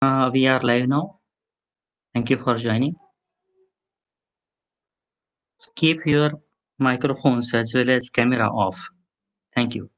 We are live now. Thank you for joining. Keep your microphones as well as camera off. Thank you.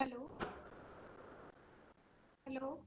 Hello, hello.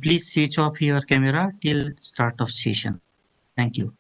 Please switch off your camera till start of session. Thank you.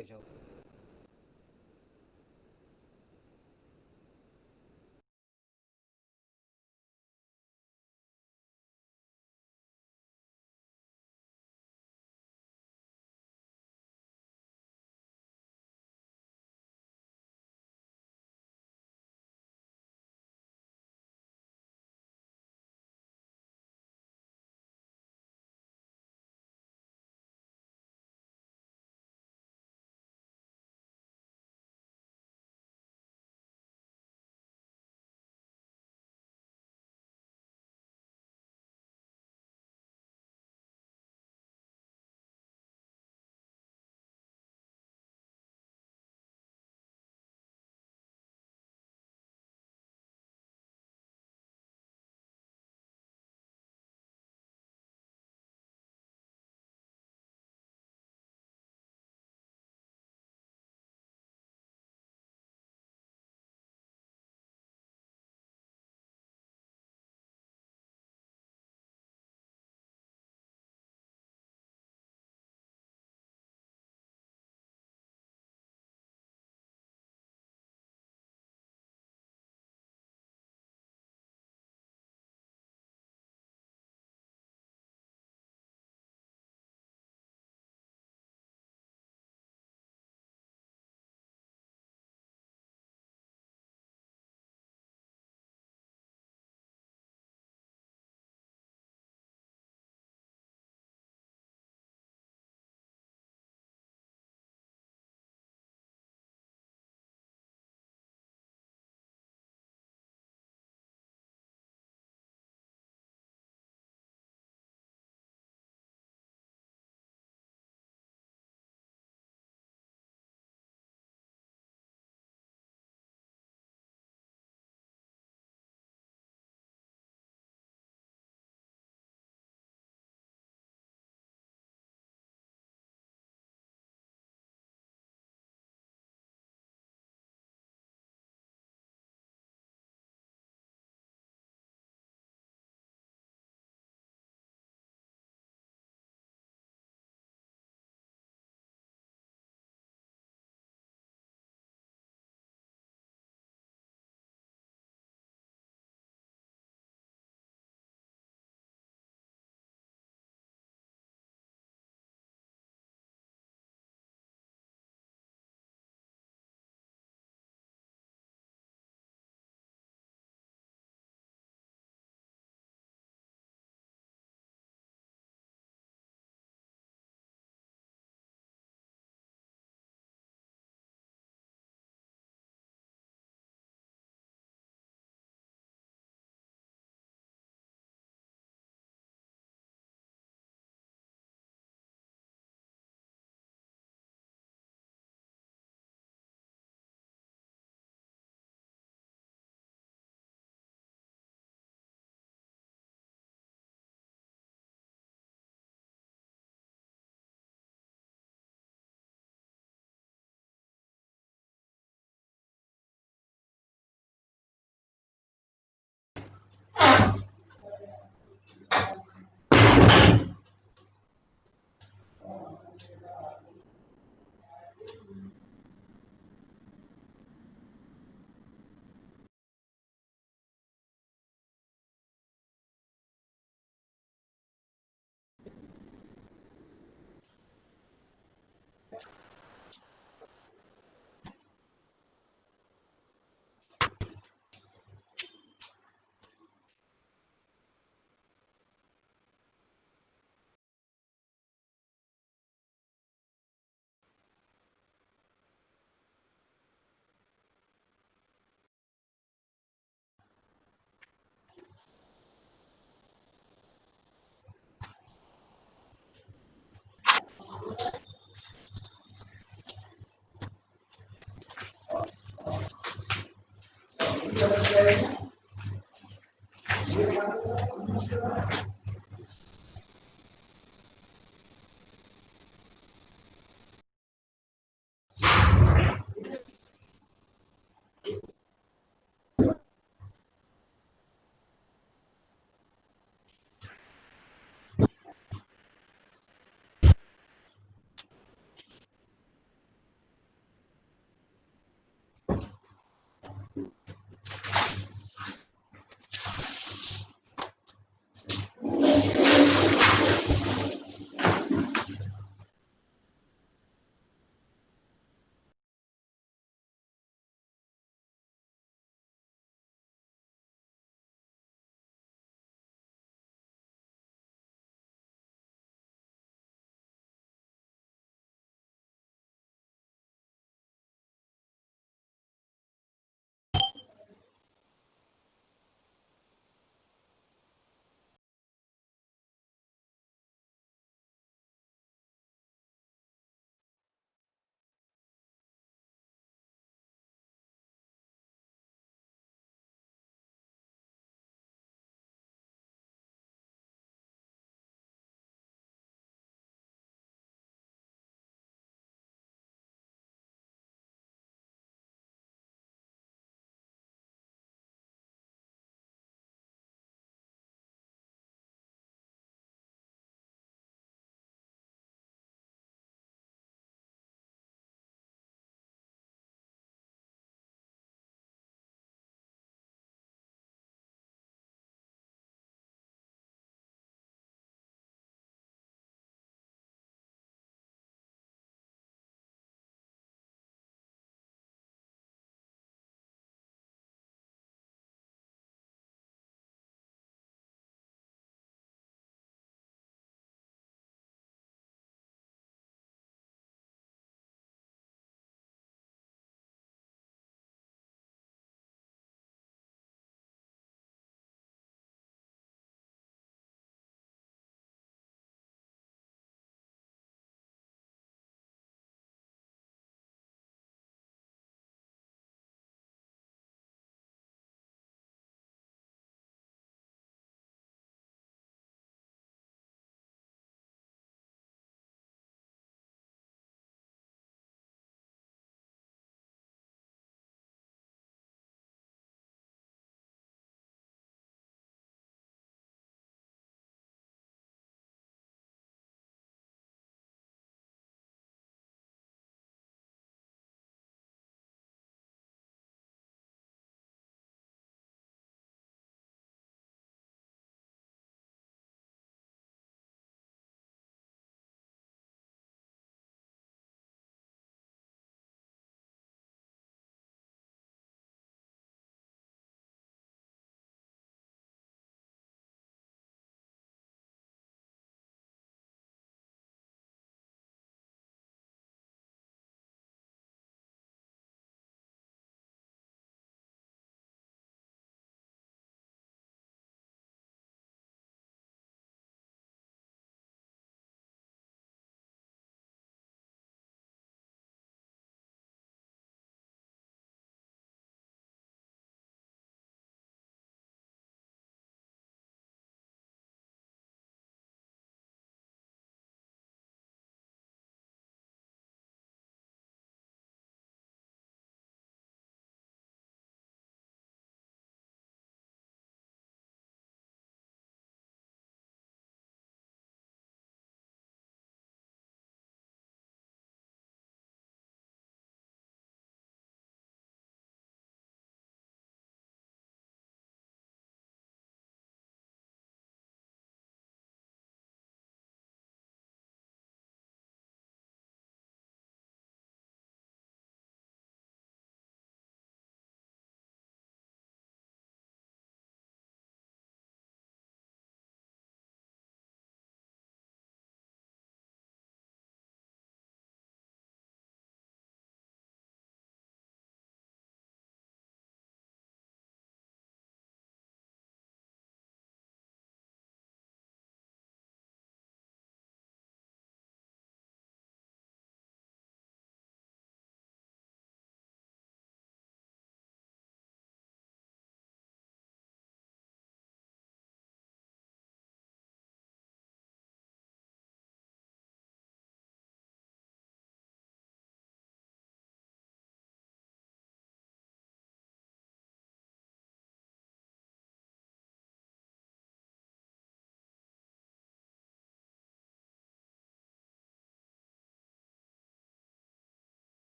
करते जाओ।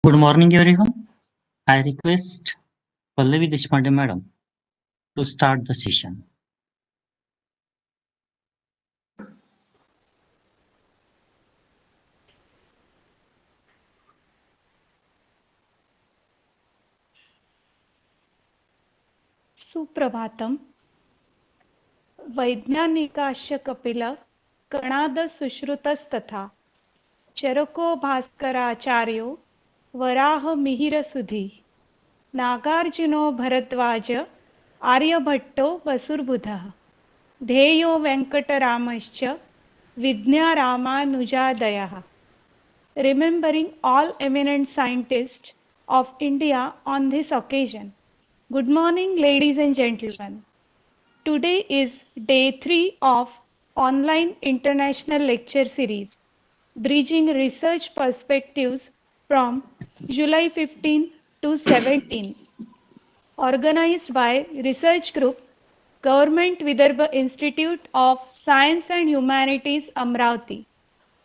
Good morning, everyone. I request Pallavi Deshpande Madam to start the session. Suprabhatam वैज्ञानिकाश्च Kapil Kanada सुश्रुतस्तथा चरको भास्कराचार्यो Varaha Mihir सुधी नागार्जुनो Bharadwaj आर्यभट्टो वसुर्बुधः ध्येयो वेङ्कटरामश्च विज्ञारामानुजादयः. Remembering all eminent scientists of India on this occasion. Good morning, ladies and gentlemen. Today is day 3 of online international lecture series, Bridging Research Perspectives from July 15 to 17, organized by Research Group, Government Vidarbha Institute of Science and Humanities, Amravati.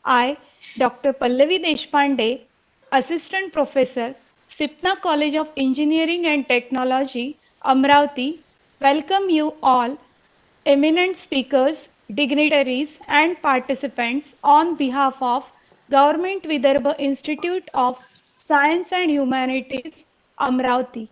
I, Dr. Pallavi Deshpande, Assistant Professor, Sipna College of Engineering and Technology, Amravati, welcome you all, eminent speakers, dignitaries, and participants on behalf of Government Vidarbha Institute of Science and Humanities, Amravati.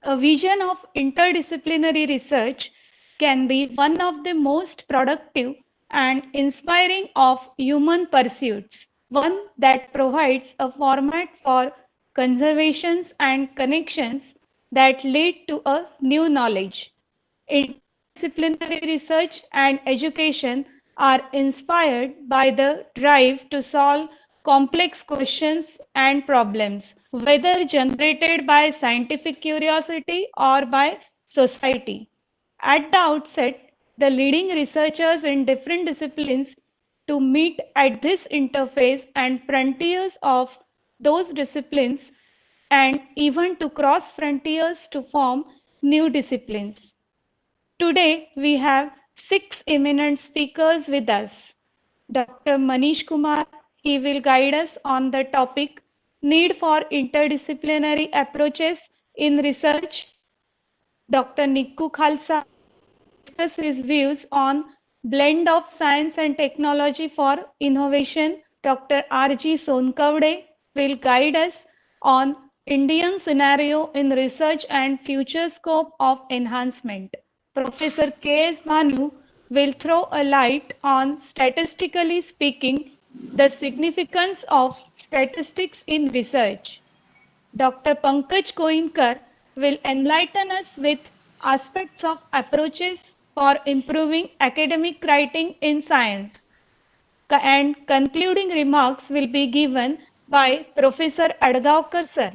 A vision of interdisciplinary research can be one of the most productive and inspiring of human pursuits, one that provides a format for conservations and connections that lead to a new knowledge. Interdisciplinary research and education are inspired by the drive to solve complex questions and problems, whether generated by scientific curiosity or by society. At the outset, the leading researchers in different disciplines to meet at this interface and frontiers of those disciplines and even to cross frontiers to form new disciplines. Today, we have 6 eminent speakers with us. Dr. Manish Kumar, he will guide us on the topic Need for Interdisciplinary Approaches in Research. Dr. Nikku Khalsa discuss his views on blend of science and technology for innovation. Dr. R.G. Sonkavde will guide us on Indian scenario in research and future scope of enhancement. Professor K.S. Bhanu will throw a light on, statistically speaking, the significance of statistics in research. Dr. Pankaj Koinkar will enlighten us with aspects of approaches for improving academic writing in science. And concluding remarks will be given by Professor Adgaonkar sir.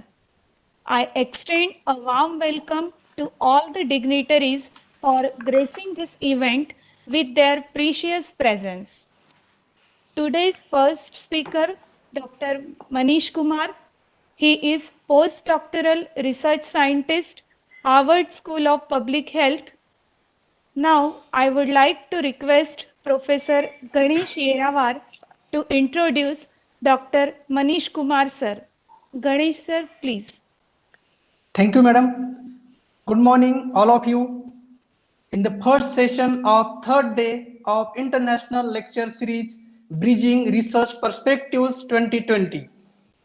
I extend a warm welcome to all the dignitaries for gracing this event with their precious presence. Today's first speaker, Dr. Manish Kumar. He is postdoctoral research scientist, Harvard School of Public Health. Now, I would like to request Professor Ganesh Yeravar to introduce Dr. Manish Kumar sir. Ganesh sir, please. Thank you, madam. Good morning, all of you. In the first session of third day of International Lecture Series Bridging Research Perspectives 2020,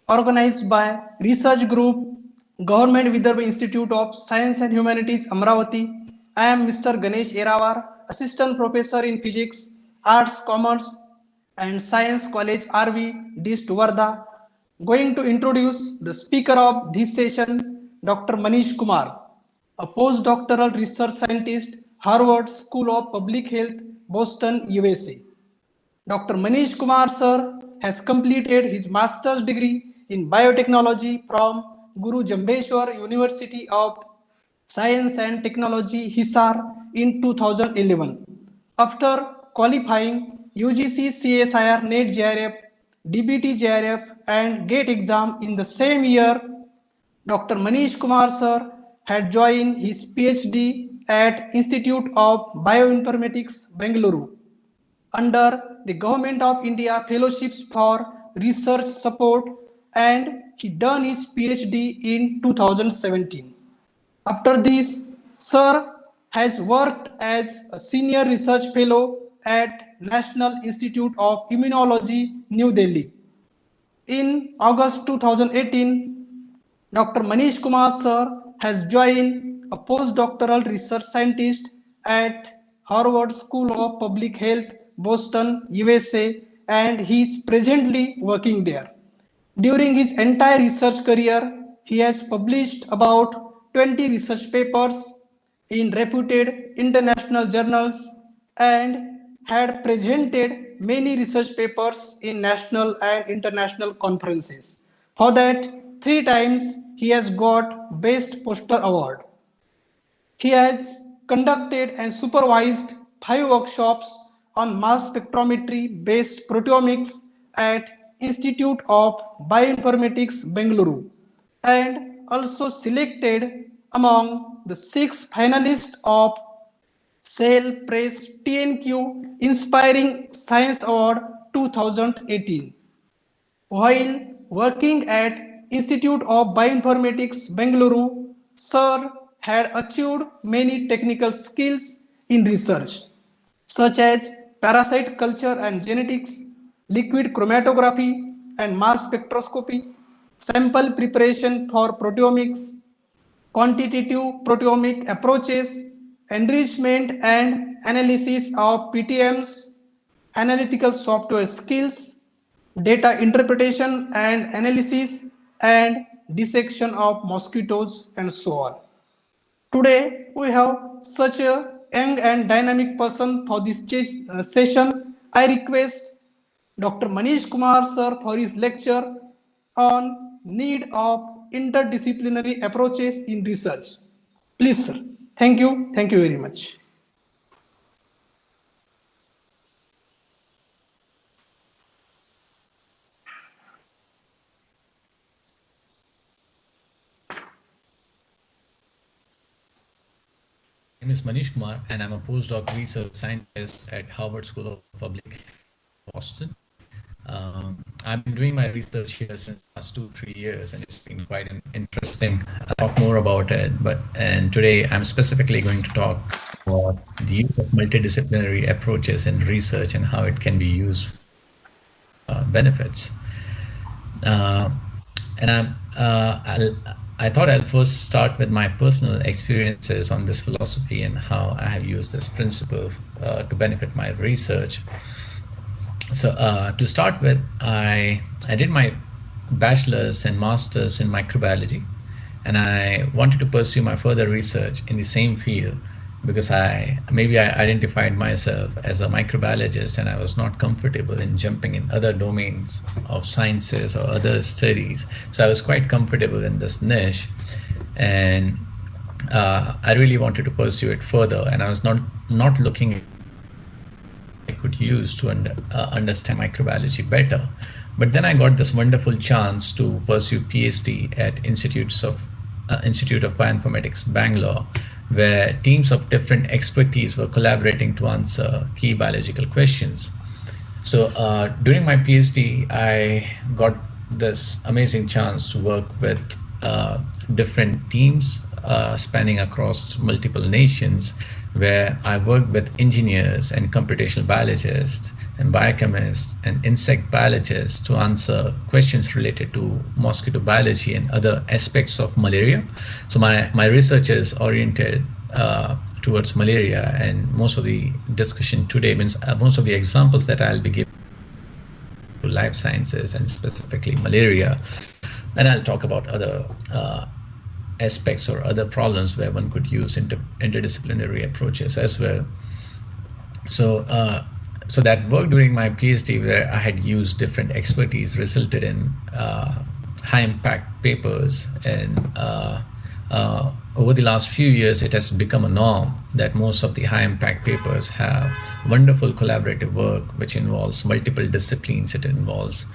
organized by Research Group, Government Vidarbha Institute of Science and Humanities, Amravati. I am Mr. Ganesh Yeravar, Assistant Professor in Physics, Arts, Commerce, and Science College RV, Dist Wardha, going to introduce the speaker of this session, Dr. Manish Kumar, a postdoctoral research scientist, Harvard School of Public Health, Boston, USA. Dr. Manish Kumar sir has completed his master's degree in biotechnology from Guru Jambheshwar University of Science and Technology, Hisar in 2011. After qualifying UGC CSIR NET JRF, DBT JRF and GATE exam in the same year, Dr. Manish Kumar sir had joined his PhD at Institute of Bioinformatics, Bengaluru under the Government of India Fellowships for research support, and he done his PhD in 2017. After this, Sir has worked as a senior research fellow at National Institute of Immunology, New Delhi. In August 2018, Dr. Manish Kumar Sir has joined a postdoctoral research scientist at Harvard School of Public Health, Boston, USA, and he is presently working there. During his entire research career, he has published about 20 research papers in reputed international journals and had presented many research papers in national and international conferences. For that, three times he has got Best Poster Award. He has conducted and supervised 5 workshops on mass spectrometry based proteomics at Institute of Bioinformatics, Bengaluru, and also selected among the 6 finalists of Cell Press TNQ Inspiring Science Award 2018. While working at Institute of Bioinformatics, Bengaluru, Sir had achieved many technical skills in research, such as parasite culture and genetics, liquid chromatography and mass spectroscopy, sample preparation for proteomics, quantitative proteomic approaches, enrichment and analysis of PTMs, analytical software skills, data interpretation and analysis, and dissection of mosquitoes, and so on. Today, we have such a young and dynamic person for this session. I request Dr. Manish Kumar sir for his lecture on need of interdisciplinary approaches in research. Please, sir. Thank you. Thank you very much. My name is Manish Kumar, and I'm a postdoc research scientist at Harvard School of Public Boston. I've been doing my research here since the last 2-3 years, and it's been quite interesting. I'll talk more about it, and today I'm specifically going to talk about the use of multidisciplinary approaches in research and how it can be used benefits. I thought I'll first start with my personal experiences on this philosophy and how I have used this principle to benefit my research. So to start with, I did my bachelor's and master's in microbiology, and I wanted to pursue my further research in the same field because I identified myself as a microbiologist and I was not comfortable in jumping in other domains of sciences or other studies. So I was quite comfortable in this niche, and I really wanted to pursue it further, and I was not looking at I could use to understand microbiology better. But then I got this wonderful chance to pursue PhD at Institute of Bioinformatics, Bangalore, where teams of different expertise were collaborating to answer key biological questions. So during my PhD, I got this amazing chance to work with different teams spanning across multiple nations, where I worked with engineers and computational biologists and biochemists and insect biologists to answer questions related to mosquito biology and other aspects of malaria. So my research is oriented towards malaria, and most of the discussion today means most of the examples that I'll be giving to life sciences and specifically malaria, and I'll talk about other aspects or other problems where one could use interdisciplinary approaches as well. So so that work during my PhD, where I had used different expertise, resulted in high impact papers, and over the last few years it has become a norm that most of the high impact papers have wonderful collaborative work which involves multiple disciplines. It involves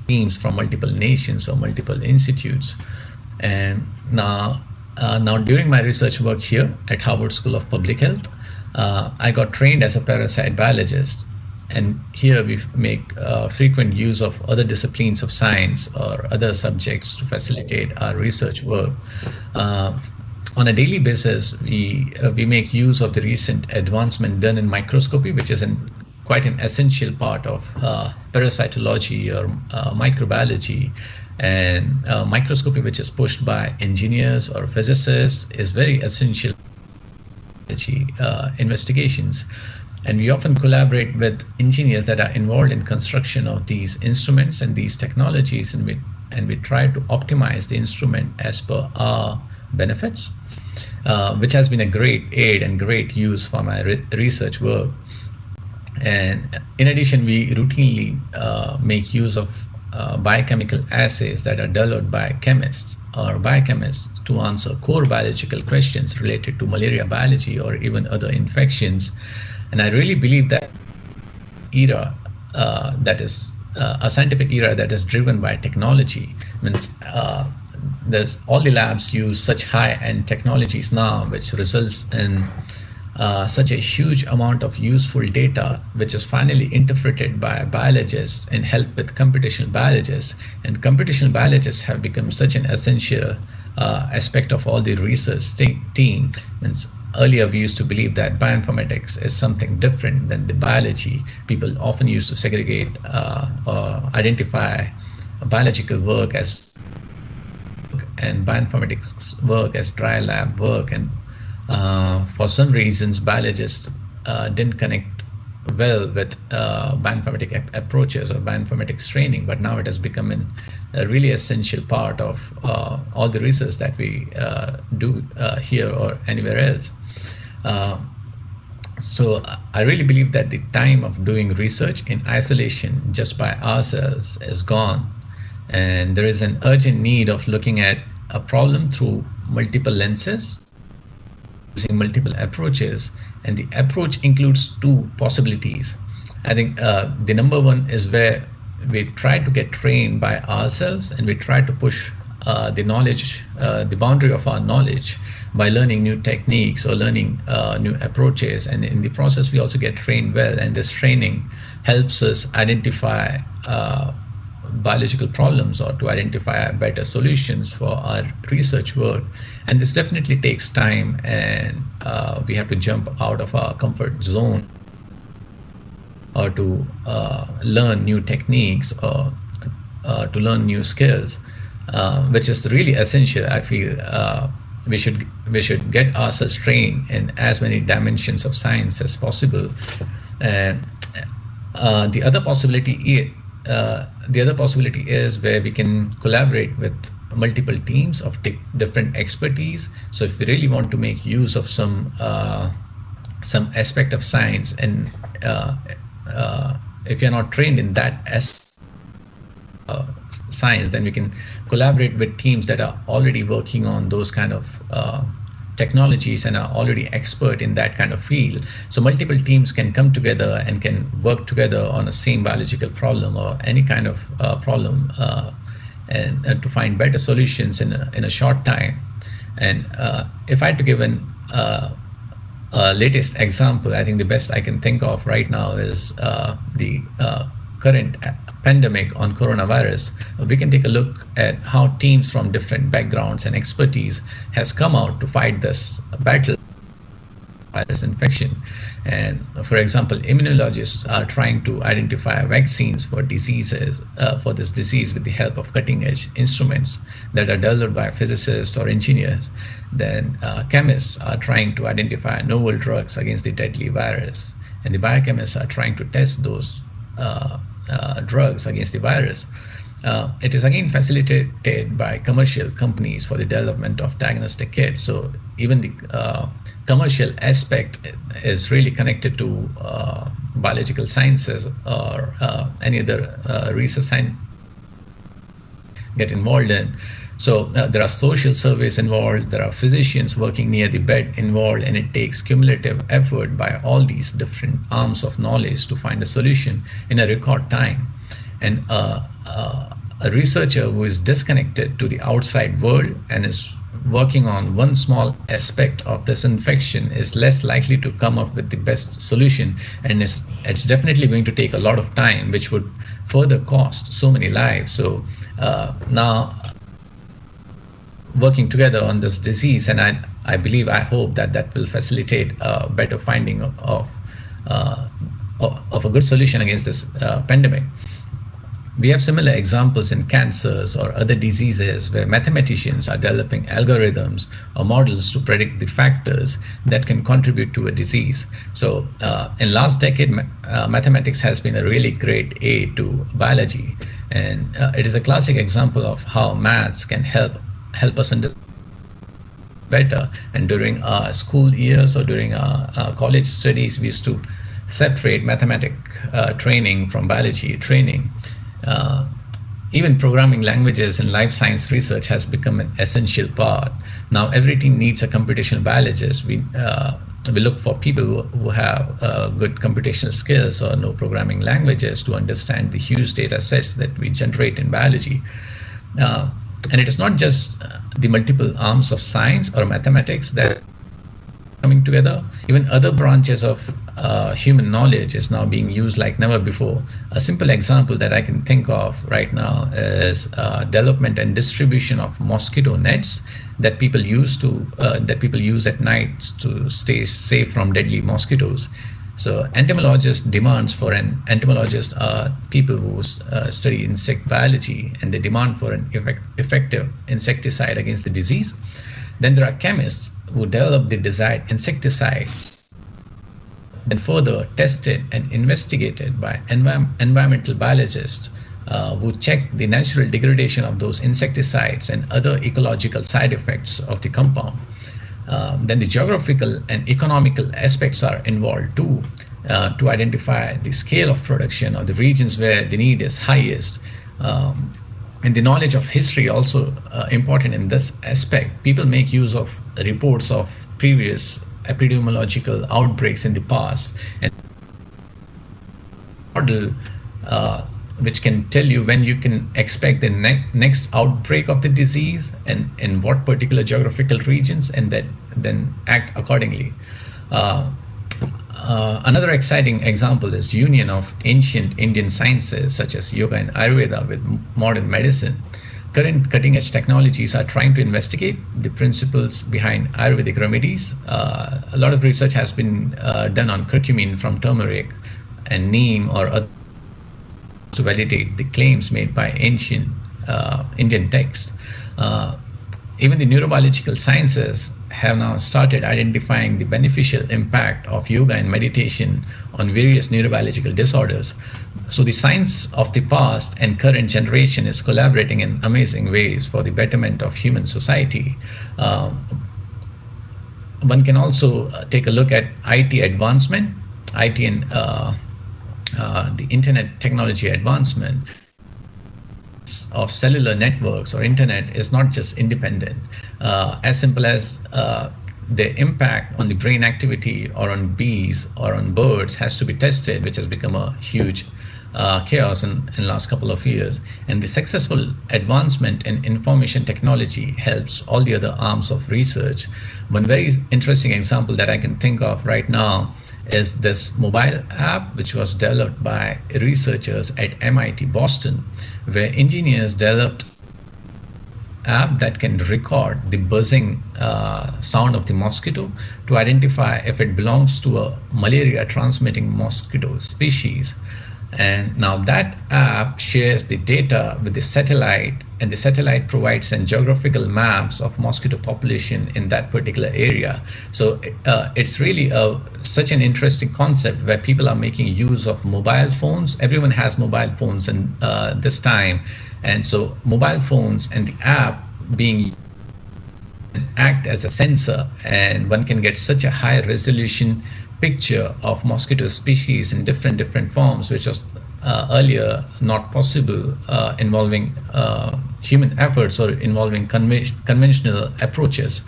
teams from multiple nations or multiple institutes. And now during my research work here at Harvard School of Public Health, I got trained as a parasite biologist, and here we make frequent use of other disciplines of science or other subjects to facilitate our research work. On a daily basis, we make use of the recent advancement done in microscopy, which is quite an essential part of parasitology or microbiology. And microscopy, which is pushed by engineers or physicists, is very essential investigations. And we often collaborate with engineers that are involved in construction of these instruments and these technologies, and we try to optimize the instrument as per our benefits, which has been a great aid and great use for my research work. And in addition, we routinely make use of biochemical assays that are developed by chemists or biochemists to answer core biological questions related to malaria biology or even other infections. And I really believe that era that is a scientific era that is driven by technology means there's all the labs use such high-end technologies now, which results in such a huge amount of useful data, which is finally interpreted by biologists and help with computational biologists. And computational biologists have become such an essential aspect of all the research team. Means earlier we used to believe that bioinformatics is something different than the biology. People often used to segregate or identify biological work as and bioinformatics work as dry lab work, and for some reasons biologists didn't connect well with bioinformatic approaches or bioinformatics training, but now it has become a really essential part of all the research that we do here or anywhere else. So I really believe that the time of doing research in isolation just by ourselves is gone, and there is an urgent need of looking at a problem through multiple lenses, using multiple approaches, and the approach includes two possibilities. I think the number one is where we try to get trained by ourselves and we try to push the knowledge, the boundary of our knowledge by learning new techniques or learning new approaches. And in the process, we also get trained well, and this training helps us identify biological problems or to identify better solutions for our research work. And this definitely takes time, and we have to jump out of our comfort zone or to learn new techniques or to learn new skills, which is really essential. I feel we should get ourselves trained in as many dimensions of science as possible. And the other possibility is where we can collaborate with multiple teams of different expertise. So if we really want to make use of some aspect of science, and if you're not trained in that science, then we can collaborate with teams that are already working on those kind of technologies and are already expert in that kind of field. So multiple teams can come together and can work together on a same biological problem or any kind of problem, and to find better solutions in a short time. And if I had to give a latest example, I think the best I can think of right now is the current pandemic on coronavirus. We can take a look at how teams from different backgrounds and expertise has come out to fight this battle virus infection. And for example, immunologists are trying to identify vaccines for diseases, for this disease with the help of cutting edge instruments that are developed by physicists or engineers. Then chemists are trying to identify novel drugs against the deadly virus. And the biochemists are trying to test those drugs against the virus. It is again facilitated by commercial companies for the development of diagnostic kits. So even the commercial aspect is really connected to biological sciences or any other research science get involved in. So there are social surveys involved, there are physicians working near the bed involved, and it takes cumulative effort by all these different arms of knowledge to find a solution in a record time. And a researcher who is disconnected to the outside world and is working on one small aspect of this infection is less likely to come up with the best solution, and it's definitely going to take a lot of time, which would further cost so many lives. So now working together on this disease, and I believe, I hope that that will facilitate a better finding of a good solution against this pandemic. We have similar examples in cancers or other diseases where mathematicians are developing algorithms or models to predict the factors that can contribute to a disease. So in last decade, mathematics has been a really great aid to biology. And it is a classic example of how maths can help us understand better. And during our school years or during our college studies, we used to separate mathematics training from biology training. Even programming languages in life science research has become an essential part. Now everything needs a computational biologist. We look for people who have good computational skills or know programming languages to understand the huge data sets that we generate in biology. And it is not just the multiple arms of science or mathematics that coming together. Even other branches of human knowledge is now being used like never before. A simple example that I can think of right now is development and distribution of mosquito nets that people use at night to stay safe from deadly mosquitoes. So entomologists demands for an entomologist are people who study insect biology, and they demand for an effective insecticide against the disease. Then there are chemists who develop the desired insecticides, then further tested and investigated by environmental biologists who check the natural degradation of those insecticides and other ecological side effects of the compound. Then the geographical and economical aspects are involved too, to identify the scale of production or the regions where the need is highest. And the knowledge of history also important in this aspect. People make use of reports of previous epidemiological outbreaks in the past, and model which can tell you when you can expect the next outbreak of the disease and in what particular geographical regions, and then act accordingly. Another exciting example is union of ancient Indian sciences such as yoga and Ayurveda with modern medicine. Current cutting-edge technologies are trying to investigate the principles behind Ayurvedic remedies. A lot of research has been done on curcumin from turmeric and neem or other to validate the claims made by ancient Indian texts. Even the neurobiological sciences have now started identifying the beneficial impact of yoga and meditation on various neurobiological disorders. So the science of the past and current generation is collaborating in amazing ways for the betterment of human society. One can also take a look at IT advancement, IT and the internet technology advancement of cellular networks or internet is not just independent. As simple as the impact on the brain activity or on bees or on birds has to be tested, which has become a huge chaos in the last couple of years. And the successful advancement in information technology helps all the other arms of research. One very interesting example that I can think of right now is this mobile app, which was developed by researchers at MIT Boston, where engineers developed app that can record the buzzing sound of the mosquito to identify if it belongs to a malaria transmitting mosquito species. And now that app shares the data with the satellite, and the satellite provides some geographical maps of mosquito population in that particular area. So it's really such an interesting concept where people are making use of mobile phones. Everyone has mobile phones in this time. And so mobile phones and the app being act as a sensor, and one can get such a high resolution picture of mosquito species in different forms, which was earlier not possible involving human efforts or involving conventional approaches.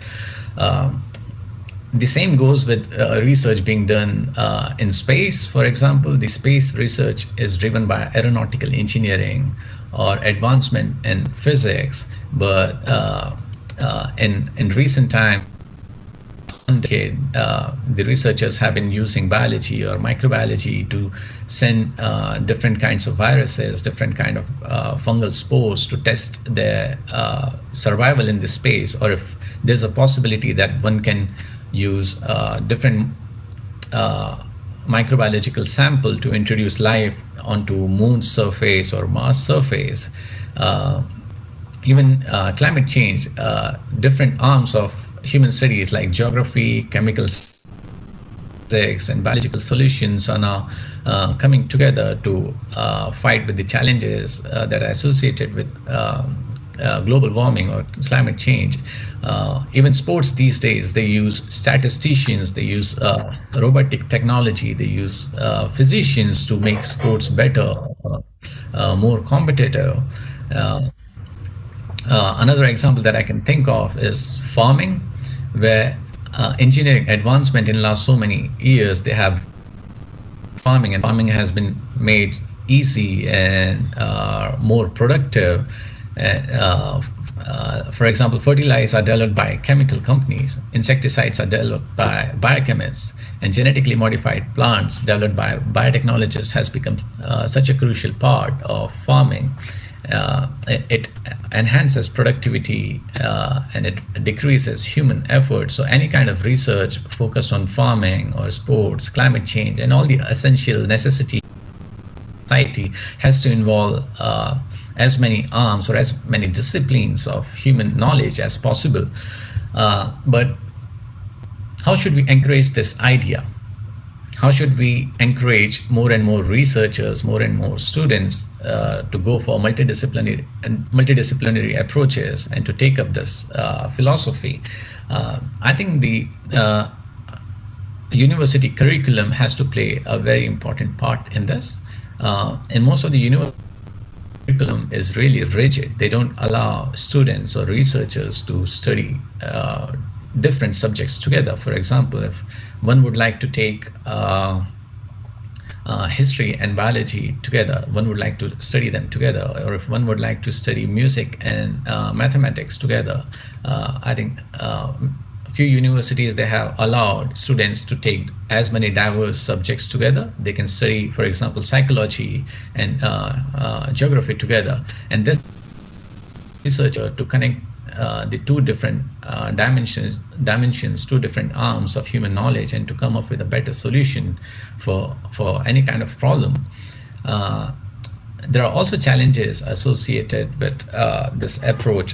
The same goes with research being done in space. For example, the space research is driven by aeronautical engineering or advancement in physics, but in recent time, one decade, the researchers have been using biology or microbiology to send different kinds of viruses, different kind of fungal spores to test their survival in this space, or if there's a possibility that one can use different microbiological sample to introduce life onto moon's surface or Mars surface. Even climate change, different arms of human studies like geography, chemical physics, and biological solutions are now coming together to fight with the challenges that are associated with global warming or climate change. Even sports these days, they use statisticians, they use robotic technology, they use physicians to make sports better, more competitive. Another example that I can think of is farming, where engineering advancement in last so many years, they have farming, and farming has been made easy and more productive. For example, fertilizers are developed by chemical companies, insecticides are developed by biochemists, and genetically modified plants developed by biotechnologists has become such a crucial part of farming. It enhances productivity and it decreases human effort. So any kind of research focused on farming or sports, climate change, and all the essential necessity society has to involve as many arms or as many disciplines of human knowledge as possible. But how should we encourage this idea? How should we encourage more and more researchers, more and more students to go for multidisciplinary approaches and to take up this philosophy? I think the university curriculum has to play a very important part in this. And most of the university curriculum is really rigid. They don't allow students or researchers to study different subjects together. For example, if one would like to take history and biology together, one would like to study them together, or if one would like to study music and mathematics together, I think few universities, they have allowed students to take as many diverse subjects together. They can study, for example, psychology and geography together, and this researcher to connect the two different dimensions, two different arms of human knowledge, and to come up with a better solution for any kind of problem. There are also challenges associated with this approach.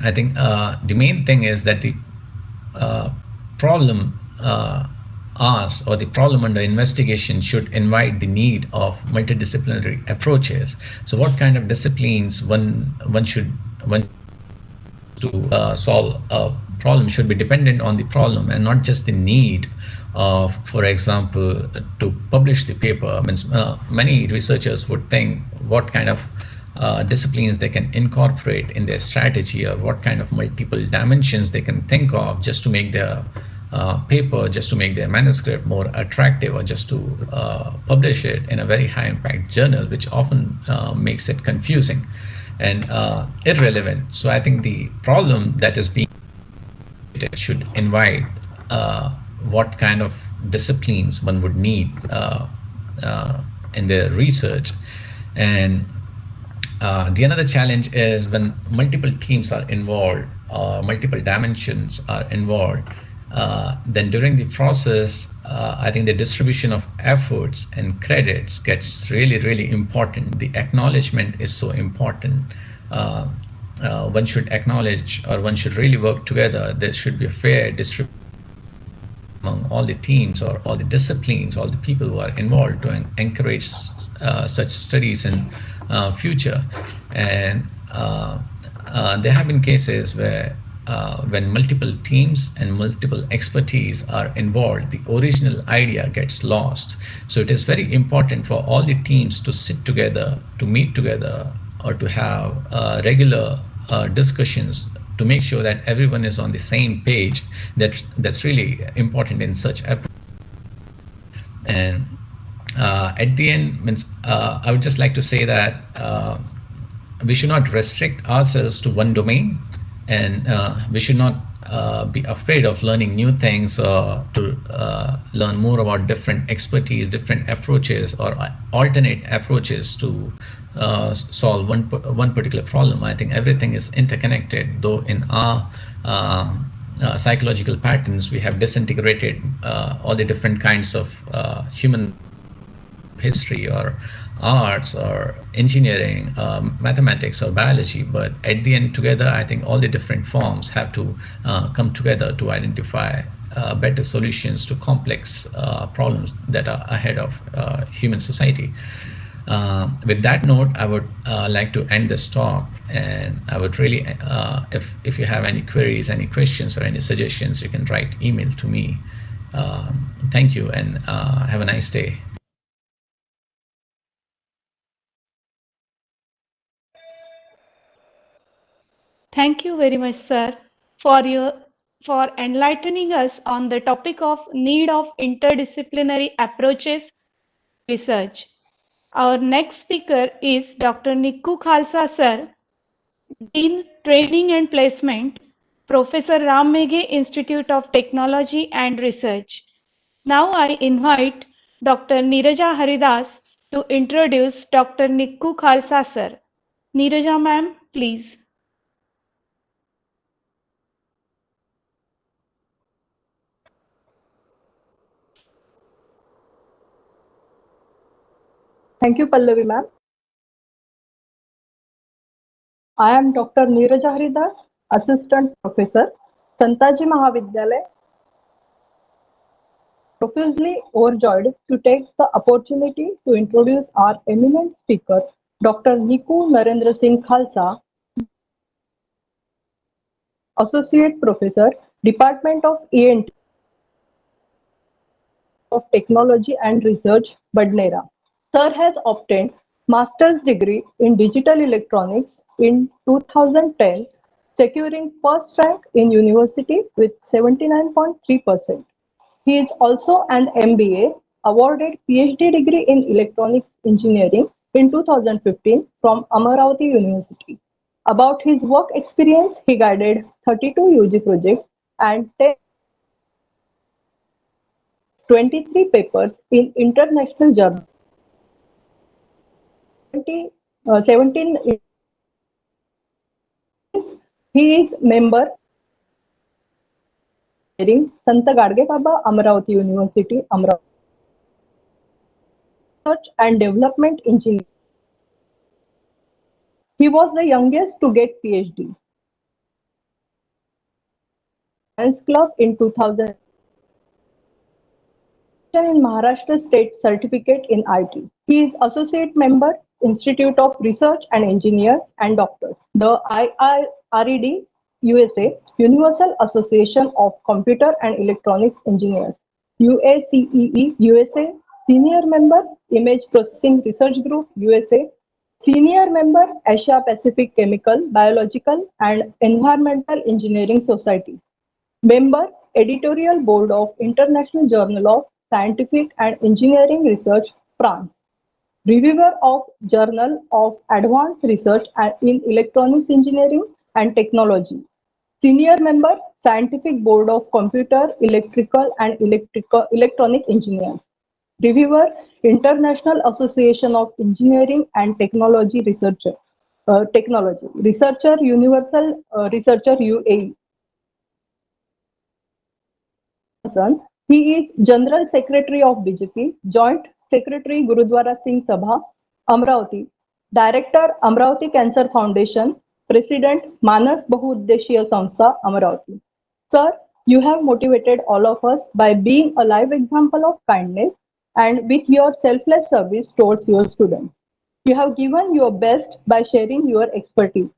I think the main thing is that the problem asked or the problem under investigation should invite the need of multidisciplinary approaches. So what kind of disciplines one should to solve a problem should be dependent on the problem and not just the need of, for example, to publish the paper. Many researchers would think what kind of disciplines they can incorporate in their strategy, or what kind of multiple dimensions they can think of just to make their paper, just to make their manuscript more attractive, or just to publish it in a very high impact journal, which often makes it confusing and irrelevant. So I think the problem that is being should invite what kind of disciplines one would need in their research. And the another challenge is when multiple teams are involved, multiple dimensions are involved, then during the process, I think the distribution of efforts and credits gets really, really important. The acknowledgement is so important. One should acknowledge, or one should really work together. There should be a fair distribution among all the teams or all the disciplines, all the people who are involved to encourage such studies in future. And there have been cases where when multiple teams and multiple expertise are involved, the original idea gets lost. So it is very important for all the teams to sit together, to meet together, or to have regular discussions to make sure that everyone is on the same page. That's really important in such approach. And at the end, I would just like to say that we should not restrict ourselves to one domain. and we should not be afraid of learning new things, to learn more about different expertise, different approaches, or alternate approaches to solve one particular problem. I think everything is interconnected, though in our psychological patterns we have disintegrated all the different kinds of human history or arts or engineering, mathematics or biology. But at the end, together, I think all the different forms have to come together to identify better solutions to complex problems that are ahead of human society. With that note, I would like to end this talk, and I would really, if you have any queries, any questions, or any suggestions, you can write email to me. Thank you, and have a nice day. Thank you very much, sir, for enlightening us on the topic of need of interdisciplinary approaches research. Our next speaker is Dr. Nikku Khalsa, sir, Dean, Training and Placement, Professor Ram Meghe Institute of Technology and Research. Now I invite Dr. Neeraja Haridas to introduce Dr. Nikku Khalsa, sir. Neeraja ma'am, please. Thank you, Pallavi ma'am. I am Dr. Neeraja Haridas, Assistant Professor, Santaji Mahavidyalaya, profusely overjoyed to take the opportunity to introduce our eminent speaker, Dr. Niku Narendra Singh Khalsa, Associate Professor, Department of ENT of Technology and Research, Badnera. Sir has obtained master's degree in digital electronics in 2010, securing first rank in university with 79.3%. He is also an MBA, awarded PhD degree in electronics engineering in 2015 from Amaravati University. About his work experience, he guided 32 UG projects and 23 papers in international journals. 17, he is member Sant Gadgekaba Amaravati University, Amaravati Research and Development Engineer. He was the youngest to get PhD. Science Club in 2000 in Maharashtra State Certificate in IT. He is Associate Member, Institute of Research and Engineers and Doctors, the IIRED USA, Universal Association of Computer and Electronics Engineers, UACEE USA, Senior Member, Image Processing Research Group USA, Senior Member, Asia Pacific Chemical, Biological and Environmental Engineering Society. Member, Editorial Board of International Journal of Scientific and Engineering Research, France. Reviewer of Journal of Advanced Research in Electronics Engineering and Technology. Senior Member, Scientific Board of Computer, Electrical and Electronic Engineers. Reviewer, International Association of Engineering and Technology Researcher. Technology. Researcher, Universal Researcher UAE. He is General Secretary of BJP, Joint Secretary Gurudwara Singh Sabha, Amravati, Director Amravati Cancer Foundation, President Manas Bahuuddeshiya Samstha, Amravati. Sir, you have motivated all of us by being a live example of kindness and with your selfless service towards your students. You have given your best by sharing your expertise.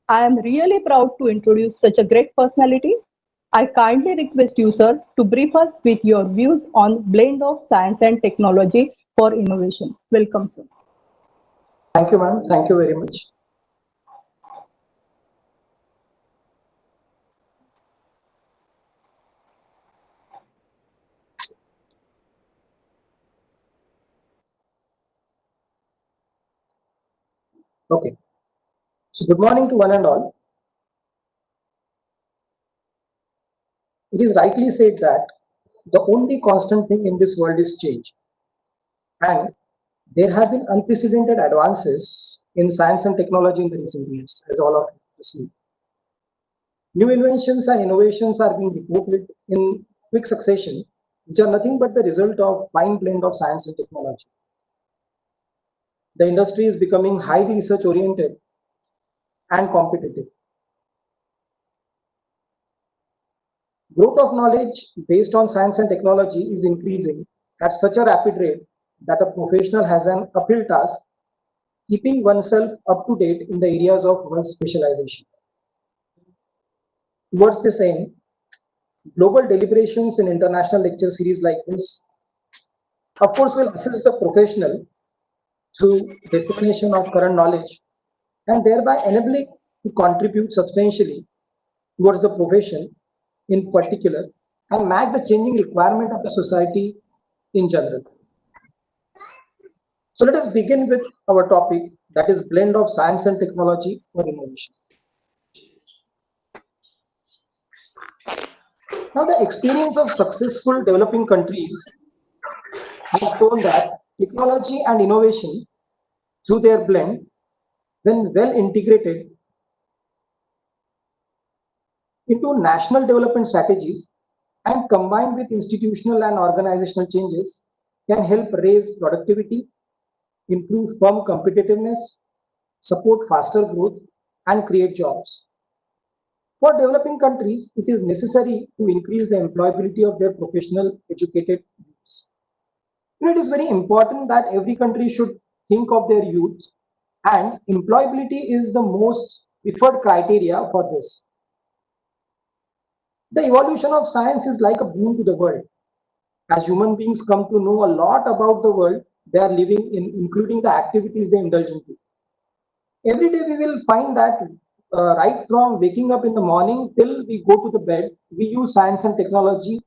I am really proud to introduce such a great personality. I kindly request you, sir, to brief us with your views on blend of science and technology for innovation. Welcome, sir. Thank you, ma'am. Thank you very much. Okay. So good morning to one and all. It is rightly said that the only constant thing in this world is change. And there have been unprecedented advances in science and technology in the recent years, as all of you see. New inventions and innovations are being reported in quick succession, which are nothing but the result of fine blend of science and technology. The industry is becoming highly research oriented and competitive. Growth of knowledge based on science and technology is increasing at such a rapid rate that a professional has an uphill task keeping oneself up to date in the areas of one's specialization. Towards this aim, global deliberations in international lecture series like this, of course, will assist the professional through dissemination of current knowledge and thereby enabling to contribute substantially towards the profession in particular and match the changing requirement of the society in general. So let us begin with our topic, that is blend of science and technology for innovation. Now the experience of successful developing countries has shown that technology and innovation through their blend, when well integrated into national development strategies and combined with institutional and organizational changes, can help raise productivity, improve firm competitiveness, support faster growth, and create jobs. For developing countries, it is necessary to increase the employability of their professional educated youths. It is very important that every country should think of their youth, and employability is the most preferred criteria for this. The evolution of science is like a boon to the world. As human beings come to know a lot about the world they are living in, including the activities they indulge into. Every day we will find that right from waking up in the morning till we go to the bed, we use science and technology.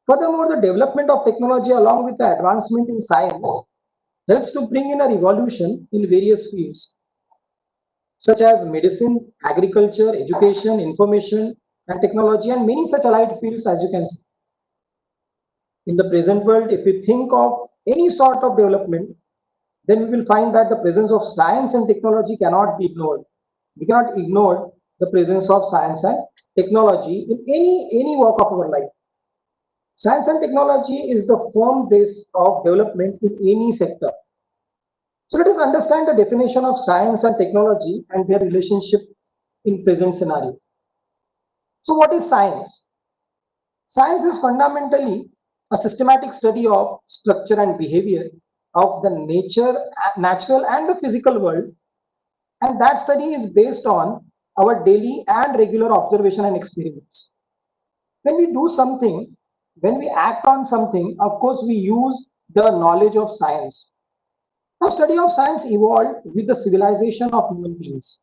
Furthermore, the development of technology along with the advancement in science helps to bring in a revolution in various fields, such as medicine, agriculture, education, information, and technology, and many such allied fields, as you can see. In the present world, if you think of any sort of development, then we will find that the presence of science and technology cannot be ignored. We cannot ignore the presence of science and technology in any walk of our life. Science and technology is the firm base of development in any sector. So let us understand the definition of science and technology and their relationship in present scenario. So what is science? Science is fundamentally a systematic study of structure and behavior of the natural and the physical world, and that study is based on our daily and regular observation and experiments. When we do something, when we act on something, of course we use the knowledge of science. The study of science evolved with the civilization of human beings.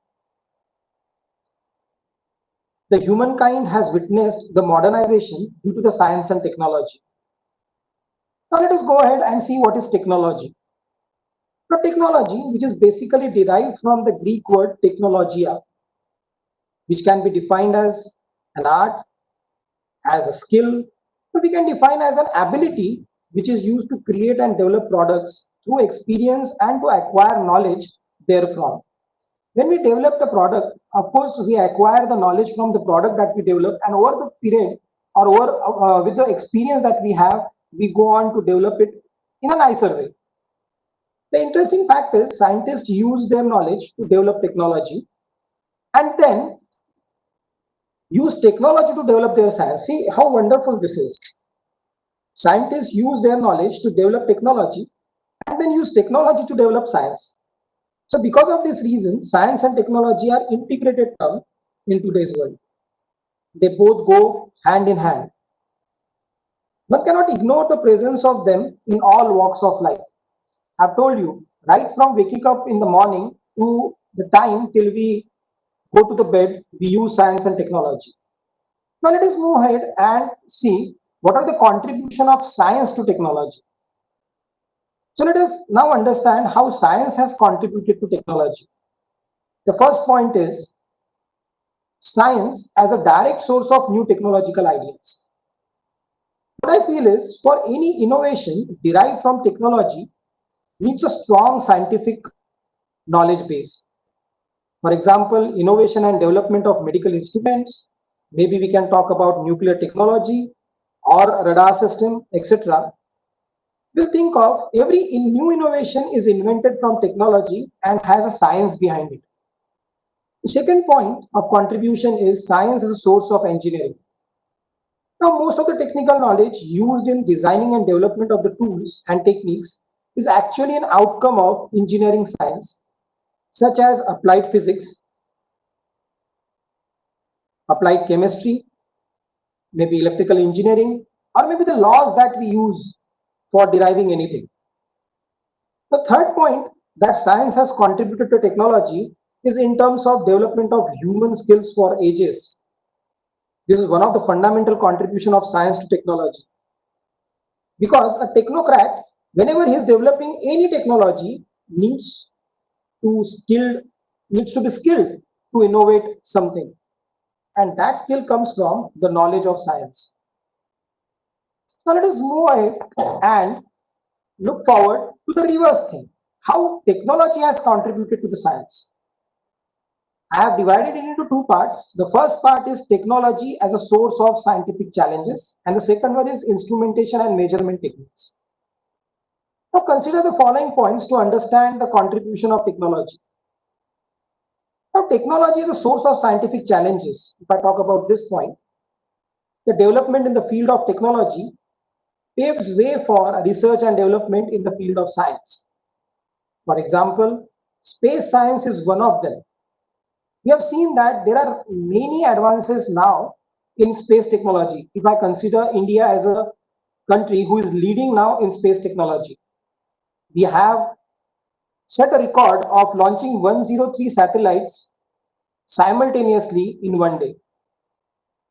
The humankind has witnessed the modernization due to the science and technology. Now let us go ahead and see what is technology. So technology, which is basically derived from the Greek word technologia, which can be defined as an art, as a skill, so we can define as an ability which is used to create and develop products through experience and to acquire knowledge therefrom. When we develop the product, of course, we acquire the knowledge from the product that we develop, and over the period or over with the experience that we have, we go on to develop it in a nicer way. The interesting fact is scientists use their knowledge to develop technology and then use technology to develop their science. See how wonderful this is. Scientists use their knowledge to develop technology and then use technology to develop science. So because of this reason, science and technology are integrated terms in today's world. They both go hand in hand. One cannot ignore the presence of them in all walks of life. I've told you, right from waking up in the morning to the time till we go to the bed, we use science and technology. Now let us move ahead and see what are the contribution of science to technology. So let us now understand how science has contributed to technology. The first point is science as a direct source of new technological ideas. What I feel is for any innovation derived from technology needs a strong scientific knowledge base. For example, innovation and development of medical instruments, maybe we can talk about nuclear technology or radar system, etc. We'll think of every new innovation is invented from technology and has a science behind it. The second point of contribution is science as a source of engineering. Now, most of the technical knowledge used in designing and development of the tools and techniques is actually an outcome of engineering science, such as applied physics, applied chemistry, maybe electrical engineering, or maybe the laws that we use for deriving anything. The third point that science has contributed to technology is in terms of development of human skills for ages. This is one of the fundamental contribution of science to technology. Because a technocrat, whenever he is developing any technology, needs to be skilled to innovate something. And that skill comes from the knowledge of science. Now let us move ahead and look forward to the reverse thing, how technology has contributed to the science. I have divided it into two parts. The first part is technology as a source of scientific challenges, and the second one is instrumentation and measurement techniques. Now consider the following points to understand the contribution of technology. Now technology is a source of scientific challenges. If I talk about this point, the development in the field of technology paves way for research and development in the field of science. For example, space science is one of them. We have seen that there are many advances now in space technology. If I consider India as a country who is leading now in space technology, we have set a record of launching 103 satellites simultaneously in one day.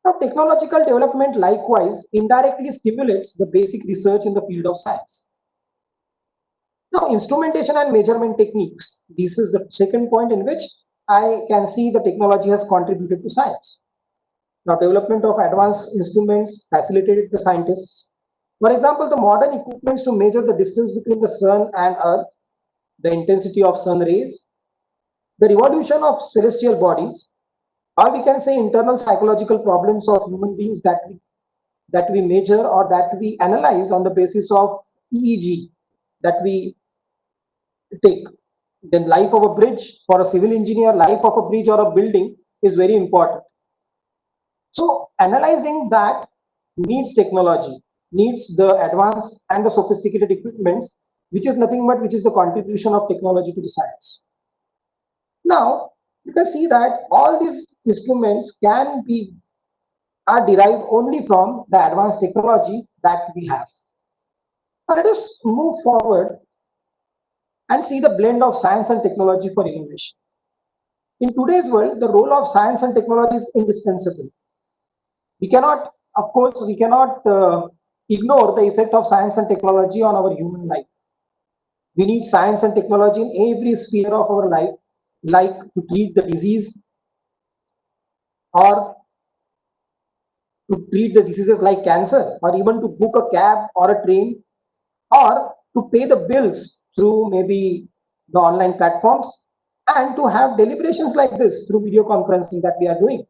Now, technological development likewise indirectly stimulates the basic research in the field of science. Now, instrumentation and measurement techniques. This is the second point in which I can see the technology has contributed to science. Now, development of advanced instruments facilitated the scientists. For example, the modern equipments to measure the distance between the sun and earth, the intensity of sun rays, the revolution of celestial bodies, or we can say internal psychological problems of human beings that we measure or that we analyze on the basis of EEG that we take. Then life of a bridge, for a civil engineer, life of a bridge or a building is very important. So analyzing that needs technology, needs the advanced and the sophisticated equipments, which is nothing but which is the contribution of technology to the science. Now you can see that all these instruments are derived only from the advanced technology that we have. Now let us move forward and see the blend of science and technology for innovation. In today's world, the role of science and technology is indispensable. We cannot, of course, ignore the effect of science and technology on our human life. We need science and technology in every sphere of our life, like to treat the disease or to treat the diseases like cancer, or even to book a cab or a train, or to pay the bills through maybe the online platforms, and to have deliberations like this through video conferencing that we are doing.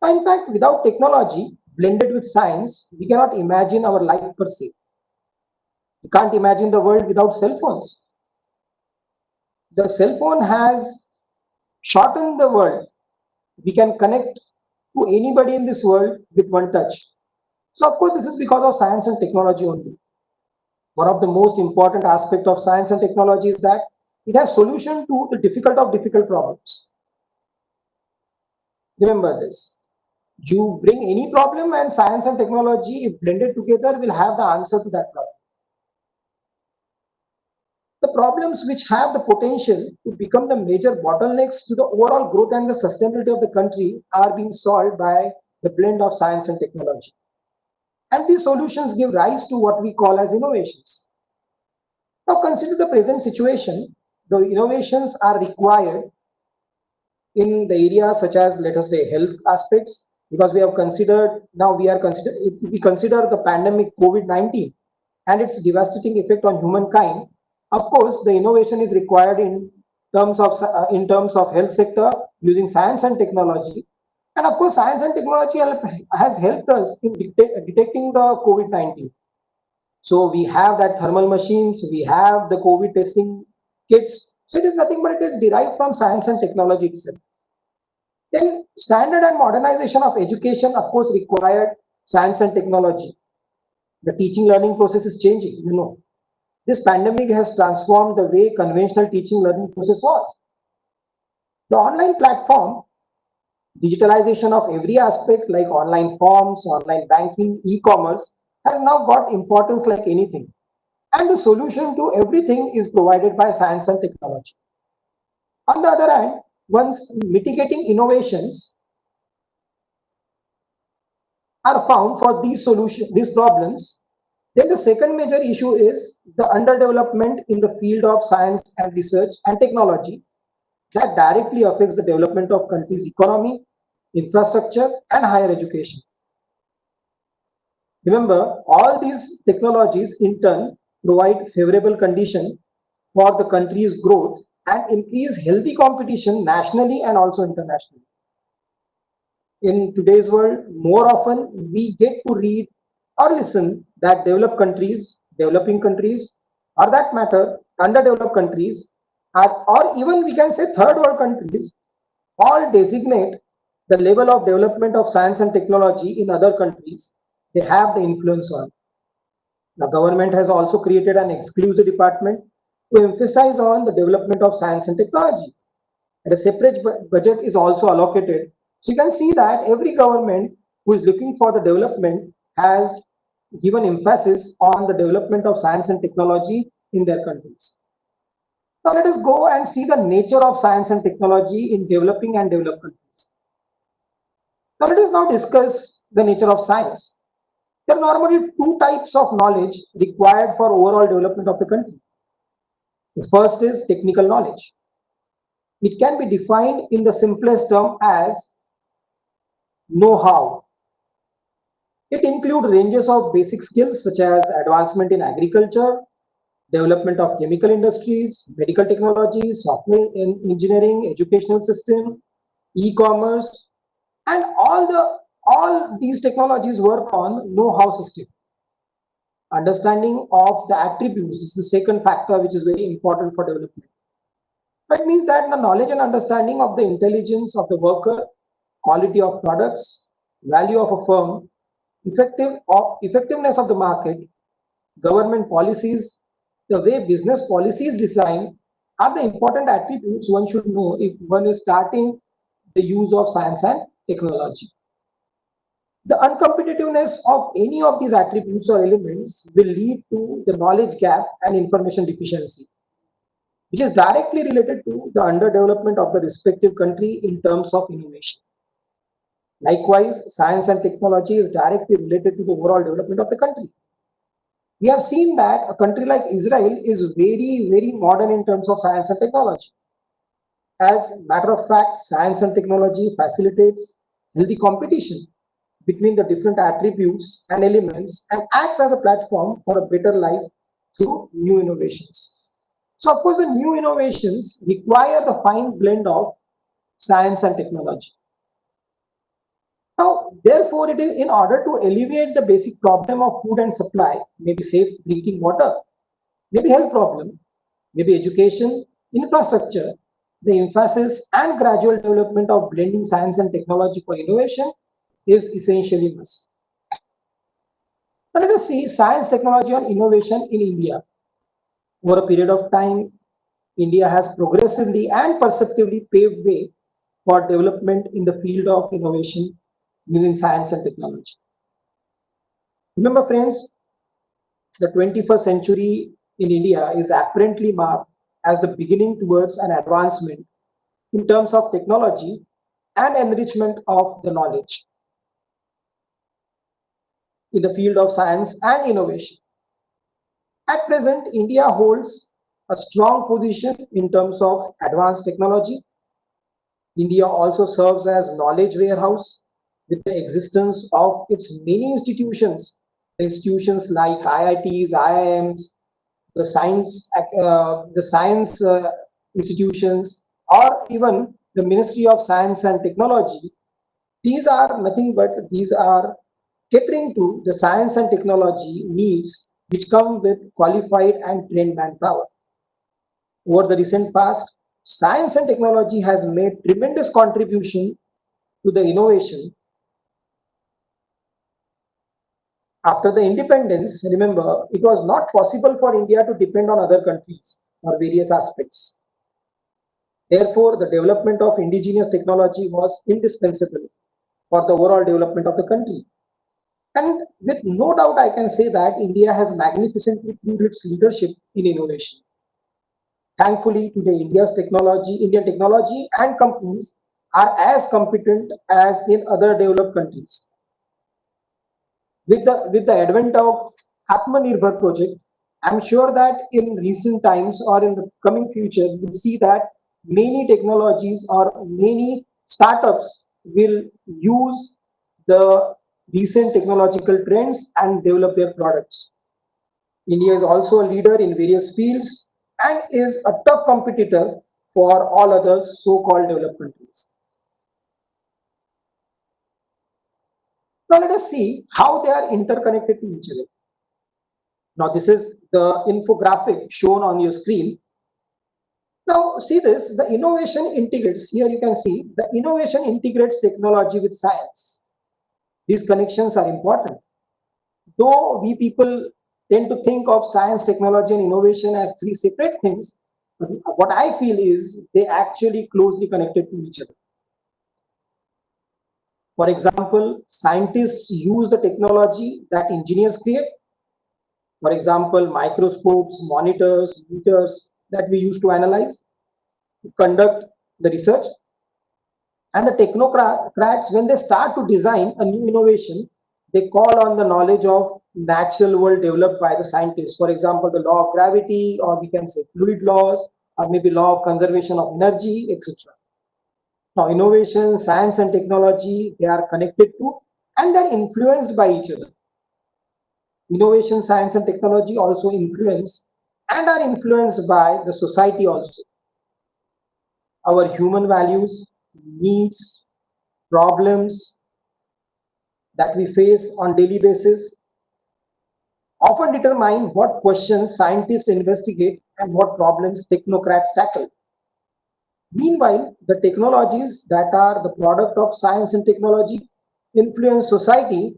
In fact, without technology blended with science, we cannot imagine our life per se. We can't imagine the world without cell phones. The cell phone has shortened the world. We can connect to anybody in this world with one touch. So of course, this is because of science and technology only. One of the most important aspects of science and technology is that it has solution to the difficult problems. Remember this. You bring any problem and science and technology, if blended together, will have the answer to that problem. The problems which have the potential to become the major bottlenecks to the overall growth and the sustainability of the country are being solved by the blend of science and technology. And these solutions give rise to what we call as innovations. Now consider the present situation. The innovations are required in the areas such as, let us say, health aspects, because we have considered, now we are consider, if we consider the pandemic COVID-19 and its devastating effect on humankind, of course, the innovation is required in terms of health sector using science and technology. And of course, science and technology has helped us in detecting the COVID-19. So we have that thermal machines, we have the COVID testing kits. So it is nothing but it is derived from science and technology itself. Then standard and modernization of education, of course, required science and technology. The teaching learning process is changing, you know. This pandemic has transformed the way conventional teaching learning process was. The online platform, digitalization of every aspect like online forms, online banking, e-commerce has now got importance like anything. And the solution to everything is provided by science and technology. On the other hand, once mitigating innovations are found for these problems, then the second major issue is the underdevelopment in the field of science and research and technology that directly affects the development of country's economy, infrastructure, and higher education. Remember, all these technologies in turn provide favorable condition for the country's growth and increase healthy competition nationally and also internationally. In today's world, more often we get to read or listen that developed countries, developing countries, or that matter, underdeveloped countries, or even we can say third world countries, all designate the level of development of science and technology in other countries they have the influence on. The government has also created an exclusive department to emphasize on the development of science and technology. And a separate budget is also allocated. So you can see that every government who is looking for the development has given emphasis on the development of science and technology in their countries. Now let us go and see the nature of science and technology in developing and developed countries. Now let us now discuss the nature of science. There are normally two types of knowledge required for overall development of the country. The first is technical knowledge. It can be defined in the simplest term as know-how. It includes ranges of basic skills such as advancement in agriculture, development of chemical industries, medical technology, software engineering, educational system, e-commerce, and all these technologies work on know-how system. Understanding of the attributes is the second factor which is very important for development. That means that the knowledge and understanding of the intelligence of the worker, quality of products, value of a firm, effectiveness of the market, government policies, the way business policy is designed are the important attributes one should know if one is starting the use of science and technology. The uncompetitiveness of any of these attributes or elements will lead to the knowledge gap and information deficiency, which is directly related to the underdevelopment of the respective country in terms of innovation. Likewise, science and technology is directly related to the overall development of the country. We have seen that a country like Israel is very, very modern in terms of science and technology. As a matter of fact, science and technology facilitates healthy competition between the different attributes and elements and acts as a platform for a better life through new innovations. So, of course, the new innovations require the fine blend of science and technology. Now, therefore, it is in order to alleviate the basic problem of food and supply, maybe safe drinking water, maybe health problem, maybe education, infrastructure, the emphasis and gradual development of blending science and technology for innovation is essentially must. Now let us see science, technology and innovation in India. Over a period of time, India has progressively and perceptively paved way for development in the field of innovation using science and technology. Remember friends, the 21st century in India is apparently marked as the beginning towards an advancement in terms of technology and enrichment of the knowledge in the field of science and innovation. At present, India holds a strong position in terms of advanced technology, India also serves as knowledge warehouse with the existence of its many institutions, institutions like IITs, IIMs, the science institutions, or even the Ministry of Science and Technology. These are nothing but these are catering to the science and technology needs which come with qualified and trained manpower. Over the recent past, science and technology has made tremendous contribution to the innovation. After the independence, remember, it was not possible for India to depend on other countries for various aspects. Therefore, the development of indigenous technology was indispensable for the overall development of the country. And with no doubt, I can say that India has magnificently proved its leadership in innovation. Thankfully, today Indian technology and companies are as competent as in other developed countries. With the advent of Atmanirbhar project, I'm sure that in recent times or in the coming future, we'll see that many technologies or many startups will use the recent technological trends and develop their products. India is also a leader in various fields and is a tough competitor for all other so-called developed countries. Now let us see how they are interconnected to each other. Now this is the infographic shown on your screen. Now see this, the innovation integrates, here you can see, the innovation integrates technology with science. These connections are important. Though we people tend to think of science, technology, and innovation as three separate things, but what I feel is they actually closely connected to each other. For example, scientists use the technology that engineers create. For example, microscopes, monitors, meters that we use to analyze, to conduct the research. And the technocrats, when they start to design a new innovation, they call on the knowledge of natural world developed by the scientists. For example, the law of gravity, or we can say fluid laws, or maybe law of conservation of energy, etc. Now, innovation, science, and technology, they are connected to and they're influenced by each other. Innovation, science, and technology also influence and are influenced by the society also. Our human values, needs, problems that we face on daily basis often determine what questions scientists investigate and what problems technocrats tackle. Meanwhile, the technologies that are the product of science and technology influence society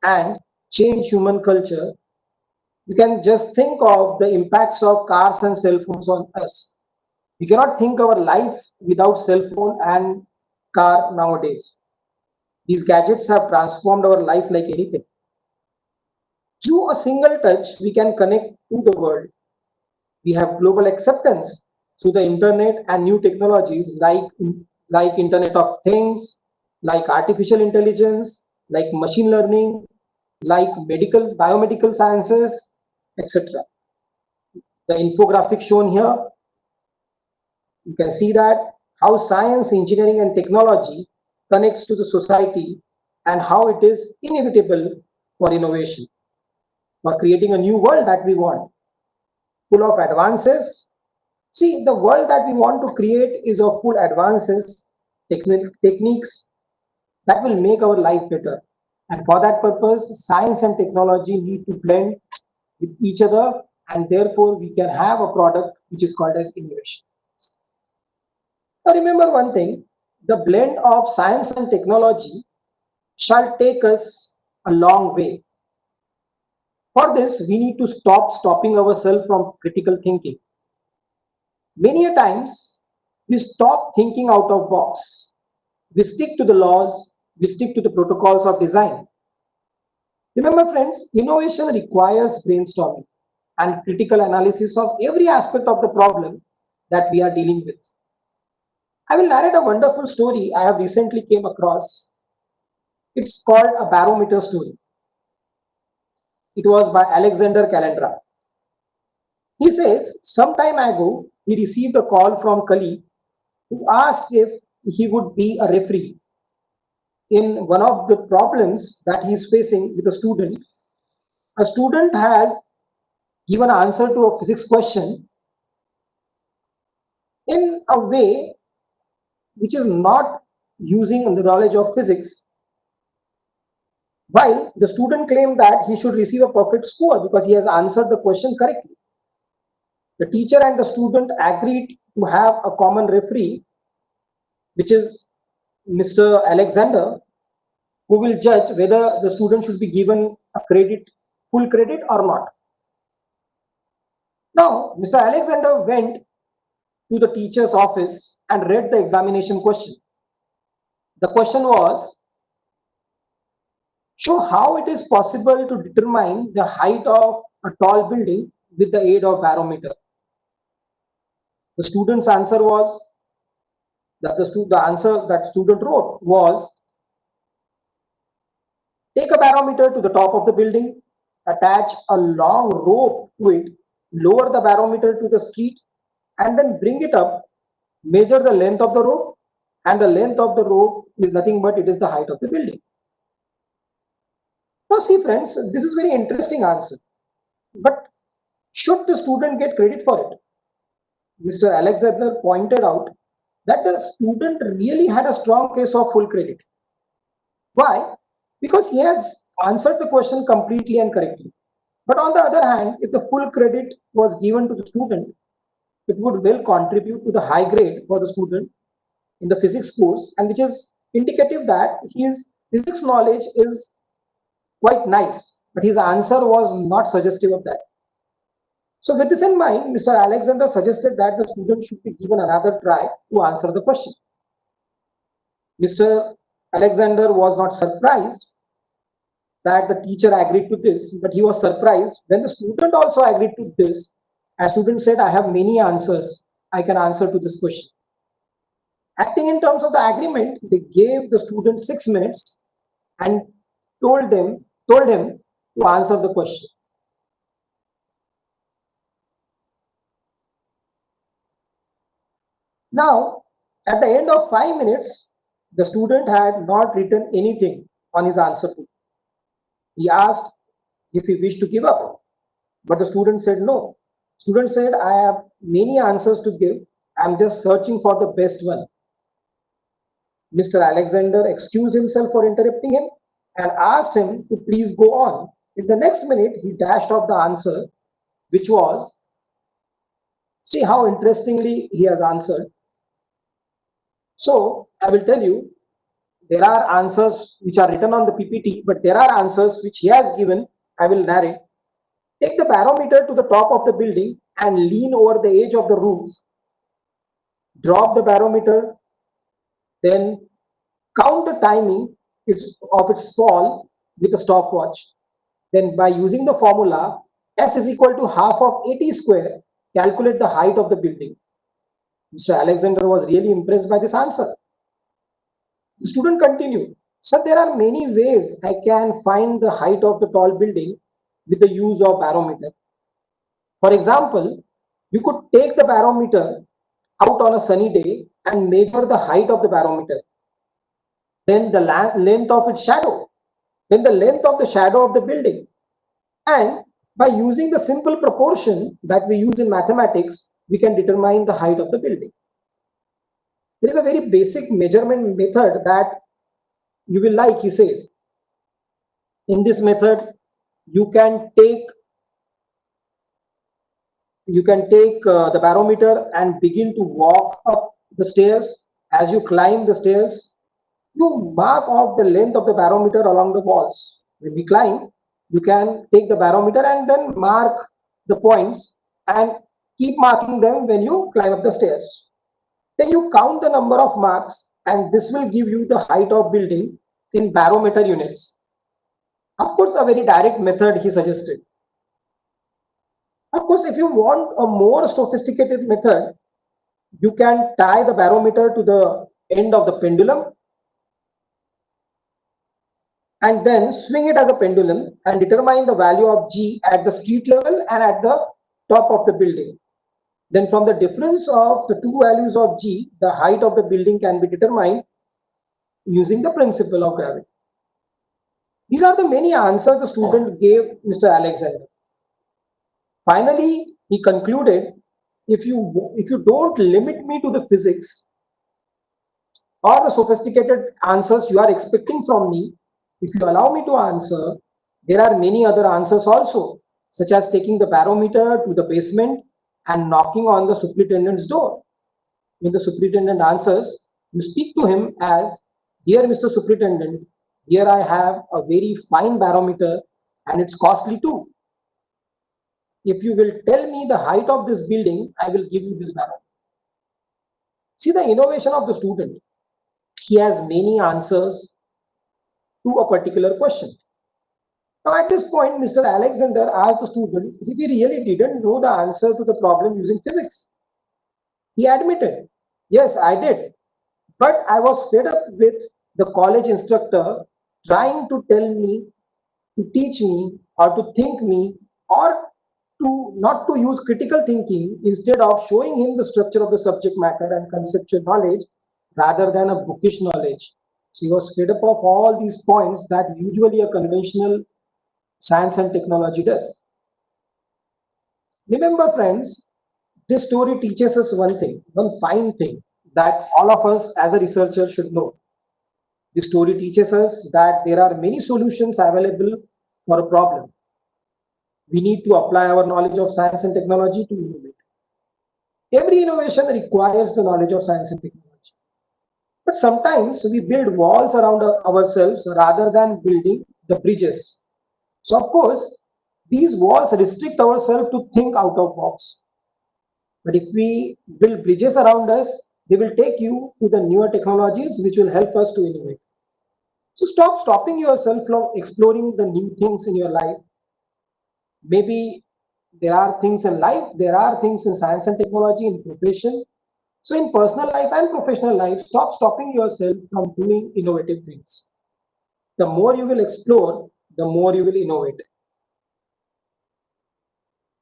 and change human culture. You can just think of the impacts of cars and cell phones on us. We cannot think our life without cell phone and car nowadays. These gadgets have transformed our life like anything. Through a single touch, we can connect to the world. We have global acceptance through the internet and new technologies like Internet of Things, like artificial intelligence, like machine learning, like biomedical sciences, etc. The infographic shown here, you can see that how science, engineering, and technology connects to the society and how it is inevitable for innovation, for creating a new world that we want, full of advances. See, the world that we want to create is of full advances, techniques that will make our life better. And for that purpose, science and technology need to blend with each other, and therefore we can have a product which is called as innovation. Now remember one thing, the blend of science and technology shall take us a long way. For this, we need to stop stopping ourselves from critical thinking. Many a times, we stop thinking out of box. We stick to the laws, we stick to the protocols of design. Remember friends, innovation requires brainstorming and critical analysis of every aspect of the problem that we are dealing with. I will narrate a wonderful story I have recently came across. It's called a barometer story. It was by Alexander Calendra. He says, some time ago, he received a call from a colleague who asked if he would be a referee in one of the problems that he is facing with a student. A student has given an answer to a physics question in a way which is not using the knowledge of physics, while the student claimed that he should receive a perfect score because he has answered the question correctly. The teacher and the student agreed to have a common referee, which is Mr. Alexander, who will judge whether the student should be given a full credit or not. Now, Mr. Alexander went to the teacher's office and read the examination question. The question was, show how it is possible to determine the height of a tall building with the aid of barometer. The student's answer was that the answer that student wrote was, take a barometer to the top of the building, attach a long rope to it, lower the barometer to the street, and then bring it up, measure the length of the rope, and the length of the rope is nothing but it is the height of the building. Now see friends, this is very interesting answer, but should the student get credit for it? Mr. Alexander pointed out that the student really had a strong case of full credit. Why? Because he has answered the question completely and correctly. But on the other hand, if the full credit was given to the student, it would well contribute to the high grade for the student in the physics course, and which is indicative that his physics knowledge is quite nice, but his answer was not suggestive of that. So with this in mind, Mr. Alexander suggested that the student should be given another try to answer the question. Mr. Alexander was not surprised that the teacher agreed to this, but he was surprised when the student also agreed to this, and student said, I have many answers I can answer to this question. Acting in terms of the agreement, they gave the student 6 minutes and told him to answer the question. Now, at the end of 5 minutes, the student had not written anything on his answer book. He asked if he wished to give up, but the student said no. Student said, I have many answers to give. I'm just searching for the best one. Mr. Alexander excused himself for interrupting him and asked him to please go on. In the next minute, he dashed off the answer, which was, see how interestingly he has answered. So I will tell you, there are answers which are written on the PPT, but there are answers which he has given. I will narrate. Take the barometer to the top of the building and lean over the edge of the roof. Drop the barometer, then count the timing of its fall with a stopwatch. Then by using the formula S is equal to half of 80 square, calculate the height of the building. Mr. Alexander was really impressed by this answer. The student continued, sir, there are many ways I can find the height of the tall building with the use of barometer. For example, you could take the barometer out on a sunny day and measure the height of the barometer, then the length of its shadow, then the length of the shadow of the building. And by using the simple proportion that we use in mathematics, we can determine the height of the building. There is a very basic measurement method that you will like, he says. In this method, you can take the barometer and begin to walk up the stairs. As you climb the stairs, you mark off the length of the barometer along the walls. When we climb, you can take the barometer and then mark the points and keep marking them when you climb up the stairs. Then you count the number of marks, and this will give you the height of building in barometer units. Of course, a very direct method he suggested. Of course, if you want a more sophisticated method, you can tie the barometer to the end of the pendulum and then swing it as a pendulum and determine the value of G at the street level and at the top of the building. Then from the difference of the two values of g, the height of the building can be determined using the principle of gravity. These are the many answers the student gave Mr. Alexander. Finally, he concluded, if you don't limit me to the physics or the sophisticated answers you are expecting from me, if you allow me to answer, there are many other answers also, such as taking the barometer to the basement and knocking on the superintendent's door. When the superintendent answers, you speak to him as, "Dear Mr. Superintendent, here I have a very fine barometer and it's costly too. If you will tell me the height of this building, I will give you this barometer." See the innovation of the student. He has many answers to a particular question. Now at this point, Mr. Alexander asked the student if he really didn't know the answer to the problem using physics. He admitted, "Yes, I did. But I was fed up with the college instructor trying to tell me, to teach me, or to think me, or to not to use critical thinking instead of showing him the structure of the subject matter and conceptual knowledge rather than a bookish knowledge." So he was fed up of all these points that usually a conventional science and technology does. Remember, friends, this story teaches us one thing, one fine thing that all of us as a researcher should know. This story teaches us that there are many solutions available for a problem. We need to apply our knowledge of science and technology to innovate. Every innovation requires the knowledge of science and technology. But sometimes we build walls around ourselves rather than building the bridges. So of course, these walls restrict ourselves to think out of box. But if we build bridges around us, they will take you to the newer technologies which will help us to innovate. So stop stopping yourself from exploring the new things in your life. Maybe there are things in life, there are things in science and technology, in profession. So in personal life and professional life, stop stopping yourself from doing innovative things. The more you will explore, the more you will innovate.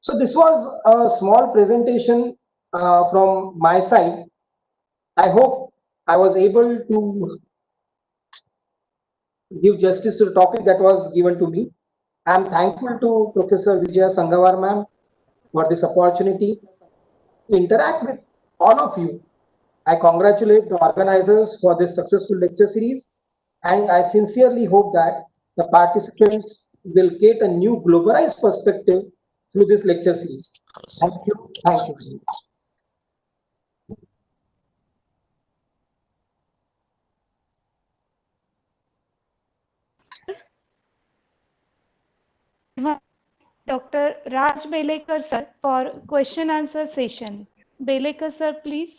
So this was a small presentation from my side. I hope I was able to give justice to the topic that was given to me. I am thankful to Professor Vijaya Sangavar ma'am for this opportunity to interact with all of you. I congratulate the organizers for this successful lecture series, and I sincerely hope that the participants will get a new globalized perspective through this lecture series. Thank you. Thank you very much. Dr. Raj Belekar sir for question answer session. Belekar sir, please.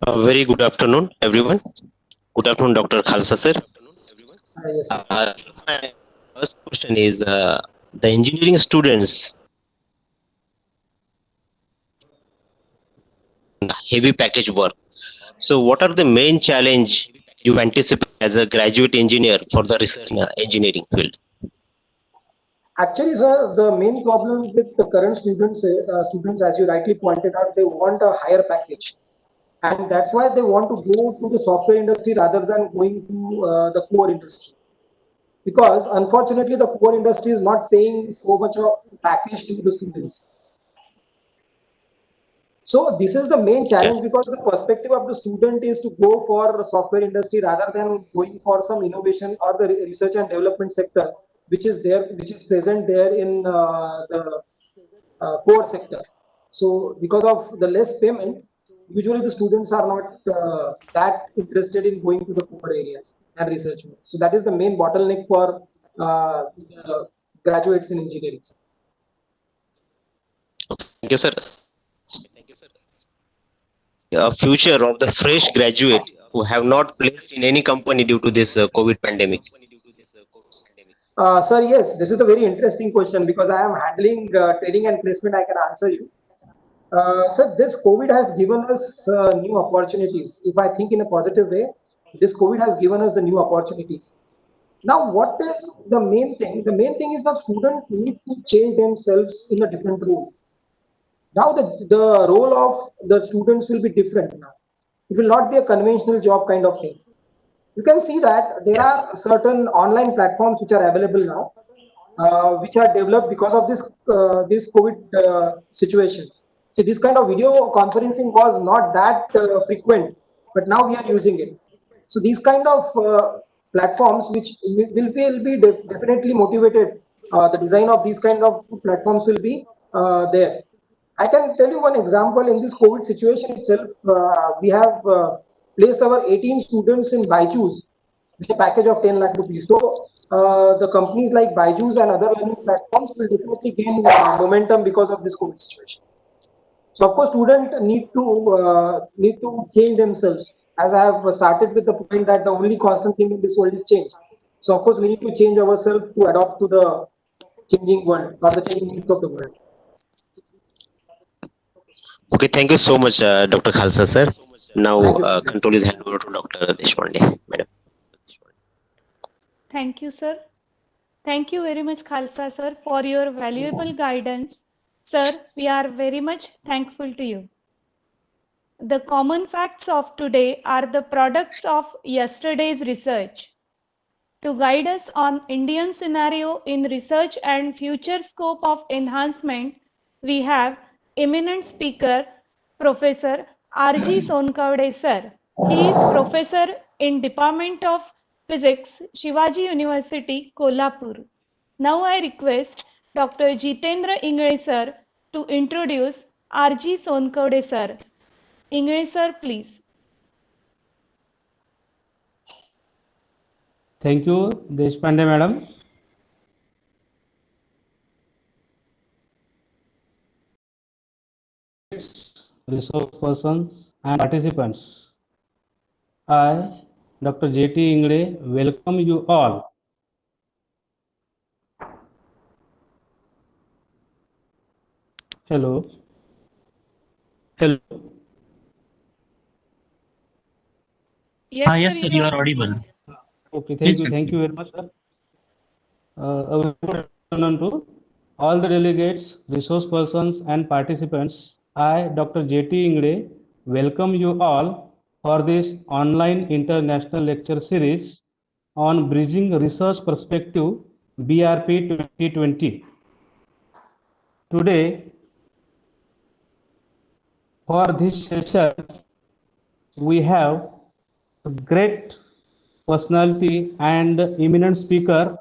Very good afternoon, everyone. Good afternoon, Dr. Khalsa sir. Yes, sir. My first question is the engineering students heavy package work. So, what are the main challenge you anticipate as a graduate engineer for the research in engineering field? Actually, sir, the main problem with the current students, as you rightly pointed out, they want a higher package, and that's why they want to go to the software industry rather than going to the core industry. Because unfortunately, the core industry is not paying so much of package to the students. So this is the main challenge, because the perspective of the student is to go for software industry rather than going for some innovation or the research and development sector, which is there, which is present there in the core sector. So because of the less payment, usually the students are not that interested in going to the core areas and research. So that is the main bottleneck for graduates in engineering. Okay, thank you, sir. A future of the fresh graduate who have not placed in any company due to this COVID pandemic. Sir, yes, this is a very interesting question, because I am handling training and placement. I can answer you. Sir, this COVID has given us new opportunities. If I think in a positive way, this COVID has given us the new opportunities. Now, what is the main thing? The main thing is that students need to change themselves in a different role. Now the role of the students will be different now. It will not be a conventional job kind of thing. You can see that there Yes. are certain online platforms which are available now, which are developed because of this COVID situation. See, this kind of video conferencing was not that frequent, but now we are using it. So these kind of platforms, which will be definitely motivated. The design of these kind of platforms will be there. I can tell you one example in this COVID situation itself. We have placed our 18 students in Byju's with a package of 10 lakh rupees. So the companies like Byju's and other learning platforms will definitely gain momentum because of this COVID situation. So of course, students need to change themselves. As I have started with the point that the only constant thing in this world is change. So of course, we need to change ourselves to adapt to the changing world or the changing needs of the world. Okay, thank you so much, Dr. Khalsa sir. Now, Thank you, sir. control is handed over to Dr. Deshpande, madam. Thank you, sir. Thank you very much, Khalsa sir, for your valuable guidance. Sir, we are very much thankful to you. The common facts of today are the products of yesterday's research. To guide us on Indian scenario in research and future scope of enhancement, we have eminent speaker, Professor R.G. Sonkavade sir. He is professor in Department of Physics, Shivaji University, Kolhapur. Now I request Dr. Jitendra Ingle sir to introduce R.G. Sonkavade sir. Ingle sir, please. Thank you, Deshpande madam. Resource persons and participants. I, Dr. J.T. Ingle, welcome you all. Hello. Hello. Yes, Yes, sir, sir, you you are are audible. Okay, Please thank continue. you very much, sir. A very good afternoon to all the delegates, resource persons, and participants. I, Dr. J.T. Ingle, welcome you all for this online international lecture series on Bridging Research Perspective BRP 2020. Today, for this session, we have a great personality and eminent speaker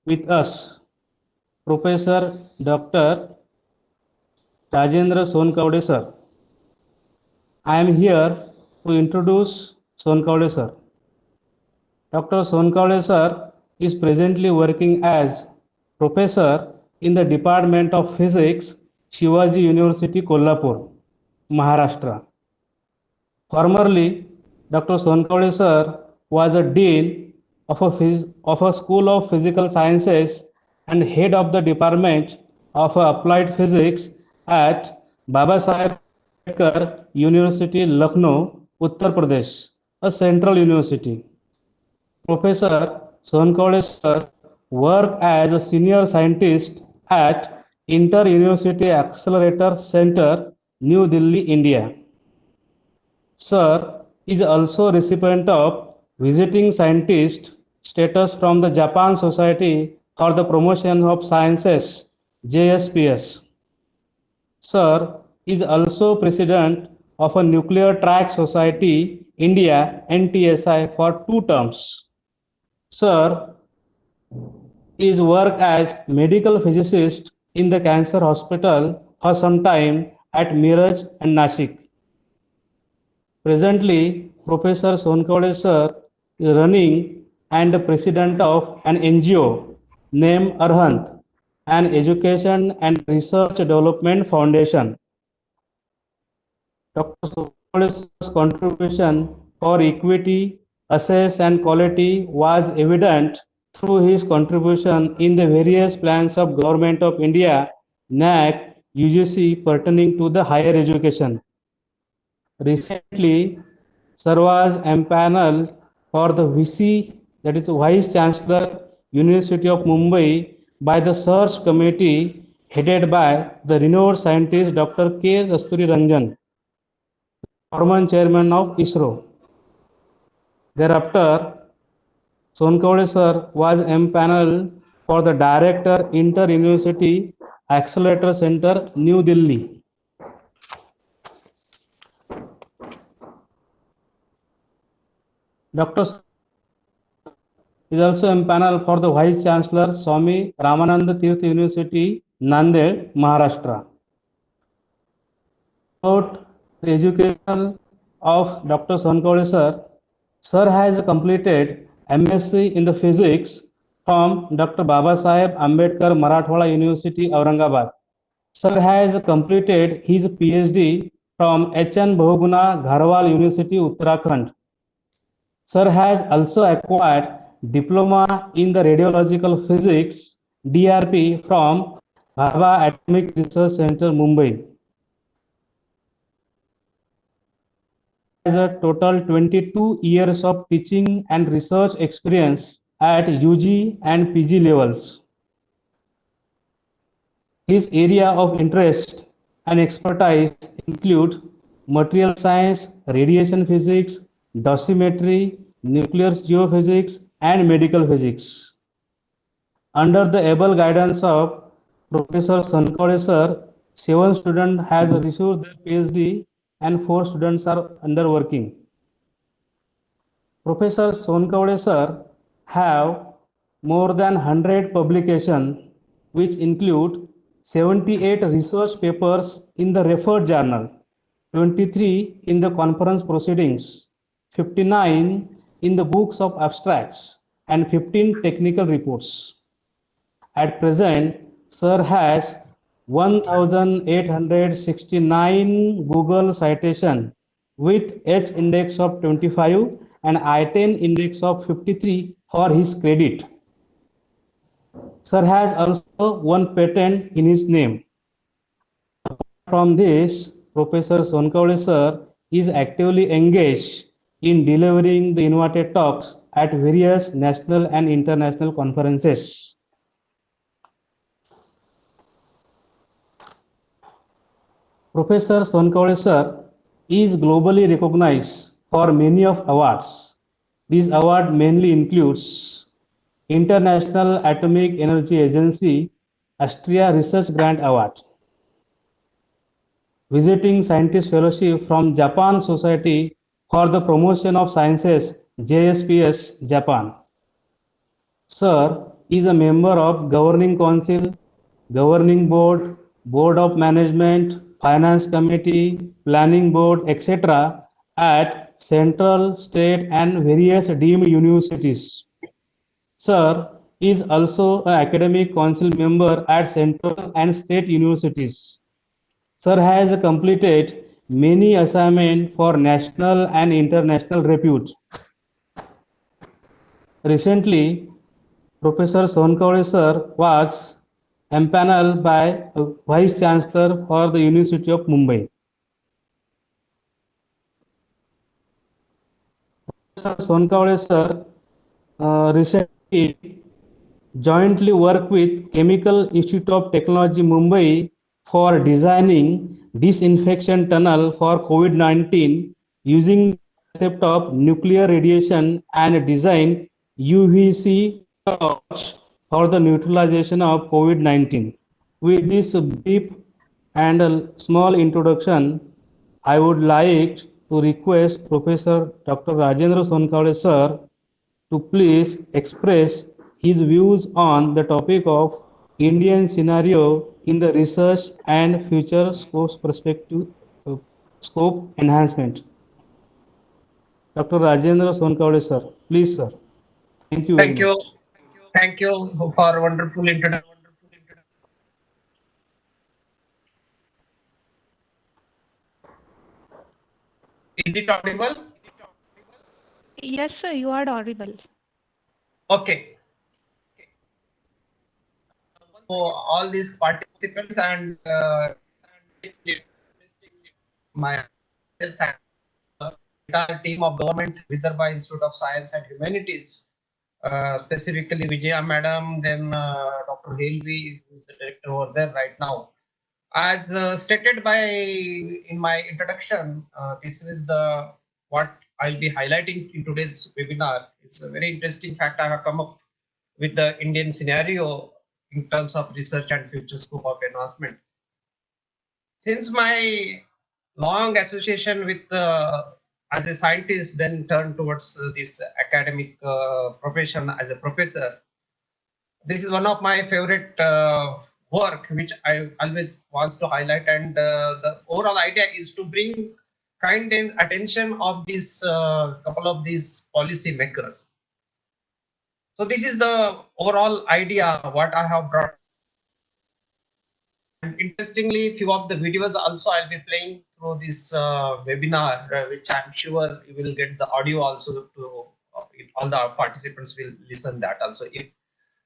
with us, Professor Dr. Rajendra Sonkavade sir. I am here to introduce Sonkavade sir. Dr. Sonkavade sir is presently working as professor in the Department of Physics, Shivaji University, Kolhapur, Maharashtra. Formerly, Dr. Sonkavade sir was a dean of a School of Physical Sciences and head of the Department of Applied Physics at Babasaheb Ambedkar University, Lucknow, Uttar Pradesh, a central university. Professor Sonkavade sir worked as a senior scientist at Inter-University Accelerator Center, New Delhi, India. Sir is also recipient of Visiting Scientist status from the Japan Society for the Promotion of Sciences, JSPS. Sir is also president of a Nuclear Track Society, India, NTSI for 2 terms. Sir is worked as medical physicist in the cancer hospital for some time at Miraj and Nashik. Presently, Professor Sonkavade sir is running and the president of an NGO named Arhant, an education and research development foundation. Dr. Sonkavade's contribution for equity, access and quality was evident through his contribution in the various plans of Government of India, NAC, UGC pertaining to the higher education. Recently, Sir was empaneled for the VC, that is Vice Chancellor, University of Mumbai, by the search committee headed by the renowned scientist Dr. K. Kasturi Ranjan, former chairman of ISRO. Thereafter, Sonkawade sir was empaneled for the Director Inter-University Accelerator Center, New Delhi. Dr. is also empaneled for the Vice Chancellor Swami Ramananda Tirth University, Nanded, Maharashtra. About the education of Dr. Sonkawade sir, sir has completed MSc in the physics from Dr. Baba Saheb Ambedkar Marathwada University, Aurangabad. Sir has completed his PhD from H.N. Bahuguna Gharwal University, Uttarakhand. Sir has also acquired diploma in the radiological physics DRP from Bhabha Atomic Research Center, Mumbai. Has a total 22 years of teaching and research experience at UG and PG levels. His area of interest and expertise include material science, radiation physics, dosimetry, nuclear geophysics, and medical physics. Under the able guidance of Professor Sonkawade sir, 7 students has received their PhD and 4 students are under working. Professor Sonkawade sir have more than 100 publications which include 78 research papers in the referred journal, 23 in the conference proceedings, 59 in the books of abstracts, and 15 technical reports. At present, Sir has 1,869 Google citation with H index of 25 and I10 index of 53 for his credit. Sir has also one patent in his name. From this, Professor Sonkawade sir is actively engaged in delivering the innovative talks at various national and international conferences. Professor Sonkawade sir is globally recognized for many of awards. These awards mainly includes International Atomic Energy Agency Austria Research Grant Award, Visiting Scientist Fellowship from Japan Society for the Promotion of Sciences, JSPS, Japan. Sir is a member of Governing Council, Governing Board, Board of Management, Finance Committee, Planning Board, etc. at central, state and various deemed universities. Sir is also an academic council member at central and state universities. Sir has completed many assignments for national and international repute. Recently, Professor Sonkawade sir was empaneled by Vice Chancellor for the University of Mumbai. Professor Sonkawade sir recently jointly worked with Chemical Institute of Technology, Mumbai for designing disinfection tunnel for COVID-19 using the concept of nuclear radiation and design UVC torch for the neutralization of COVID-19. With this brief and a small introduction, I would like to request Professor Dr. Rajendra Sonkawade sir to please express his views on the topic of Indian scenario in the research and future scope perspective scope enhancement. Dr. Rajendra Sonkawade sir, please sir. Thank you very Thank you. much. Thank you for wonderful introduction. Is it audible? Yes, sir, you are audible. Okay. For all these participants and my entire team of Government Vidarbha Institute of Science and Humanities specifically Vijaya Madam, then Dr. Haley, who is the director over there right now. As stated by in my introduction, this is the what I'll be highlighting in today's webinar. It's a very interesting fact I have come up with the Indian scenario in terms of research and future scope of advancement. Since my long association with as a scientist, then turned towards this academic profession as a professor, this is one of my favorite work which I always wants to highlight, and the overall idea is to bring kind and attention of this couple of these policy makers. So this is the overall idea what I have brought. And interestingly, few of the videos also I'll be playing through this webinar, which I'm sure you will get the audio also to if all the participants will listen that also. If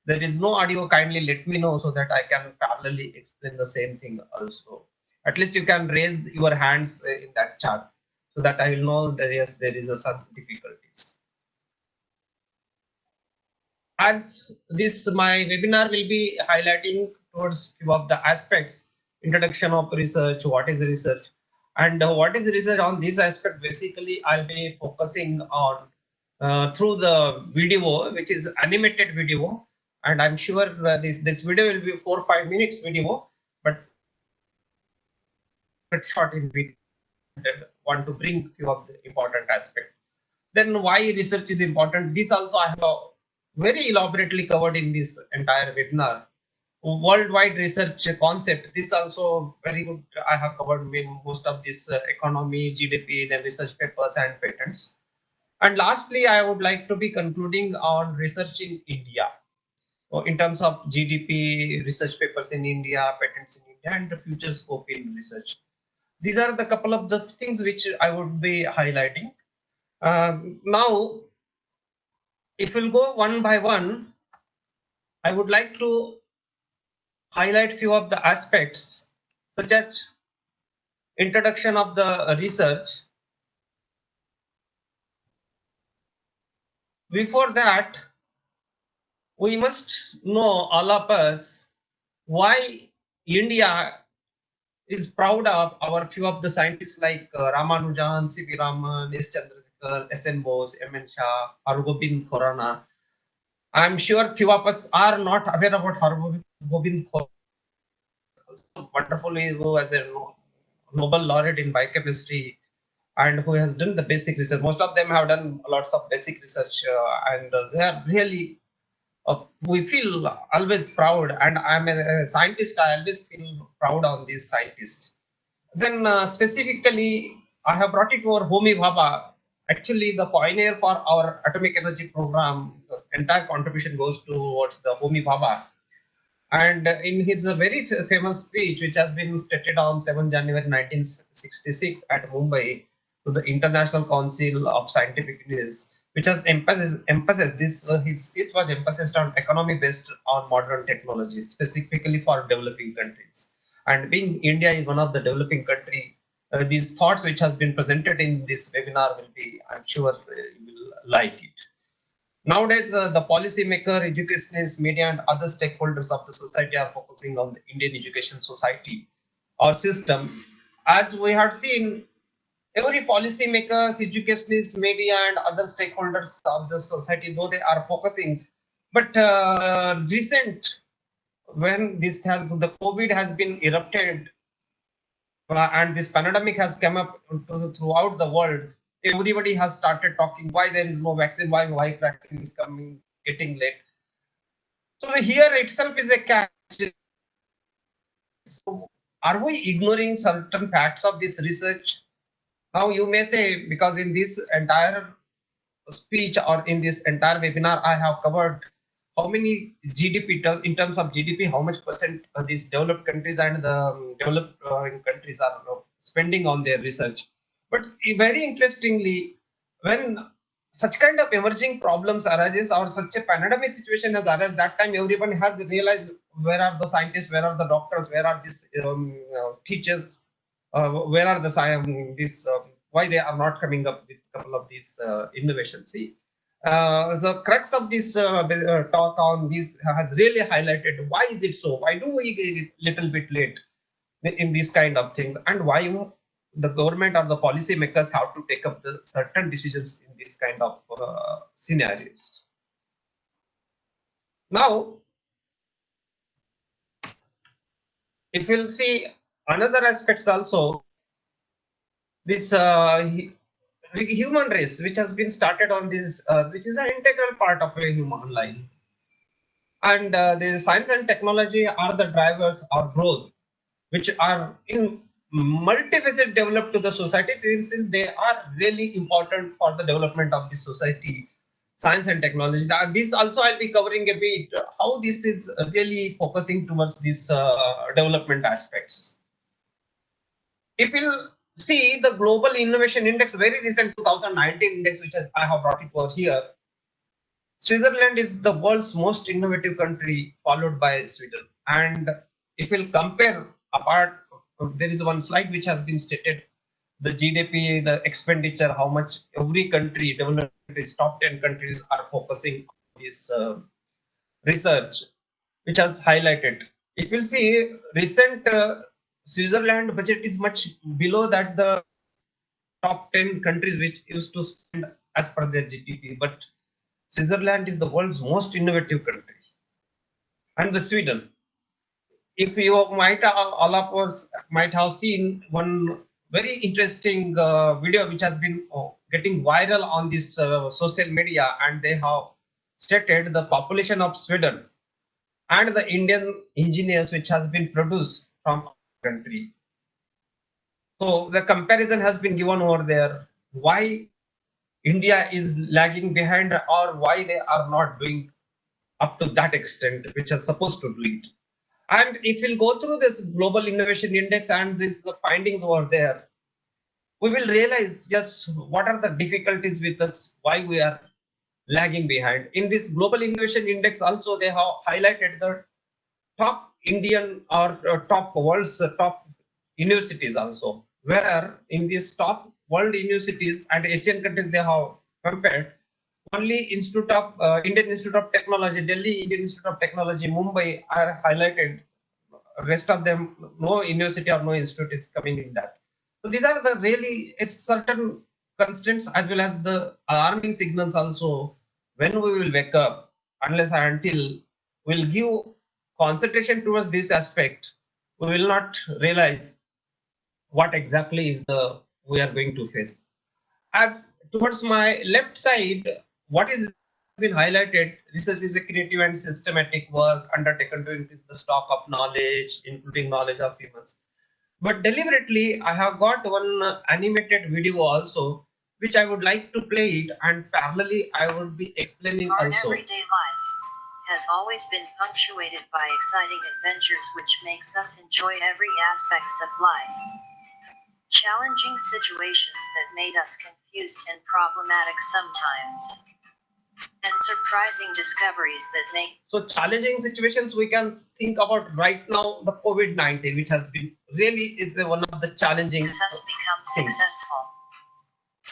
there is no audio, kindly let me know so that I can parallelly explain the same thing also. At least you can raise your hands in that chat so that I will know that yes, there is some difficulties. As this my webinar will be highlighting towards few of the aspects, introduction of research, what is research, and what is research on this aspect. Basically, I'll be focusing on through the video, which is animated video, and I'm sure this video will be 4 or 5 minutes video, but it's short in video. Want to bring few of the important aspects. Then why research is important? This also I have very elaborately covered in this entire webinar. Worldwide research concept. This also very good. I have covered in most of this economy, GDP, then research papers and patents. And lastly, I would like to be concluding on research in India. In terms of GDP, research papers in India, patents in India, and the future scope in research. These are the couple of the things which I would be highlighting. Now, if we'll go one by one, I would like to highlight few of the aspects such as introduction of the research. Before that, we must know, all of us, why India is proud of our few of the scientists like Ramanujan, C.V. Raman, S. Chandrasekhar, S.N. Bose, M.N. Shah, Hargobind Khorana. I'm sure few of us are not aware about Hargobind Khorana, wonderfully who has a Nobel laureate in biochemistry and who has done the basic research. Most of them have done lots of basic research and they are really, we feel always proud, and I'm a scientist, I always feel proud on this scientist. Then specifically, I have brought it over Homi Bhabha, actually the pioneer for our atomic energy program. The entire contribution goes towards the Homi Bhabha. And in his very famous speech, which has been stated on 7 January 1966 at Mumbai to the International Council of Scientific Engineers, which has emphasis this, his speech was emphasized on economy based on modern technology, specifically for developing countries. And being India is one of the developing country, these thoughts which has been presented in this webinar will be, I'm sure you will like it. Nowadays, the policymaker, educationists, media, and other stakeholders of the society are focusing on the Indian education society or system. As we have seen, every policymakers, educationists, media, and other stakeholders of the society, though they are focusing, but recent when this has the COVID has been erupted and this pandemic has come up throughout the world, everybody has started talking why there is no vaccine, why vaccine is coming, getting late. So here itself is a catch. So are we ignoring certain facts of this research? Now you may say, because in this entire speech or in this entire webinar, I have covered how many GDP, in terms of GDP, how much percent these developed countries and the developed countries are spending on their research. But very interestingly, when such kind of emerging problems arises or such a pandemic situation has arisen, that time everyone has realized where are the scientists, where are the doctors, where are these teachers, where are the why they are not coming up with a couple of these innovations. See, The crux of this talk on this has really highlighted why is it so? Why do we get little bit late in these kind of things, and why the government or the policy makers have to take up the certain decisions in this kind of scenarios. Now, if you'll see another aspects also, this human race which has been started on this, which is an integral part of a human life, and the science and technology are the drivers of growth, which are in multifaceted developed to the society, since they are really important for the development of the society. Science and technology, this also I'll be covering a bit how this is really focusing towards these development aspects. If you'll see the global innovation index, very recent 2019 index, which I have brought it over here, Switzerland is the world's most innovative country, followed by Sweden. And if we'll compare apart, there is one slide which has been stated, the GDP, the expenditure, how much every country, developed countries, top 10 countries are focusing on this research, which has highlighted. If you see recent Switzerland budget is much below that the top 10 countries which used to spend as per their GDP, but Switzerland is the world's most innovative country. And the Sweden, if you might all of us might have seen one very interesting video which has been getting viral on this social media, and they have stated the population of Sweden and the Indian engineers which has been produced from our country. So the comparison has been given over there, why India is lagging behind or why they are not doing up to that extent which are supposed to do it. And if we'll go through this global innovation index and this the findings over there, we will realize just what are the difficulties with us, why we are lagging behind. In this global innovation index also, they have highlighted the top Indian or top world's top universities also, where in these top world universities and Asian countries, they have compared only Institute of Indian Institute of Technology, Delhi Indian Institute of Technology, Mumbai are highlighted. Rest of them, no university or no institute is coming in that. So these are the really certain constraints as well as the alarming signals also when we will wake up, unless and until we'll give concentration towards this aspect, we will not realize what exactly is the we are going to face. As towards my left side, what is been highlighted, research is a creative and systematic work undertaken to increase the stock of knowledge, including knowledge of humans. But deliberately, I have got one animated video also, which I would like to play it, and parallelly, I would be explaining Our also. everyday life has always been punctuated by exciting adventures which makes us enjoy every aspects of life. Challenging situations that made us confused and problematic sometimes. And surprising discoveries that make. So challenging situations we can think about right now, the COVID-19, which has been really is one of the challenging us become things. Successful.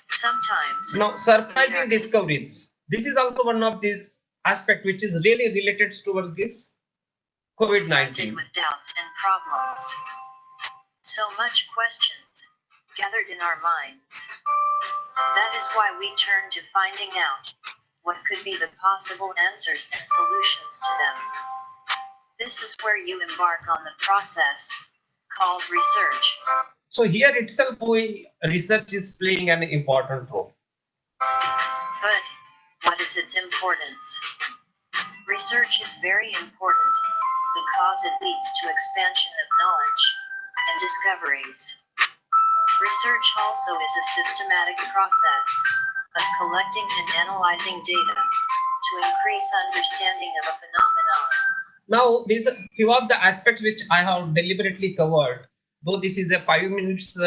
Sometimes. Now, surprising discoveries. This is also one of these aspects which is really related towards this COVID-19. With doubts and problems. So much questions gathered in our minds. That is why we turn to finding out what could be the possible answers and solutions to them. This is where you embark on the process called research. So here itself, research is playing an important role. But what is its importance? Research is very important because it leads to expansion of knowledge and discoveries. Research also is a systematic process of collecting and analyzing data to increase understanding of a phenomenon. Now, these are few of the aspects which I have deliberately covered. Though this is a 5 minutes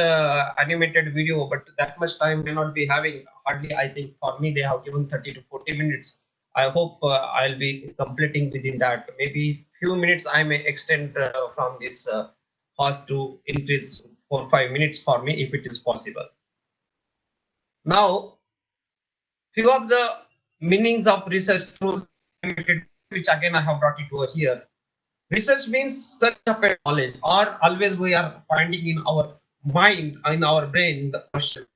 animated video, but that much time may not be having. Hardly, I think for me they have given 30 to 40 minutes. I hope I'll be completing within that. Maybe few minutes I may extend from this pause to increase for 5 minutes for me if it is possible. Now, few of the meanings of research through limited, which again I have brought it over here. Research means search of a knowledge, or always we are finding in our mind, in our brain, the question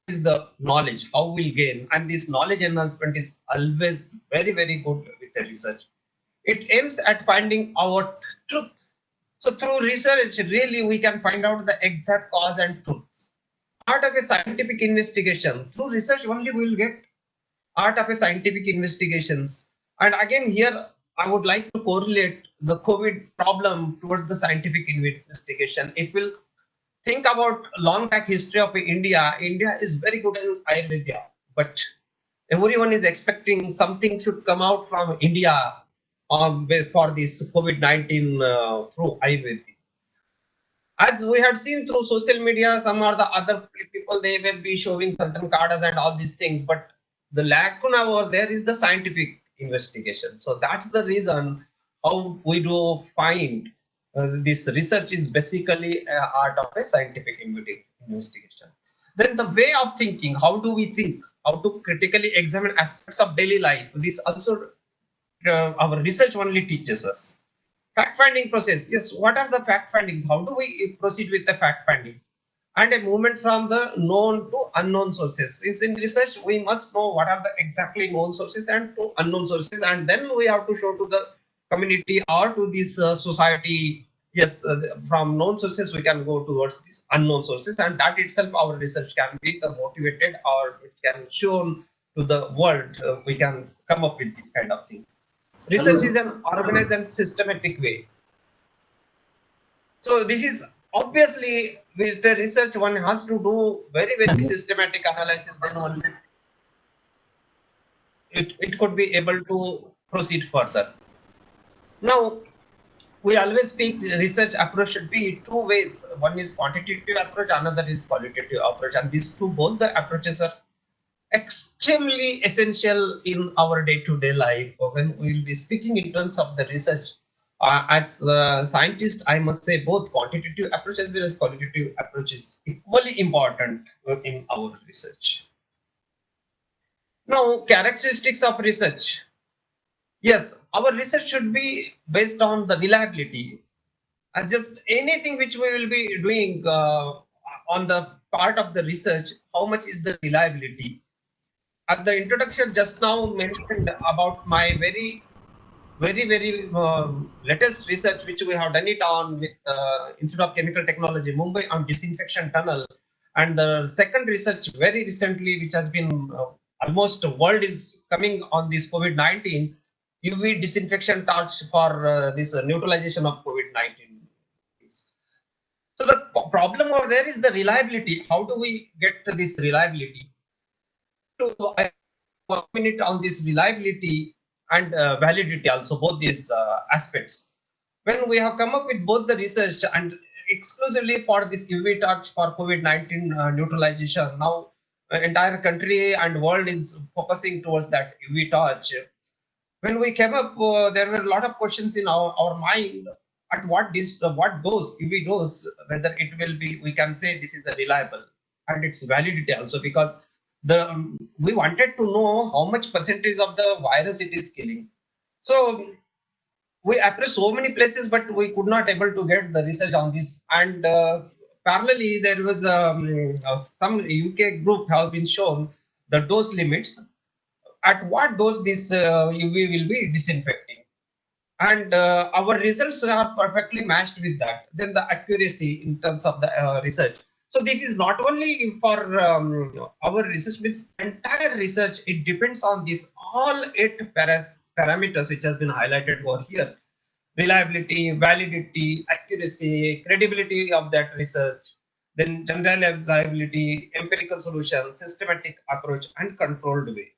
is the knowledge, how we'll gain, and this knowledge enhancement is always very, very good with the research. It aims at finding our truth. So through research, really we can find out the exact cause and truth. Art of a scientific investigation. Through research only we will get art of a scientific investigations. And again here I would like to correlate the COVID problem towards the scientific investigation. It will think about long back history of India. India is very good in Ayurveda, but everyone is expecting something should come out from India for this COVID-19 through Ayurveda. As we had seen through social media, some or the other people, they will be showing certain cards and all these things, but the lacuna over there is the scientific investigation. So that's the reason how we do find this research is basically art of a scientific investigation. Then the way of thinking, how do we think, how to critically examine aspects of daily life, this also our research only teaches us. Fact finding process. Yes, what are the fact findings? How do we proceed with the fact findings? And a movement from the known to unknown sources. Since in research, we must know what are the exactly known sources and to unknown sources, and then we have to show to the community or to this society. Yes, from known sources we can go towards these unknown sources, and that itself our research can be the motivated, or it can show to the world. We can come up with these kind of things. Research is an organized and systematic way. So this is obviously with the research one has to do very, very systematic analysis, then only it could be able to proceed further. Now, we always speak research approach should be two ways. One is quantitative approach, another is qualitative approach, and these two, both the approaches are extremely essential in our day-to-day life. When we will be speaking in terms of the research, as a scientist, I must say both quantitative approach as well as qualitative approach is equally important in our research. Now, characteristics of research. Yes, our research should be based on the reliability. Just anything which we will be doing on the part of the research, how much is the reliability? As the introduction just now mentioned about my very latest research which we have done it on with Institute of Chemical Technology, Mumbai, on disinfection tunnel, and the second research very recently which has been almost the world is coming on this COVID-19 UV disinfection torch for this neutralization of COVID-19. So the problem over there is the reliability. How do we get to this reliability? To minute on this reliability and validity also, both these aspects. When we have come up with both the research and exclusively for this UV torch for COVID-19 neutralization, now entire country and world is focusing towards that UV torch. When we came up, there were a lot of questions in our mind at what dose, UV dose, whether it will be, we can say this is a reliable, and its validity also, because we wanted to know how much percentage of the virus it is killing. So we approached so many places, but we could not able to get the research on this. And parallelly, there was some UK group have been shown the dose limits, at what dose this UV will be disinfecting. And our results are perfectly matched with that. Then the accuracy in terms of the research. So this is not only for our research, means entire research, it depends on this all 8 parameters which has been highlighted over here: reliability, validity, accuracy, credibility of that research, then generalizability, empirical solution, systematic approach, and controlled way.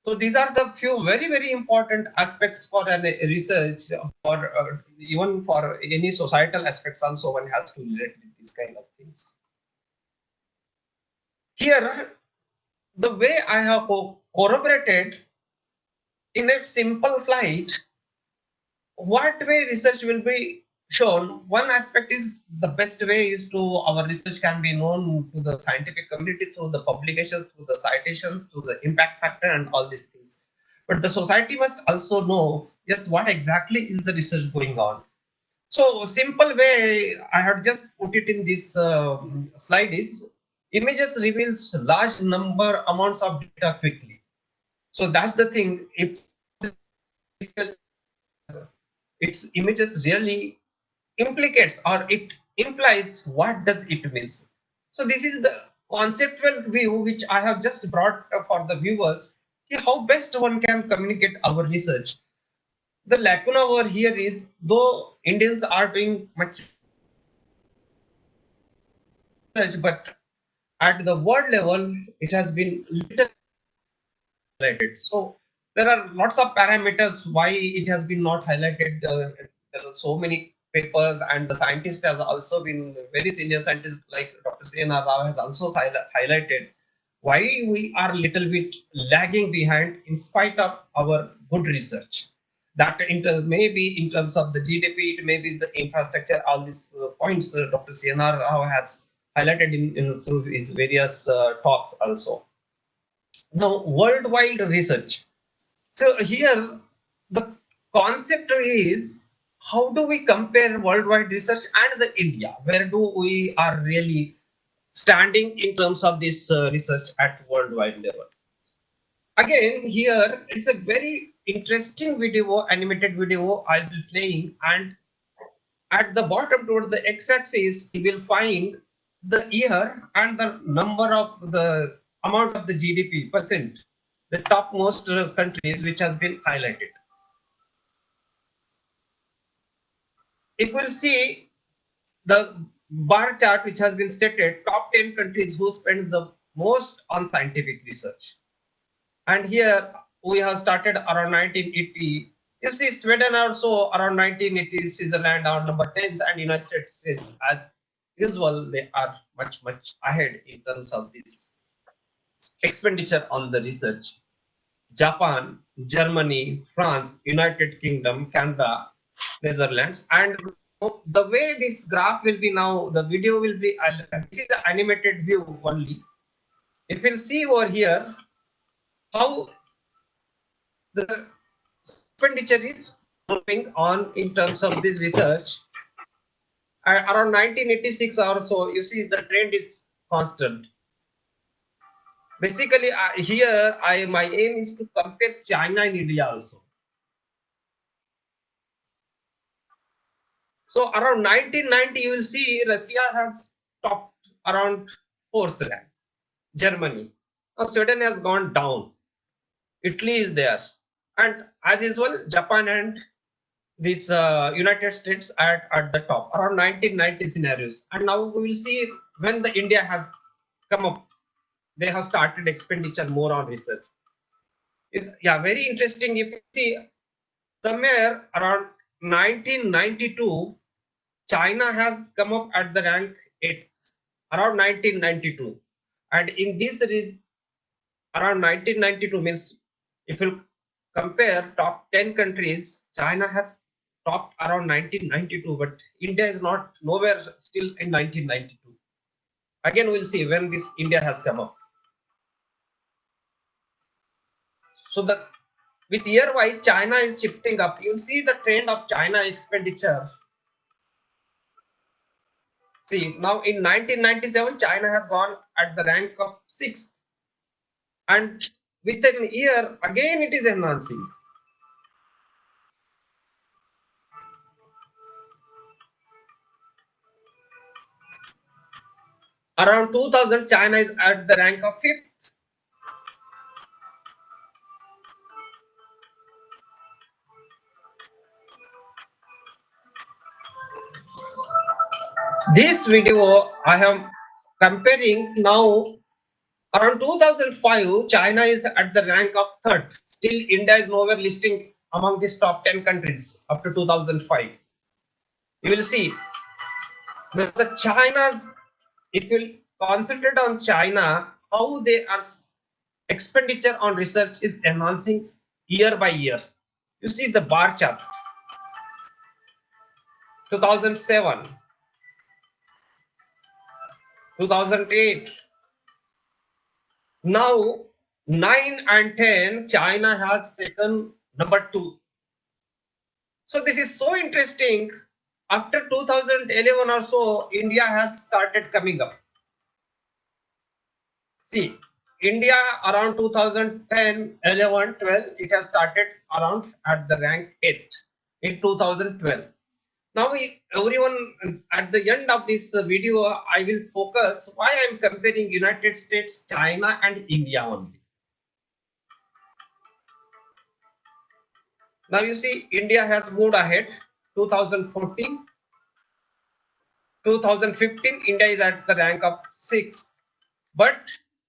So these are the few very, very important aspects for an research, or even for any societal aspects also one has to relate with these kind of things. Here, the way I have corroborated in a simple slide, what way research will be shown, one aspect is the best way is to our research can be known to the scientific community through the publications, through the citations, through the impact factor and all these things. But the society must also know, yes, what exactly is the research going on. So simple way I have just put it in this slide is images reveals large number amounts of data quickly. So that's the thing. If its images really implicates or it implies what does it means. So this is the conceptual view which I have just brought for the viewers. How best one can communicate our research. The lacuna over here is though Indians are doing much research, but at the world level it has been little highlighted. So there are lots of parameters why it has been not highlighted. There are so many papers, and the scientist has also been very senior scientist like Dr. C.N.R. Rao has also highlighted why we are little bit lagging behind in spite of our good research. That maybe in terms of the GDP, it may be the infrastructure, all these points Dr. C.N.R. Rao has highlighted through his various talks also. Now, worldwide research. So here, the concept is how do we compare worldwide research and the India? Where do we are really standing in terms of this research at worldwide level? Again, here it's a very interesting video, animated video I'll be playing, and at the bottom towards the x-axis, you will find the year and the number of the amount of the GDP percent, the topmost countries which has been highlighted. If we'll see the bar chart which has been stated, top 10 countries who spend the most on scientific research. And here we have started around 1980. You see Sweden also around 1980, Switzerland are number 10, and United States as usual they are much ahead in terms of this expenditure on the research. Japan, Germany, France, United Kingdom, Canada, Netherlands, and the way this graph will be now, the video will be, this is the animated view only. If you'll see over here how the expenditure is moving on in terms of this research. Around 1986 or so, you see the trend is constant. Basically, here my aim is to compare China and India also. So around 1990, you will see Russia has topped around 4th rank. Germany. Now Sweden has gone down. Italy is there. And as usual, Japan and this United States at the top around 1990 scenarios. And now we will see when the India has come up, they have started expenditure more on research. Yeah, very interesting. If you see somewhere around 1992, China has come up at the rank 8th around 1992, and in this around 1992 means if you compare top 10 countries, China has topped around 1992, but India is not nowhere still in 1992. Again, we'll see when this India has come up. So that with year-wise, China is shifting up. You'll see the trend of China expenditure. See, now in 1997, China has gone at the rank of 6th. And within a year, again it is enhancing. Around 2000, China is at the rank of 5th. This video I am comparing now. Around 2005, China is at the rank of 3rd. Still, India is nowhere listing among these top 10 countries up to 2005. You will see the China's, if you concentrate on China, how they are expenditure on research is enhancing year by year. You see the bar chart. 2007, 2008. Now 9 and 10, China has taken number 2. So this is so interesting. After 2011 or so, India has started coming up. See, India around 2010, 11, 12, it has started around at the rank 8 in 2012. Now everyone, at the end of this video, I will focus why I am comparing United States, China and India only. Now you see India has moved ahead. 2014, 2015, India is at the rank of 6th. But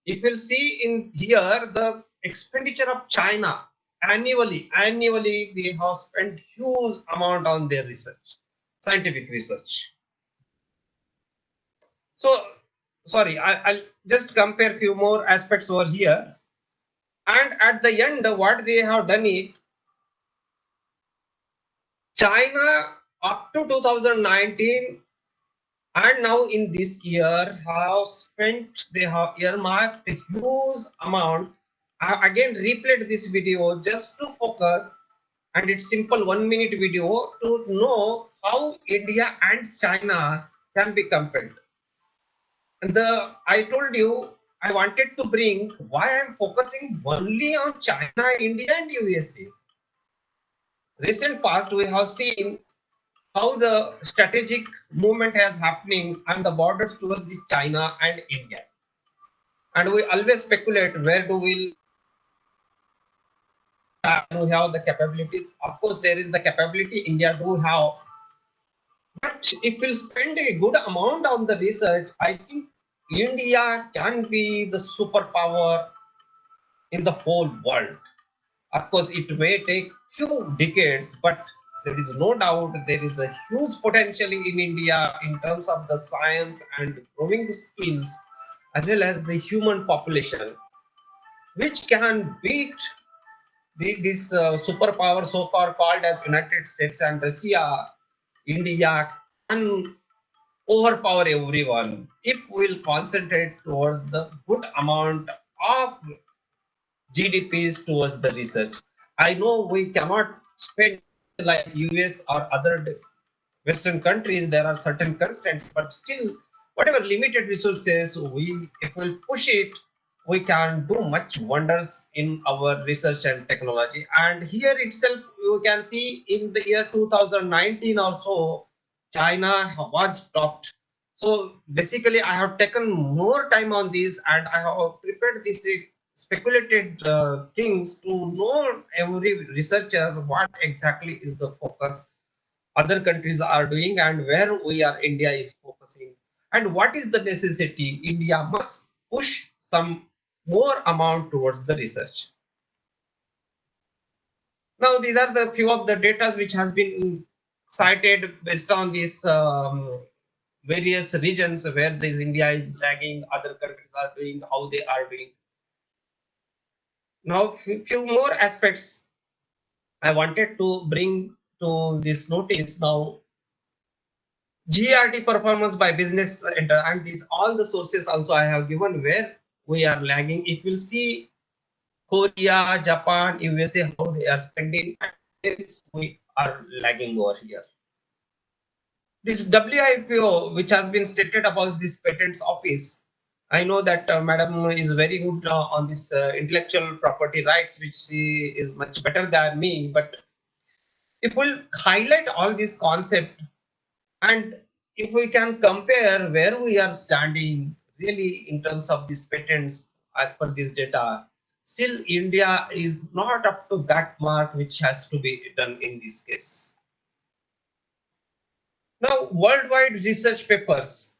if you see in here, the expenditure of China annually they have spent huge amount on their research, scientific research. So sorry, I'll just compare few more aspects over here. And at the end, what they have done is China up to 2019 and now in this year have spent, they have earmarked a huge amount. I again replayed this video just to focus, and it's simple 1-minute video to know how India and China can be compared. And I told you I wanted to bring why I'm focusing only on China, India and USA. Recent past we have seen how the strategic movement is happening on the borders towards the China and India. And we always speculate where do we have the capabilities. Of course, there is the capability India do have. But if we spend a good amount on the research, I think India can be the superpower in the whole world. Of course, it may take few decades, but there is no doubt there is a huge potential in India in terms of the science and growing skills as well as the human population, which can beat this superpower so-called called as United States and Russia. India can overpower everyone if we'll concentrate towards the good amount of GDPs towards the research. I know we cannot spend like US or other Western countries, there are certain constraints, but still, whatever limited resources, if we push it, we can do much wonders in our research and technology. And here itself, you can see in the year 2019 or so, China was topped. So basically, I have taken more time on this, and I have prepared this speculated things to know every researcher what exactly is the focus other countries are doing and where we are India is focusing, and what is the necessity India must push some more amount towards the research. Now these are the few of the data which has been cited based on these various regions where this India is lagging, other countries are doing, how they are doing. Now few more aspects I wanted to bring to this notice. Now GRT performance by business center, and these all the sources also I have given where we are lagging. If you see Korea, Japan, USA, how they are spending, we are lagging over here. This WIPO, which has been stated about this patents office, I know that Madam is very good on this intellectual property rights, which she is much better than me. But if we'll highlight all these concepts, and if we can compare where we are standing really in terms of these patents as per this data, still India is not up to that mark which has to be done in this case. Now, worldwide research papers.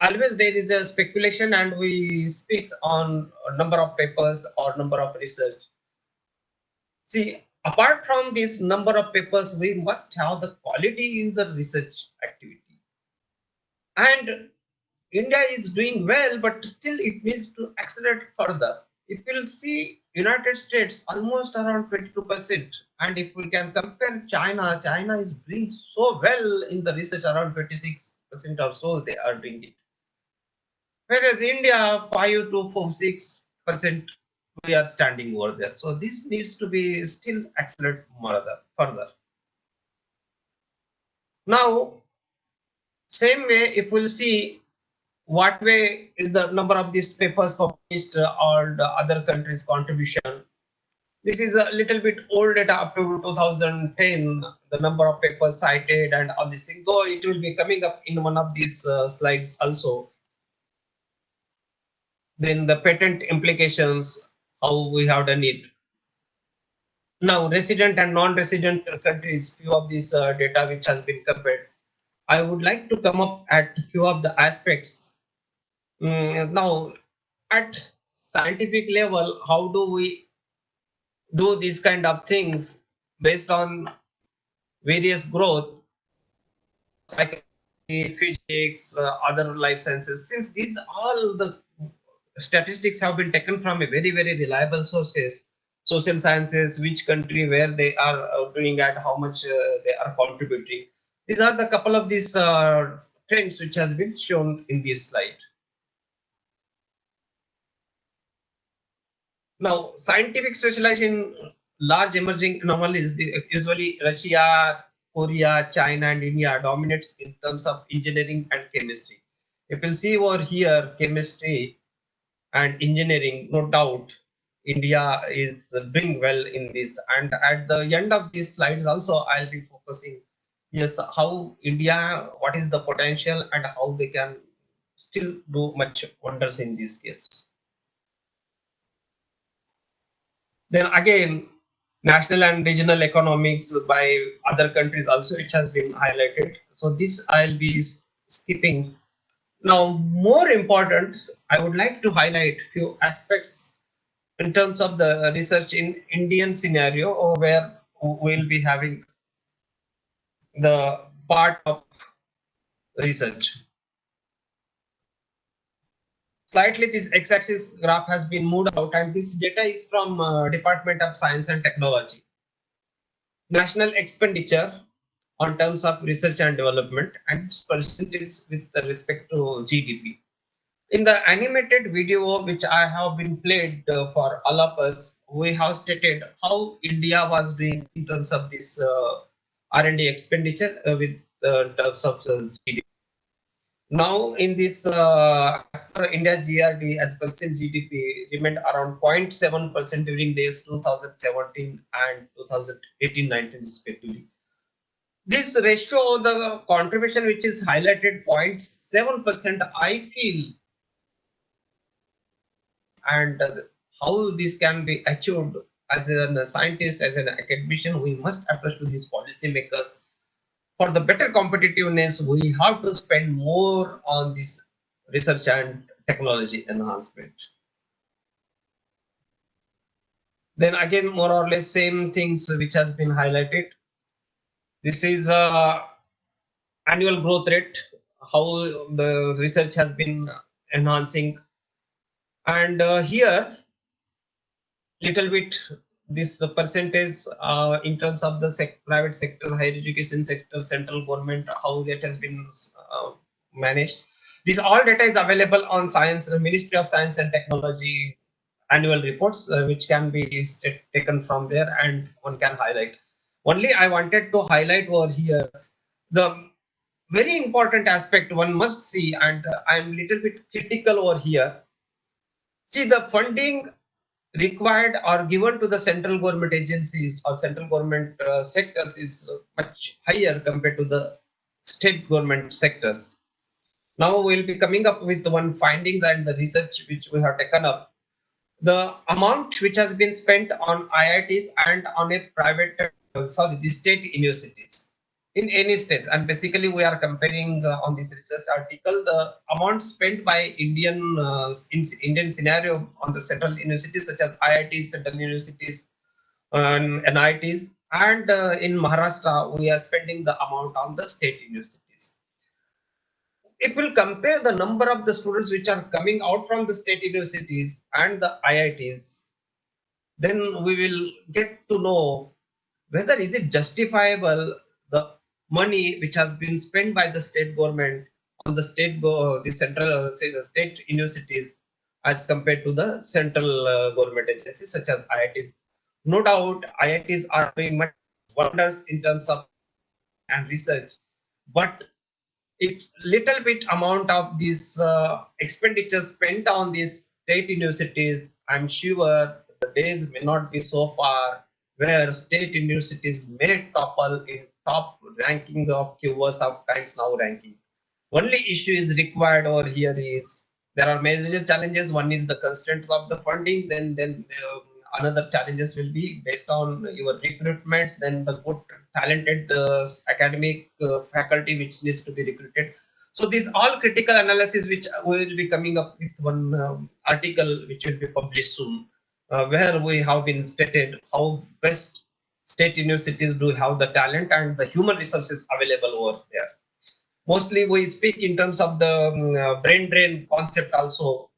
Always there is a speculation and we speak on a number of papers or number of research. See, apart from this number of papers, we must have the quality in the research activity. And India is doing well, but still it needs to accelerate further. If you'll see United States almost around 22%. And if we can compare China, China is doing so well in the research, around 26% or so they are doing it. Whereas India, 5 to 6% we are standing over there. So this needs to be still accelerate further. Now, same way, if we'll see what way is the number of these papers published or the other countries' contribution. This is a little bit old data up to 2010, the number of papers cited and all these things, though it will be coming up in one of these slides also. Then the patent implications, how we have done it. Now, resident and non-resident countries, few of these data which has been compared. I would like to come up at few of the aspects. Now, at scientific level, how do we do these kind of things based on various growth, psychology, physics, other life sciences? Since these all the statistics have been taken from a very, very reliable sources, social sciences, which country, where they are doing at, how much they are contributing. These are the couple of these trends which has been shown in this slide. Now, scientific specialization, large emerging anomalies, usually Russia, Korea, China, and India dominates in terms of engineering and chemistry. If you'll see over here, chemistry and engineering, no doubt, India is doing well in this. And at the end of these slides also, I'll be focusing, yes, how India, what is the potential and how they can still do much wonders in this case. Then again, national and regional economics by other countries also, which has been highlighted. So this I'll be skipping. Now, more important, I would like to highlight few aspects in terms of the research in Indian scenario, where we'll be having the part of research. Slightly, this x-axis graph has been moved out, and this data is from Department of Science and Technology. National expenditure on terms of research and development and its percentage with respect to GDP. In the animated video which I have been played for all of us, we have stated how India was doing in terms of this R&D expenditure with terms of GDP. Now, in this, as per India GRD, as percent GDP remained around 0.7% during this 2017 and 2018-19 respectively. This ratio, the contribution which is highlighted 0.7%, I feel, and how this can be achieved as a scientist, as an academician, we must approach to these policymakers. For the better competitiveness, we have to spend more on this research and technology enhancement. Then again, more or less same things which has been highlighted. This is annual growth rate, how the research has been enhancing. And here, little bit this percentage in terms of the private sector, higher education sector, central government, how that has been managed. This all data is available on Ministry of Science and Technology annual reports, which can be taken from there, and one can highlight. Only I wanted to highlight over here the very important aspect one must see, and I'm little bit critical over here. See, the funding required or given to the central government agencies or central government sectors is much higher compared to the state government sectors. Now we'll be coming up with one findings and the research which we have taken up. The amount which has been spent on IITs and on a private, the state universities in any state, and basically we are comparing on this research article the amount spent by Indian scenario on the central universities such as IITs, central universities, and NITs, and in Maharashtra we are spending the amount on the state universities. If we'll compare the number of the students which are coming out from the state universities and the IITs, then we will get to know whether is it justifiable the money which has been spent by the state government on the the central say the state universities as compared to the central government agencies such as IITs. No doubt IITs are doing much wonders in terms of and research, but if little bit amount of this expenditure spent on these state universities, I'm sure the days may not be so far where state universities may topple in top ranking of QS of Times Now ranking. Only issue is required over here is there are major challenges. One is the constraints of the funding. Then another challenges will be based on your recruitments. Then the good talented academic faculty which needs to be recruited. So these all critical analysis which we will be coming up with one article which will be published soon, where we have been stated how best state universities do have the talent and the human resources available over there. Mostly we speak in terms of the brain drain concept also,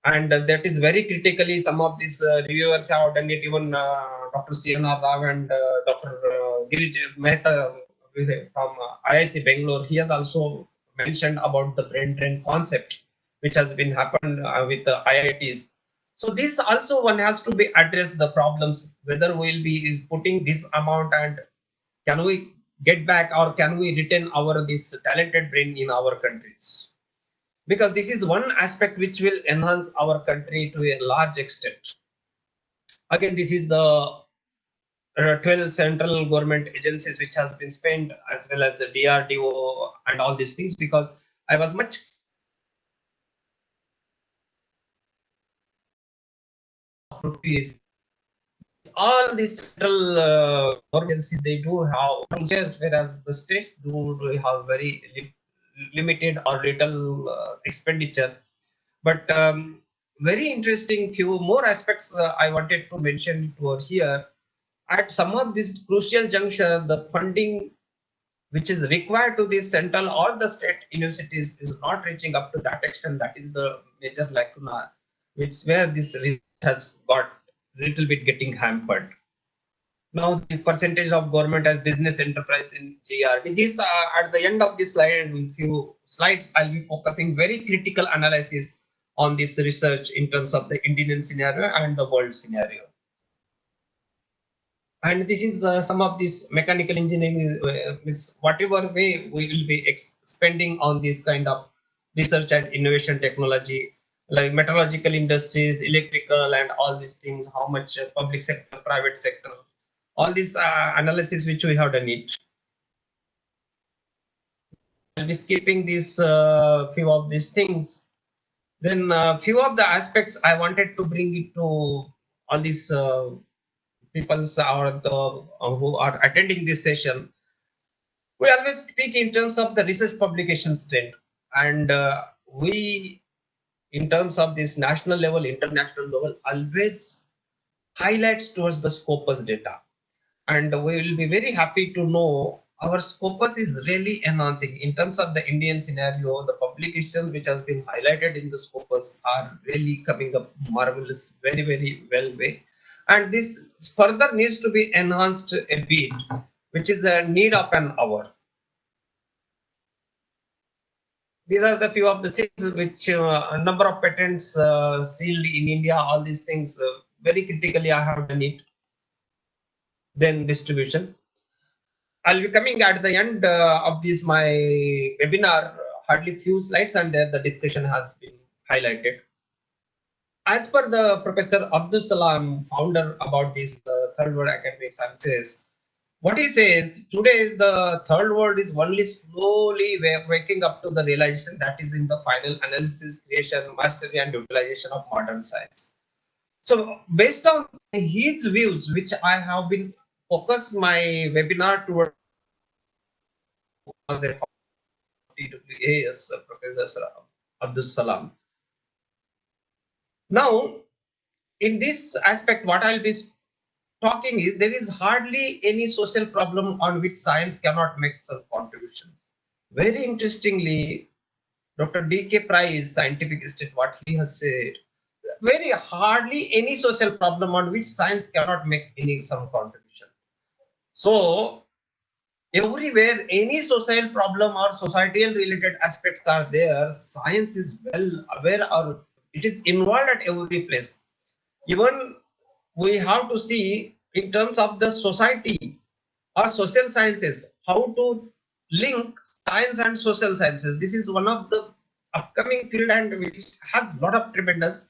and that is very critically some of these reviewers have done it. Even Dr. CNR Rao and Dr. Girij Mehta from IIC Bangalore, he has also mentioned about the brain drain concept which has been happened with the IITs. So this also one has to be addressed the problems whether we will be putting this amount and can we get back or can we retain our this talented brain in our countries, because this is one aspect which will enhance our country to a large extent. Again, this is the 12 central government agencies which has been spent, as well as the DRDO and all these things, because I was much rupees. All these central agencies, they do have shares, whereas the states do have very limited or little expenditure. But very interesting few more aspects I wanted to mention over here. At some of this crucial juncture, the funding which is required to the central or the state universities is not reaching up to that extent. That is the major lacuna, which where this research has got little bit getting hampered. Now the percentage of government as business enterprise in GRD. This at the end of this slide, in few slides, I'll be focusing very critical analysis on this research in terms of the Indian scenario and the world scenario. And this is some of this mechanical engineering is whatever way we will be spending on this kind of research and innovation technology, like metallurgical industries, electrical, and all these things. How much public sector, private sector, all this analysis which we have done it. I'll be skipping this few of these things. Then few of the aspects I wanted to bring it to all these people who are attending this session. We always speak in terms of the research publication strength, and we, in terms of this national level, international level, always highlights towards the Scopus data. And we will be very happy to know our Scopus is really enhancing in terms of the Indian scenario. The publications which has been highlighted in the Scopus are really coming up marvelous, very, very well way. And this further needs to be enhanced a bit, which is a need of an hour. These are the few of the things which a number of patents sealed in India, all these things very critically I have done it. Then distribution. I'll be coming at the end of this my webinar, hardly few slides, and there the discussion has been highlighted. As per the Professor Abdul Salam, founder about this third world academic sciences, what he says today, the third world is only slowly waking up to the realization that is in the final analysis, creation, mastery, and utilization of modern science. So based on his views, which I have been focused my webinar towards TWAS, Professor Abdul Salam. Now, in this aspect, what I'll be talking is there is hardly any social problem on which science cannot make some contributions. Very interestingly, Dr. D.K. Price, scientific state, what he has said, very hardly any social problem on which science cannot make some contribution. So everywhere any social problem or societal related aspects are there, science is well aware or it is involved at every place. Even we have to see in terms of the society or social sciences, how to link science and social sciences. This is one of the upcoming field and which has a lot of tremendous.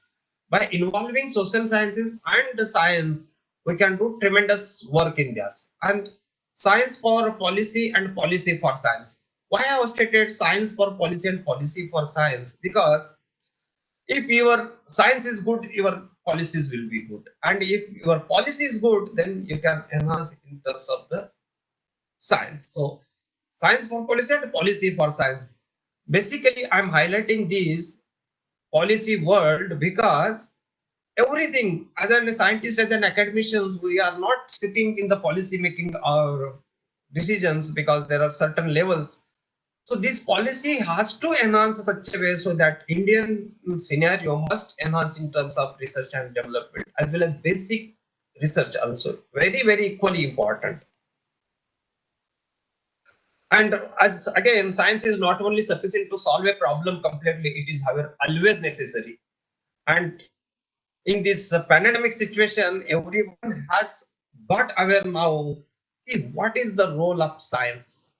By involving social sciences and science, we can do tremendous work in this. And science for policy and policy for science. Why I have stated science for policy and policy for science? Because if your science is good, your policies will be good. And if your policy is good, then you can enhance in terms of the science. So science for policy and policy for science. Basically, I'm highlighting this policy world because everything as a scientist, as an academicians, we are not sitting in the policy making our decisions because there are certain levels. So this policy has to enhance such a way so that Indian scenario must enhance in terms of research and development as well as basic research also. Very, very equally important. And as again, science is not only sufficient to solve a problem completely, it is however always necessary. And in this pandemic situation, everyone has got aware now what is the role of science.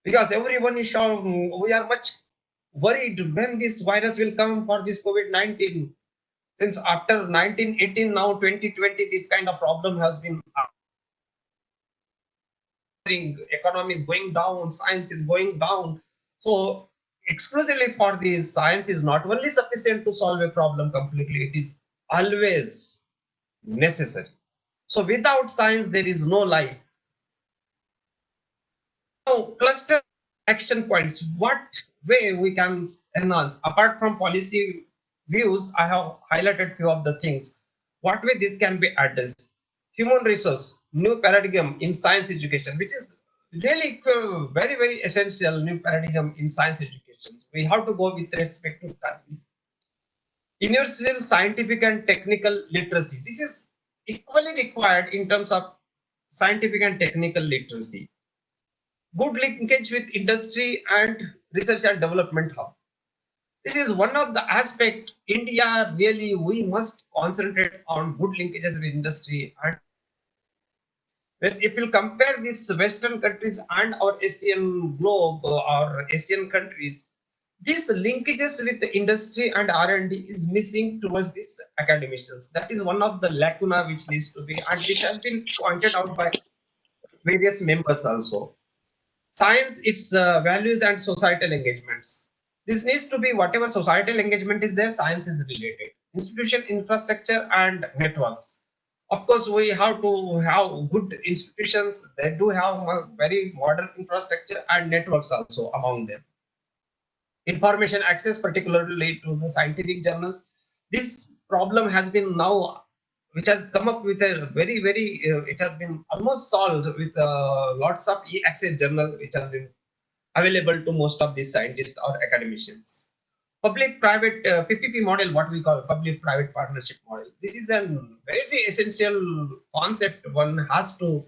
Because everyone is sure we are much worried when this virus will come for this COVID-19. Since after 1918, now 2020, this kind of problem has been economy is going down, science is going down. So exclusively for this, science is not only sufficient to solve a problem completely, it is always necessary. So without science, there is no life. Now, cluster action points. What way we can enhance? Apart from policy views, I have highlighted few of the things. What way this can be addressed? Human resource, new paradigm in science education, which is really very, very essential new paradigm in science education. We have to go with respect to time. Universal scientific and technical literacy. This is equally required in terms of scientific and technical literacy. Good linkage with industry and research and development hub. This is one of the aspect India really we must concentrate on good linkages with industry. And when if you compare these Western countries and our Asian globe or Asian countries, these linkages with the industry and R&D is missing towards these academicians. That is one of the lacuna which needs to be, and this has been pointed out by various members also. Science, its values and societal engagements. This needs to be whatever societal engagement is there, science is related. Institution, infrastructure and networks. Of course, we have to have good institutions. They do have very modern infrastructure and networks also among them. Information access, particularly to the scientific journals. This problem has been now, which has come up with a very, very, it has been almost solved with lots of e-access journal, which has been available to most of these scientists or academicians. Public-private PPP model, what we call public-private partnership model. This is a very essential concept one has to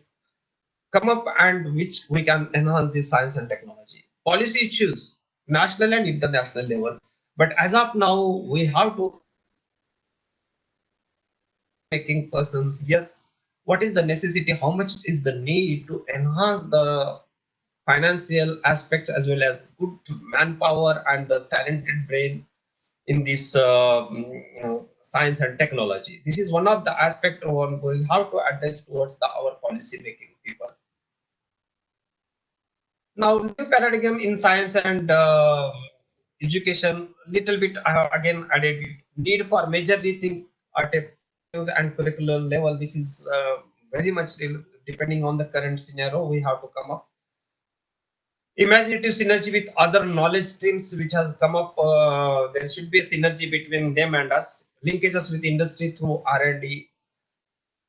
come up and which we can enhance this science and technology. Policy issues, national and international level. But as of now, we have to making persons, yes, what is the necessity, how much is the need to enhance the financial aspects as well as good manpower and the talented brain in this science and technology. This is one of the aspects one will have to address towards our policy making people. Now, new paradigm in science and education, little bit I have again added need for major rethink at a and curricular level. This is very much depending on the current scenario we have to come up. Imaginative synergy with other knowledge streams which has come up. There should be a synergy between them and us. Linkages with industry through R&D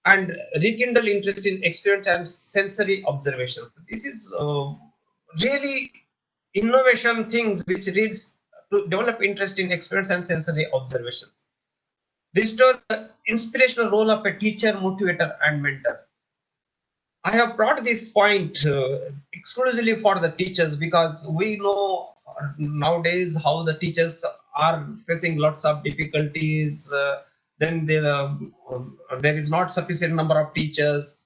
and rekindle interest in experience and sensory observations. This is really innovation things which leads to develop interest in experience and sensory observations. Restore the inspirational role of a teacher, motivator, and mentor. I have brought this point exclusively for the teachers because we know nowadays how the teachers are facing lots of difficulties. Then there is not sufficient number of teachers.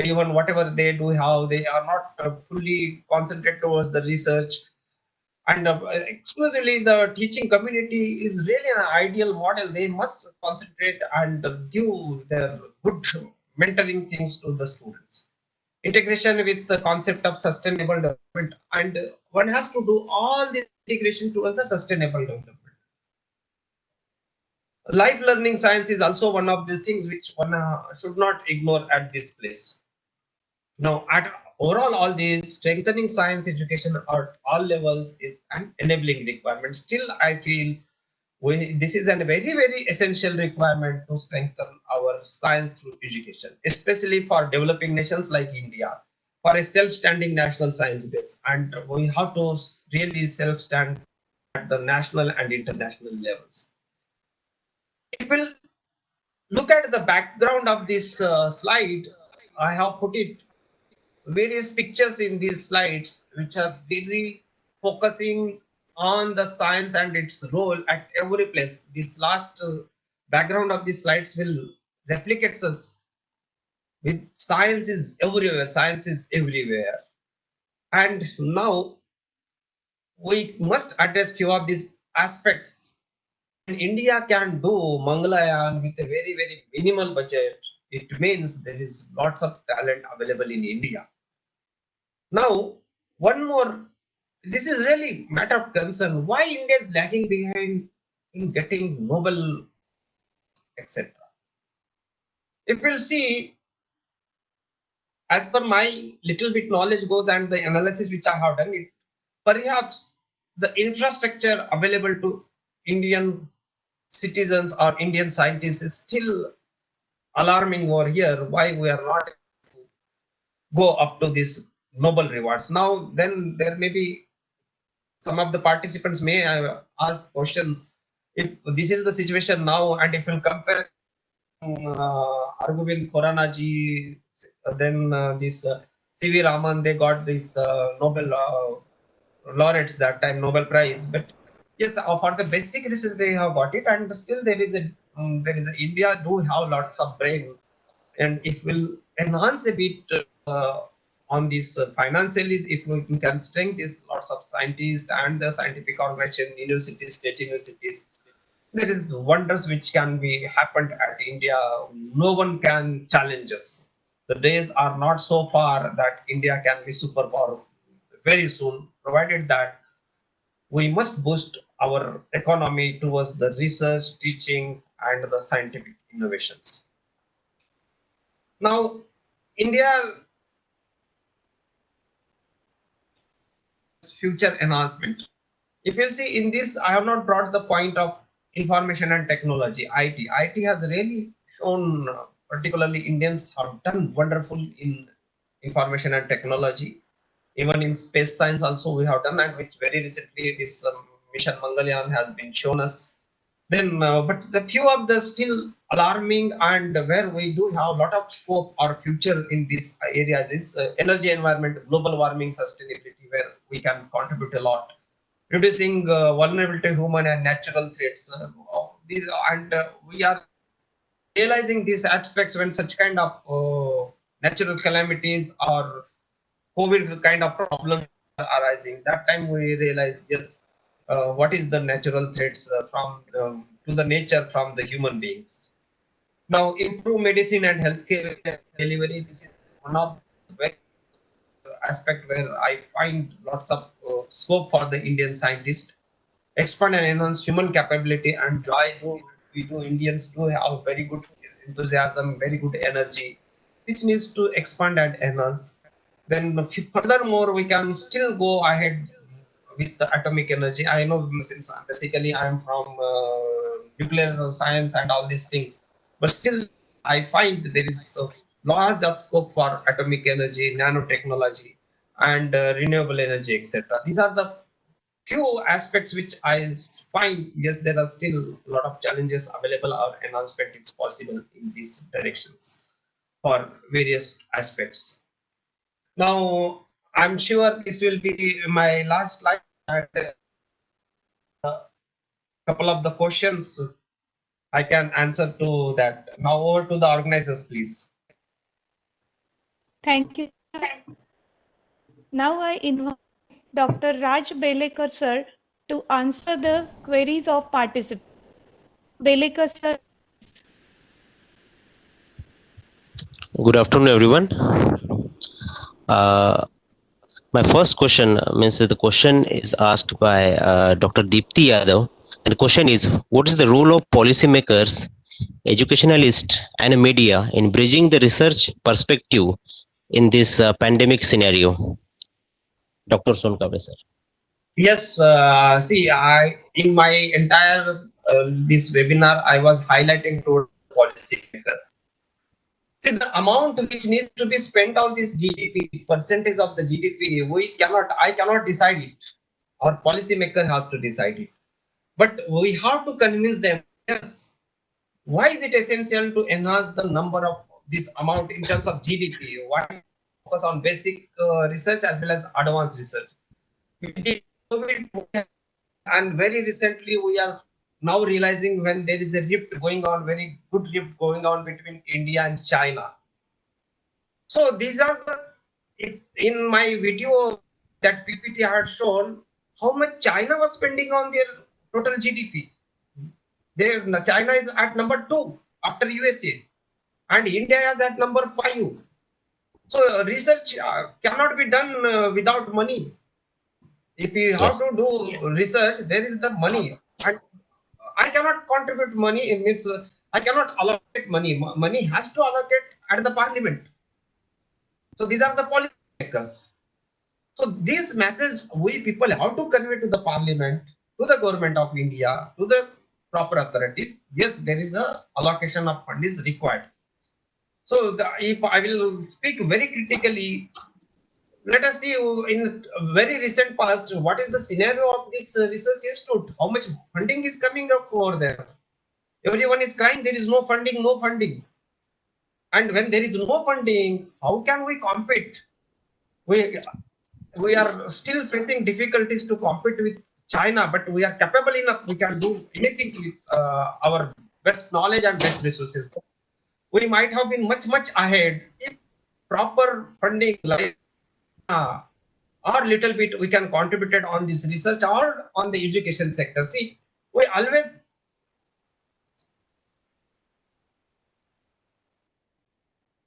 Even whatever they do, how they are not fully concentrated towards the research. And exclusively the teaching community is really an ideal model. They must concentrate and give their good mentoring things to the students. Integration with the concept of sustainable development, and one has to do all this integration towards the sustainable development. Life learning science is also one of the things which one should not ignore at this place. Now, at overall, all these strengthening science education at all levels is an enabling requirement. Still, I feel this is a very essential requirement to strengthen our science through education, especially for developing nations like India, for a self-standing national science base. And we have to really self-stand at the national and international levels. If we'll look at the background of this slide, I have put it various pictures in these slides which are very focusing on the science and its role at every place. This last background of these slides will replicate us with science is everywhere. And now we must address few of these aspects. And India can do Mangalayaan with a very minimal budget. It means there is lots of talent available in India. Now, one more, this is really matter of concern. Why India is lagging behind in getting Nobel, etc. If we'll see, as per my little bit knowledge goes and the analysis which I have done, it perhaps the infrastructure available to Indian citizens or Indian scientists is still alarming over here. Why we are not go up to this Nobel rewards. Now, then there may be some of the participants may ask questions. If this is the situation now, and if you compare Arvind Khuranaji, then this C.V. Raman, they got this Nobel laureates that time, Nobel Prize. But yes, for the basic research they have got it, and still there is a India do have lots of brain, and it will enhance a bit on this financially. If we can strengthen this, lots of scientists and the scientific organization, universities, state universities, there is wonders which can be happened at India. No one can challenge us. The days are not so far that India can be superpower very soon, provided that we must boost our economy towards the research, teaching, and the scientific innovations. Now, India future enhancement. If you see in this, I have not brought the point of information and technology, IT. IT has really shown, particularly Indians have done wonderful in information and technology. Even in space science also we have done, and which very recently this mission Mangalyaan has been shown us. Then, but the few of the still alarming and where we do have a lot of scope or future in these areas is energy, environment, global warming, sustainability, where we can contribute a lot. Reducing vulnerability to human and natural threats. These and we are realizing these aspects when such kind of natural calamities or COVID kind of problems are arising. That time we realize, yes, what is the natural threats from to the nature from the human beings. Now, improve medicine and healthcare delivery. This is one of the very aspect where I find lots of scope for the Indian scientist. Expand and enhance human capability and joy. We do Indians do have very good enthusiasm, very good energy, which needs to expand and enhance. Then furthermore, we can still go ahead with the atomic energy. I know since basically I am from nuclear science and all these things, but still I find there is a large of scope for atomic energy, nanotechnology, and renewable energy, etc. These are the few aspects which I find, yes, there are still a lot of challenges available or enhancement is possible in these directions for various aspects. Now, I'm sure this will be my last slide. And a couple of the questions I can answer to that. Now over to the organizers, please. Thank you. Now I invite Dr. Raj Belekar sir to answer the queries of participants. Belekar sir. Good afternoon, everyone. My first question means that the question is asked by Dr. Deepti Yadav, and the question is, what is the role of policymakers, educationalists, and media in bridging the research perspective in this pandemic scenario? Dr. Sonkave, sir. Yes, see, in my entire this webinar, I was highlighting to policymakers. See, the amount which needs to be spent on this GDP, percentage of the GDP, I cannot decide it. Our policymaker has to decide it. But we have to convince them, yes, why is it essential to enhance the number of this amount in terms of GDP? Why focus on basic research as well as advanced research? We did COVID, and very recently we are now realizing when there is a rift going on, very good rift going on between India and China. So these are in my video that PPT I had shown how much China was spending on their total GDP. China is at number 2 after USA, and India is at number 5. So research cannot be done without money. If you have to do research, there is the money, and I cannot contribute money. It means I cannot allocate money. Money has to allocate at the parliament. So these are the policymakers. So this message we people have to convey to the parliament, to the government of India, to the proper authorities. Yes, there is a allocation of fund is required. So if I will speak very critically, let us see in very recent past what is the scenario of this research institute. How much funding is coming up over there? Everyone is crying there is no funding, no funding. And when there is no funding, how can we compete? We are still facing difficulties to compete with China, but we are capable enough. We can do anything with our best knowledge and best resources. We might have been much ahead if proper funding, like or little bit we can contribute it on this research or on the education sector. See, we always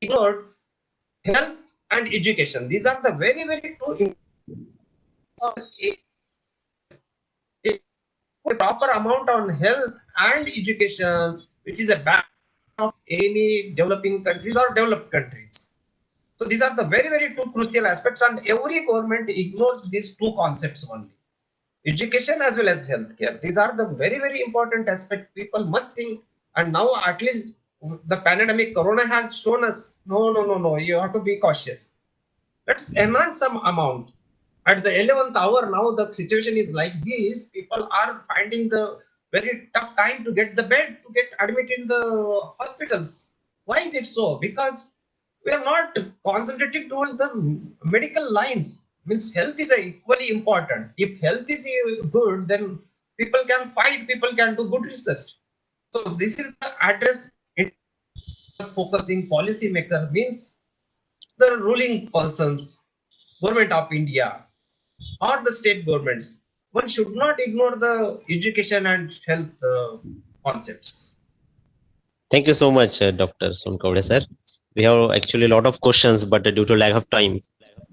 ignored health and education. These are the very two a proper amount on health and education, which is a back of any developing countries or developed countries. So these are the very two crucial aspects, and every government ignores these two concepts only. Education as well as healthcare. These are the very important aspects people must think. And now at least the pandemic corona has shown us, no, you have to be cautious. Let's enhance some amount. At the 11th hour, now the situation is like this. People are finding the very tough time to get the bed, to get admitted in the hospitals. Why is it so? Because we are not concentrating towards the medical lines. Means health is equally important. If health is good, then people can fight, people can do good research. So this is the address focusing policymaker, means the ruling persons, government of India, or the state governments. One should not ignore the education and health concepts. Thank you so much, Dr. Sonkave, sir. We have actually a lot of questions, but due to lack of time,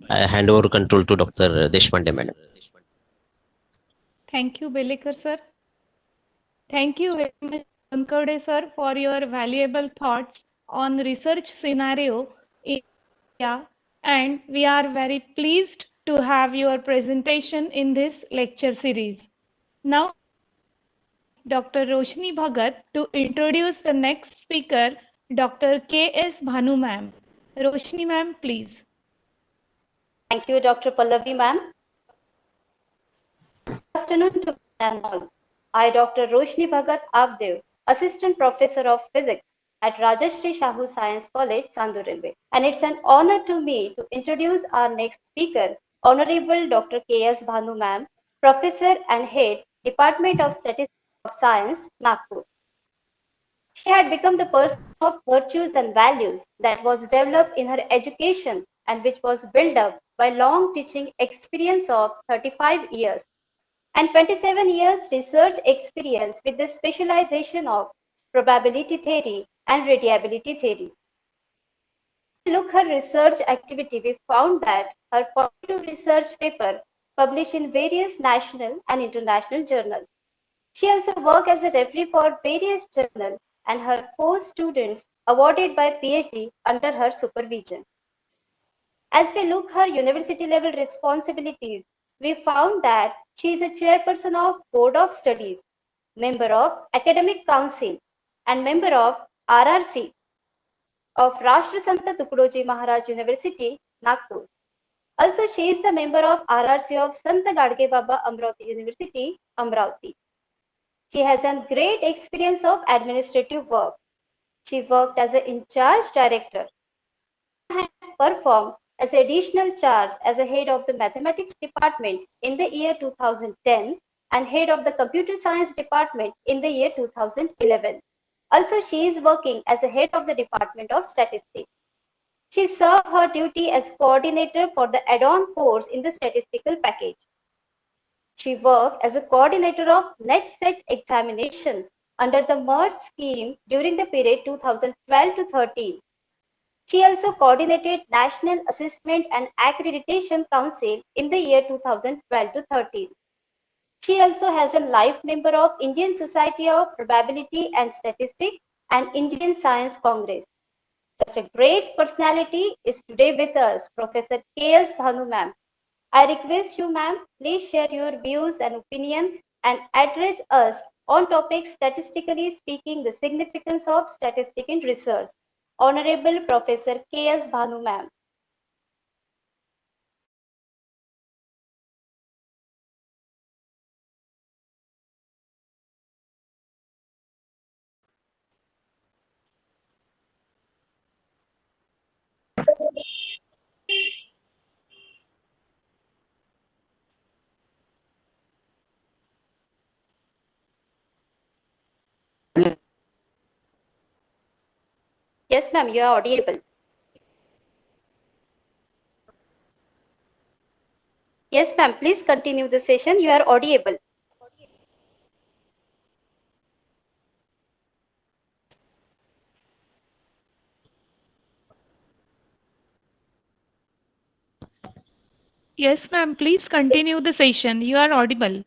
I hand over control to Dr. Deshpande, madam. Thank you, Belekar sir. Thank you very much, Sonkave sir, for your valuable thoughts on research scenario in India, and we are very pleased to have your presentation in this lecture series. Now, Dr. Roshni Bhagat to introduce the next speaker, Dr. K.S. Bhanu ma'am. Roshni ma'am, please. Thank you, Dr. Pallavi ma'am. afternoon to one and all. I, Dr. Roshni Bhagat Avdev, Assistant Professor of Physics at Rajashri Shahu Science College, Sandur Railway. And it's an honor to me to introduce our next speaker, Honorable Dr. K.S. Bhanu Ma'am, Professor and Head, Department of Statistics of Science, Nagpur. She had become the person of virtues and values that was developed in her education and which was built up by long teaching experience of 35 years and 27 years research experience with the specialization of probability theory and radiability theory. Look her research activity, we found that her 42 research paper published in various national and international journals. She also worked as a referee for various journals and her 4 students awarded by PhD under her supervision. As we look her university level responsibilities, we found that she is a chairperson of Board of Studies, member of Academic Council, and member of RRC of Rashtrasanta Tukadoji Maharaj University, Nagpur. Also, she is the member of RRC of Sant Gadge Baba Amravati University, Amravati. She has a great experience of administrative work. She worked as an in-charge director and performed as additional charge as a head of the mathematics department in the year 2010 and head of the computer science department in the year 2011. Also, she is working as a head of the department of statistics. She served her duty as coordinator for the add-on course in the statistical package. She worked as a coordinator of net set examination under the MERGE scheme during the period 2012 to 13. She also coordinated National Assessment and Accreditation Council in the year 2012 to 13. She also has a life member of Indian Society of Probability and Statistics and Indian Science Congress. Such a great personality is today with us, Professor K.S. Bhanu ma'am. I request you, ma'am, please share your views and opinion and address us on topics statistically speaking the significance of statistics in research. Honorable Professor K.S. Bhanu ma'am. Yes, ma'am, you are audible. Yes, ma'am, please continue the session. You are audible. Yes, ma'am, please continue the session. You are audible.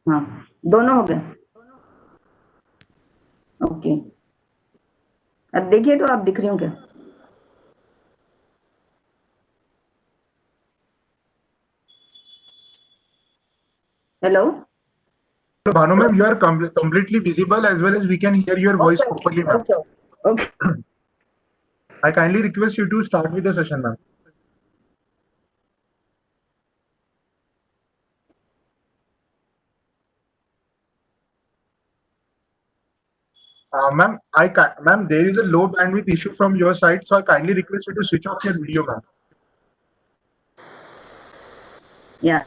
हाँ दोनों हो गए okay अब देखिए तो आप दिख रही हूँ क्या hello Bhanu ma'am, you are completely visible as well as we can hear your voice properly, ma'am. Okay. I kindly request you to start with the session, ma'am. Ma'am, there is a low bandwidth issue from your side, so I kindly request you to switch off your video, ma'am. Yeah.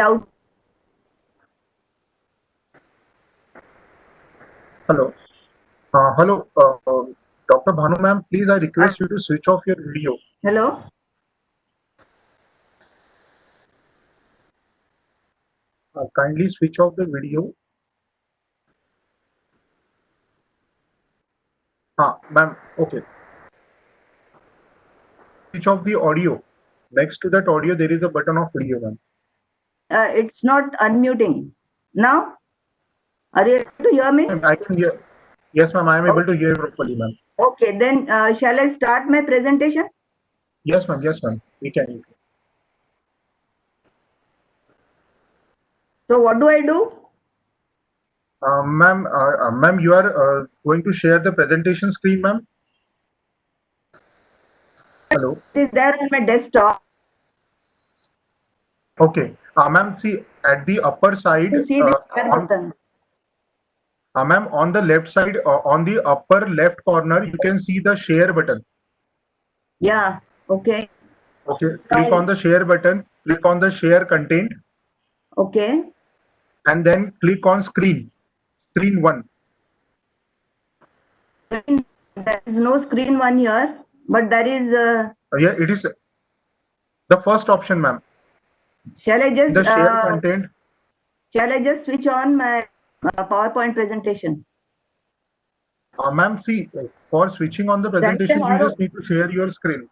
Out. Hello. Hello, Dr. Bhanu ma'am, please I request you to switch off your video. Hello. Kindly switch off the video. Ma'am, okay. Switch off the audio. Next to that audio, there is a button of video, ma'am. It's not unmuting. Now, are you able to hear me? I can hear. Yes, ma'am, I am able to hear properly, ma'am. Okay, then shall I start my presentation? Yes, ma'am. Yes, ma'am. We can. So what do I do? Ma'am, you are going to share the presentation screen, ma'am. Hello. It is there on my desktop. Okay. Ma'am, see at the upper side. See the share button. Ma'am, on the left side, on the upper left corner, you can see the share button. Yeah. Okay. Okay. Click on the share button. Click on the share content. Okay. And then click on screen. Screen 1. There is no screen 1 here, but there is. Yeah, it is the first option, ma'am. Shall I just the share content? Shall I just switch on my PowerPoint presentation? Ma'am, see, for switching on the presentation, you just need to share your screen.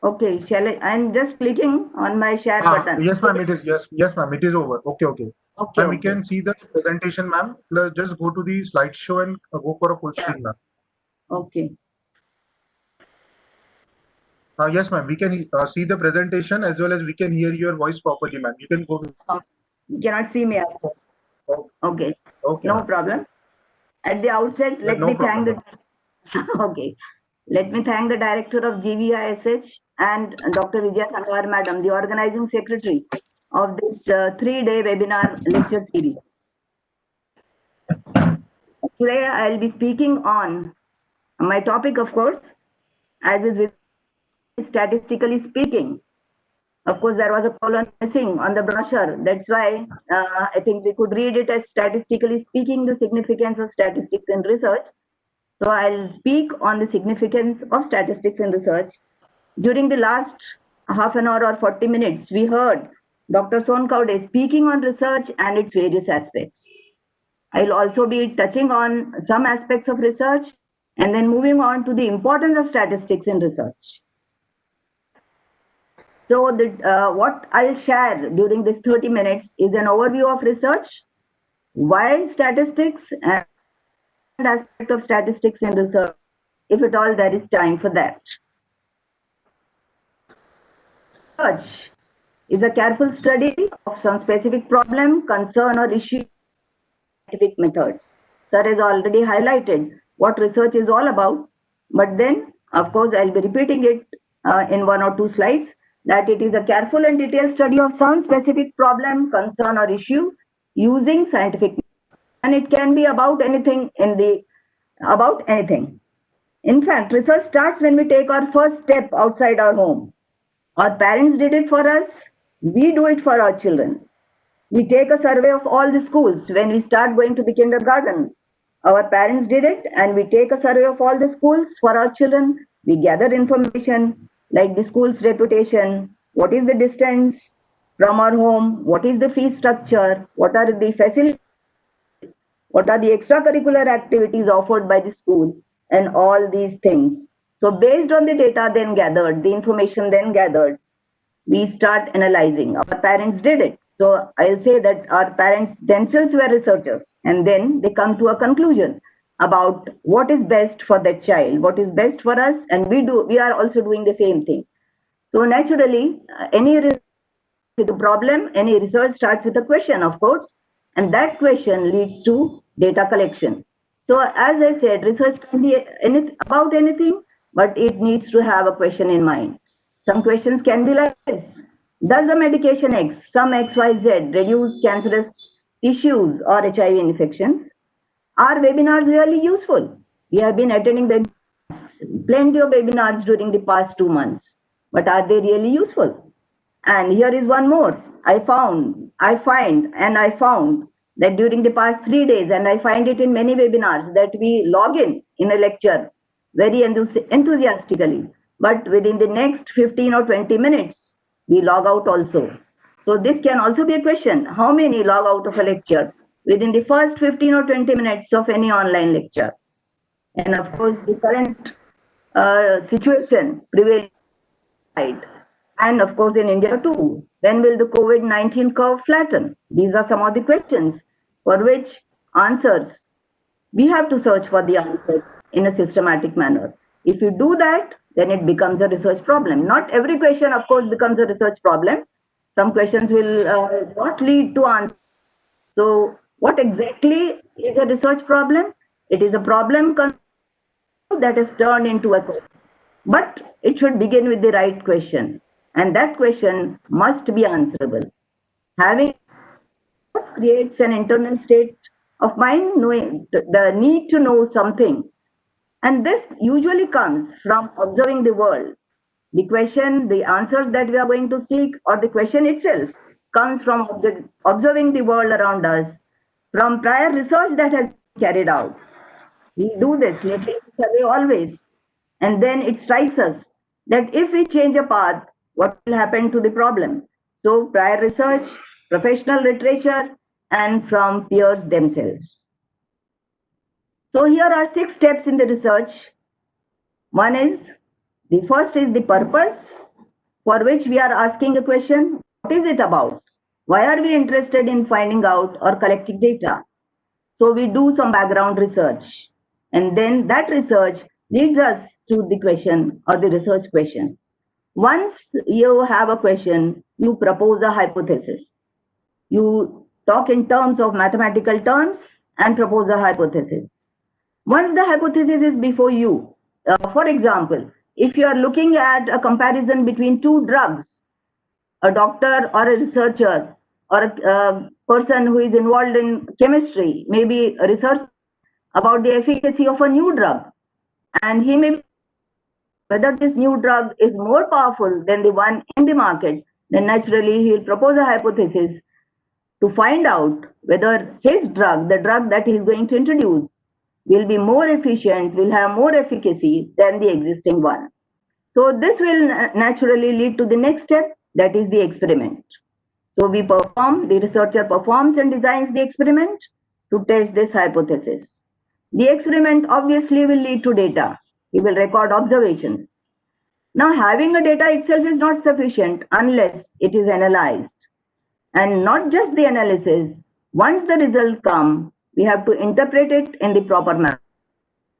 Okay, shall I? I'm just clicking on my share button. Yes, ma'am, it is. Yes, ma'am, it is over. Okay. Okay. Ma'am, we can see the presentation, ma'am. Just go to the slideshow and go for a full screen, ma'am. Okay. Yes, ma'am, we can see the presentation as well as we can hear your voice properly, ma'am. You can go. You cannot see me. Okay. No problem. At the outset, let me thank the. Okay. Let me thank the director of GVISH and Dr. Vijaya Sangar Madam, the organizing secretary of this 3-day webinar lecture series. Today, I'll be speaking on my topic, of course, as is with statistically speaking. Of course, there was a colon missing on the brochure. That's why I think we could read it as statistically speaking, the significance of statistics in research. So I'll speak on the significance of statistics in research. During the last half an hour or 40 minutes, we heard Dr. Sonkaude speaking on research and its various aspects. I'll also be touching on some aspects of research and then moving on to the importance of statistics in research. So what I'll share during this 30 minutes is an overview of research, why statistics and aspect of statistics in research, if at all there is time for that. Research is a careful study of some specific problem, concern or issue, scientific methods. Sir has already highlighted what research is all about, but then of course I'll be repeating it in 1 or 2 slides, that it is a careful and detailed study of some specific problem, concern or issue using scientific methods. And it can be about anything about anything. In fact, research starts when we take our first step outside our home. Our parents did it for us, we do it for our children. We take a survey of all the schools when we start going to the kindergarten. Our parents did it, and we take a survey of all the schools for our children. We gather information like the school's reputation, what is the distance from our home, what is the fee structure, what are the facilities, what are the extracurricular activities offered by the school, and all these things. So based on the data then gathered, the information then gathered, we start analyzing. Our parents did it. So I'll say that our parents themselves were researchers, and then they come to a conclusion about what is best for that child, what is best for us, and we are also doing the same thing. So naturally, any research with a problem, any research starts with a question, of course, and that question leads to data collection. So as I said, research can be about anything, but it needs to have a question in mind. Some questions can be like this. Does the medication X, some XYZ, reduce cancerous tissues or HIV infections? Are webinars really useful? We have been attending plenty of webinars during the past 2 months, but are they really useful? And here is one more. I found that during the past 3 days, and I find it in many webinars, that we log in a lecture very enthusiastically, but within the next 15 or 20 minutes, we log out also. So this can also be a question. How many log out of a lecture within the first 15 or 20 minutes of any online lecture? And of course, the current situation prevailing, and of course in India too. When will the COVID-19 curve flatten? These are some of the questions for which answers, we have to search for the answers in a systematic manner. If you do that, then it becomes a research problem. Not every question, of course, becomes a research problem. Some questions will not lead to answers. So what exactly is a research problem? It is a problem that is turned into a question. But it should begin with the right question, and that question must be answerable. Having creates an internal state of mind, knowing the need to know something, and this usually comes from observing the world. The question, the answers that we are going to seek, or the question itself, comes from observing the world around us, from prior research that has been carried out. We do this lately survey always, and then it strikes us that if we change a path, what will happen to the problem? So prior research, professional literature, and from peers themselves. So here are 6 steps in the research. The first is the purpose, for which we are asking a question. What is it about? Why are we interested in finding out or collecting data? So we do some background research, and then that research leads us to the question or the research question. Once you have a question, you propose a hypothesis. You talk in terms of mathematical terms and propose a hypothesis. Once the hypothesis is before you, for example, if you are looking at a comparison between 2 drugs, a doctor or a researcher or a person who is involved in chemistry, maybe a research about the efficacy of a new drug, and he may whether this new drug is more powerful than the one in the market, then naturally he will propose a hypothesis to find out whether his drug, the drug that he is going to introduce, will be more efficient, will have more efficacy than the existing one. So this will naturally lead to the next step, that is the experiment. So the researcher performs and designs the experiment to test this hypothesis. The experiment obviously will lead to data. He will record observations. Now, having a data itself is not sufficient unless it is analyzed. And not just the analysis. Once the results come, we have to interpret it in the proper manner,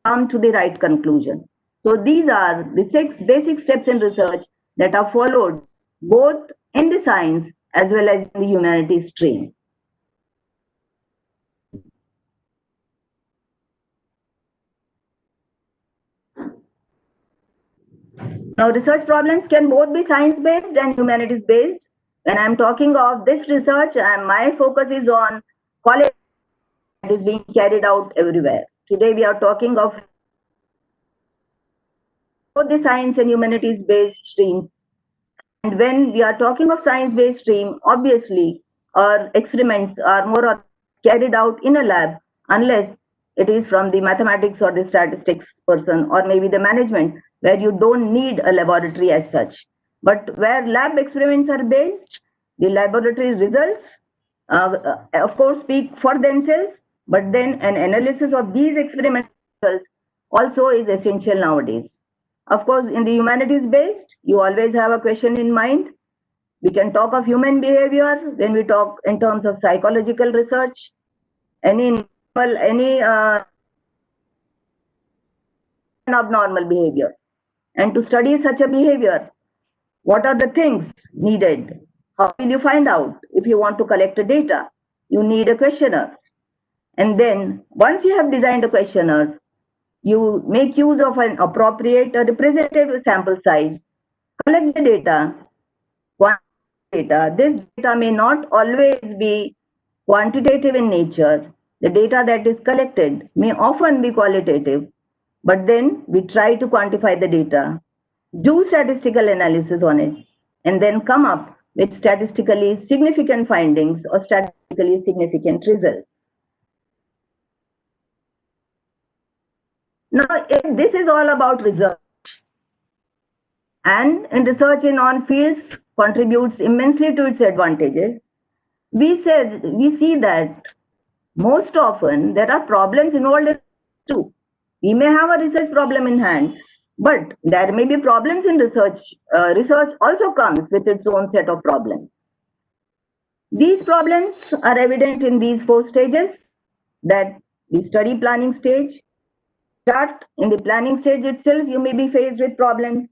come to the right conclusion. So these are the 6 basic steps in research that are followed both in the science as well as in the humanities stream. Now, research problems can both be science-based and humanities-based. When I'm talking of this research, my focus is on college that is being carried out everywhere. Today, we are talking of both the science and humanities-based streams. And when we are talking of science-based stream, obviously, our experiments are more or less carried out in a lab, unless it is from the mathematics or the statistics person, or maybe the management, where you don't need a laboratory as such. But where lab experiments are based, the laboratory results, of course, speak for themselves, but then an analysis of these experimental results also is essential nowadays. Of course, in the humanities based, you always have a question in mind. We can talk of human behavior when we talk in terms of psychological research, any abnormal behavior. And to study such a behavior, what are the things needed? How will you find out? If you want to collect the data, you need a questionnaire. And then once you have designed a questionnaire, you make use of an appropriate representative sample size, collect the data, data. This data may not always be quantitative in nature. The data that is collected may often be qualitative, but then we try to quantify the data, do statistical analysis on it, and then come up with statistically significant findings or statistically significant results. Now, if this is all about research, and in research in on fields contributes immensely to its advantages, we see that most often there are problems involved in too. We may have a research problem in hand, but there may be problems in research. Research also comes with its own set of problems. These problems are evident in these 4 stages. That the study planning stage. Start in the planning stage itself, you may be faced with problems.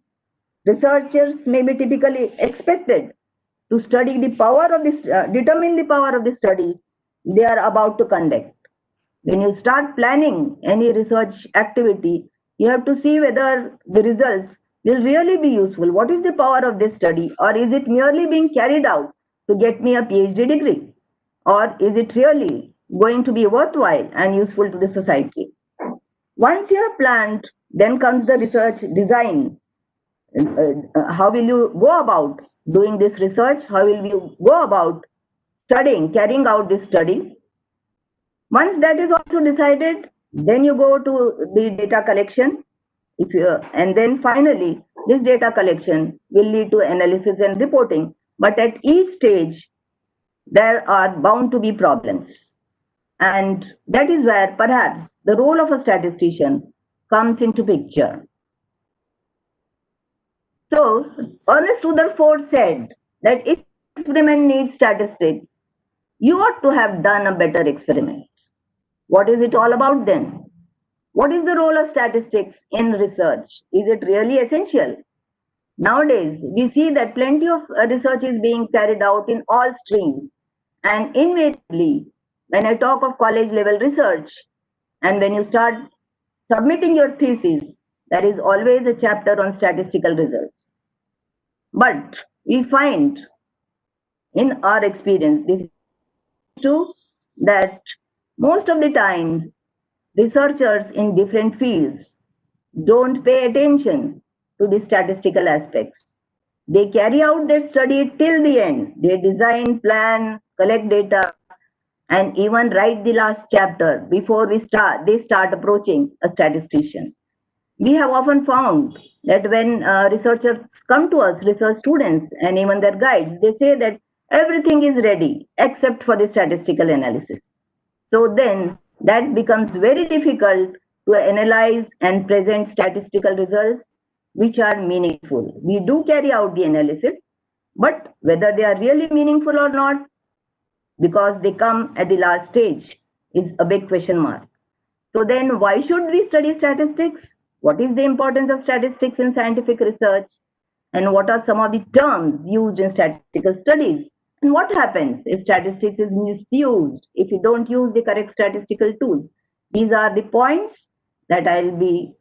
Researchers may be typically expected to study the power of this, determine the power of the study they are about to conduct. When you start planning any research activity, you have to see whether the results will really be useful. What is the power of this study? Or is it merely being carried out to get me a PhD degree? Or is it really going to be worthwhile and useful to the society? Once you have planned, then comes the research design. How will you go about doing this research? How will you go about studying, carrying out this study? Once that is also decided, then you go to the data collection. And then finally, this data collection will lead to analysis and reporting. But at each stage, there are bound to be problems. And that is where perhaps the role of a statistician comes into picture. So Ernest Rutherford said that if experiment needs statistics, you ought to have done a better experiment. What is it all about then? What is the role of statistics in research? Is it really essential? Nowadays, we see that plenty of research is being carried out in all streams. And invariably, when I talk of college level research, and when you start submitting your thesis, there is always a chapter on statistical results. But we find in our experience, this is true, that most of the time, researchers in different fields don't pay attention to the statistical aspects. They carry out their study till the end. They design, plan, collect data, and even write the last chapter before they start approaching a statistician. We have often found that when researchers come to us, research students and even their guides, they say that everything is ready except for the statistical analysis. So then that becomes very difficult to analyze and present statistical results which are meaningful. We do carry out the analysis, but whether they are really meaningful or not, because they come at the last stage, is a big question mark. So then why should we study statistics? What is the importance of statistics in scientific research? And what are some of the terms used in statistical studies? And what happens if statistics is misused, if you don't use the correct statistical tools? These are the points that I'll be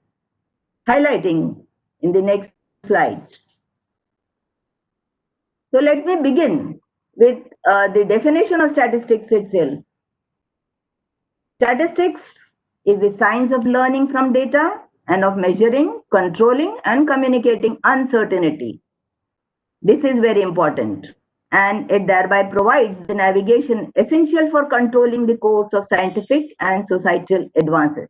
highlighting in the next slides. So let me begin with the definition of statistics itself. Statistics is the science of learning from data and of measuring, controlling, and communicating uncertainty. This is very important, and it thereby provides the navigation essential for controlling the course of scientific and societal advances.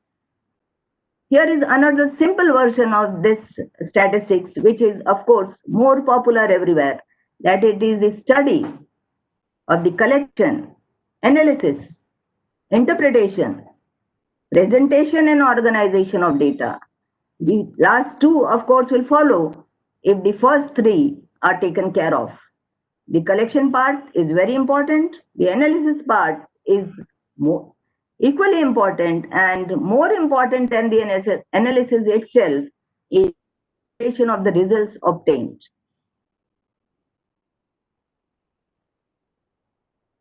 Here is another simple version of this statistics, which is, of course, more popular everywhere, that it is the study of the collection, analysis, interpretation, presentation, and organization of data. The last two, of course, will follow if the first three are taken care of. The collection part is very important. The analysis part is equally important, and more important than the analysis itself is the of the results obtained.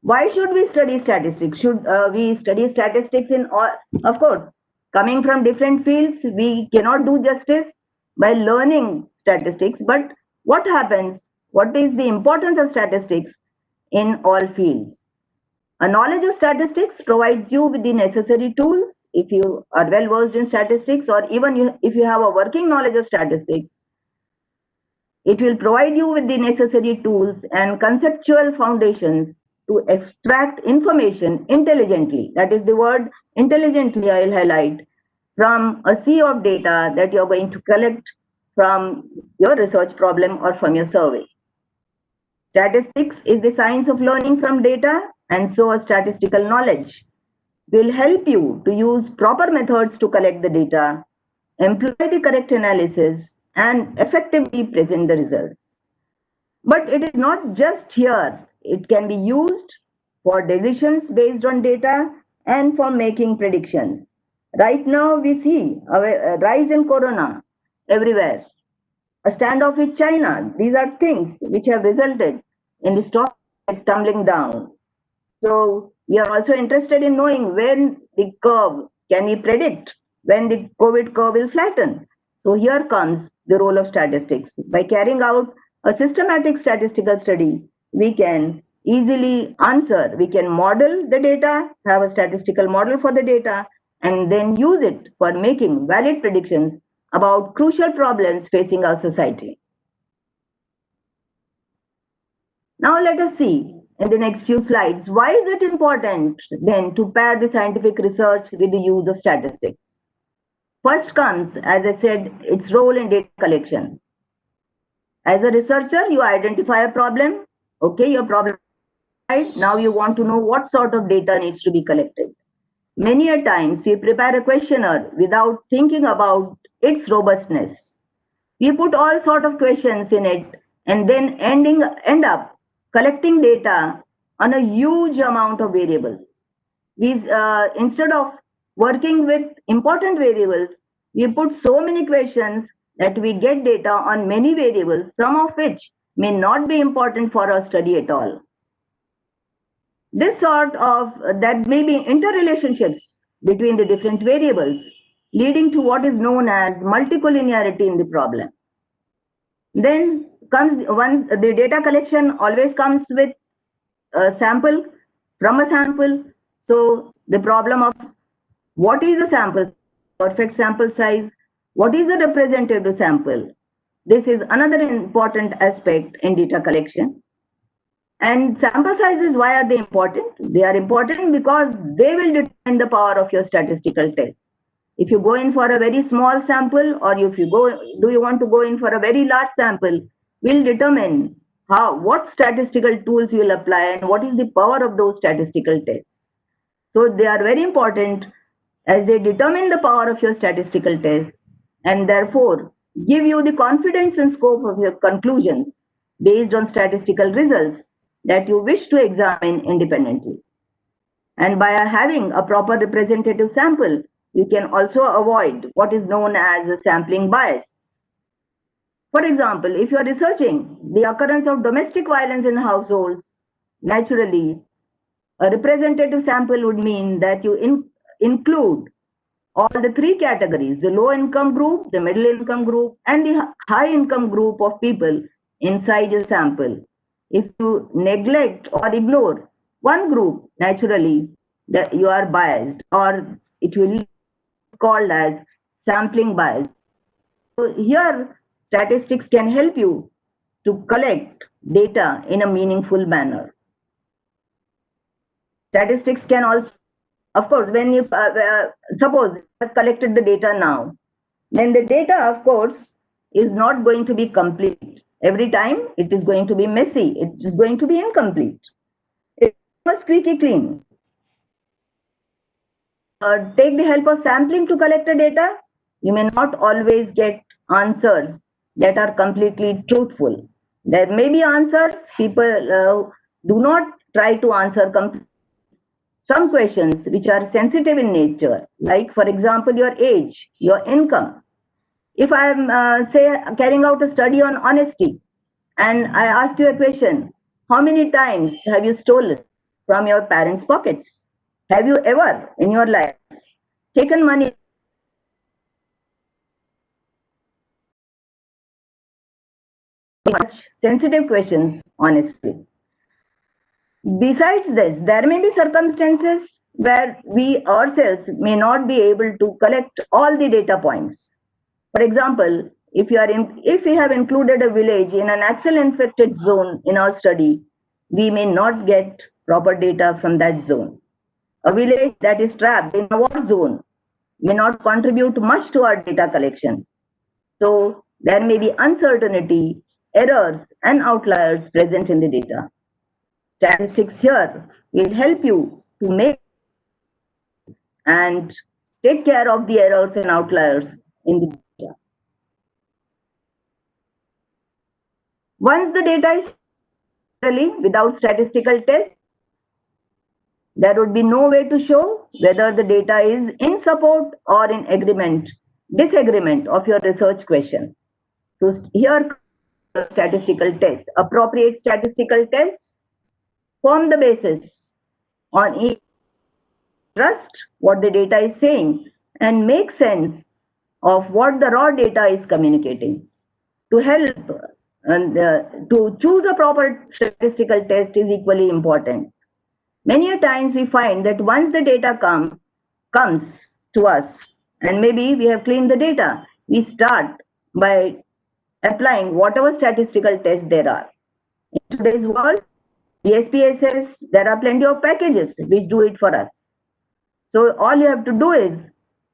Why should we study statistics? Should we study statistics in all? Of course, coming from different fields, we cannot do justice by learning statistics. But what happens? What is the importance of statistics in all fields? A knowledge of statistics provides you with the necessary tools. If you are well versed in statistics, or even if you have a working knowledge of statistics, it will provide you with the necessary tools and conceptual foundations to extract information intelligently. That is the word intelligently I'll highlight, from a sea of data that you're going to collect from your research problem or from your survey. Statistics is the science of learning from data, and so a statistical knowledge will help you to use proper methods to collect the data, employ the correct analysis, and effectively present the results. But it is not just here. It can be used for decisions based on data and for making predictions. Right now, we see a rise in corona everywhere, a standoff with China. These are things which have resulted in the stock market tumbling down. So we are also interested in knowing when the curve, can we predict when the COVID curve will flatten? So here comes the role of statistics. By carrying out a systematic statistical study, we can easily answer, we can model the data, have a statistical model for the data, and then use it for making valid predictions about crucial problems facing our society. Now let us see in the next few slides, why is it important then to pair the scientific research with the use of statistics? First comes, as I said, its role in data collection. As a researcher, you identify a problem. Okay, your problem, right? Now you want to know what sort of data needs to be collected. Many a times we prepare a questionnaire without thinking about its robustness. We put all sort of questions in it and then end up collecting data on a huge amount of variables. Instead of working with important variables, we put so many questions that we get data on many variables, some of which may not be important for our study at all. This sort of, that may be interrelationships between the different variables, leading to what is known as multicollinearity in the problem. Then comes the data collection always comes with a sample, from a sample. So the problem of what is a sample, perfect sample size, what is a representative sample? This is another important aspect in data collection. And sample sizes, why are they important? They are important because they will determine the power of your statistical test. If you go in for a very small sample, or if you do you want to go in for a very large sample, will determine what statistical tools you will apply and what is the power of those statistical tests. So they are very important as they determine the power of your statistical tests, and therefore give you the confidence and scope of your conclusions based on statistical results that you wish to examine independently. And by having a proper representative sample, you can also avoid what is known as a sampling bias. For example, if you are researching the occurrence of domestic violence in households, naturally, a representative sample would mean that you include all the three categories, the low income group, the middle income group, and the high income group of people inside your sample. If you neglect or ignore one group, naturally, that you are biased, or it will be called as sampling bias. So here, statistics can help you to collect data in a meaningful manner. Statistics can also, of course, when you suppose you have collected the data now, then the data, of course, is not going to be complete. Every time it is going to be messy, it is going to be incomplete. It must squeaky clean. Take the help of sampling to collect the data. You may not always get answers that are completely truthful. There may be answers people do not try to answer some questions which are sensitive in nature, like, for example, your age, your income. If I am, say, carrying out a study on honesty, and I ask you a question, how many times have you stolen? from your parents' pockets? Have you ever in your life taken money? Much sensitive questions, honestly. Besides this, there may be circumstances where we ourselves may not be able to collect all the data points. For example, if we have included a village in an Naxal infected zone in our study, we may not get proper data from that zone. A village that is trapped in a war zone may not contribute much to our data collection. So there may be uncertainty, errors, and outliers present in the data. Statistics here will help you to make and take care of the errors and outliers in the data. Once the data is without statistical tests, there would be no way to show whether the data is in support or in disagreement of your research question. So here statistical tests, appropriate statistical tests form the basis on each trust what the data is saying and make sense of what the raw data is communicating. To help and to choose a proper statistical test is equally important. Many a times we find that once the data comes to us and maybe we have cleaned the data, we start by applying whatever statistical tests there are. In today's world, the SPSS, there are plenty of packages which do it for us. So all you have to do is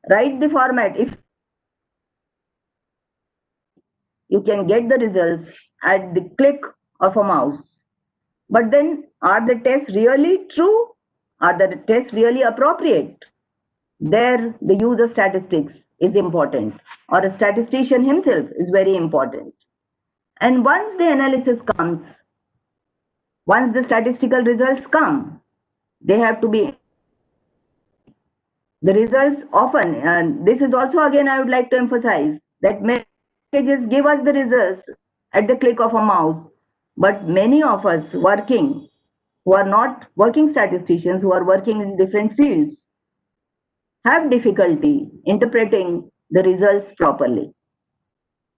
write the format. If you can get the results at the click of a mouse. But then, are the tests really true? Are the tests really appropriate? There, the use of statistics is important, or a statistician himself is very important. And once the analysis comes, once the statistical results come, they have to be the results often, and this is also again I would like to emphasize that many packages give us the results at the click of a mouse, but many of us working who are not working statisticians, who are working in different fields, have difficulty interpreting the results properly.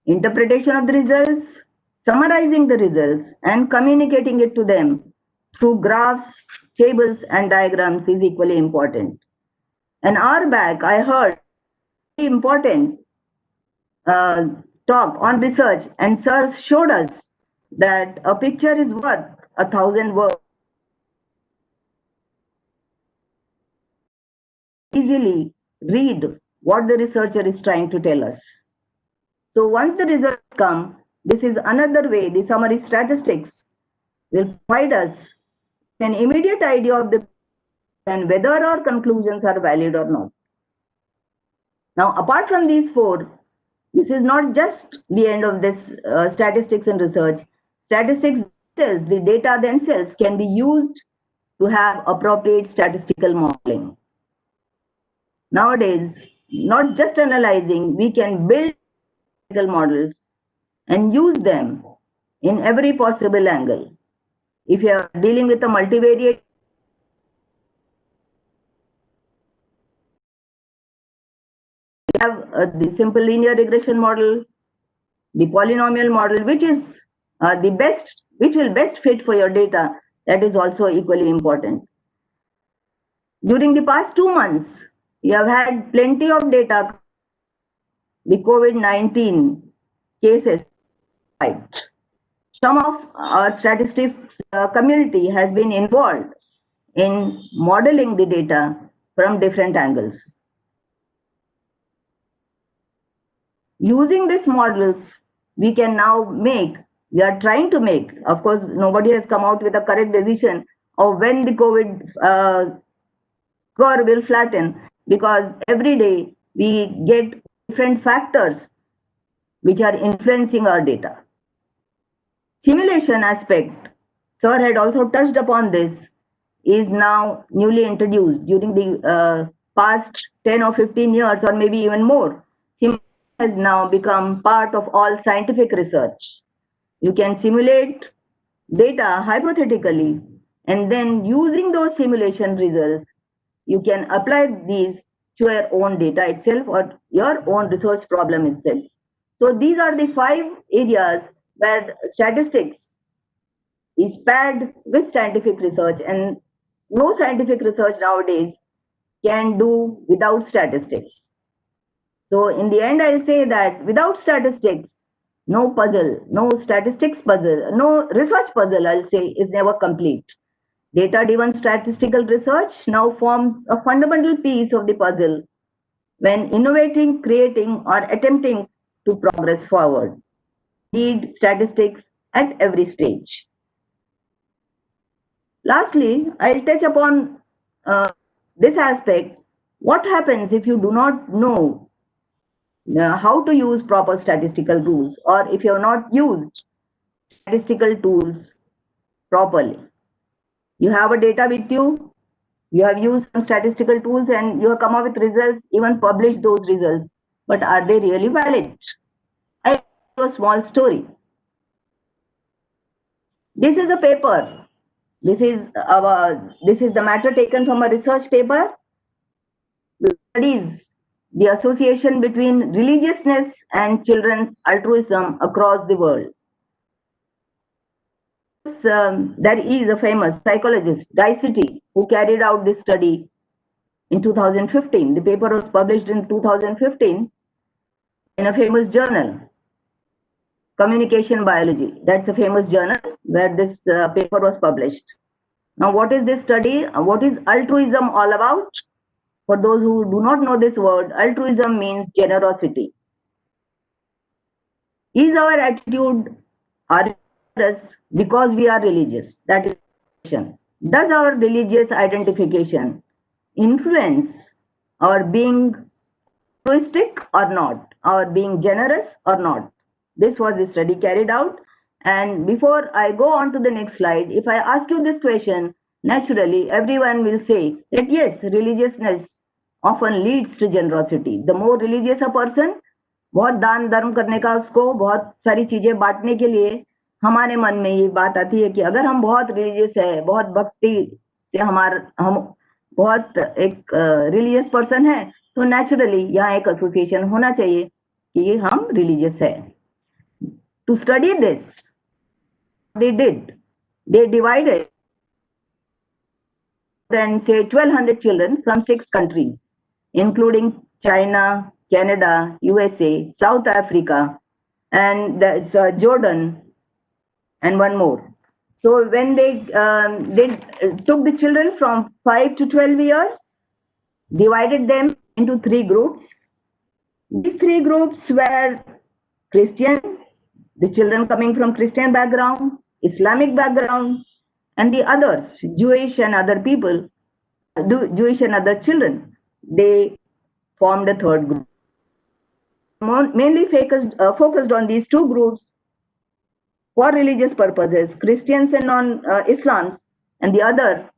Interpretation of the results, summarizing the results, and communicating it to them through graphs, tables, and diagrams is equally important. An hour back, I heard very important talk on research, and sir showed us that a picture is worth 1,000 words. Easily read what the researcher is trying to tell us. So once the results come, this is another way the summary statistics will provide us an immediate idea of the and whether our conclusions are valid or not. Now, apart from these four, this is not just the end of this statistics and research. Statistics themselves, the data themselves can be used to have appropriate statistical modeling. Nowadays, not just analyzing, we can build statistical models and use them in every possible angle. If you are dealing with a multivariate, we have the simple linear regression model, the polynomial model, which is which will best fit for your data. That is also equally important. During the past 2 months, we have had plenty of data. The COVID-19 cases. Some of our statistics community has been involved in modeling the data from different angles. Using these models, we can now we are trying to make, of course, nobody has come out with a correct decision of when the COVID curve will flatten, because every day we get different factors which are influencing our data. Simulation aspect, sir had also touched upon this, is now newly introduced during the past 10 or 15 years or maybe even more. Simulation has now become part of all scientific research. You can simulate data hypothetically And then using those simulation results, you can apply these to your own data itself or your own research problem itself. So these are the 5 areas where statistics is paired with scientific research, and no scientific research nowadays can do without statistics. So in the end, I'll say that without statistics, no puzzle, no statistics puzzle, no research puzzle, I'll say, is never complete. Data-driven statistical research now forms a fundamental piece of the puzzle when innovating, creating, or attempting to progress forward. Need statistics at every stage. Lastly, I'll touch upon this aspect. What happens if you do not know how to use proper statistical rules, or if you have not used statistical tools properly? You have a data with you, you have used some statistical tools and you have come up with results, even published those results, but are they really valid? I'll tell you a small story. This is a paper. This is the matter taken from a research paper. It studies the association between religiousness and children's altruism across the world. There is a famous psychologist, Dicity, who carried out this study in 2015. The paper was published in 2015 in a famous journal, Communication Biology. That's a famous journal where this paper was published. Now, what is this study? What is altruism all about? For those who do not know this word, altruism means generosity. Is our attitude because we are religious? That is the question. Does our religious identification influence our being altruistic or not, or being generous or not? This was the study carried out. And before I go on to the next slide, if I ask you this question, naturally everyone will say that yes, religiousness often leads to generosity. The more religious a person, बहुत दान धर्म करने का, उसको बहुत सारी चीजें बांटने के लिए, हमारे मन में ये बात आती है कि अगर हम बहुत रिलीजियस है, बहुत भक्ति से हम बहुत एक रिलीजियस पर्सन है, तो नेचुरली यहाँ एक एसोसिएशन होना चाहिए कि हम रिलीजियस है. To study this, they divided then say 1,200 children from 6 countries, including China, Canada, USA, South Africa, and Jordan, and one more. So when they took the children from 5 to 12 years, divided them into 3 groups. These 3 groups were Christian, the children coming from Christian background, Islamic background, and the others, Jewish and other people, Jewish and other children. They formed a 3rd group. Mainly focused on these 2 groups for religious purposes, Christians and non-Islams, and the other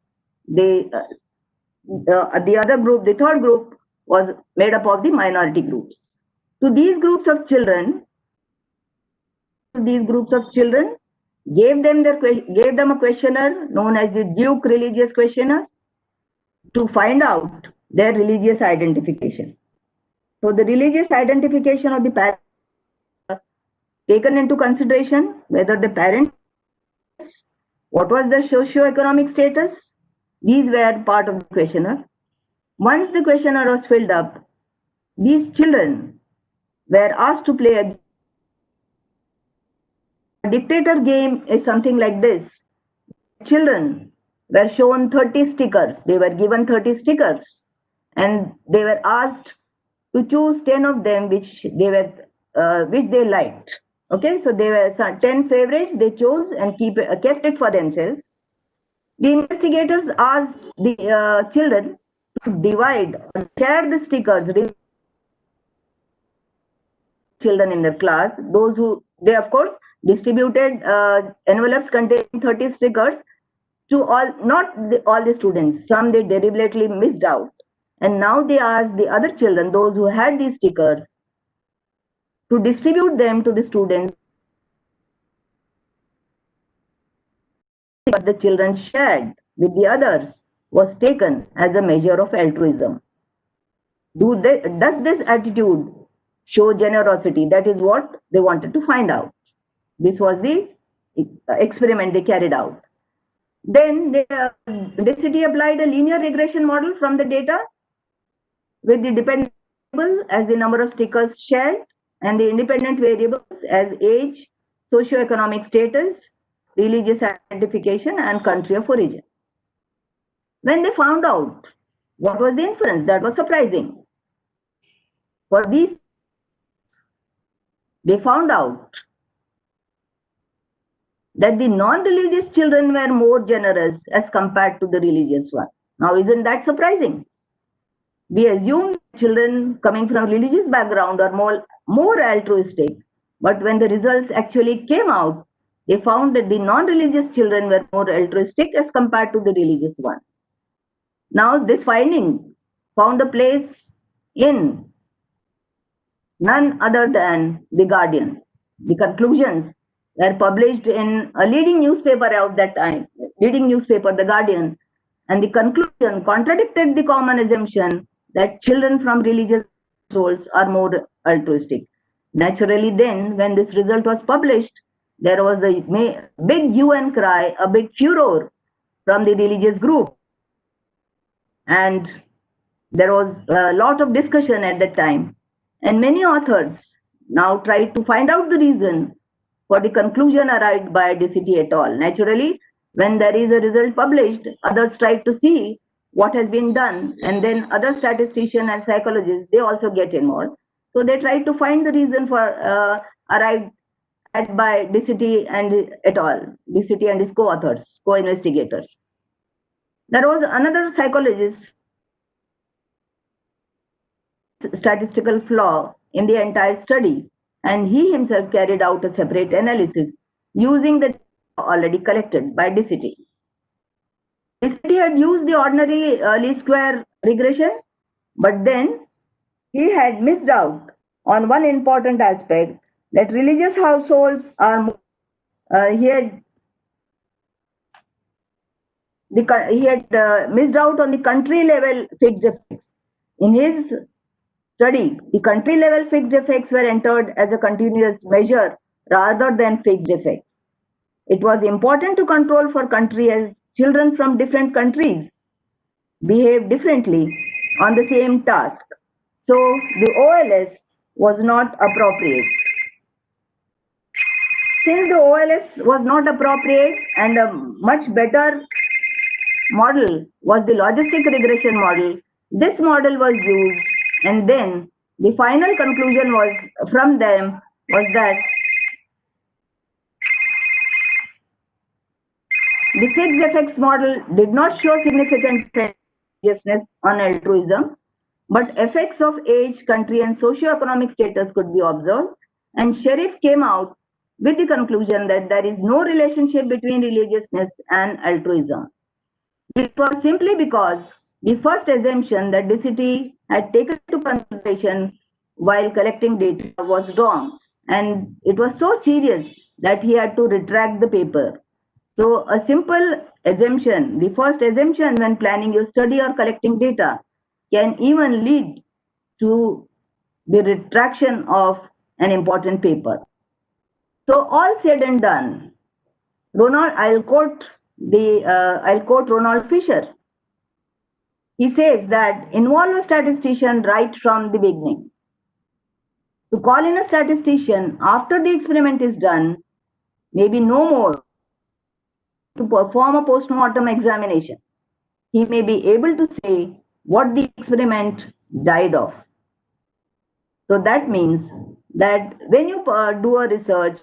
group, the 3rd group, was made up of the minority groups. So these groups of children gave them a questionnaire known as the Duke Religious Questionnaire to find out their religious identification. So the religious identification of the parents taken into consideration, whether the parents, what was their socio-economic status. These were part of the questionnaire. Once the questionnaire was filled up, these children were asked to play a dictator game. Is something like this. Children were shown 30 stickers. They were given 30 stickers and they were asked to choose 10 of them which they liked. Okay, so there were 10 favorites they chose and kept it for themselves. The investigators asked the children to divide or share the stickers. Children in their class, they of course distributed envelopes containing 30 stickers to all the students. Some they deliberately missed out, and now they asked the other children, those who had these stickers, to distribute them to the students what the children shared with the others was taken as a measure of altruism. Does this attitude show generosity? That is what they wanted to find out. This was the experiment they carried out. Then the city applied a linear regression model from the data with the dependent variable as the number of stickers shared and the independent variables as age, socioeconomic status, religious identification, and country of origin. When they found out what was the inference, that was surprising. For these, they found out that the non-religious children were more generous as compared to the religious one. Now, isn't that surprising? We assume children coming from religious background are more altruistic, but when the results actually came out, they found that the non-religious children were more altruistic as compared to the religious one. Now, this finding found a place in none other than The Guardian. The conclusions were published in a leading newspaper of that time, leading newspaper, The Guardian, and the conclusion contradicted the common assumption that children from religious households are more altruistic. Naturally, then, when this result was published, there was a big hue and cry, a big furor from the religious group. And there was a lot of discussion at that time. And many authors now try to find out the reason for the conclusion arrived by DCT et al. Naturally, when there is a result published, others try to see what has been done, and then other statisticians and psychologists, they also get involved. So they try to find the reason for arrived at by DCT and et al., DCT and his co-authors, co-investigators. There was another psychologist, statistical flaw in the entire study, and he himself carried out a separate analysis using the data already collected by DCT. DCT had used the ordinary least square regression, but then he had missed out on one important aspect, that religious households are more, he had missed out on the country level fixed effects. In his study, the country level fixed effects were entered as a continuous measure rather than fixed effects. It was important to control for country as children from different countries behave differently on the same task. So the OLS was not appropriate. Since the OLS was not appropriate and a much better model was the logistic regression model, this model was used, and then the final conclusion was from them was that the fixed effects model did not show significant seriousness on altruism, but effects of age, country, and socioeconomic status could be observed, and Sheriff came out with the conclusion that there is no relationship between religiousness and altruism. This was simply because the first assumption that DCT had taken into consideration while collecting data was wrong, and it was so serious that he had to retract the paper. So a simple assumption, the first assumption when planning your study or collecting data, can even lead to the retraction of an important paper. So all said and done, I'll quote Ronald Fisher. He says that involve a statistician right from the beginning. To call in a statistician after the experiment is done, maybe no more to perform a post-mortem examination. He may be able to say what the experiment died of. So that means that when you do a research,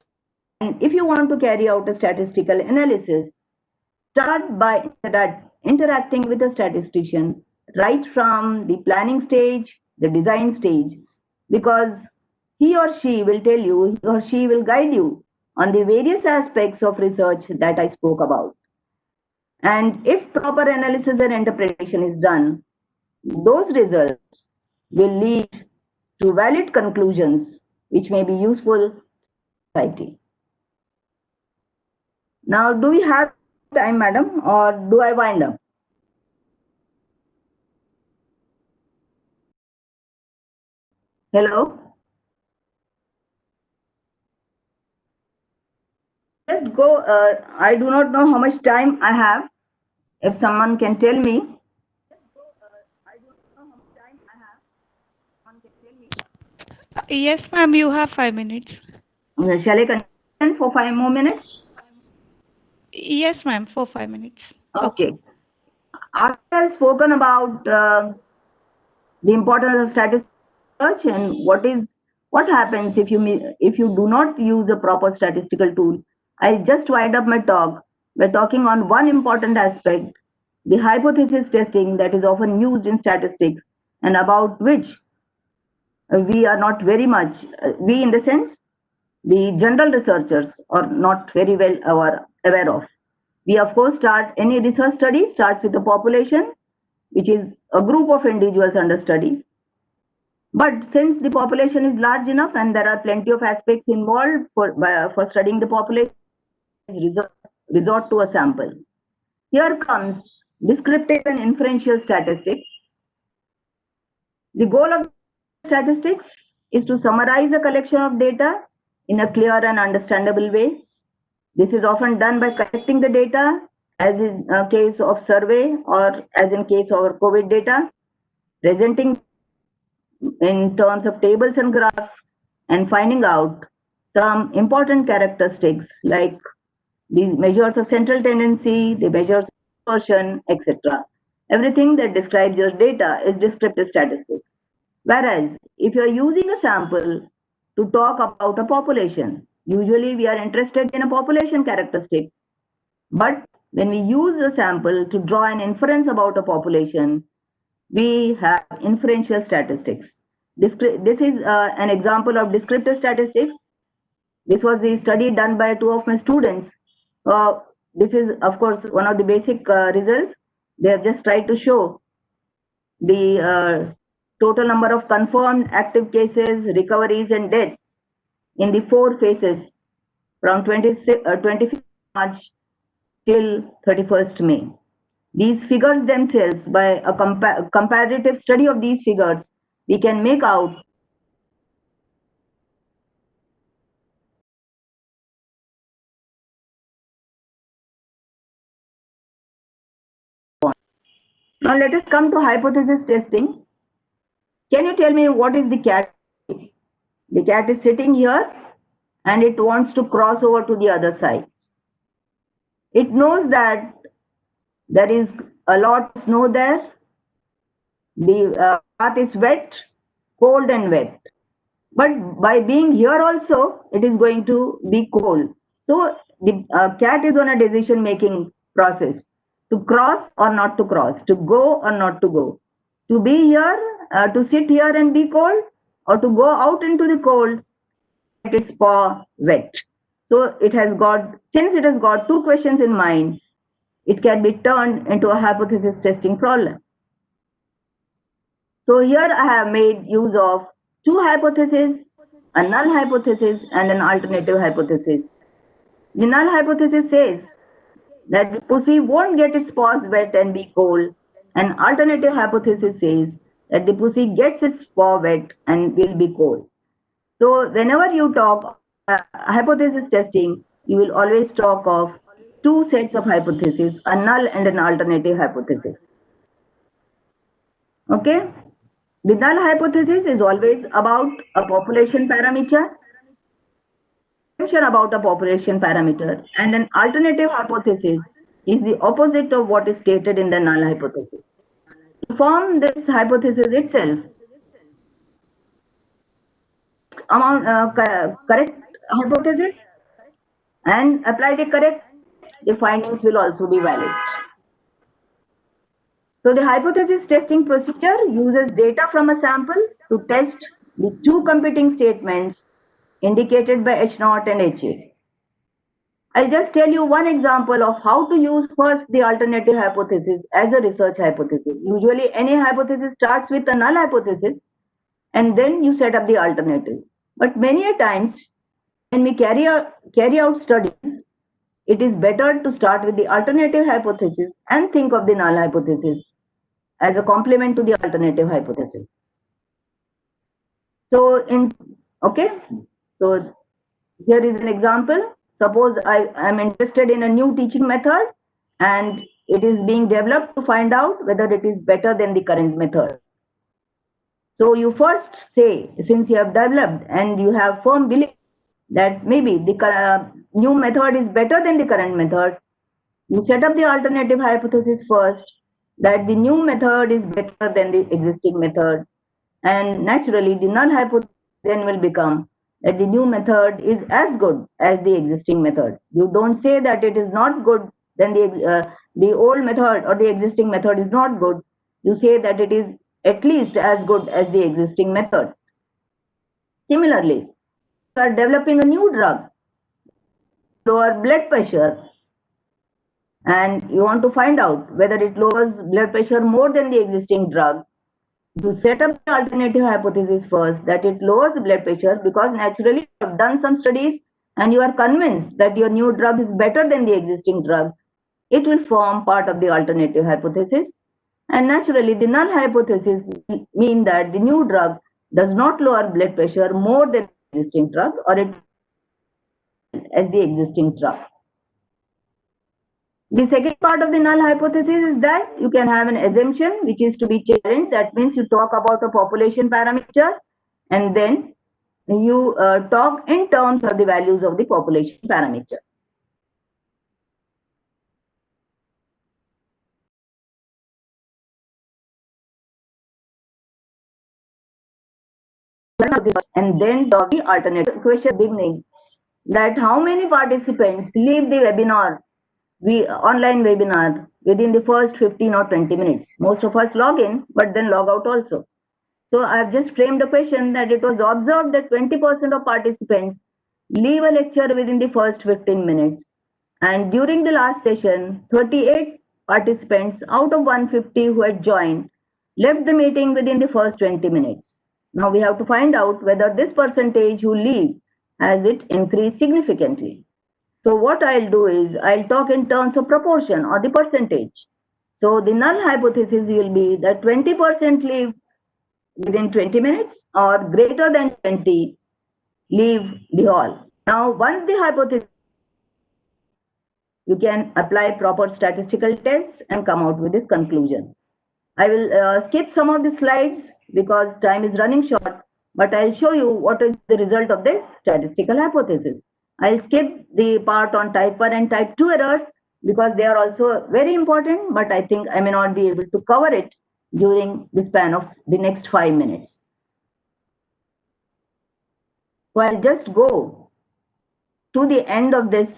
and if you want to carry out a statistical analysis, start by interacting with a statistician right from the planning stage, the design stage, because he or she will tell you, he or she will guide you on the various aspects of research that I spoke about. And if proper analysis and interpretation is done, those results will lead to valid conclusions which may be useful to society. Now, do we have time, madam, or do I wind up? Hello? Just go. I do not know how much time I have. If someone can tell me. Yes, ma'am, you have 5 minutes. Shall I continue for 5 more minutes? Yes, ma'am, for 5 minutes. Okay. After I've spoken about the importance of statistics research and what happens if you do not use a proper statistical tool, I just wind up my talk by talking on one important aspect, the hypothesis testing that is often used in statistics and about which we are not very much, we in the sense, the general researchers are not very well aware of. We of course any research study starts with the population, which is a group of individuals under study. But since the population is large enough and there are plenty of aspects involved for studying the population, resort to a sample. Here comes descriptive and inferential statistics. The goal of statistics is to summarize a collection of data in a clear and understandable way. This is often done by collecting the data, as in a case of survey or as in case of COVID data, presenting in terms of tables and graphs, and finding out some important characteristics like the measures of central tendency, the measures of dispersion, etc. Everything that describes your data is descriptive statistics. Whereas if you are using a sample to talk about a population, usually we are interested in a population characteristic. But when we use a sample to draw an inference about a population, we have inferential statistics. This is an example of descriptive statistics. This was the study done by two of my students. This is, of course, one of the basic results. They have just tried to show the total number of confirmed active cases, recoveries, and deaths in the 4 phases from 25th March till 31st May. These figures themselves, by a comparative study of these figures, we can make out Now let us come to hypothesis testing. Can you tell me what is the cat? The cat is sitting here and it wants to cross over to the other side. It knows that there is a lot of snow there. The path is wet, cold and wet. But by being here also, it is going to be cold. So the cat is on a decision making process to cross or not to cross, to go or not to go, to be here, to sit here and be cold, or to go out into the cold, get its paw wet. So it has got, since it has got 2 questions in mind, it can be turned into a hypothesis testing problem. So here I have made use of 2 hypotheses, a null hypothesis and an alternative hypothesis. The null hypothesis says that the pussy won't get its paws wet and be cold. An alternative hypothesis says that the pussy gets its paw wet and will be cold. So whenever you talk hypothesis testing, you will always talk of 2 sets of hypotheses, a null and an alternative hypothesis. Okay? The null hypothesis is always about a population parameter, about a population parameter, and an alternative hypothesis is the opposite of what is stated in the null hypothesis. To form this hypothesis itself, correct hypothesis and applied it correct, the findings will also be valid. So the hypothesis testing procedure uses data from a sample to test the 2 competing statements indicated by H0 and HA. I'll just tell you one example of how to use first the alternative hypothesis as a research hypothesis. Usually any hypothesis starts with a null hypothesis and then you set up the alternative. But many a times when we carry out studies, it is better to start with the alternative hypothesis and think of the null hypothesis as a complement to the alternative hypothesis. So so here is an example. Suppose I am interested in a new teaching method and it is being developed to find out whether it is better than the current method. So you first say, since you have developed and you have firm belief that maybe the new method is better than the current method, you set up the alternative hypothesis first, that the new method is better than the existing method. And naturally, the null hypothesis then will become that the new method is as good as the existing method. You don't say that it is not good, then the old method or the existing method is not good. You say that it is at least as good as the existing method. Similarly, you are developing a new drug, lower blood pressure, and you want to find out whether it lowers blood pressure more than the existing drug. You set up the alternative hypothesis first that it lowers blood pressure because naturally you have done some studies and you are convinced that your new drug is better than the existing drug. It will form part of the alternative hypothesis. And naturally, the null hypothesis will mean that the new drug does not lower blood pressure more than the existing drug, or it as the existing drug. The second part of the null hypothesis is that you can have an assumption which is to be challenged. That means you talk about a population parameter and then you talk in terms of the values of the population parameter. And then the alternative question beginning, that how many participants leave the webinar, online webinar, within the first 15 or 20 minutes. Most of us log in, but then log out also. So I've just framed the question that it was observed that 20% of participants leave a lecture within the first 15 minutes. And during the last session, 38 participants out of 150 who had joined left the meeting within the first 20 minutes. Now we have to find out whether this percentage who leave has it increased significantly. So what I'll do is I'll talk in terms of proportion or the percentage. So the null hypothesis will be that 20% leave within 20 minutes or greater than 20 leave the hall. Now, once the hypothesis, you can apply proper statistical tests and come out with this conclusion. I will skip some of the slides because time is running short, but I'll show you what is the result of this statistical hypothesis. I'll skip the part on type 1 and type 2 errors because they are also very important, but I think I may not be able to cover it during the span of the next 5 minutes. So I'll just go to the end of this.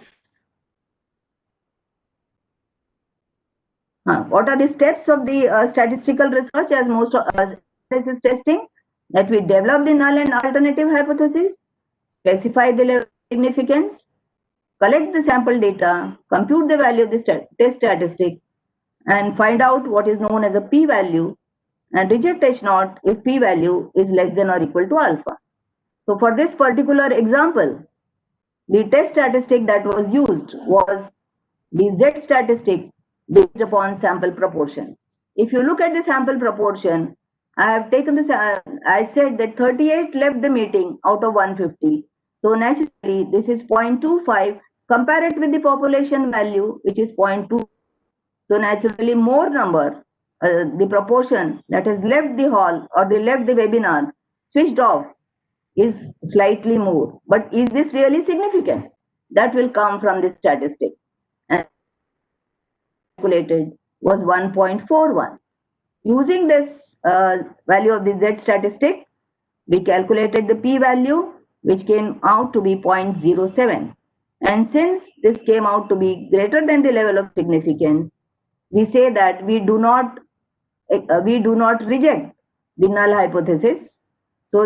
What are the steps of the statistical research as most of this is testing? That we develop the null and alternative hypothesis, specify the level of significance, collect the sample data, compute the value of the test statistic, and find out what is known as a p-value, and reject H0 if p-value is less than or equal to alpha. So for this particular example, the test statistic that was used was the Z statistic based upon sample proportion. If you look at the sample proportion, I have taken this, I said that 38 left the meeting out of 150. So naturally, this is 0.25. Compare it with the population value, which is 0.2. So naturally, more number, the proportion that has left the hall or they left the webinar, switched off, is slightly more. But is this really significant? That will come from this statistic. And calculated was 1.41. Using this value of the Z statistic, we calculated the p-value, which came out to be 0.07. And since this came out to be greater than the level of significance, we say that we do not reject the null hypothesis. So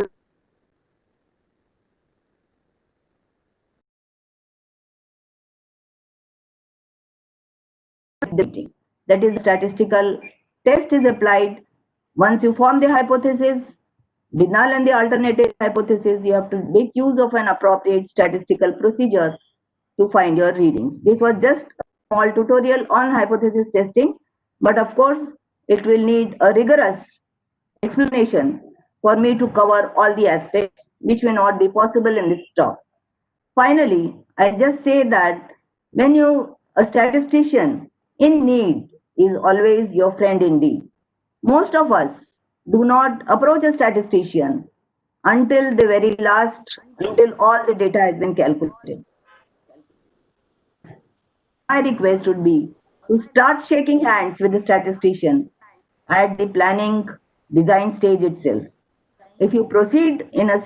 that is, statistical test is applied. Once you form the hypothesis, the null and the alternative hypothesis, you have to make use of an appropriate statistical procedure to find your readings. This was just a small tutorial on hypothesis testing, but of course, it will need a rigorous explanation for me to cover all the aspects which may not be possible in this talk. Finally, I just say that a statistician in need is always your friend indeed. Most of us do not approach a statistician until the very last, until all the data has been calculated. My request would be to start shaking hands with the statistician at the planning design stage itself. If you proceed in a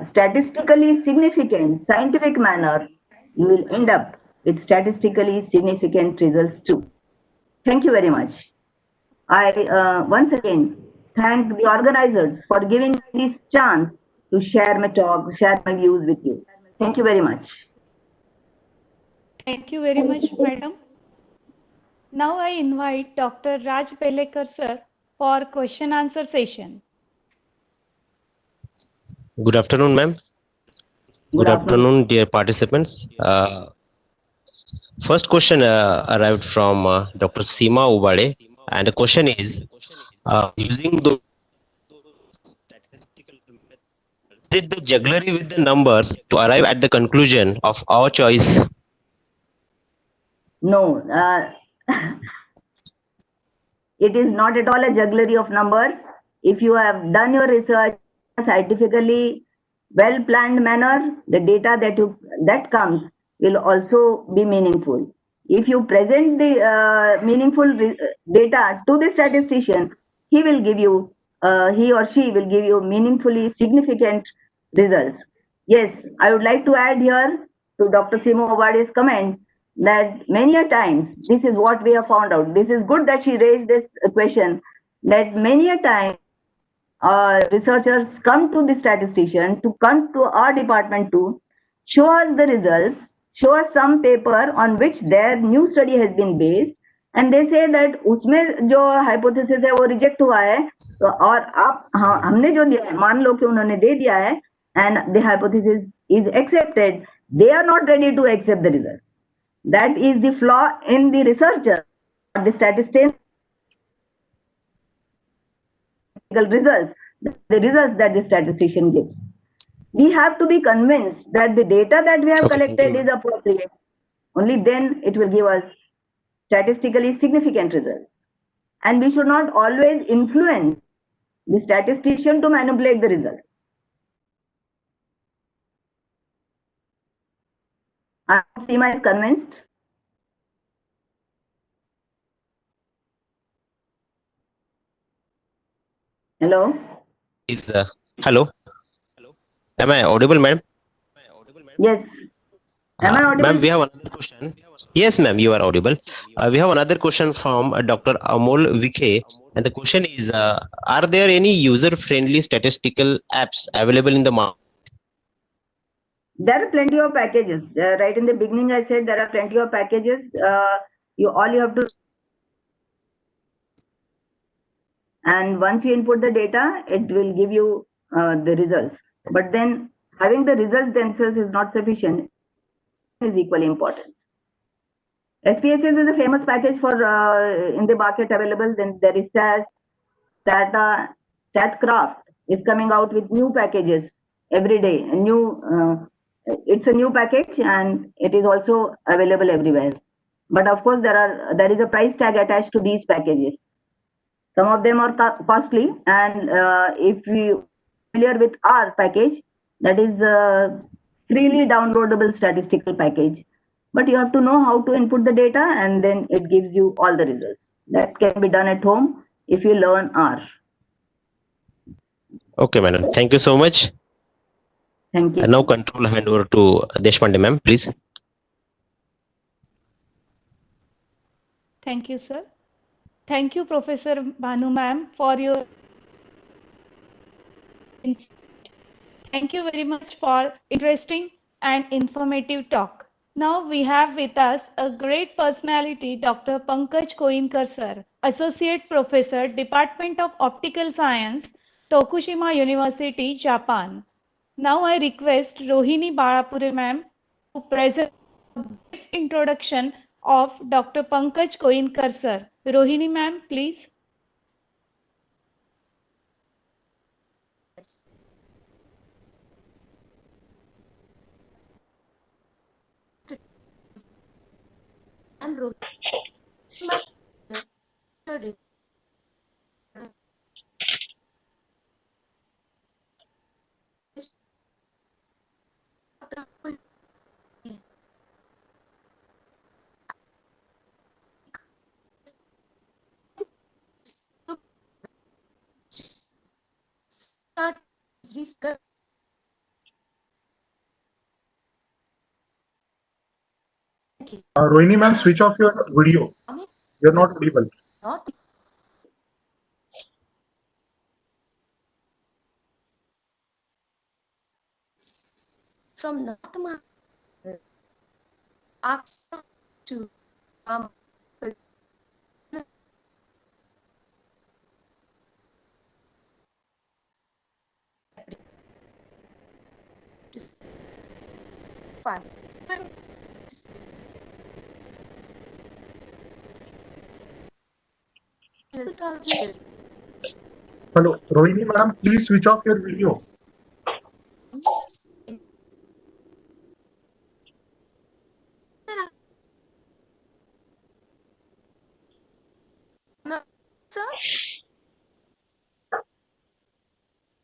statistically significant scientific manner, you will end up with statistically significant results too. Thank you very much. I once again thank the organizers for giving me this chance to share my talk, share my views with you. Thank you very much. Thank you very much, madam. Now I invite Dr. Raj Pelekar sir for question answer session. Good afternoon, ma'am. Good afternoon, dear participants. First question arrived from Dr. Seema Ubade, and the question is, using those statistical methods, did the jugglery with the numbers to arrive at the conclusion of our choice? No, it is not at all a jugglery of numbers. If you have done your research scientifically well-planned manner, the data that comes will also be meaningful. If you present the meaningful data to the statistician, he or she will give you meaningfully significant results. Yes, I would like to add here to Dr. Seema Obade's comment that many a times, this is what we have found out. This is good that she raised this question, that many a time researchers come to the statistician, to come to our department to show us the results, show us some paper on which their new study has been based, and they say that उसमें जो hypothesis है वो reject हुआ है, तो और हमने जो दिया है, मान लो कि उन्होंने दे दिया है, and the hypothesis is accepted, they are not ready to accept the results. That is the flaw in the researcher, the statistician results, the results that the statistician gives. We have to be convinced that the data that we have collected is appropriate. Only then it will give us statistically significant results. And we should not always influence the statistician to manipulate the results. Seema is convinced. Hello? Hello? Am I audible, ma'am? Yes. Am I audible? Ma'am, we have another question. Yes, ma'am, you are audible. We have another question from Dr. Amol Vikhe. And the question is, are there any user-friendly statistical apps available in the market? There are plenty of packages. Right in the beginning, I said there are plenty of packages. All you have to, and once you input the data, it will give you the results. But then having the results themselves is not sufficient. Is equally important. SPSS is a famous package for in the market available. Then there is SAS, Stata, Statcraft is coming out with new packages every day. It's a new package and it is also available everywhere. But of course, there is a price tag attached to these packages. Some of them are costly, and if we are familiar with our package, that is freely downloadable statistical package. But you have to know how to input the data, and then it gives you all the results. That can be done at home if you learn R. Okay, madam. Thank you so much. Thank you. And now control hand over to Deshpande, ma'am, please. Thank you, sir. Thank you, Professor Bhanu ma'am, for your insight. Thank you very much for interesting and informative talk. Now we have with us a great personality, Dr. Pankaj Koinkar sir, Associate Professor, Department of Optical Science, Tokushima University, Japan. Now I request Rohini Balapure ma'am to present brief introduction of Dr. Pankaj Koinkar sir. Rohini ma'am, please. I'm Rohini. Rohini ma'am, switch off your video. You're not audible. From North Access to five. Hello, Rohini ma'am, please switch off your video. Sir?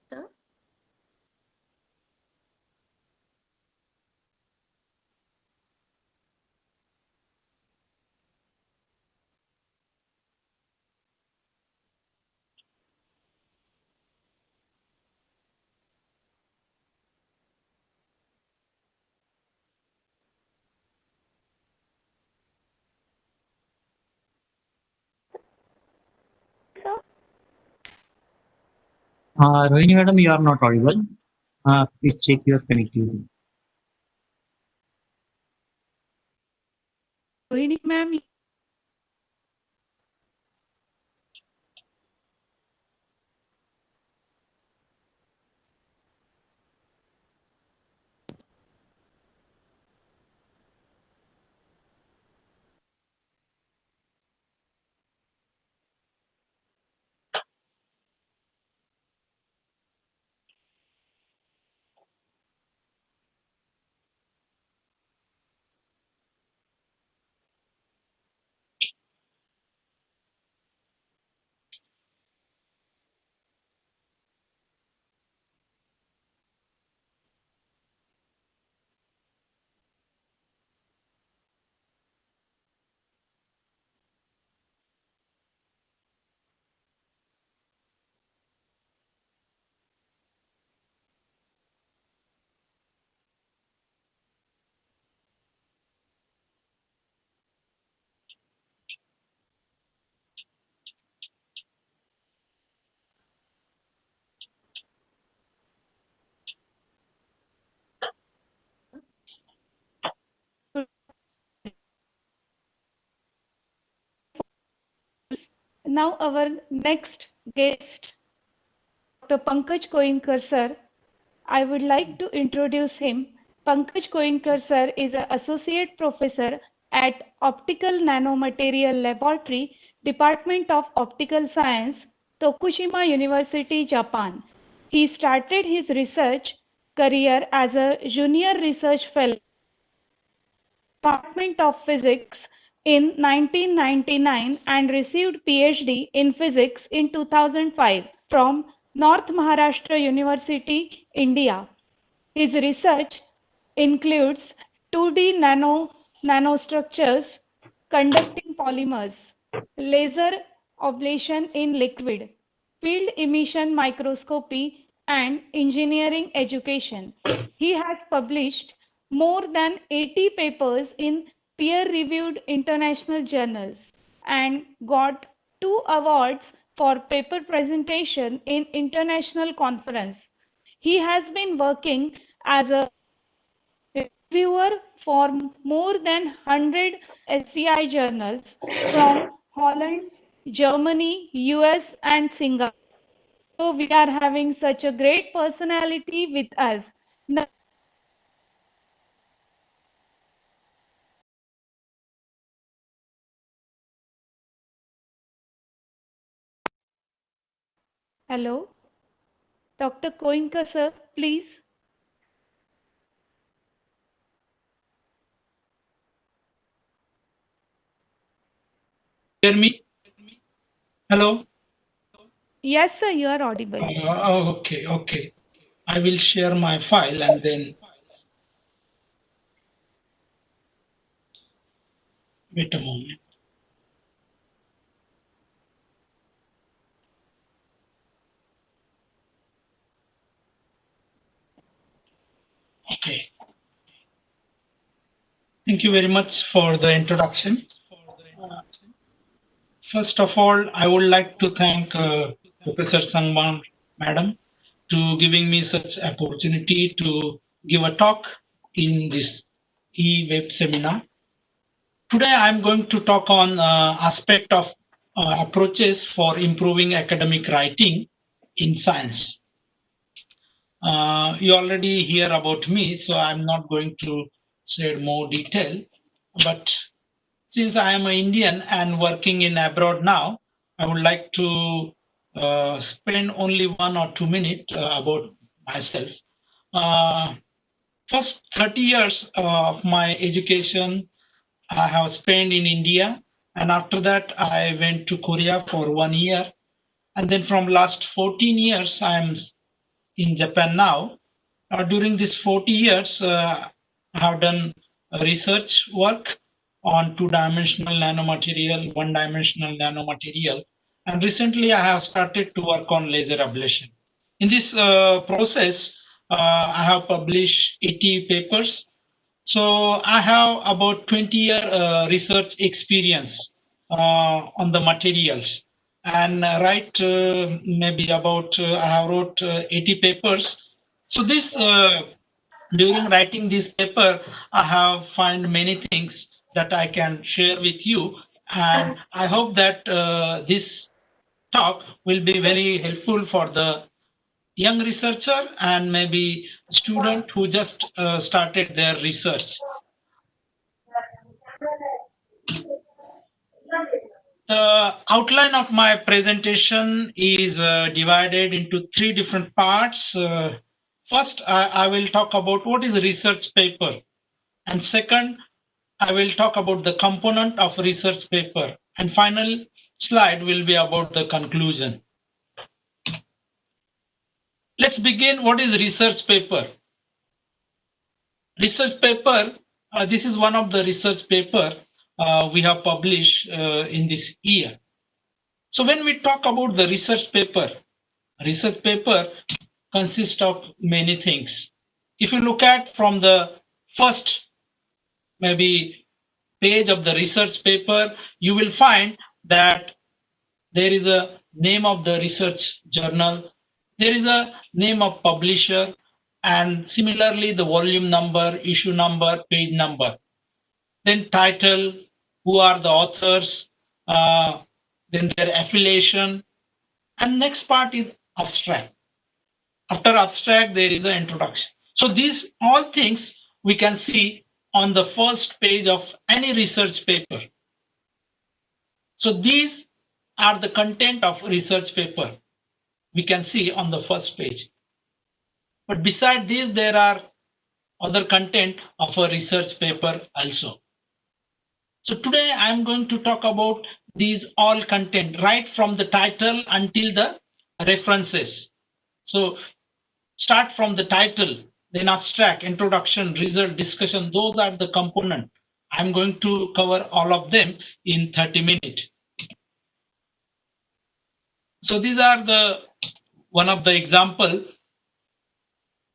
Sir? Rohini madam, you are not audible. Please check your connectivity. Rohini ma'am. Now our next guest, Dr. Pankaj Koinkar sir. I would like to introduce him. Pankaj Koinkar sir is an associate professor at Optical Nanomaterial Laboratory, Department of Optical Science, Tokushima University, Japan. He started his research career as a junior research fellow Department of Physics in 1999 and received PhD in physics in 2005 from North Maharashtra University, India. His research includes 2D nanostructures, conducting polymers, laser ablation in liquid, field emission microscopy, and engineering education. He has published more than 80 papers in peer-reviewed international journals and got 2 awards for paper presentation in international conference. He has been working as a reviewer for more than 100 SCI journals from Holland, Germany, US, and Singapore. So we are having such a great personality with us. Now, Hello, Dr. Koinka sir, please. Hear me? Hello? Yes, sir, you are audible. Okay. I will share my file and then wait a moment. Okay. Thank you very much for the introduction. First of all, I would like to thank Professor Sangman Madam to giving me such opportunity to give a talk in this e-web seminar. Today I'm going to talk on aspect of approaches for improving academic writing in science. You already hear about me, so I'm not going to share more detail. But since I am an Indian and working in abroad now, I would like to spend only 1 or 2 minutes about myself. First 30 years of my education I have spent in India, and after that I went to Korea for 1 year, and then from last 14 years I am in Japan now. During these 40 years, I have done research work on two-dimensional nanomaterial, one-dimensional nanomaterial, and recently I have started to work on laser ablation. In this process, I have published 80 papers. So I have about 20-year research experience on the materials, and write maybe about I have wrote 80 papers. So this during writing this paper, I have find many things that I can share with you, and I hope that this talk will be very helpful for the young researcher and maybe student who just started their research. The outline of my presentation is divided into three different parts. First, I will talk about what is a research paper. And second, I will talk about the component of research paper. And final slide will be about the conclusion. Let's begin. What is research paper? Research paper, this is one of the research paper we have published in this year. So when we talk about the research paper consists of many things. If you look at from the first maybe page of the research paper, you will find that there is a name of the research journal, there is a name of publisher, and similarly the volume number, issue number, page number. Then title, who are the authors, then their affiliation, and next part is abstract. After abstract, there is an introduction. So these all things we can see on the first page of any research paper. So these are the content of research paper we can see on the first page. But beside this, there are other content of a research paper also. So today I'm going to talk about these all content right from the title until the references. So start from the title, then abstract, introduction, result, discussion. Those are the component. I'm going to cover all of them in 30 minutes. So these are the one of the example.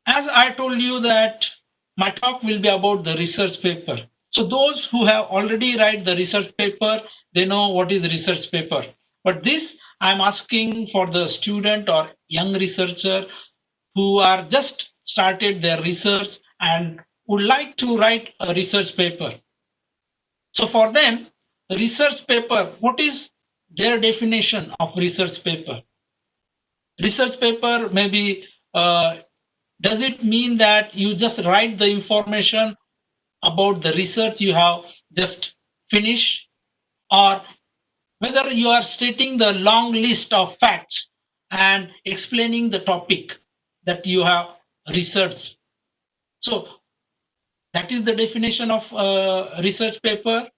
As I told you that my talk will be about the research paper. So those who have already write the research paper, they know what is research paper. But this I'm asking for the student or young researcher who are just started their research and would like to write a research paper. So for them, research paper, what is their definition of research paper? Research paper maybe does it mean that you just write the information about the research you have just finished, or whether you are stating the long list of facts and explaining the topic that you have researched. So that is the definition of a research paper.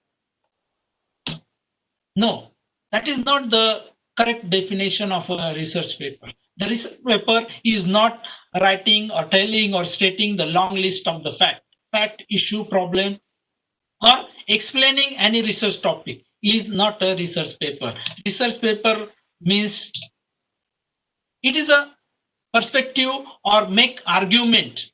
No, that is not the correct definition of a research paper. The research paper is not writing or telling or stating the long list of the fact, issue, problem, or explaining any research topic is not a research paper. Research paper means it is a perspective or make argument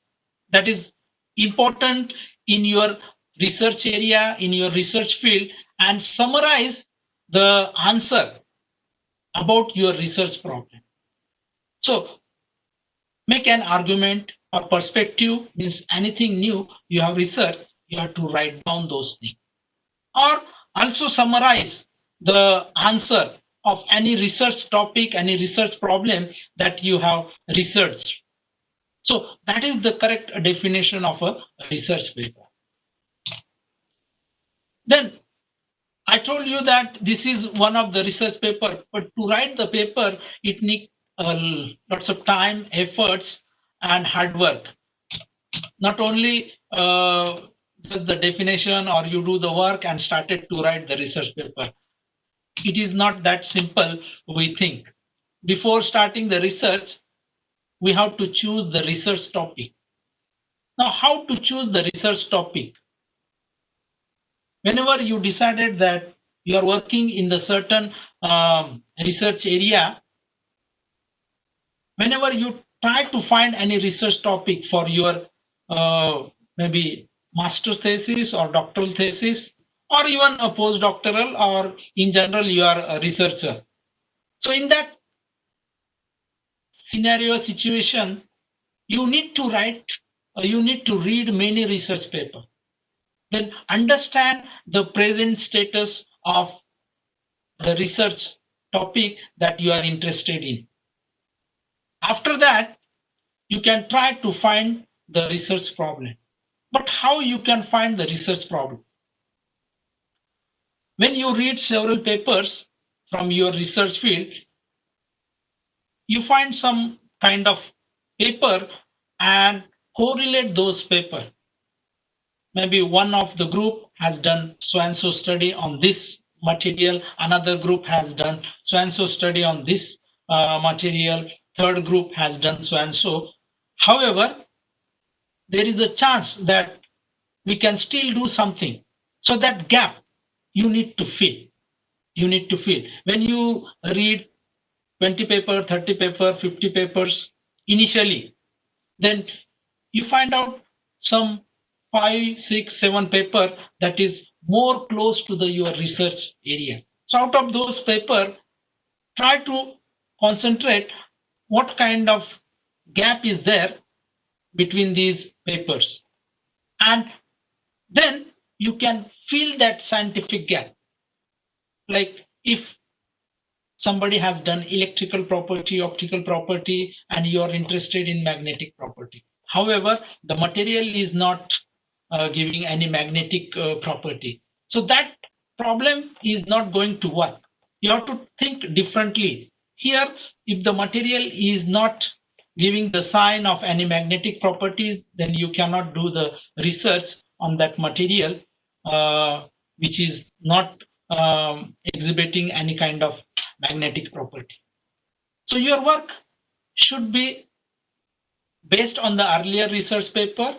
that is important in your research area, in your research field, and summarize the answer about your research problem. So make an argument or perspective means anything new you have researched, you have to write down those things. Or also summarize the answer of any research topic, any research problem that you have researched. So that is the correct definition of a research paper. Then I told you that this is one of the research paper, but to write the paper, it needs lots of time, efforts, and hard work. Not only just the definition or you do the work and started to write the research paper. It is not that simple, we think. Before starting the research, we have to choose the research topic. Now, how to choose the research topic? Whenever you decided that you are working in the certain research area, whenever you try to find any research topic for your maybe master's thesis or doctoral thesis, or even a postdoctoral, or in general you are a researcher. So in that scenario situation, you need to write, you need to read many research papers. Then understand the present status of the research topic that you are interested in. After that, you can try to find the research problem. But how you can find the research problem? When you read several papers from your research field, you find some kind of paper and correlate those papers. Maybe one of the group has done so-and-so study on this material, another group has done so-and-so study on this material, third group has done so-and-so. However, there is a chance that we can still do something. So that gap you need to fill. You need to fill. When you read 20 paper, 30 paper, 50 papers initially, then you find out some 5, 6, 7 paper that is more close to your research area. So out of those paper, try to concentrate what kind of gap is there between these papers. And then you can fill that scientific gap. Like if somebody has done electrical property, optical property, and you are interested in magnetic property. However, the material is not giving any magnetic property. So that problem is not going to work. You have to think differently. Here, if the material is not giving the sign of any magnetic property, then you cannot do the research on that material, which is not exhibiting any kind of magnetic property. So your work should be based on the earlier research paper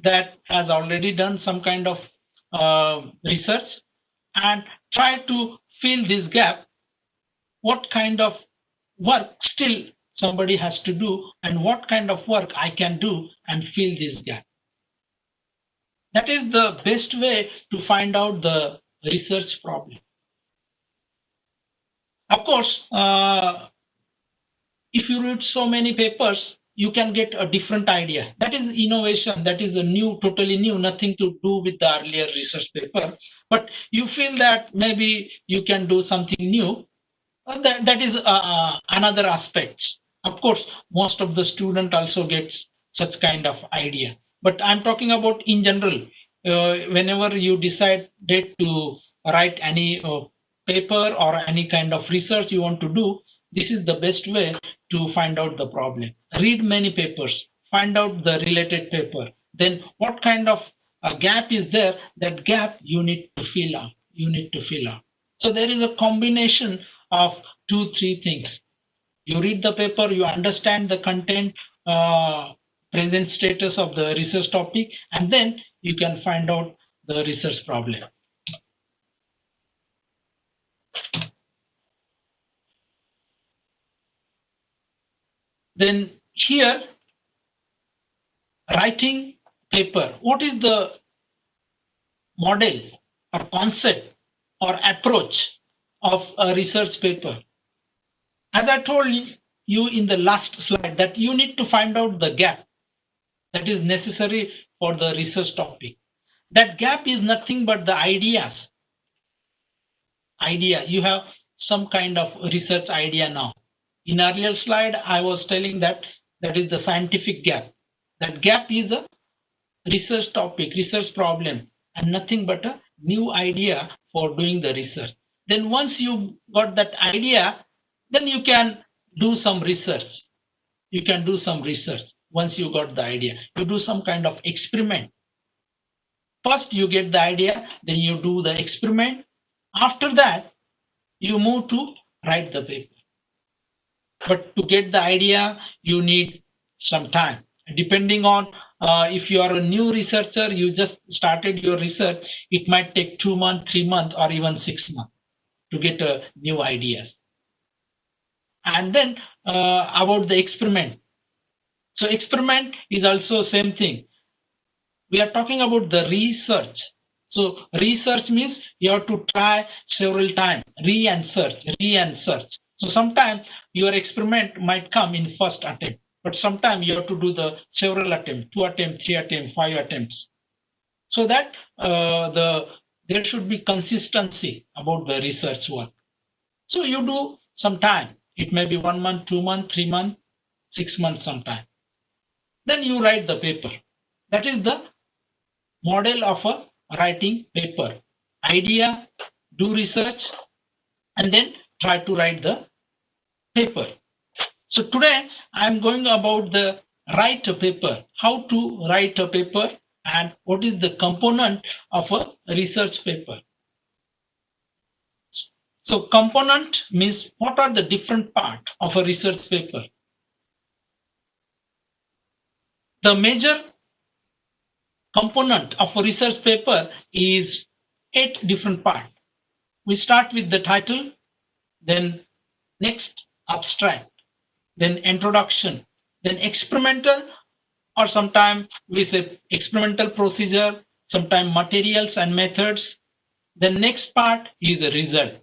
that has already done some kind of research, and try to fill this gap. What kind of work still somebody has to do, and what kind of work I can do and fill this gap. That is the best way to find out the research problem. Of course, if you read so many papers, you can get a different idea. That is innovation. That is a new, totally new, nothing to do with the earlier research paper. But you feel that maybe you can do something new. That is another aspect. Of course, most of the student also gets such kind of idea. But I'm talking about in general. Whenever you decide to write any paper or any kind of research you want to do, This is the best way to find out the problem. Read many papers, find out the related paper. Then what kind of a gap is there? That gap you need to fill out. You need to fill out. So there is a combination of 2-3 things. You read the paper, you understand the content, present status of the research topic, and then you can find out the research problem. Then here, writing paper. What is the model or concept or approach of a research paper? As I told you in the last slide, that you need to find out the gap that is necessary for the research topic. That gap is nothing but the ideas. You have some kind of research idea now. In earlier slide, I was telling that is the scientific gap. That gap is a research topic, research problem, and nothing but a new idea for doing the research. Then once you got that idea, then you can do some research. You can do some research once you got the idea. You do some kind of experiment. First you get the idea, then you do the experiment. After that, you move to write the paper. But to get the idea, you need some time. Depending on if you are a new researcher, you just started your research, it might take 2 months, 3 months, or even 6 months to get new ideas. And then about the experiment. So experiment is also same thing. We are talking about the research. So research means you have to try several times, re and search. So sometimes your experiment might come in first attempt, but sometimes you have to do the several attempts, 2 attempts, 3 attempts, 5 attempts. So that there should be consistency about the research work. So you do some time. It may be 1 month, 2 months, 3 months, 6 months sometime. Then you write the paper. That is the model of a writing paper. Idea, do research, and then try to write the paper. So today I'm going about the write a paper, how to write a paper, and what is the component of a research paper. So component means what are the different parts of a research paper. The major component of a research paper is 8 different parts. We start with the title, then next abstract, then introduction, then experimental, or sometimes we say experimental procedure, sometimes materials and methods. The next part is a result.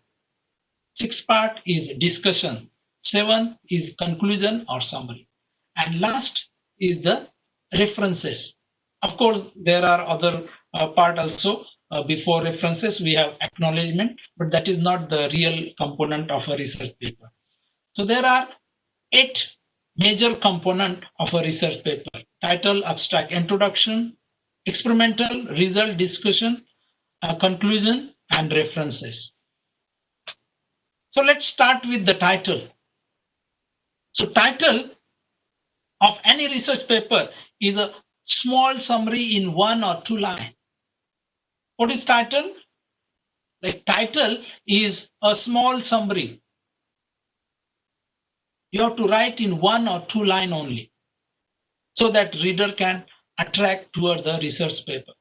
6th part is discussion. 7th is conclusion or summary. And last is the references. Of course, there are other part also. Before references, we have acknowledgement, but that is not the real component of a research paper. So there are 8 major components of a research paper: title, abstract, introduction, experimental, result, discussion, conclusion, and references. So let's start with the title. So title of any research paper is a small summary in 1 or 2 lines. What is title? The title is a small summary. You have to write in 1 or 2 lines only, so that reader can attract toward the research paper,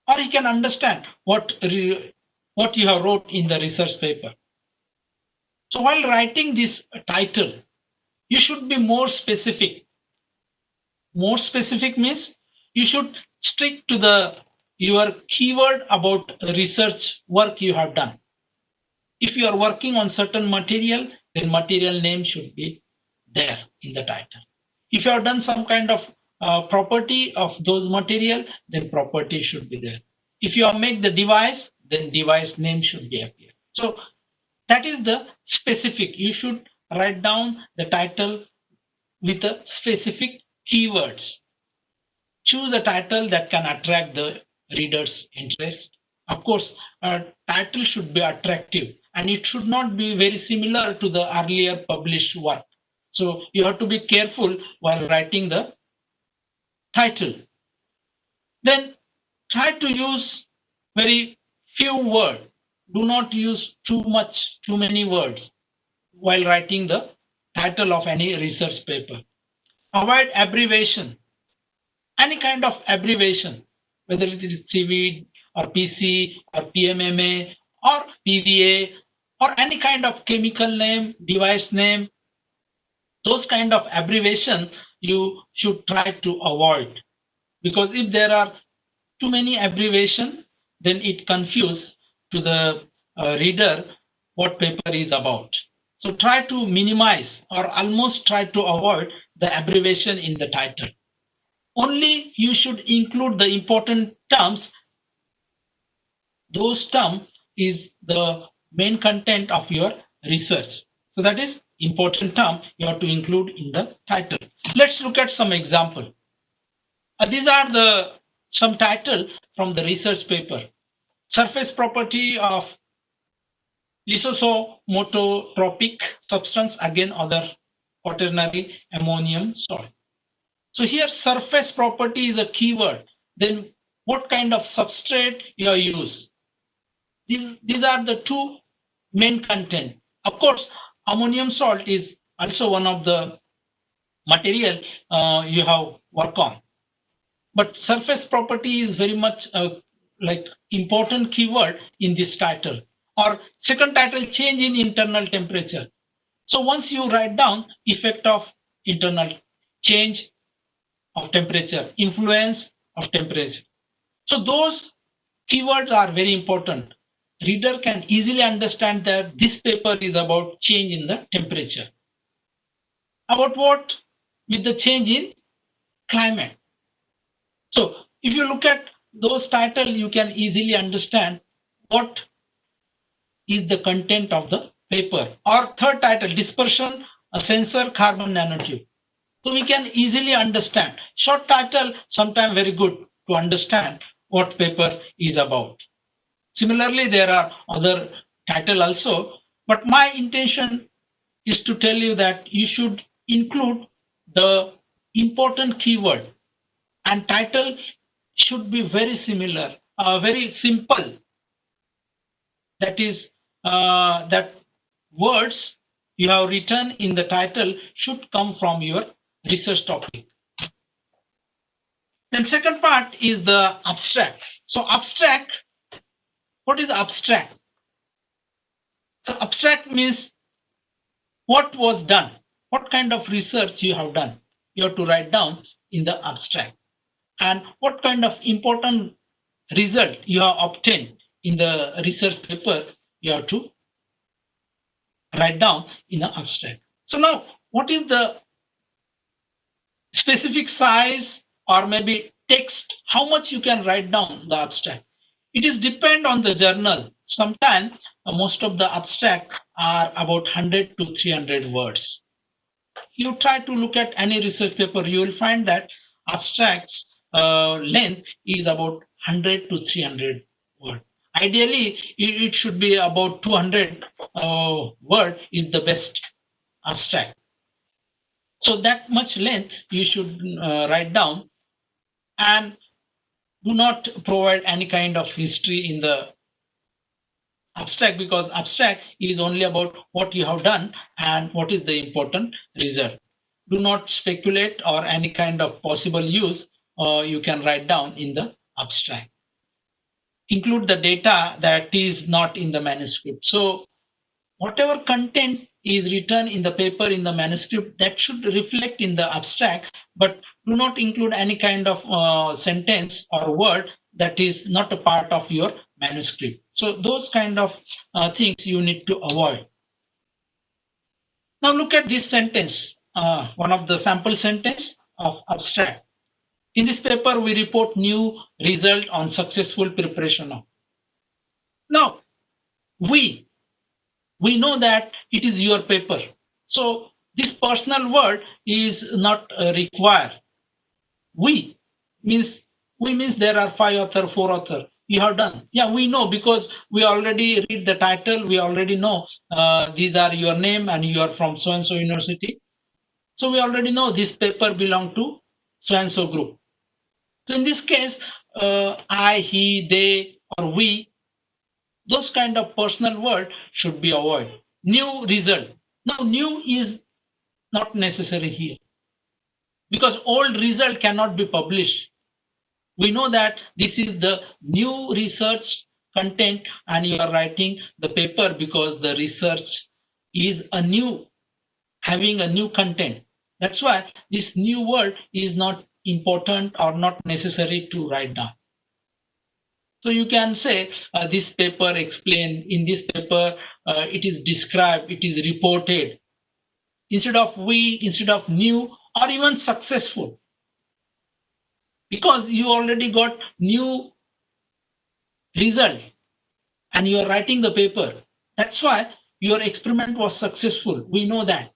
or he can understand what you have wrote in the research paper. So while writing this title, you should be more specific. More specific means you should stick to your keyword about research work you have done. If you are working on certain material, then material name should be there in the title. If you have done some kind of property of those material, then property should be there. If you have made the device, then device name should be appear. So that is the specific. You should write down the title with the specific keywords. Choose a title that can attract the reader's interest. Of course, a title should be attractive. and it should not be very similar to the earlier published work. So you have to be careful while writing the title. Then try to use very few words. Do not use too many words while writing the title of any research paper. Avoid abbreviation. Any kind of abbreviation, whether it is CV or PC or PMMA or PVA or any kind of chemical name, device name, those kind of abbreviation you should try to avoid, because if there are too many abbreviation, then it confuses to the reader what paper is about. So try to minimize or almost try to avoid the abbreviation in the title. Only you should include the important terms. Those terms is the main content of your research. So that is important term you have to include in the title. Let's look at some example. These are some title from the research paper. Surface property of lysosomototropic substance, again other quaternary ammonium salt. So here surface property is a keyword. Then what kind of substrate you use? These are the two main content. Of course, ammonium salt is also one of the material you have work on. But surface property is very much like important keyword in this title. Or second title, change in internal temperature. So once you write down effect of internal change of temperature, influence of temperature. So those keywords are very important. Reader can easily understand that this paper is about change in the temperature. About what? With the change in climate. So if you look at those titles, you can easily understand what is the content of the paper. Or third title, dispersion, a sensor, carbon nanotube. So we can easily understand. Short title, sometimes very good to understand what paper is about. Similarly, there are other title also, but my intention is to tell you that you should include the important keyword, and title should be very similar, very simple. That is, that words you have written in the title should come from your research topic. Then second part is the abstract. So abstract, what is abstract? So abstract means what was done, what kind of research you have done. You have to write down in the abstract. And what kind of important result you have obtained in the research paper, you have to write down in the abstract. So now, what is the specific size or maybe text, how much you can write down the abstract? It is depend on the journal. Sometimes most of the abstract are about 100 to 300 words. You try to look at any research paper, you will find that abstracts length is about 100 to 300 words. Ideally, it should be about 200 word is the best abstract. So that much length you should write down, and do not provide any kind of history in the abstract, because abstract is only about what you have done and what is the important result. Do not speculate or any kind of possible use you can write down in the abstract. Include the data that is not in the manuscript. So whatever content is written in the paper in the manuscript, that should reflect in the abstract, but do not include any kind of sentence or word that is not a part of your manuscript. So those kind of things you need to avoid. Now look at this sentence, one of the sample sentence of abstract. In this paper, we report new result on successful preparation of. Now, we know that it is your paper. So this personal word is not required. We means there are 5 author, 4 author. you have done? Yeah, we know because we already read the title. We already know these are your name and you are from so and so university. So we already know this paper belong to so and so group. So in this case, I, he, they, or we, those kind of personal word should be avoided. New result. Now, new is not necessary here because old result cannot be published. We know that this is the new research content and you are writing the paper because the research is a new, having a new content. That's why this new word is not important or not necessary to write down. So you can say this paper explained, in this paper it is described, it is reported. Instead of we, instead of new, or even successful. Because you already got new result and you are writing the paper. That's why your experiment was successful. We know that.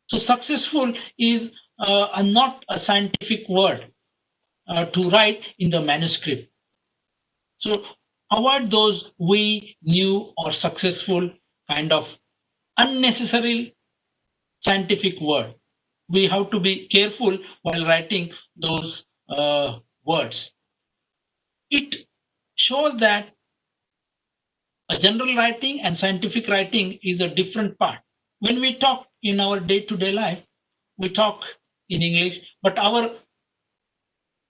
So successful is not a scientific word to write in the manuscript. So avoid those we, new, or successful kind of unnecessary scientific word. We have to be careful while writing those words. It shows that a general writing and scientific writing is a different part. When we talk in our day-to-day life, we talk in English, but our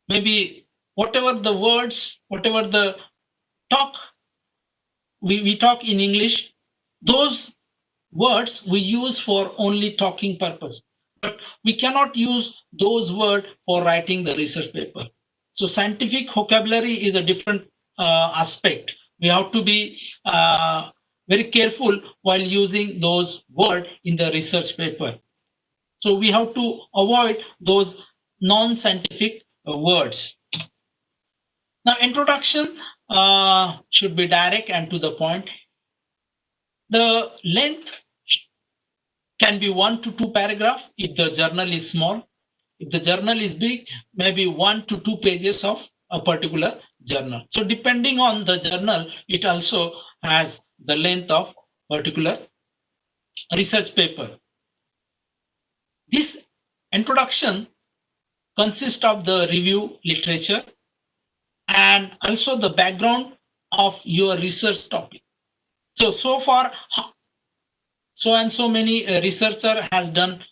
maybe whatever the words, whatever the talk, we talk in English, those words we use for only talking purpose. But we cannot use those words for writing the research paper. So scientific vocabulary is a different aspect. We have to be very careful while using those words in the research paper. So we have to avoid those non-scientific words. Now, introduction should be direct and to the point. The length can be 1 to 2 paragraphs if the journal is small. If the journal is big, maybe 1 to 2 pages of a particular journal. So depending on the journal, it also has the length of particular research paper. This introduction consists of the review literature and also the background of your research topic. So far, so and so many researcher has done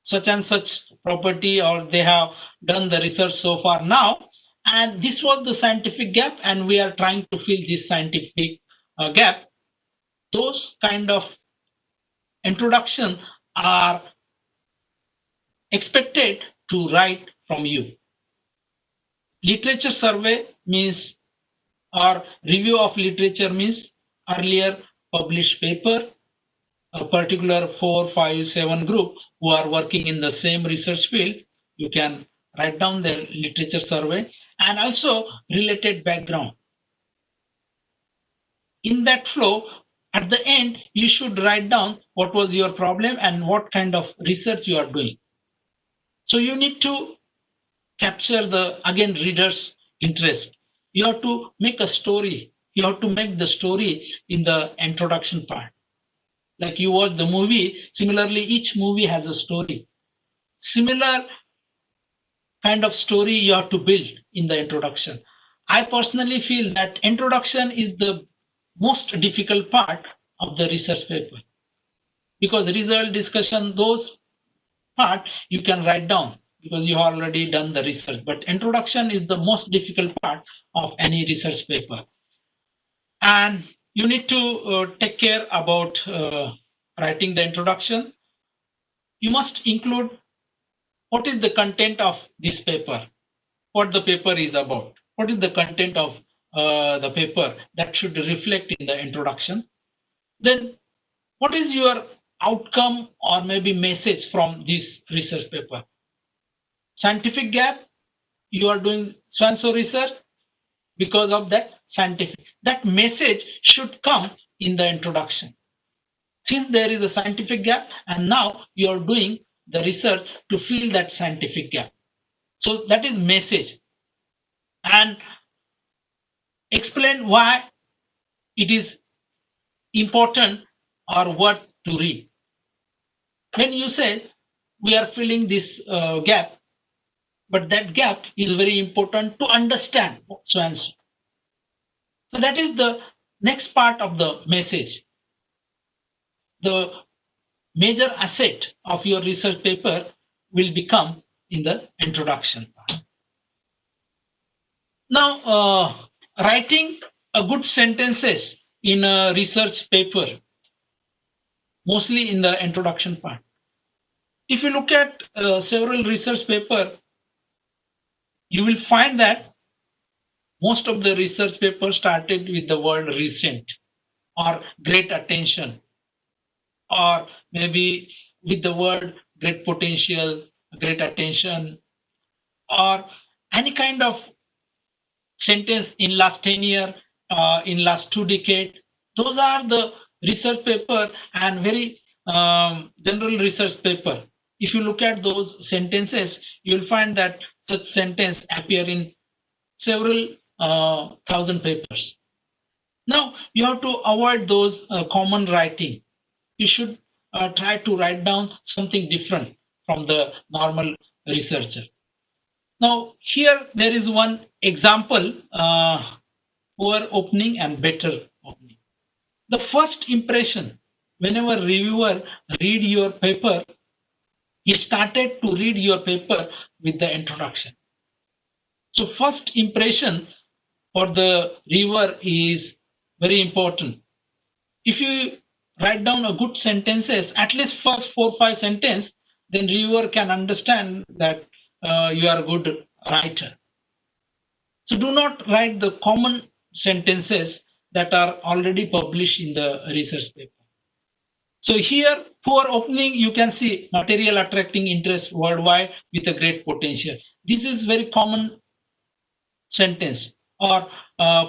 such and such property, or they have done the research so far now, and this was the scientific gap and we are trying to fill this scientific gap. Those kind of introduction are expected to write from you. Literature survey means, or review of literature means earlier published paper, a particular 4, 5, 7 group who are working in the same research field. You can write down their literature survey and also related background. In that flow, at the end, you should write down what was your problem and what kind of research you are doing. So you need to capture the, again, reader's interest. You have to make a story. You have to make the story in the introduction part. Like you watch the movie, similarly, each movie has a story. Similar kind of story you have to build in the introduction. I personally feel that introduction is the most difficult part of the research paper, because result discussion, those part you can write down because you have already done the research, but introduction is the most difficult part of any research paper. And you need to take care about writing the introduction. You must include what is the content of this paper, what the paper is about, what is the content of the paper that should reflect in the introduction. Then what is your outcome or maybe message from this research paper? Scientific gap, you are doing so-and-so research because of that scientific. That message should come in the introduction. Since there is a scientific gap and now you are doing the research to fill that scientific gap. So that is message. And explain why it is important or worth to read. When you say we are filling this gap, but that gap is very important to understand so and so. So that is the next part of the message. The major asset of your research paper will become in the introduction part. Now, writing a good sentences in a research paper, mostly in the introduction part. If you look at several research paper, you will find that most of the research papers started with the word recent or great attention, or maybe with the word great potential, great attention, or any kind of sentence in last 10 year, in last 2 decade. Those are the research paper and very general research paper. If you look at those sentences, you'll find that such sentence appear in several thousand papers. Now you have to avoid those common writing. You should try to write down something different from the normal researcher. Now here there is one example, poor opening and better opening. The first impression, whenever reviewer read your paper, he started to read your paper with the introduction. So first impression for the reviewer is very important. If you write down a good sentences, at least first 4-5 sentences, then reviewer can understand that you are a good writer. So do not write the common sentences that are already published in the research paper. So here, poor opening, you can see material attracting interest worldwide with a great potential. This is very common sentence, or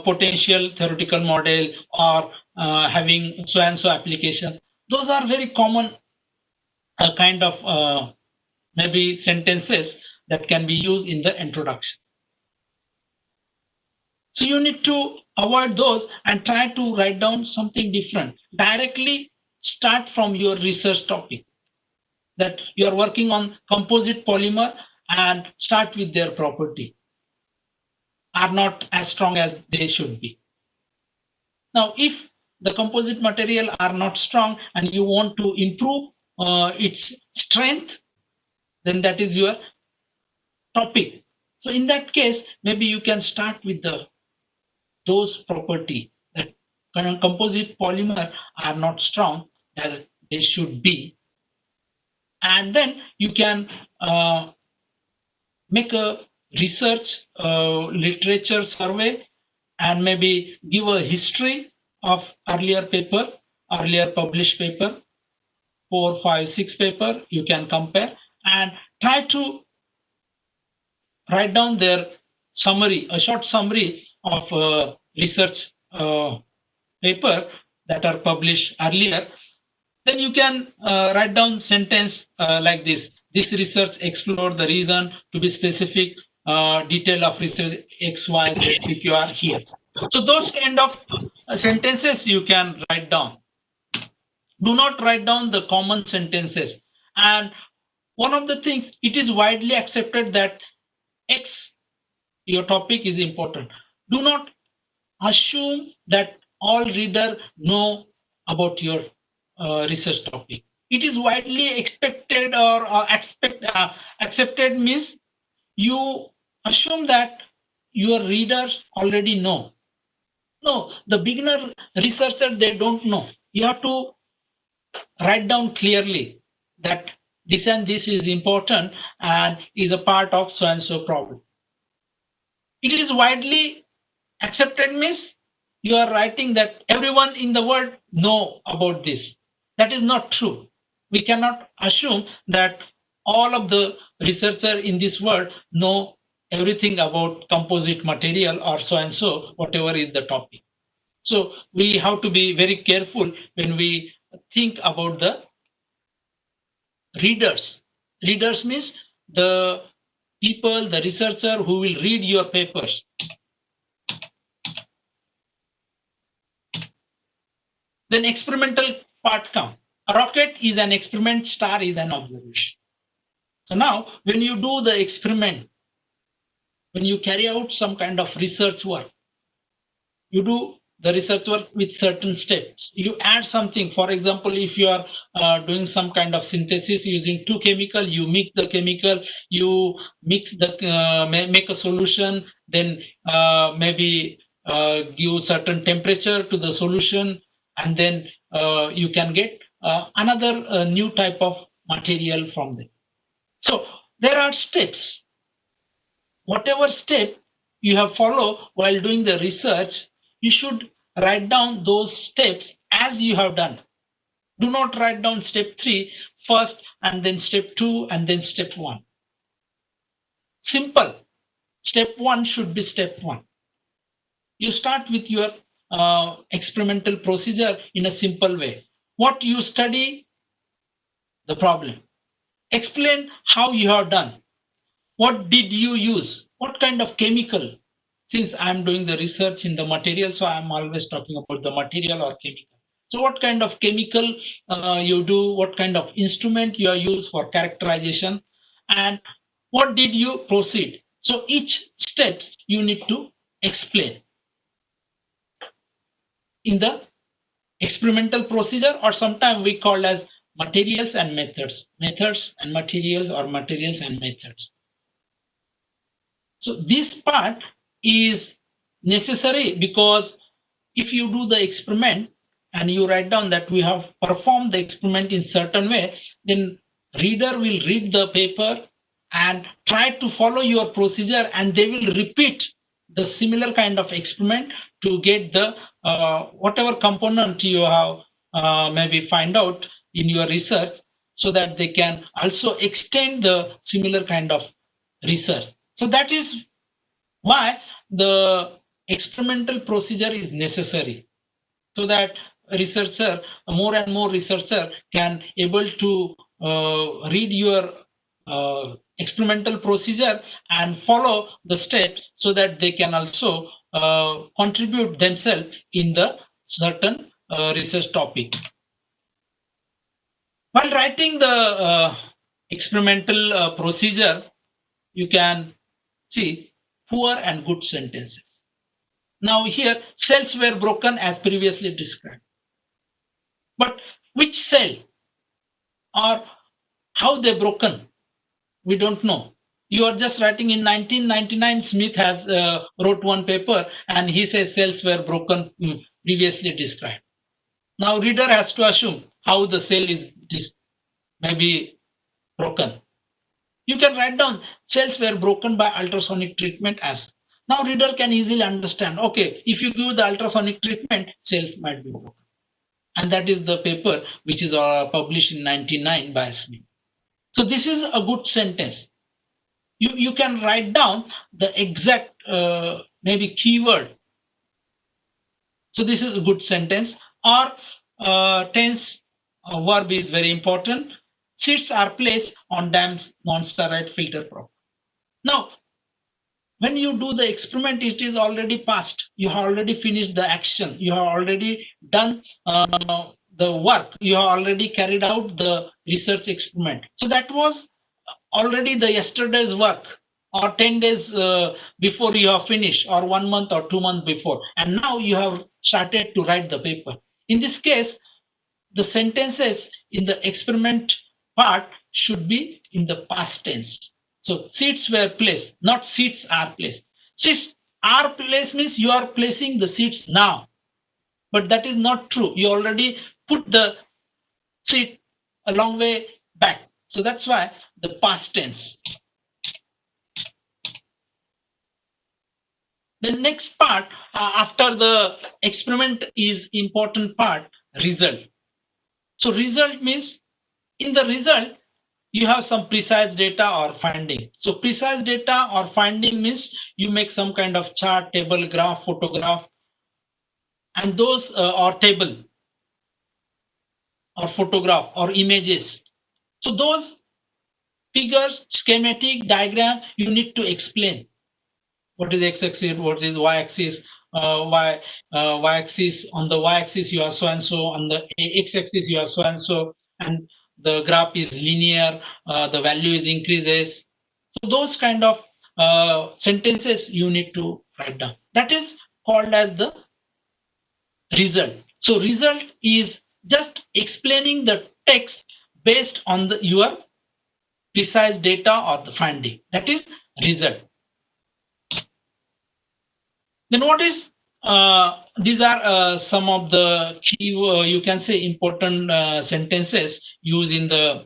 potential theoretical model, or having so and so application. Those are very common kind of maybe sentences that can be used in the introduction. So you need to avoid those and try to write down something different. Directly start from your research topic, that you are working on composite polymer, and start with their property. Are not as strong as they should be. Now, if the composite material are not strong and you want to improve its strength, then that is your topic. So in that case, maybe you can start with those property that composite polymer are not strong as they should be. And then you can make a research literature survey and maybe give a history of earlier paper, earlier published paper, 4, 5, 6 paper. You can compare and try to write down their summary, a short summary of research paper that are published earlier. Then you can write down sentence like this. This research explored the reason to be specific detail of research X, Y, Z if you are here. So those kind of sentences you can write down. Do not write down the common sentences. And one of the things, it is widely accepted that X, your topic, is important. Do not assume that all reader know about your research topic. It is widely expected or accepted means you assume that your readers already know. No, the beginner researcher, they don't know. You have to write down clearly that this and this is important and is a part of so and so problem. It is widely accepted means you are writing that everyone in the world know about this. That is not true. We cannot assume that all of the researchers in this world know everything about composite material or so and so, whatever is the topic. So we have to be very careful when we think about the readers. Readers means the people, the researcher who will read your papers. Then experimental part come. A rocket is an experiment, star is an observation. So now when you do the experiment, when you carry out some kind of research work, you do the research work with certain steps. You add something. For example, if you are doing some kind of synthesis using two chemical, you mix the chemical, you mix the make a solution, then maybe give certain temperature to the solution, and then you can get another new type of material from them. So there are steps. Whatever step you have followed while doing the research, you should write down those steps as you have done. Do not write down step 3 first and then step 2 and then step 1. Simple. Step 1 should be step 1. You start with your experimental procedure in a simple way. What you study, the problem. Explain how you have done. What did you use? What kind of chemical? Since I'm doing the research in the material, so I'm always talking about the material or chemical. So what kind of chemical you do, what kind of instrument you use for characterization, and what did you proceed? So each step you need to explain in the experimental procedure, or sometimes we call as materials and methods. Methods and materials, or materials and methods. So this part is necessary, because if you do the experiment and you write down that we have performed the experiment in certain way, then reader will read the paper and try to follow your procedure, and they will repeat the similar kind of experiment to get the whatever component you have maybe find out in your research, so that they can also extend the similar kind of research. So that is why the experimental procedure is necessary, so that researcher, more and more researcher can able to read your experimental procedure and follow the steps, so that they can also contribute themselves in the certain research topic. While writing the experimental procedure, you can see poor and good sentences. Now here, cells were broken as previously described. But which cell or how they broken, we don't know. You are just writing in 1999, Smith has wrote one paper and he says cells were broken previously described. Now reader has to assume how the cell is maybe broken. You can write down cells were broken by ultrasonic treatment as. Now reader can easily understand, okay, if you give the ultrasonic treatment, cells might be broken. And that is the paper which is published in 1999 by Smith. So this is a good sentence. You can write down the exact maybe keyword. So this is a good sentence. Or tense verb is very important. Seats are placed on dam's non-steroid filter prop. Now, when you do the experiment, it is already past. You have already finished the action. You have already done the work. You have already carried out the research experiment. So that was already the yesterday's work, or 10 days before you have finished, or 1 month or 2 months before. And now you have started to write the paper. In this case, the sentences in the experiment part should be in the past tense. So seats were placed, not seats are placed. Seats are placed means you are placing the seats now. But that is not true. You already put the seat a long way back. So that's why the past tense. The next part after the experiment is important part, result. So result means in the result, you have some precise data or finding. So precise data or finding means you make some kind of chart, table, graph, photograph, and those or table or photograph or images. So those figures, schematic, diagram, you need to explain. What is x-axis, what is y-axis, y-axis. On the y-axis you have so and so, on the x-axis you have so and so, and the graph is linear, the value is increases. So those kind of sentences you need to write down. That is called as the result. So result is just explaining the text based on your precise data or the finding. That is result. Then what is these are some of the key you can say important sentences used in the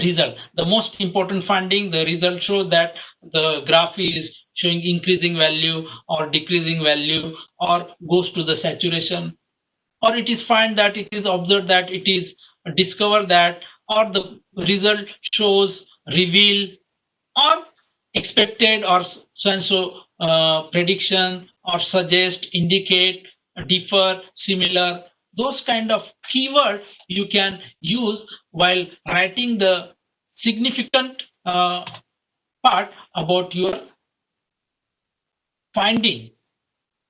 result. The most important finding, the result shows that the graph is showing increasing value or decreasing value or goes to the saturation, or it is find that it is observed that it is discovered that, or the result shows reveal or expected or so and so prediction or suggest, indicate, differ, similar. Those kind of keyword you can use while writing the significant part about your finding.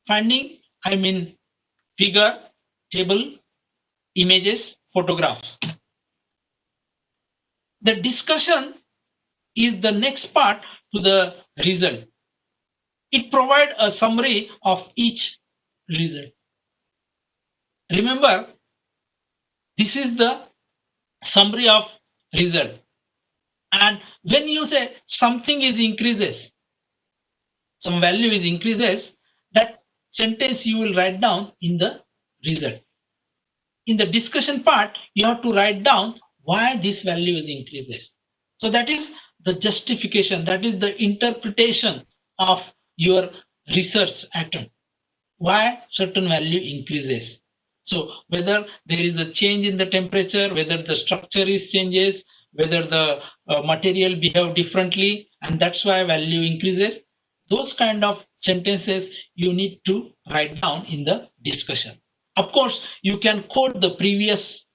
Finding, I mean figure, table, images, photographs. The discussion is the next part to the result. It provides a summary of each result. Remember, this is the summary of result. And when you say something is increases, some value is increases, that sentence you will write down in the result. In the discussion part, you have to write down why this value is increases. So that is the justification, that is the interpretation of your research item. Why certain value increases. So whether there is a change in the temperature, whether the structure is changes, whether the material behave differently, and that's why value increases. Those kind of sentences you need to write down in the discussion. Of course, you can quote the previous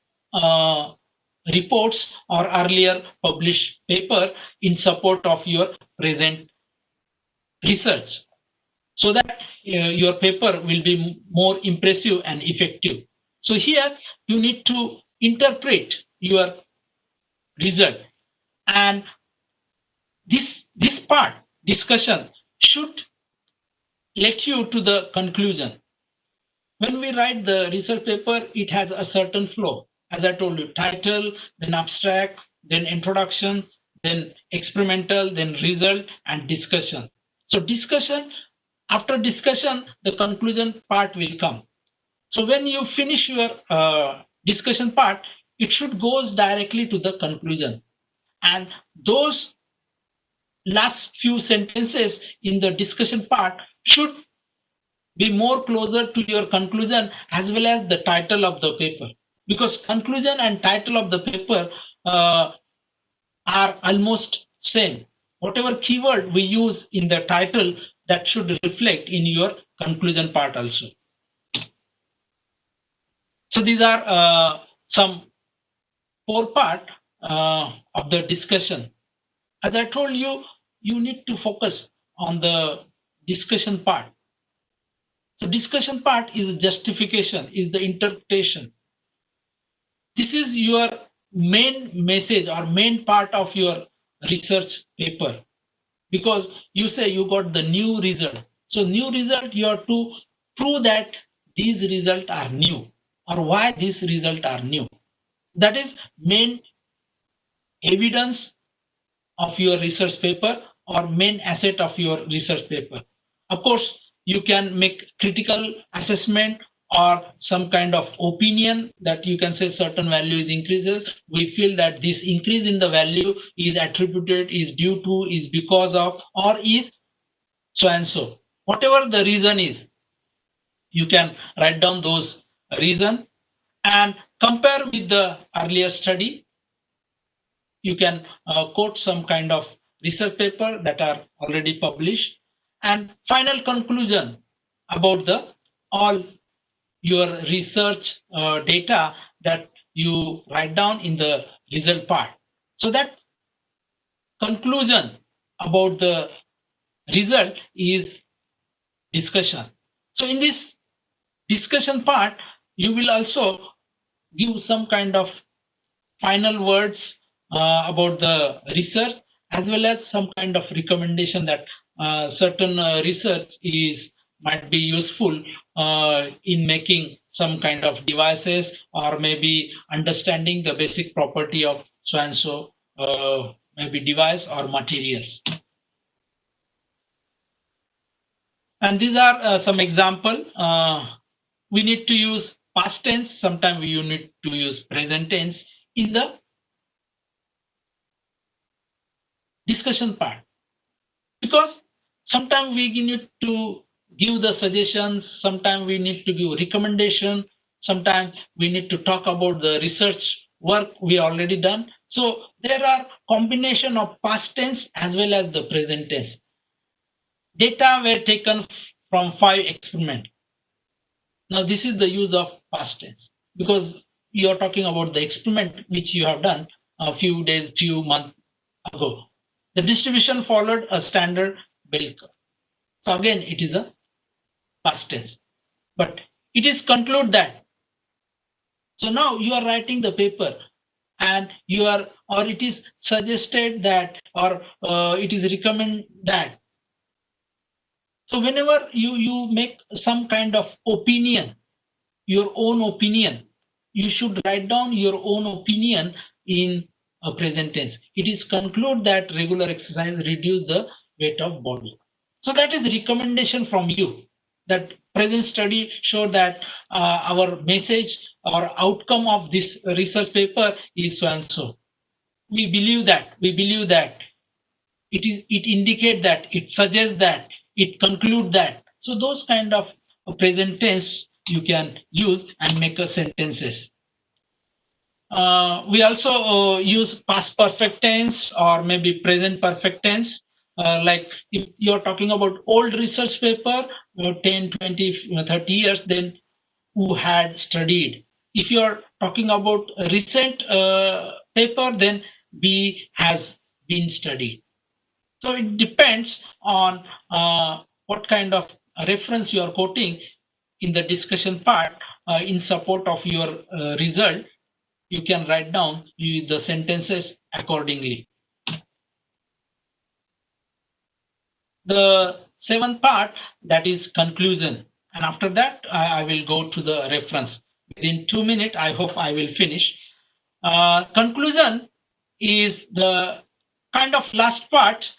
reports or earlier published paper in support of your present research, so that your paper will be more impressive and effective. So here you need to interpret your result, and this part discussion should let you to the conclusion. When we write the research paper, it has a certain flow. As I told you, title, then abstract, then introduction, then experimental, then result, and discussion. So discussion, after discussion, the conclusion part will come. So when you finish your discussion part, it should goes directly to the conclusion. And those last few sentences in the discussion part should be more closer to your conclusion as well as the title of the paper, because conclusion and title of the paper are almost same. Whatever keyword we use in the title, that should reflect in your conclusion part also. So these are some 4 part of the discussion. As I told you, you need to focus on the discussion part. So discussion part is justification, is the interpretation. This is your main message or main part of your research paper, because you say you got the new result. So new result, you have to prove that these results are new or why these results are new. That is main evidence of your research paper or main asset of your research paper. Of course, you can make critical assessment or some kind of opinion that you can say certain value is increases. We feel that this increase in the value is attributed, is due to, is because of, or is so and so. Whatever the reason is, you can write down those reason and compare with the earlier study. You can quote some kind of research paper that are already published, and final conclusion about the all your research data that you write down in the result part. So that conclusion about the result is discussion. So in this discussion part, you will also give some kind of final words about the research, as well as some kind of recommendation that certain research might be useful in making some kind of devices, or maybe understanding the basic property of so and so maybe device or materials. And these are some example. We need to use past tense. Sometimes you need to use present tense in the discussion part, because sometimes we need to give the suggestions, sometimes we need to give recommendation, sometimes we need to talk about the research work we already done. So there are combination of past tense as well as the present tense. Data were taken from 5 experiments. Now this is the use of past tense, because you are talking about the experiment which you have done a few days, few months ago. The distribution followed a standard bell curve. So again, it is a past tense, but it is conclude that. So now you are writing the paper, and you are, or it is suggested that, or it is recommended that. So whenever you make some kind of opinion, your own opinion, you should write down your own opinion in a present tense. It is conclude that regular exercise reduce the weight of body. So that is recommendation from you, that present study show that our message or outcome of this research paper is so and so. We believe that it indicate that, it suggests that, it conclude that. So those kind of present tense you can use and make a sentences. We also use past perfect tense or maybe present perfect tense. Like if you're talking about old research paper, 10, 20, 30 years, then who had studied. If you're talking about a recent paper, then B has been studied. So it depends on what kind of reference you are quoting in the discussion part in support of your result. You can write down the sentences accordingly. The 7th part, that is conclusion. And after that, I will go to the reference. Within 2 minutes, I hope I will finish. Conclusion is the kind of last part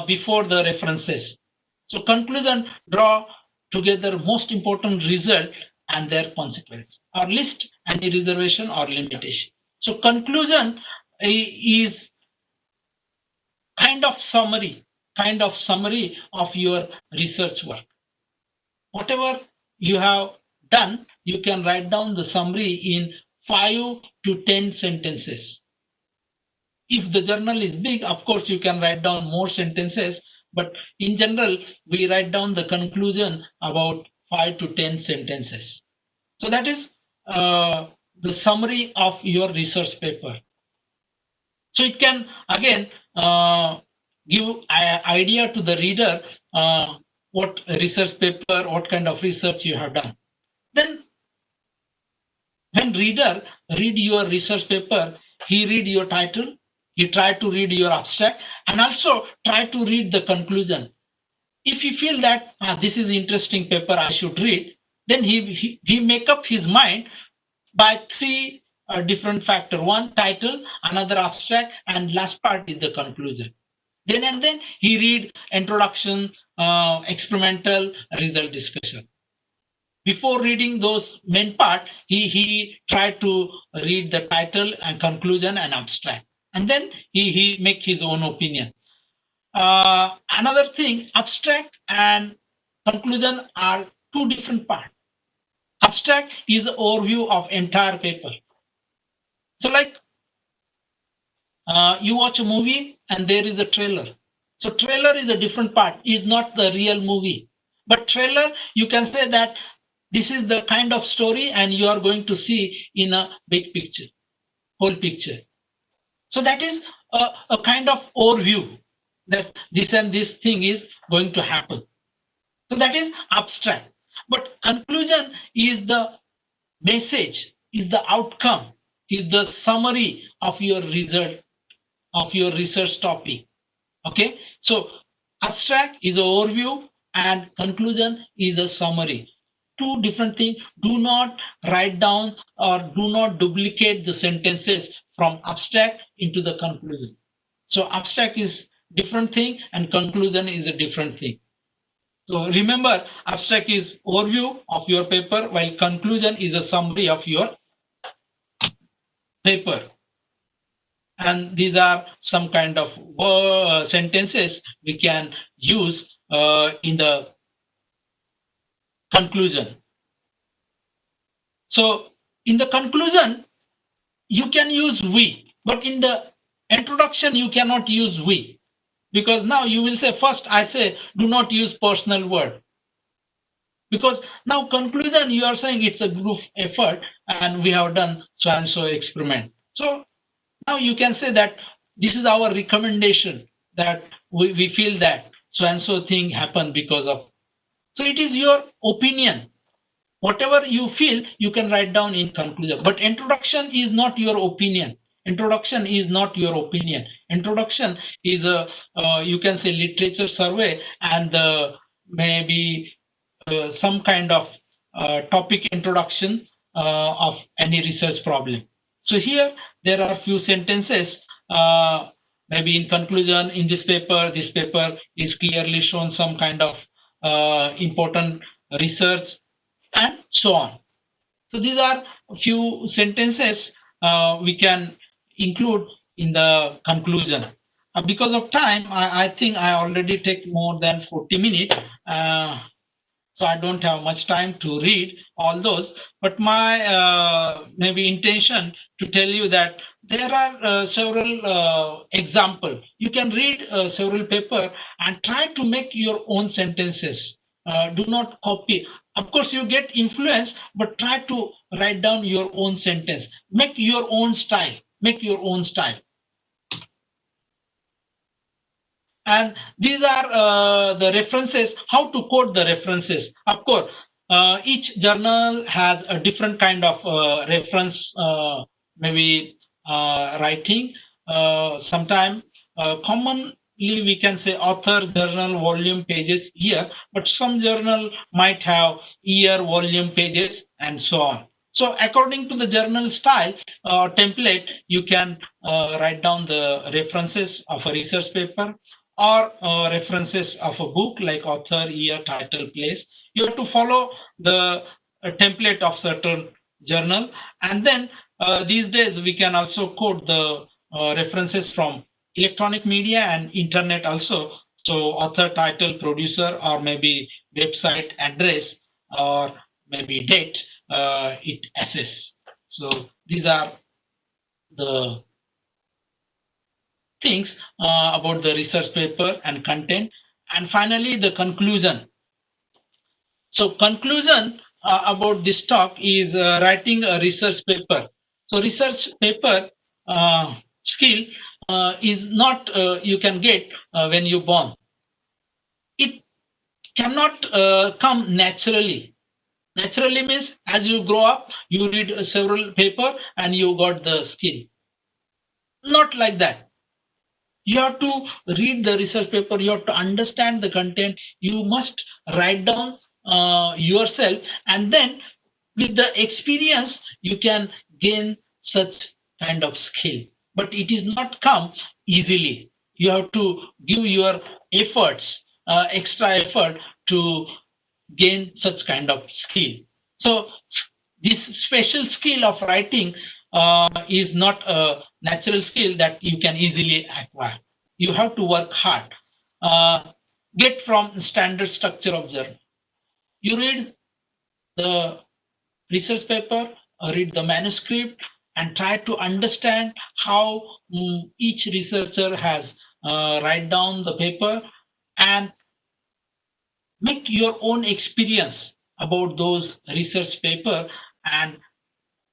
before the references. So conclusion draw together most important result and their consequence, or list any reservation or limitation. So conclusion is kind of summary of your research work. Whatever you have done, you can write down the summary in 5 to 10 sentences. If the journal is big, of course, you can write down more sentences, but in general, we write down the conclusion about 5 to 10 sentences. So that is the summary of your research paper. So it can, again, give an idea to the reader what research paper, what kind of research you have done. Then when reader read your research paper, he read your title, he try to read your abstract, and also try to read the conclusion. If he feel that this is interesting paper, I should read, then he make up his mind by 3 different factor. One, title, another abstract, and last part is the conclusion. Then he read introduction, experimental, result discussion. Before reading those main part, he tried to read the title and conclusion and abstract, and then he make his own opinion. Another thing, abstract and conclusion are 2 different parts. Abstract is an overview of entire paper. So like you watch a movie and there is a trailer. So trailer is a different part. It's not the real movie. But trailer, you can say that this is the kind of story and you are going to see in a big picture, whole picture. So that is a kind of overview that this and this thing is going to happen. So that is abstract. But conclusion is the message, is the outcome, is the summary of your result, of your research topic. Okay, so abstract is an overview and conclusion is a summary. Two different things. Do not write down or do not duplicate the sentences from abstract into the conclusion. So abstract is different thing and conclusion is a different thing. So remember, abstract is overview of your paper, while conclusion is a summary of your paper. And these are some kind of sentences we can use in the conclusion. So in the conclusion, you can use we, but in the introduction, you cannot use we, because now you will say, first I say, do not use personal word. Because now conclusion, you are saying it's a group effort and we have done so and so experiment. So now you can say that this is our recommendation, that we feel that so and so thing happened because of. So it is your opinion. Whatever you feel, you can write down in conclusion. But introduction is not your opinion. Introduction is not your opinion. Introduction is a, you can say, literature survey and maybe some kind of topic introduction of any research problem. So here there are few sentences. Maybe in conclusion, in this paper is clearly shown some kind of important research and so on. So these are a few sentences we can include in the conclusion. Because of time, I think I already take more than 40 minutes. So I don't have much time to read all those, but my maybe intention to tell you that there are several examples. You can read several paper and try to make your own sentences. Do not copy. Of course, you get influence, but try to write down your own sentence. Make your own style. Make your own style. And these are the references, how to quote the references. Of course, each journal has a different kind of reference, maybe writing. Sometimes commonly we can say author, journal, volume, pages, year, but some journal might have year, volume, pages, and so on. So according to the journal style or template, you can write down the references of a research paper or references of a book like author, year, title, place. You have to follow the template of certain journal. And then these days we can also quote the references from electronic media and internet also. So author, title, producer, or maybe website address, or maybe date it assess. So these are the things about the research paper and content. And finally, the conclusion. So conclusion about this talk is writing a research paper. So research paper skill is not you can get when you born. It cannot come naturally. Naturally means as you grow up, you read several paper and you got the skill. Not like that. You have to read the research paper, you have to understand the content, you must write down yourself, and then with the experience you can gain such kind of skill. But it is not come easily. You have to give your efforts, extra effort to gain such kind of skill. So this special skill of writing is not a natural skill that you can easily acquire. You have to work hard. Get from standard structure of journal. You read the research paper, read the manuscript, and try to understand how each researcher has write down the paper, and make your own experience about those research paper. And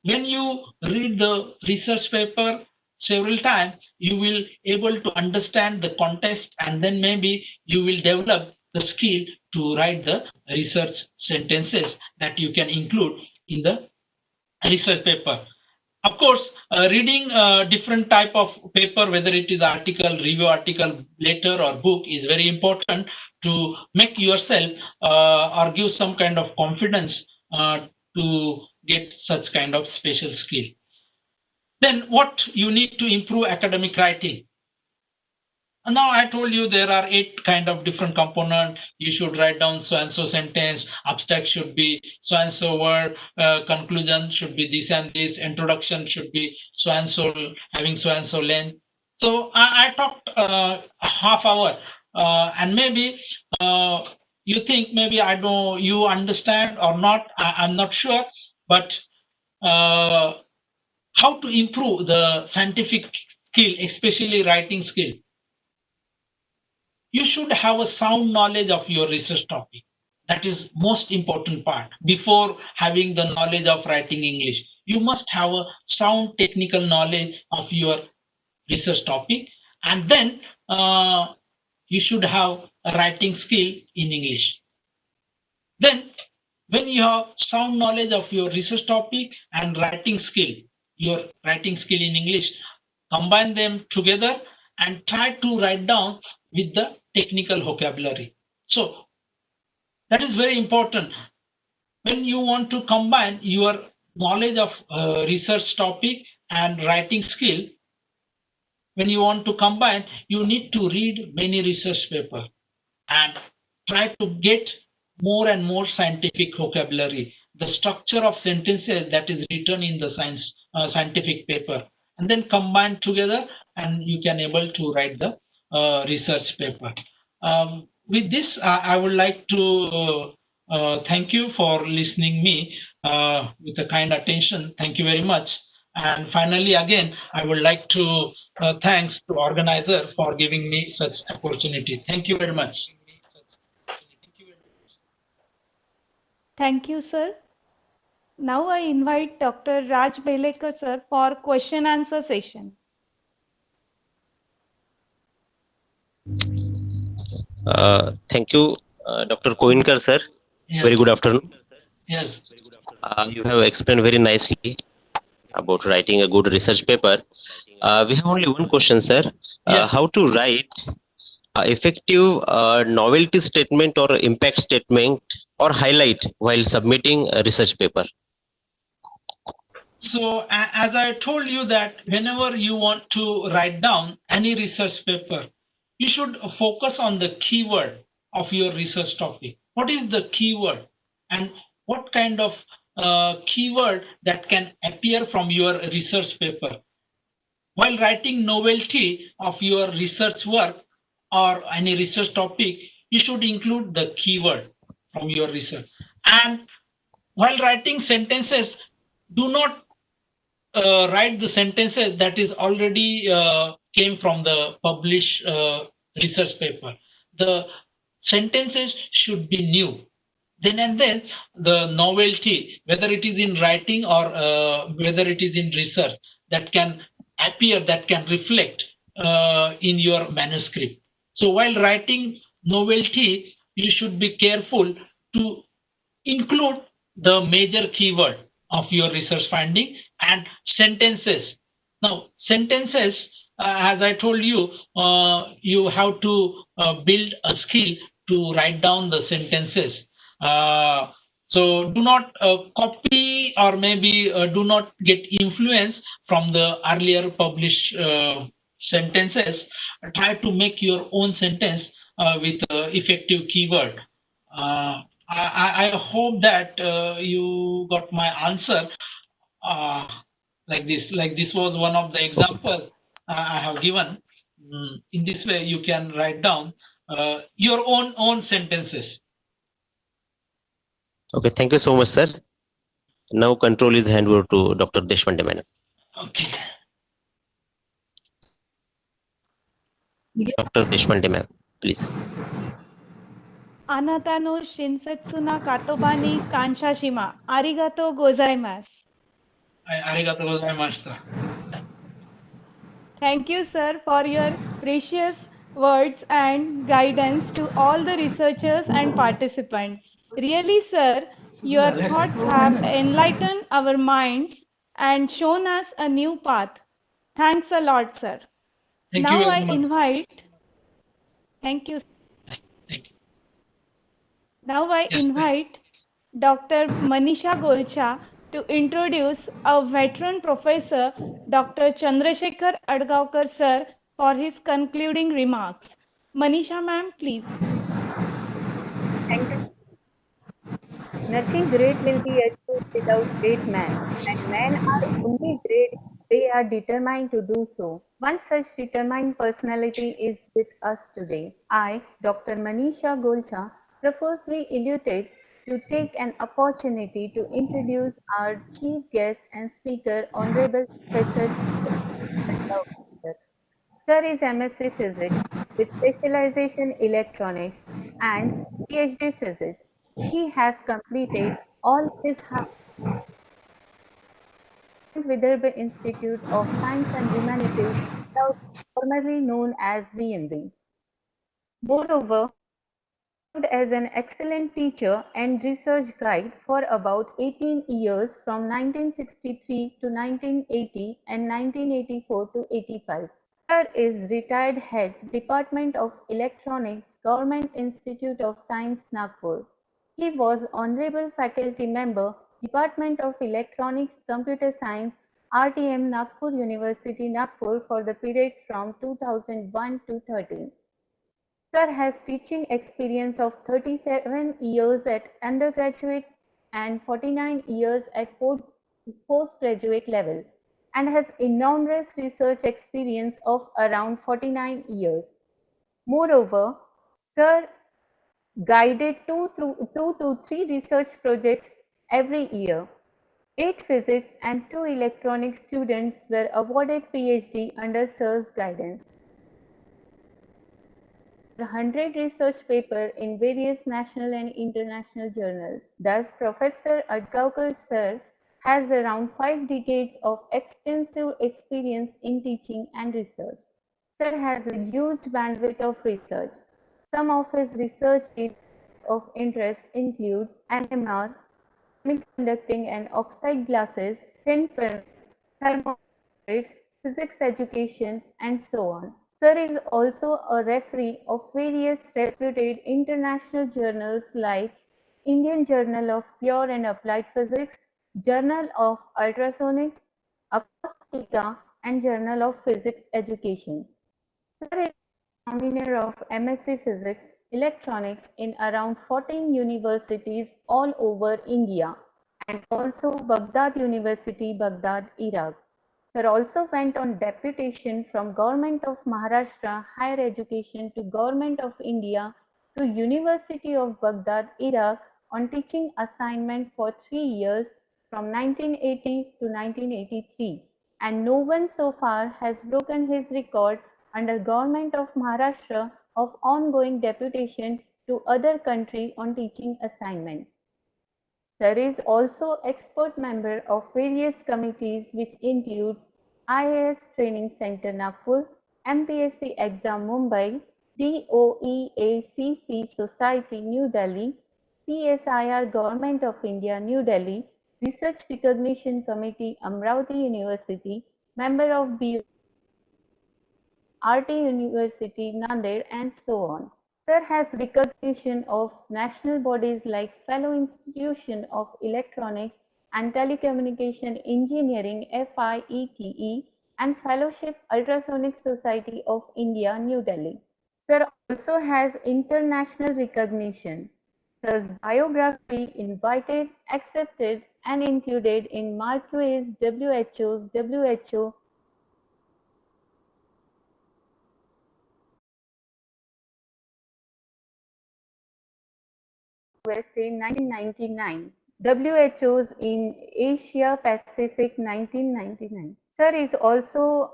when you read the research paper several times, you will able to understand the context, and then maybe you will develop the skill to write the research sentences that you can include in the research paper. Of course, reading different type of paper, whether it is article, review article, letter or book, is very important to make yourself or give some kind of confidence to get such kind of special skill. Then what you need to improve academic writing? Now I told you there are 8 kind of different components. You should write down so and so sentence, abstract should be so and so word, conclusion should be this and this, introduction should be so and so, having so and so length. So I talked a half hour, and maybe you think maybe I don't, you understand or not, I'm not sure, but how to improve the scientific skill, especially writing skill? You should have a sound knowledge of your research topic. That is most important part. Before having the knowledge of writing English, you must have a sound technical knowledge of your research topic, and then you should have a writing skill in English. Then when you have sound knowledge of your research topic and writing skill, your writing skill in English, combine them together and try to write down with the technical vocabulary. So that is very important. When you want to combine your knowledge of research topic and writing skill, when you want to combine, you need to read many research papers and try to get more and more scientific vocabulary, the structure of sentences that is written in the scientific paper, and then combine together, and you can able to write the research paper. With this, I would like to thank you for listening me with a kind attention. Thank you very much. And finally, again, I would like to thanks to organizer for giving me such opportunity. Thank you very much. Thank you, sir. Now I invite Dr. Raj Belekar, sir, for question answer session. Thank you, Dr. Koinkar, sir. Yes. Very good afternoon. Yes. You have explained very nicely about writing a good research paper. We have only one question, sir. How to write effective novelty statement or impact statement or highlight while submitting a research paper? So as I told you that whenever you want to write down any research paper, you should focus on the keyword of your research topic. What is the keyword and what kind of keyword that can appear from your research paper? While writing novelty of your research work or any research topic, you should include the keyword from your research. And while writing sentences, do not write the sentences that is already came from the published research paper. The sentences should be new. Then and then the novelty, whether it is in writing or whether it is in research, that can appear, that can reflect in your manuscript. So while writing novelty, you should be careful to include the major keyword of your research finding and sentences. Now, sentences, as I told you, you have to build a skill to write down the sentences. So do not copy or maybe do not get influence from the earlier published sentences. Try to make your own sentence with effective keyword. I hope that you got my answer like this. Like this was one of the examples I have given. In this way, you can write down your own sentences. Okay, thank you so much, sir. Now control is handed over to Dr. Deshpande, madam. Okay. Dr. Deshpande, ma'am, please. Anatano Shinsetsuna Katobani Kanshashima. Arigato gozaimasu. Arigato gozaimasu. Thank you, sir, for your precious words and guidance to all the researchers and participants. Really, sir, your thoughts have enlightened our minds and shown us a new path. Thanks a lot, sir. Thank you Now I very much. invite, thank you. Thank you. Now I Yes, invite Dr. Manisha Golcha to introduce a veteran professor, Dr. Chandrasekhar Adgaonkar sir, for his concluding remarks. Manisha ma'am, please. Thank you. Nothing great will be achieved without great men, and men are only great if they are determined to do so. One such determined personality is with us today. I, Dr. Manisha Golcha, profusely elated to take an opportunity to introduce our chief guest and speaker, Honorable Professor Dr. Sir is MSc Physics with specialization electronics and PhD Physics. He has completed all his Vidarbha Institute of Science and Humanities, formerly known as VMB. Moreover, served as an excellent teacher and research guide for about 18 years from 1963 to 1980 and 1984 to 85. Sir is retired head Department of Electronics, Government Institute of Science, Nagpur. He was honorable faculty member, Department of Electronics, Computer Science, RTM, Nagpur University, Nagpur for the period from 2001 to 13. Sir has teaching experience of 37 years at undergraduate and 49 years at postgraduate level and has enormous research experience of around 49 years. Moreover, Sir guided two to three research projects every year. 8 physics and 2 electronics students were awarded PhD under Sir's guidance. 100 research papers in various national and international journals. Thus, Professor Adgaonkar sir has around 5 decades of extensive experience in teaching and research. Sir has a huge bandwidth of research. Some of his research of interest includes NMR, semiconducting and oxide glasses, thin films, thermometers, physics education, and so on. Sir is also a referee of various reputed international journals like Indian Journal of Pure and Applied Physics, Journal of Ultrasonics, Acoustica, and Journal of Physics Education. Sir is convener of MSc Physics, Electronics in around 14 universities all over India and also Baghdad University, Baghdad, Iraq. Sir also went on deputation from Government of Maharashtra Higher Education to Government of India to University of Baghdad, Iraq on teaching assignment for 3 years from 1980 to 1983 and no one so far has broken his record under Government of Maharashtra of ongoing deputation to other country on teaching assignment. Sir is also expert member of various committees which includes IAS Training Center Nagpur, MPSC Exam Mumbai, DOEACC Society New Delhi, CSIR Government of India New Delhi, Research Recognition Committee Amravati University, member of RT University, Nanded, and so on. Sir has recognition of national bodies like Fellow Institution of Electronics and Telecommunication Engineering FIETE and Fellowship Ultrasonic Society of India, New Delhi. Sir also has international recognition. Sir's biography invited, accepted, and included in Marquis WHO's WHO USA 1999, WHO's in Asia Pacific 1999. Sir is also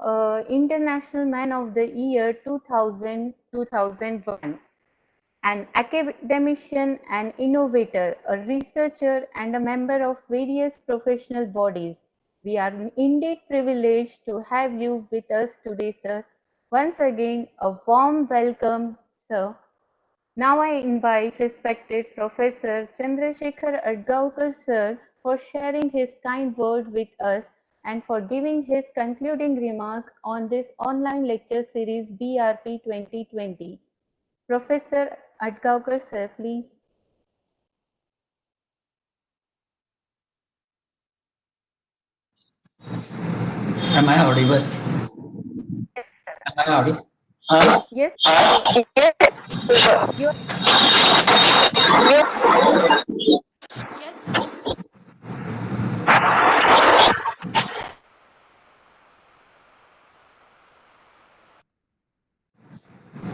International Man of the Year 2000-2001, an academician and innovator, a researcher and a member of various professional bodies. We are indeed privileged to have you with us today, sir. Once again, a warm welcome, sir. Now I invite respected Professor Chandrasekhar Adgaonkar sir for sharing his kind word with us and for giving his concluding remark on this online lecture series BRP 2020. Professor Adgaonkar sir, please. Am I audible? Yes, sir. Am I audible? Yes, you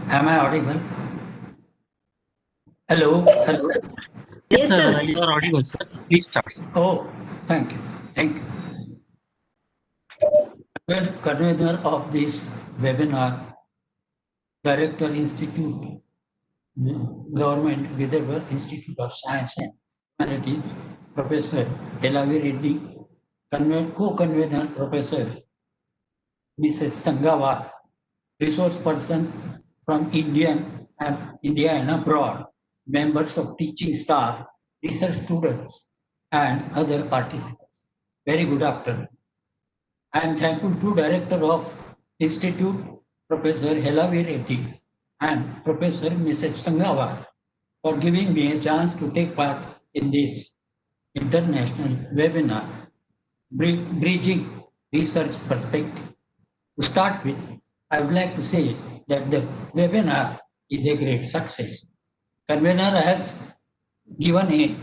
Am I audible? Hello? Hello? Yes, sir. You are audible, sir. Please start. Oh, thank you. Thank you. Well, convener of this webinar, Director Institute, Government Vidarbha Institute of Science and Humanities, Professor Elavi Reddy, co-convener Professor Mrs. Sangawar, resource persons from India and abroad, members of teaching staff, research students, and other participants. Very good afternoon. I am thankful to Director of Institute, Professor Helavi Reddy, and Professor Mrs. Sangawar for giving me a chance to take part in this international webinar, Bridging Research Perspective. To start with, I would like to say that the webinar is a great success. Convener has given a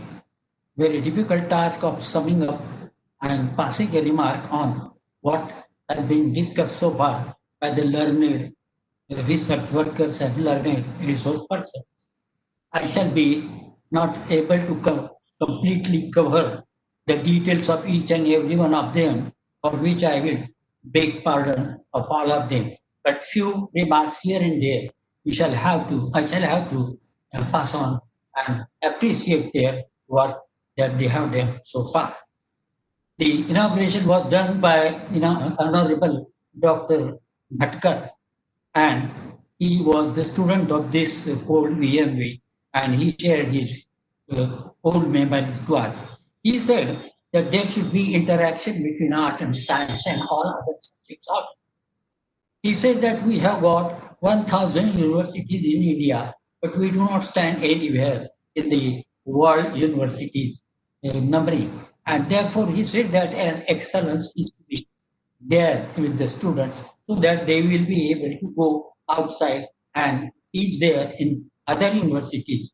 very difficult task of summing up and passing a remark on what has been discussed so far by the learned research workers and learned resource persons. I shall be not able to completely cover the details of each and every one of them, for which I will beg pardon of all of them. But few remarks here and there, I shall have to pass on and appreciate their work that they have done so far. The inauguration was done by Honorable Dr. Bhatkar, and he was the student of this old VMV, and he shared his old memories to us. He said that there should be interaction between art and science and all other subjects also. He said that we have got 1,000 universities in India, but we do not stand anywhere in the world universities numbering. And therefore, he said that an excellence is to be there with the students so that they will be able to go outside and teach there in other universities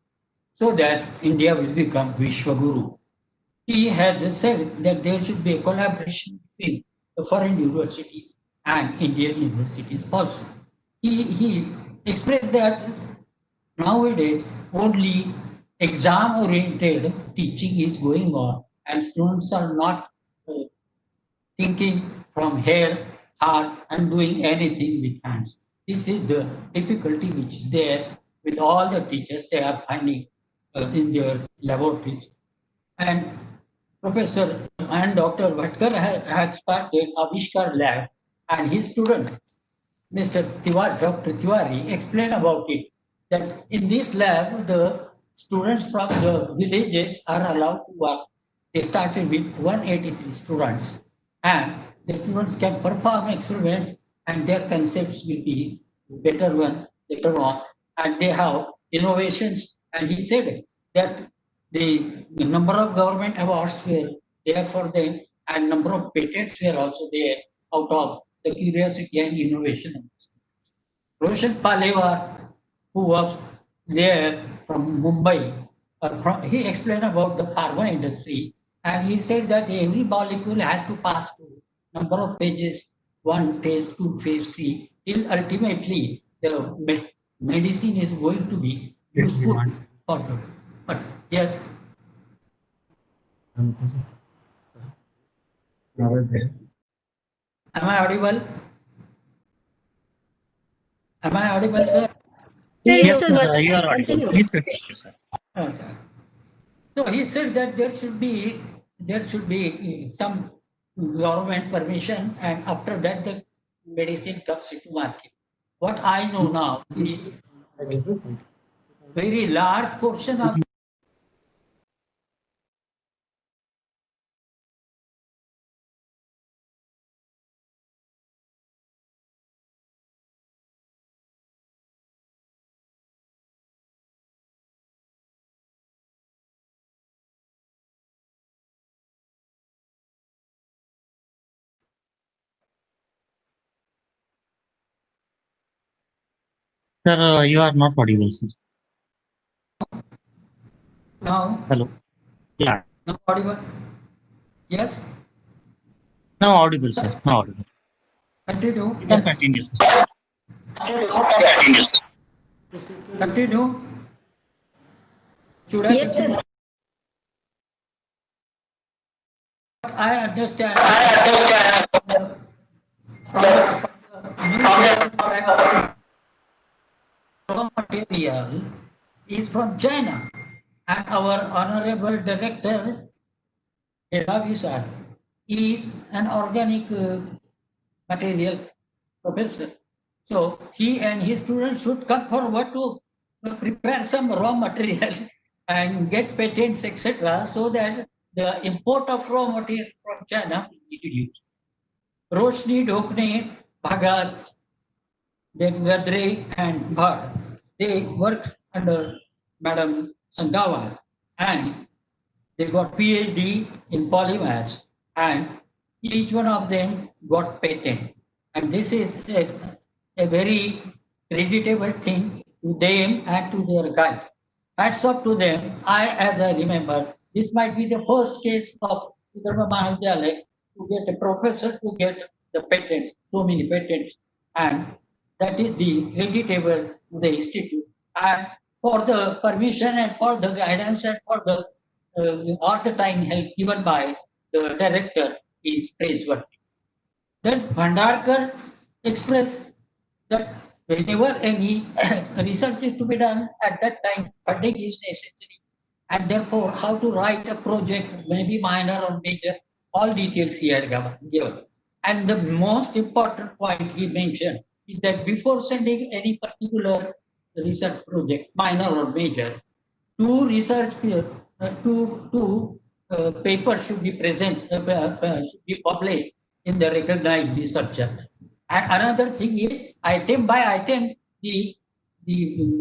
so that India will become Vishwaguru. He has said that there should be a collaboration between the foreign universities and Indian universities also. He expressed that nowadays only exam oriented teaching is going on and students are not thinking from head, heart, and doing anything with hands. This is the difficulty which is there with all the teachers they are finding in their laboratories. And Professor and Dr. Bhatkar had started Avishkar Lab, and his student, Mr. Tiwari, Dr. Tiwari, explained about it, that in this lab, the students from the villages are allowed to work. They started with 183 students, and the students can perform experiments, and their concepts will be better one later on, and they have innovations. And he said that the number of government awards were there for them, and number of patents were also there out of the curiosity and innovation. Roshan Palewar, who was there from Mumbai, he explained about the pharma industry, and he said that every molecule has to pass through number of phases, 1 phase, 2 phase, 3, till ultimately the medicine is going to be useful for them. But yes. Am I audible? Am I audible, sir? Yes, sir. You are audible. Please continue, sir. Okay. So he said that there should be some government permission, and after that the medicine comes into market. What I know now is very large portion of Sir, you are not audible, sir. now. Hello. Yeah. Now audible? Yes? Now audible, sir. Now audible. Continue? You can Yes. continue, sir. Continue? Should I Yes, continue? sir. I understand from the newspapers that raw material is from China, and our honorable director, Delavisar, is an organic material professor. So he and his students should come forward to prepare some raw material and get patents, etc., so that the import of raw material from China will be reduced. Roshni, Dhokne, Bhagat, then Gadre and Bhad, they worked under Madam Sangawar, and they got PhD in polymers, and each one of them got patent. And this is a very creditable thing to them and to their guide. Hats off to them. As I remember, this might be the first case of Vidarbha Mahavidyalaya to get a professor to get the patents, so many patents, and that is the creditable to the institute. And for the permission and for the guidance and for the all the time help given by the director is praiseworthy. Then Bhandarkar expressed that whenever any research is to be done, at that time funding is necessary, and therefore how to write a project, maybe minor or major, all details he had given. And the most important point he mentioned is that before sending any particular research project, minor or major, two research two papers should be should be published in the recognized research journal. And another thing is, item by item, the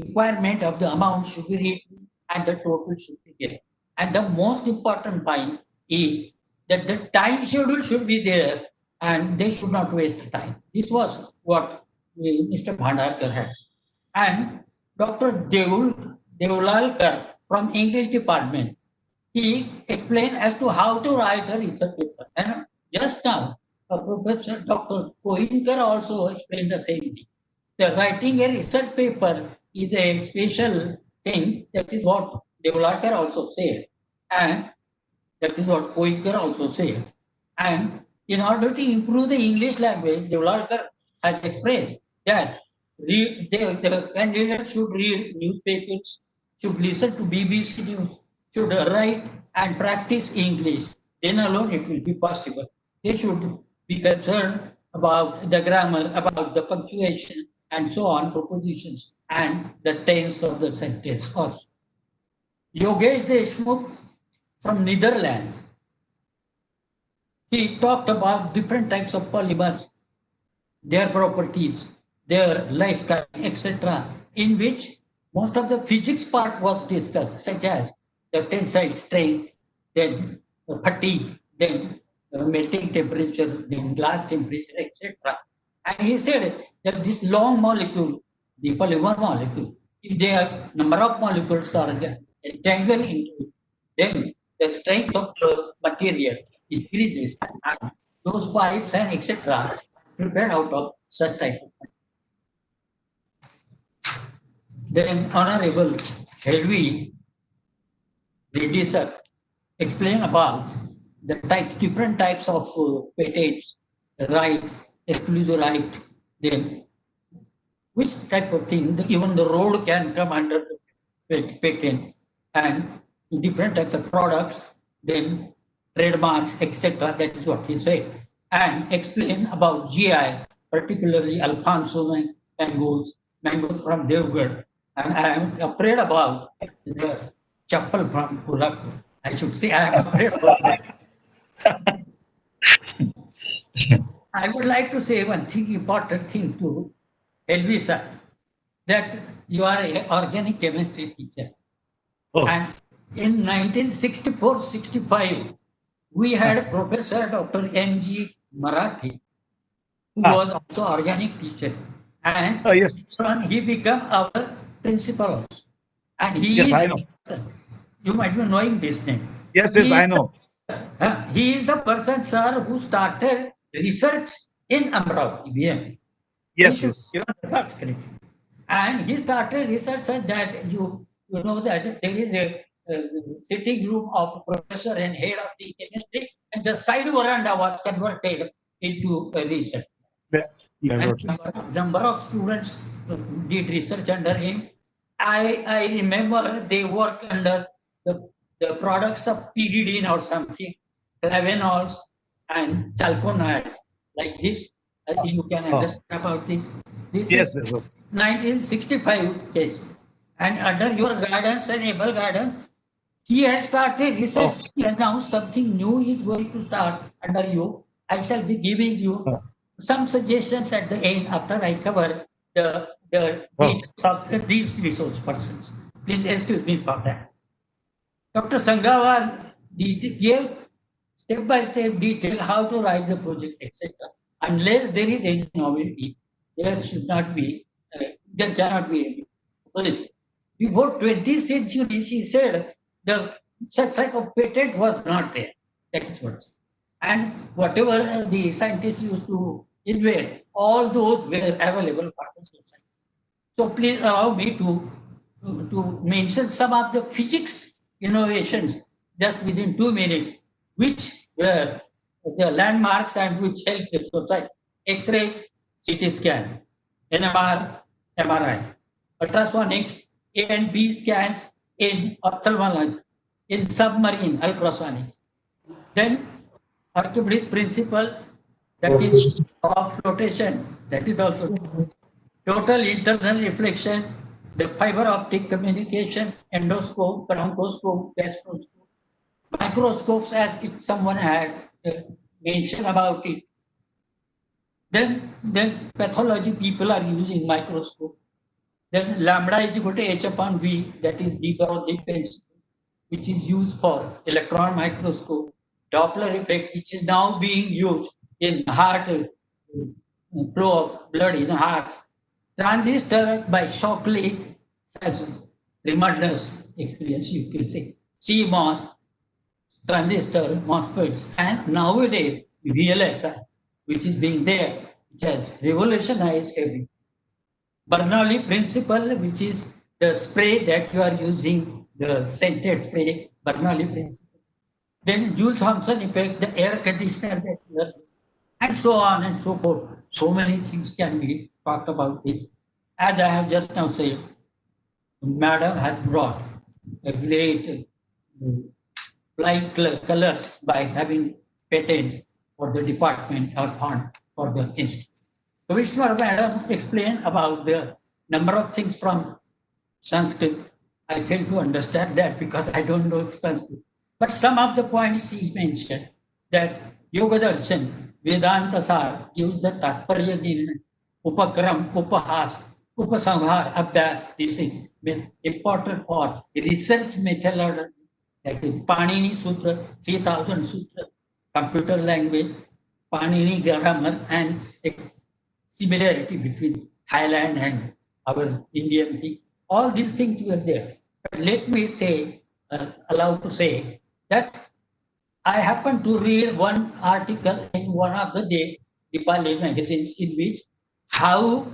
requirement of the amount should be written and the total should be given. And the most important point is that the time schedule should be there and they should not waste the time. This was what Mr. Bhandarkar has. And Dr. Devlalkar from English department, he explained as to how to write a research paper. And just now, Professor Dr. Koinkar also explained the same thing. The writing a research paper is a special thing. That is what Devlalkar also said. And that is what Koinkar also said. And in order to improve the English language, Devlalkar has expressed that the candidate should read newspapers, should listen to BBC News, should write and practice English. Then alone it will be possible. They should be concerned about the grammar, about the punctuation, and so on, propositions, and the tense of the sentence also. Yogesh Deshmukh from Netherlands, he talked about different types of polymers, their properties, their lifetime, etc., in which most of the physics part was discussed, such as the tensile strength, then fatigue, then melting temperature, then glass temperature, etc. And he said that this long molecule, the polymer molecule, if their number of molecules are entangled into it, then the strength of the material increases, and those pipes and etc. prepared out of such type of material. Then Honorable Helvi Reddy sir explain about the different types of patents, rights, exclusive right, then which type of thing, even the road can come under the patent, and different types of products, then trademarks, etc. That is what he said. And explain about GI, particularly alphanumeric mangoes from Devgarh, and I am afraid about the chappal from Kolhapur. I should say I am afraid of that. I would like to say one thing, important thing to Elvi sir, that you are an organic chemistry teacher. And in 1964-65, we had Professor Dr. M.G. Marathi, who was also organic teacher. And he became our principal also. And he is, I know. You might be knowing this name. Yes, I know. He is the person, sir, who started research in Amravati, VM. Yes. And he started research such that you know that there is a sitting room of professor and head of the chemistry, and the side veranda was converted into a research. Number of students did research under him. I remember they worked under the products of pyridine or something, flavanols and chalconoids like this. You can understand about this. This is 1965 case. And under your guidance and able guidance, he had started research and now something new is going to start under you. I shall be giving you some suggestions at the end after I cover the details of these resource persons. Please excuse me for that. Dr. Sangawar gave step-by-step detail how to write the project, etc. Unless there is any novelty, there should not be, there cannot be any opposition. Before 20th century, she said such type of patent was not there. That is what. And whatever the scientists used to invent, all those were available for the society. So please allow me to mention some of the physics innovations just within 2 minutes, which were the landmarks and which helped the society. X-rays, CT scan, NMR, MRI, ultrasonics, A and B scans in ophthalmology, in submarine ultrasonics. Then Archimedes principle, that is of flotation, that is also total internal reflection, the fiber optic communication, endoscope, bronchoscope, gastroscope, microscopes, as if someone had mentioned about it. Then pathology people are using microscope. Then lambda is equal to h upon v, that is de Broglie principle, which is used for electron microscope. Doppler effect, which is now being used in heart flow of blood in the heart. Transistor by Shockley has tremendous experience, you can say. CMOS, transistor, MOSFETs, and nowadays VLSI, which is being there, which has revolutionized everything. Bernoulli principle, which is the spray that you are using, the scented spray, Bernoulli principle. Then Joule Thomson effect, the air conditioner that you are, and so on and so forth. So many things can be talked about this. As I have just now said, Madam has brought a great light colors by having patents for the department or fund for the institute. So Vishnu Madam explained about the number of things from Sanskrit. I fail to understand that because I don't know Sanskrit. But some of the points he mentioned, that Yoga Darshan, Vedanta Sar gives the Tatparya Nirnay, Upakram, Upahas, Upasamhar, Abhyas. This is important for research methodology. Like Panini Sutra, 3000 Sutra, computer language, Panini grammar, and similarity between Thailand and our Indian thing. All these things were there. But let me say, allow to say that I happened to read one article in one of the Dipali magazines in which how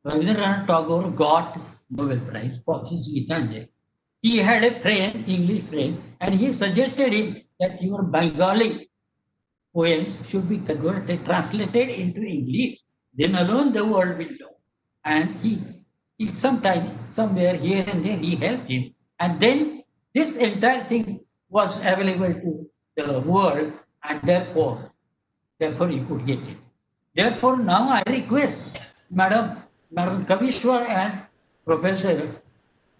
Rabindranath Tagore got Nobel Prize for his Gitanjali. He had a friend, English friend, and he suggested him that your Bengali poems should be converted, translated into English. Then alone the world will know. And he sometime, somewhere here and there, he helped him. And then this entire thing was available to the world, and therefore he could get it. Therefore, now I request, Madam, Madam Kavishwar and Professor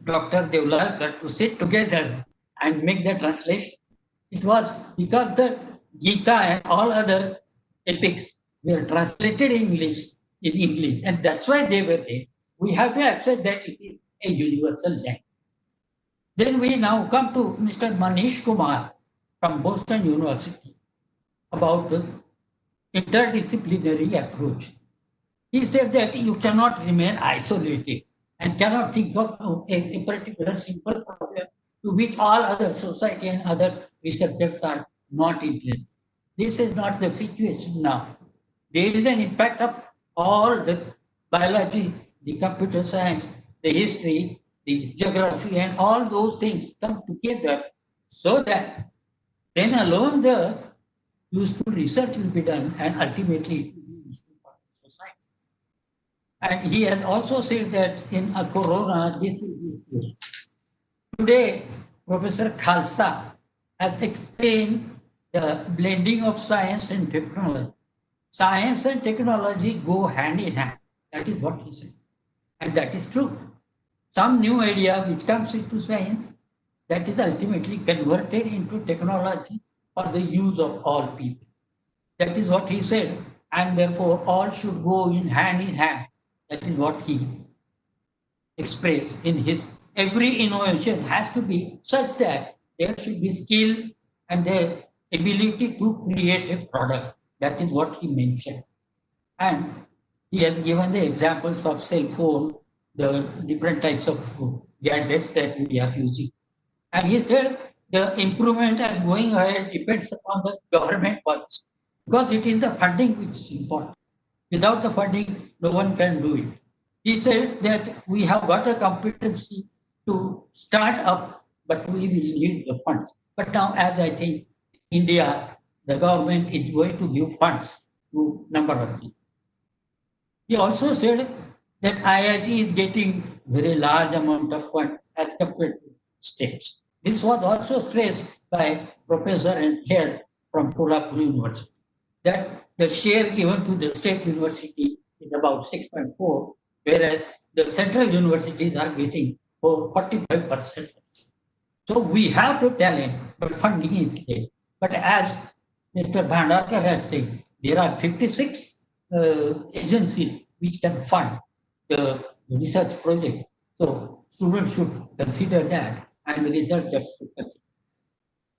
Dr. Devlalkar to sit together and make the translation. It was because the Gita and all other epics were translated in English, and that's why they were there. We have to accept that it is a universal language. Then we now come to Mr. Manish Kumar from Boston University about the interdisciplinary approach. He said that you cannot remain isolated and cannot think of a particular simple problem to which all other society and other researchers are not interested. This is not the situation now. There is an impact of all the biology, the computer science, the history, the geography, and all those things come together so that then alone the useful research will be done and ultimately it will be useful for society. And he has also said that in a corona, this will be useful. Today, Professor Khalsa has explained the blending of science and technology. Science and technology go hand in hand. That is what he said. And that is true. Some new idea which comes into science, that is ultimately converted into technology for the use of all people. That is what he said. And therefore, all should go in hand. That is what he expressed in his. Every innovation has to be such that there should be skill and the ability to create a product. That is what he mentioned. And he has given the examples of cell phone, the different types of gadgets that we are using. And he said the improvement and going ahead depends upon the government funds because it is the funding which is important. Without the funding, no one can do it. He said that we have got a competency to start up, but we will need the funds. But now, as I think India, the government is going to give funds to number of people. He also said that IIT is getting very large amount of fund as compared to states. This was also stressed by professor and head from Kolhapur University, that the share given to the state university is about 6.4, whereas the central universities are getting 45%. So we have the talent, but funding is there. But as Mr. Bhandarkar has said, there are 56 agencies which can fund the research project. So students should consider that and researchers should consider.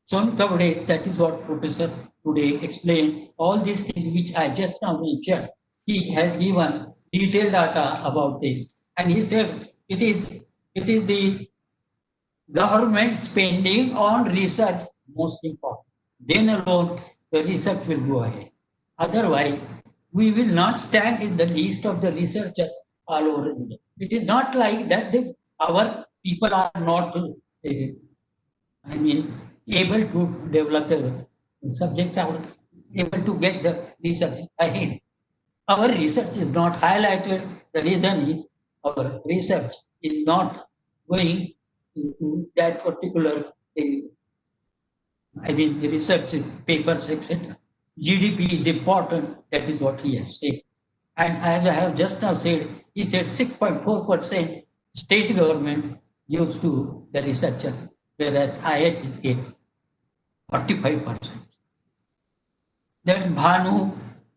So Kavade, that is what Professor today explained. All these things which I just now mentioned, he has given detailed data about this. And he said it is the government spending on research most important. Then alone the research will go ahead. Otherwise, we will not stand in the list of the researchers all over the world. It is not like that our people are not, able to develop the subject, are able to get the research ahead. Our research is not highlighted. The reason is our research is not going into that particular, the research papers, etc. GDP is important. That is what he has said. And as I have just now said, he said 6.4% state government gives to the researchers, whereas IITs get 45%. Then Bhanu,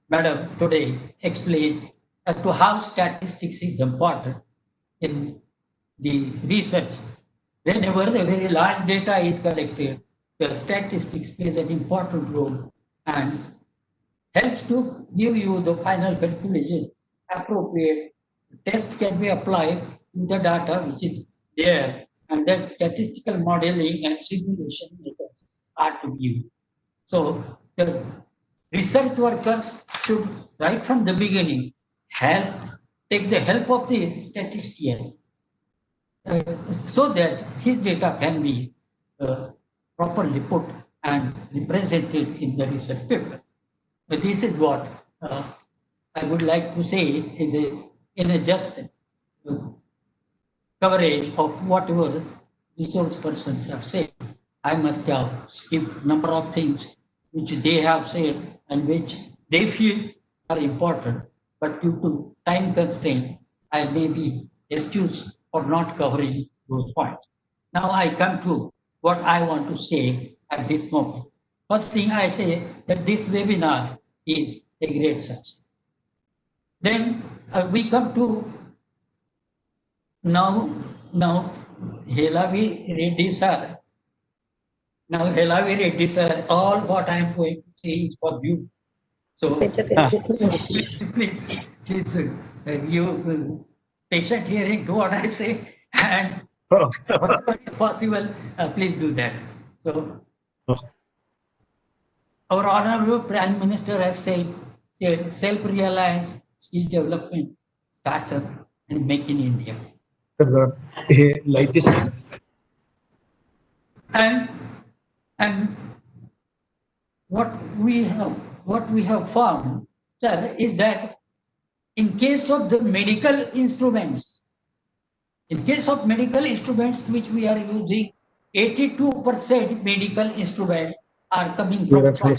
madam, today explained as to how statistics is important in the research. Whenever the very large data is collected, the statistics plays an important role and helps to give you the final conclusion. Appropriate test can be applied to the data which is there, and then statistical modeling and simulation methods are to be used. So the research workers should, right from the beginning, take the help of the statistician so that his data can be properly put and represented in the research paper. But this is what I would like to say in a just coverage of whatever resource persons have said. I must have skipped number of things which they have said and which they feel are important, but due to time constraint, I may be excused for not covering those points. Now I come to what I want to say at this moment. First thing I say that this webinar is a great success. Then we come to now Helavi Reddy sir. Now Helavi Reddy sir, all what I am going to say is for you. So please you patient hearing to what I say, and whatever is possible, please do that. So our honorable Prime Minister has said self-reliance, skill development, startup, and make in India. Like this. And what we have found, sir, is that in case of the medical instruments, which we are using, 82% medical instruments are coming from China.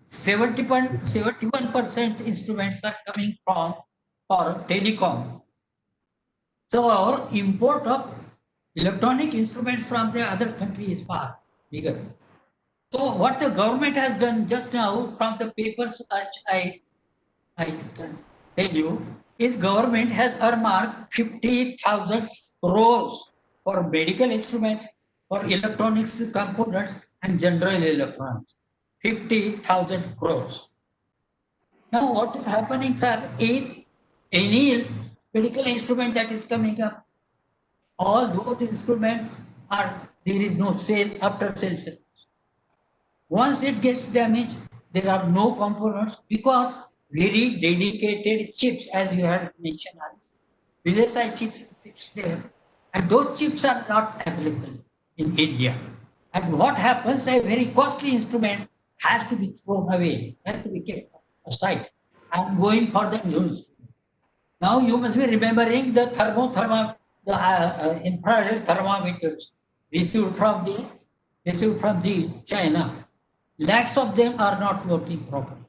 71% instruments are coming from for telecom. So our import of electronic instruments from the other country is far bigger. So what the government has done just now from the papers I tell you is government has earmarked 50,000 crores for medical instruments, for electronics components and general electronics. 50,000 crores. Now what is happening, sir, is any medical instrument that is coming up, all those instruments are, there is no sale after sale service. Once it gets damaged, there are no components because very dedicated chips, as you had mentioned, VLSI chips there, and those chips are not available in India. And what happens? A very costly instrument has to be thrown away, has to be kept aside, and going for the new instrument. Now you must be remembering the infrared thermometers received from the China. Lakhs of them are not working properly.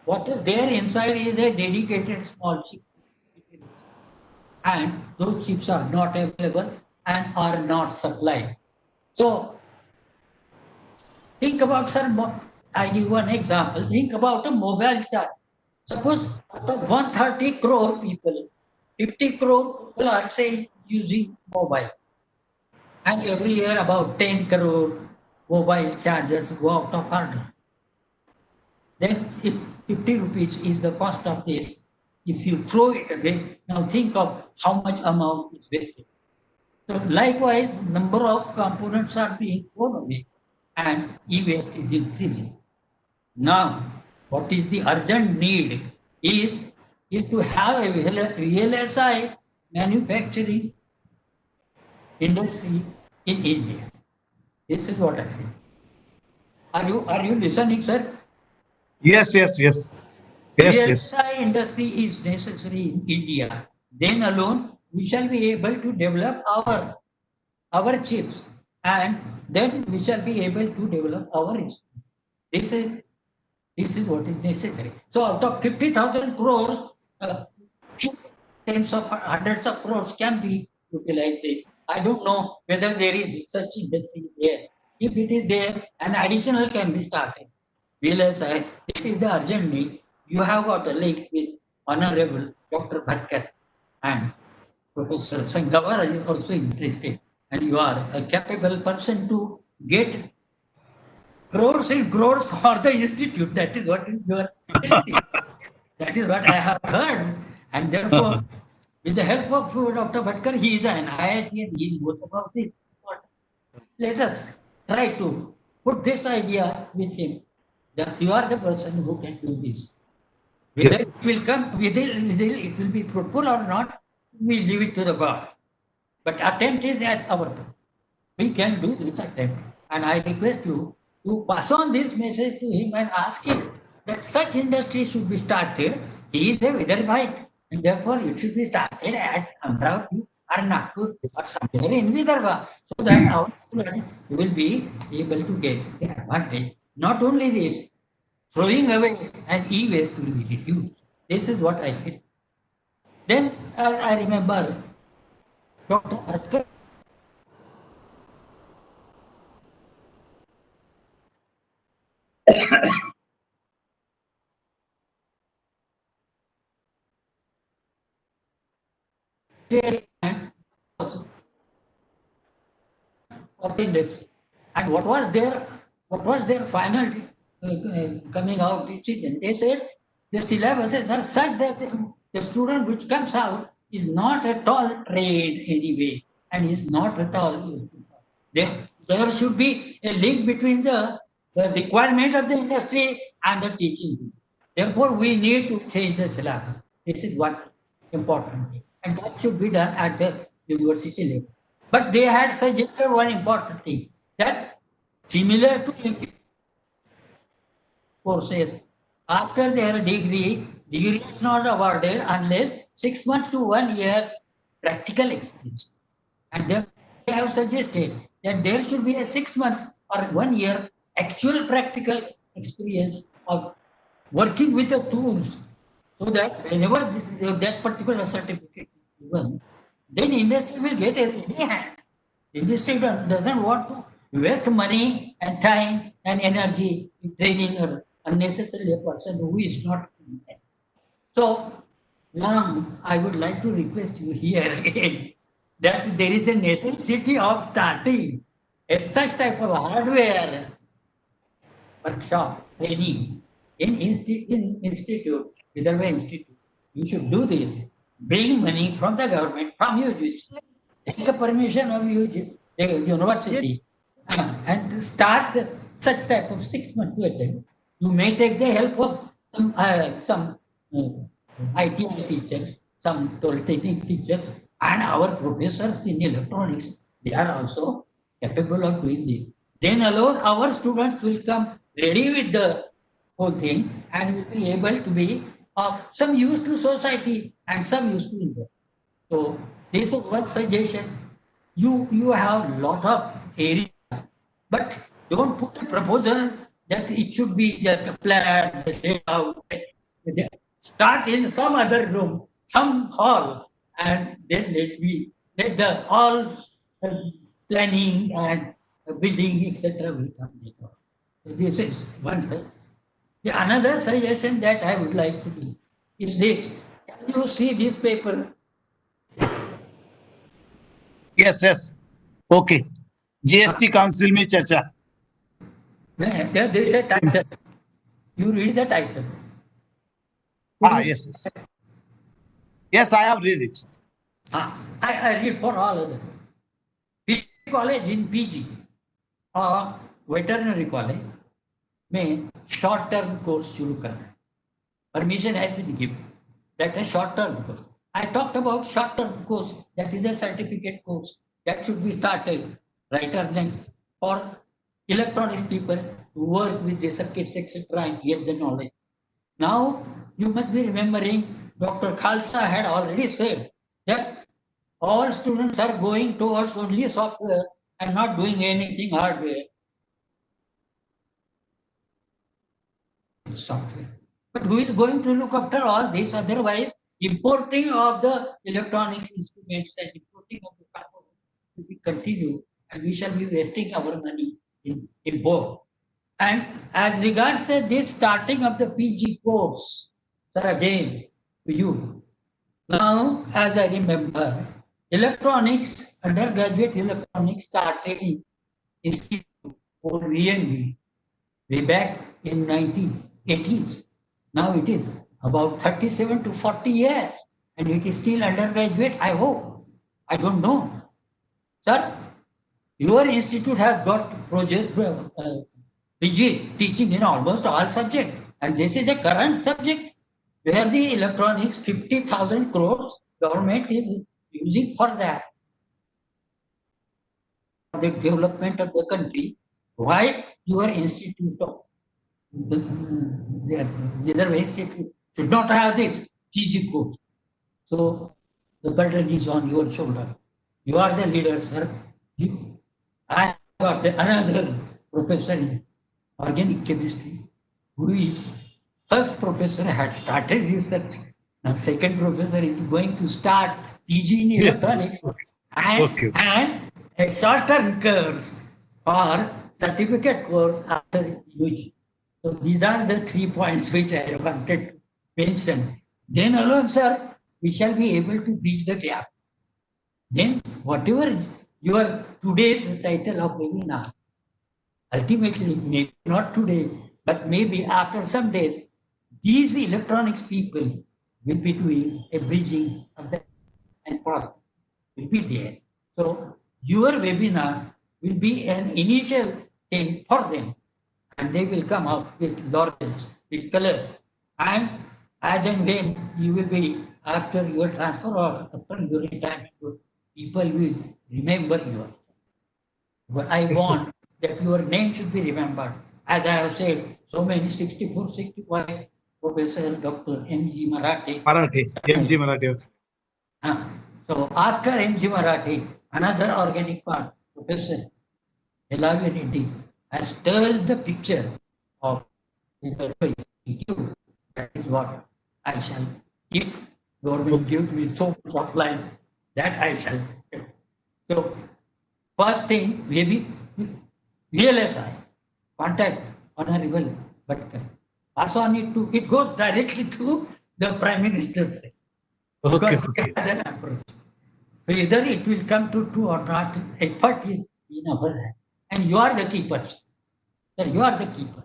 What is there inside is a dedicated small chip, and those chips are not available and are not supplied. So think about, sir, I give one example. Think about a mobile chart. Suppose out of 130 crore people, 50 crore people are, say, using mobile. And every year about 10 crore mobile chargers go out of order. Then if 50 rupees is the cost of this, if you throw it away, now think of how much amount is wasted. So likewise, number of components are being thrown away and e-waste is increasing. Now, what is the urgent need is to have a VLSI manufacturing industry in India. This is what I feel. Are you listening, sir? Yes. VLSI industry is necessary in India. Then alone we shall be able to develop our chips, and then we shall be able to develop our instruments. This is what is necessary. So out of 50,000 crores, tens of hundreds of crores can be utilized this. I don't know whether there is such industry there. If it is there, an additional can be started. VLSI, this is the urgent need. You have got a link with Honorable Dr. Bhatkar, and Professor Sangawar is also interested, and you are a capable person to get crores and crores for the institute. That is what is your that is what I have heard, and therefore, with the help of Dr. Bhatkar, he is an IIT and he knows about this. Let us try to put this idea with him that you are the person who can do this. Whether it will come, whether it will be fruitful or not, we leave it to the God. But attempt is at our part. We can do this attempt. And I request you to pass on this message to him and ask him that such industry should be started. He is a Vidarbhite, and therefore it should be started at Amravati or Nagpur or somewhere in Vidarbha, so that our students will be able to get the advantage. Not only this, throwing away and e-waste will be reduced. This is what I feel. Then, as I remember, Dr. Atkar of industry. And what was their final coming out decision? They said the syllabuses are such that the student which comes out is not at all trained anyway and is not at all. There should be a link between the requirement of the industry and the teaching. Therefore, we need to change the syllabus. This is what important thing. And that should be done at the university level. But they had suggested one important thing, that similar to courses, after their degree is not awarded unless 6 months to 1 year's practical experience. And they have suggested that there should be a 6 months or 1 year actual practical experience of working with the tools, so that whenever that particular certificate is given, then industry will get a ready hand. Industry doesn't want to waste money and time and energy in training unnecessarily a person who is not. So now I would like to request you here again that there is a necessity of starting a such type of hardware workshop training in institute, Vidarbha Institute. You should do this. Bring money from the government, from UGC. Take the permission of UGC, the university, and start such type of 6 months to attend. You may take the help of some ITI teachers, some polytechnic teachers, and our professors in electronics. They are also capable of doing this. Then alone our students will come ready with the whole thing and will be able to be of some use to society and some use to industry. So this is one suggestion. You have lot of area, but don't put a proposal that it should be just a plan, layout. Start in some other room, some hall, and then let the all planning and building, etc. will come later. So this is one side. The another suggestion that I would like to do is this. Can you see this paper? Yes. Okay. GST Council में चर्चा. There is a title. You read the title. Yes. Yes, I have read it. I read for all others. College in PG or veterinary college में short term course शुरू करना है. Permission has been given. That is short term course. I talked about short term course. That is a certificate course that should be started right or next for electronics people to work with the circuits, etc., and get the knowledge. Now you must be remembering Dr. Khalsa had already said that all students are going towards only software and not doing anything hardware. Software. But who is going to look after all this? Otherwise, importing of the electronics instruments and importing of the components will be continue, and we shall be wasting our money in both. And as regards this starting of the PG course, sir, again to you. Now, as I remember, electronics, undergraduate electronics started in Institute for VNV way back in 1980s. Now it is about 37 to 40 years, and it is still undergraduate, I hope. I don't know. Sir, your institute has got project PG teaching in almost all subjects, and this is the current subject where the electronics 50,000 crores government is using for that. For the development of the country, why your institute of the other institute should not have this PG course. So the burden is on your shoulder. You are the leader, sir. I got another professor in organic chemistry who is first professor had started research. Now second professor is going to start PG in electronics and a shorter course for certificate course after UG. So these are the 3 points which I wanted to mention. Then alone, sir, we shall be able to bridge the gap. Then whatever your today's title of webinar, ultimately, maybe not today, but maybe after some days, these electronics people will be doing a bridging of the and product will be there. So your webinar will be an initial thing for them, and they will come out with laurels, with colors, and as and when you will be after your transfer or after your retirement, people will remember you. But I want that your name should be remembered. As I have said, so many 64, 65, Professor Dr. M.G. Marathi. M.G. Marathi. So after M.G. Marathi, another organic part, Professor Elavi Reddy has told the picture of the institute. That is what I shall, if government gives me so much of life, that I shall. So first thing, maybe VLSI, contact Honorable Bhatkar. Pass on it to, it goes directly to the Prime Minister's side. Because we have an approach. So either it will come to true or not, effort is in our hand. And you are the keepers. Sir, you are the keeper.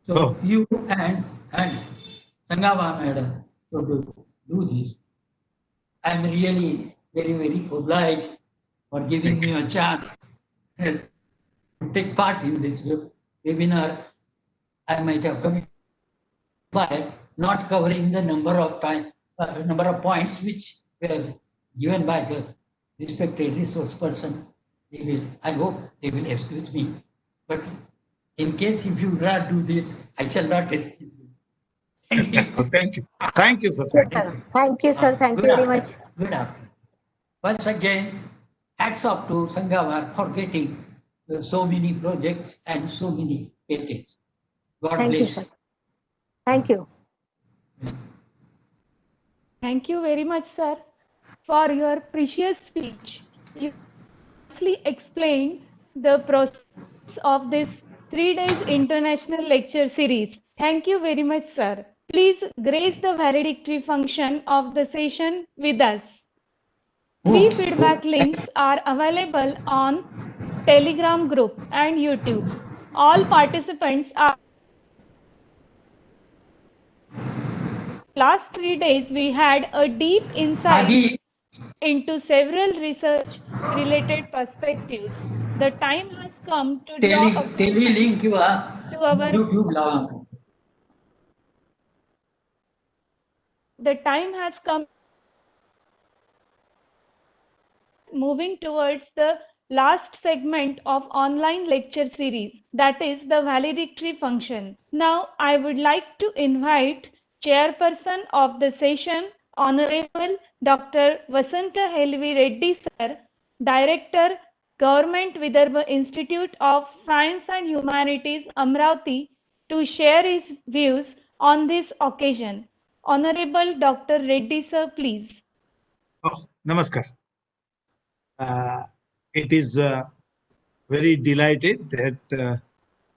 So you and Sangama madam to do this. I am really very, very obliged for giving me a chance to take part in this webinar. I might have come by not covering the number of points which were given by the respected resource person. They will, I hope they will excuse me. But in case if you not do this, I shall not excuse you. Thank you. Thank you. Thank you, sir. Thank you, sir. Thank you very much. Good afternoon. Once again, hats off to Sanghamar for getting so many projects and so many patents. God Thank bless. you, sir. Thank you. Thank you very much, sir, for your precious speech. You nicely explained the process of this 3 days international lecture series. Thank you very much, sir. Please grace the valedictory function of the session with us. 3 feedback links are available on Telegram group and YouTube. All participants are last 3 days we had a deep insight into several research related perspectives. The time has come to draw a Link to our YouTube. The time has come moving towards the last segment of online lecture series, that is the valedictory function. Now I would like to invite chairperson of the session, Honorable Dr. Vasanta Helvi Reddy sir, Director, Government Vidarbha Institute of Science and Humanities, Amravati, to share his views on this occasion. Honorable Dr. Reddy sir, please. Namaskar. It is very delighted that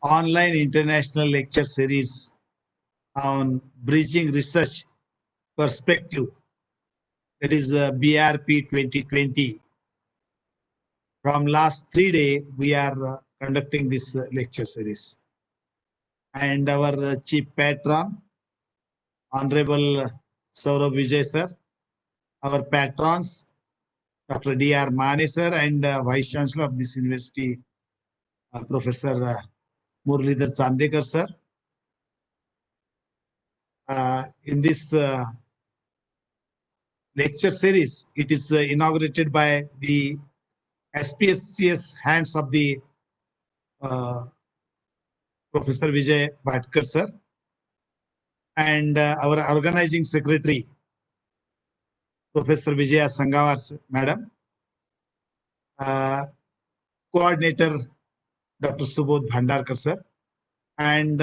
online international lecture series on bridging research perspective, that is BRP 2020. From last 3 days, we are conducting this lecture series. And our chief patron, Honorable Saurabh Vijay sir, our patrons, Dr. D.R. Mane sir, and Vice Chancellor of this university, Professor Muralidhar Chandekar sir. In this lecture series, it is inaugurated by the SPSCS hands of the Professor Vijay Bhatkar sir, and our organizing secretary, Professor Vijaya Sangawar madam, coordinator Dr. Subodh Bhandarkar sir, and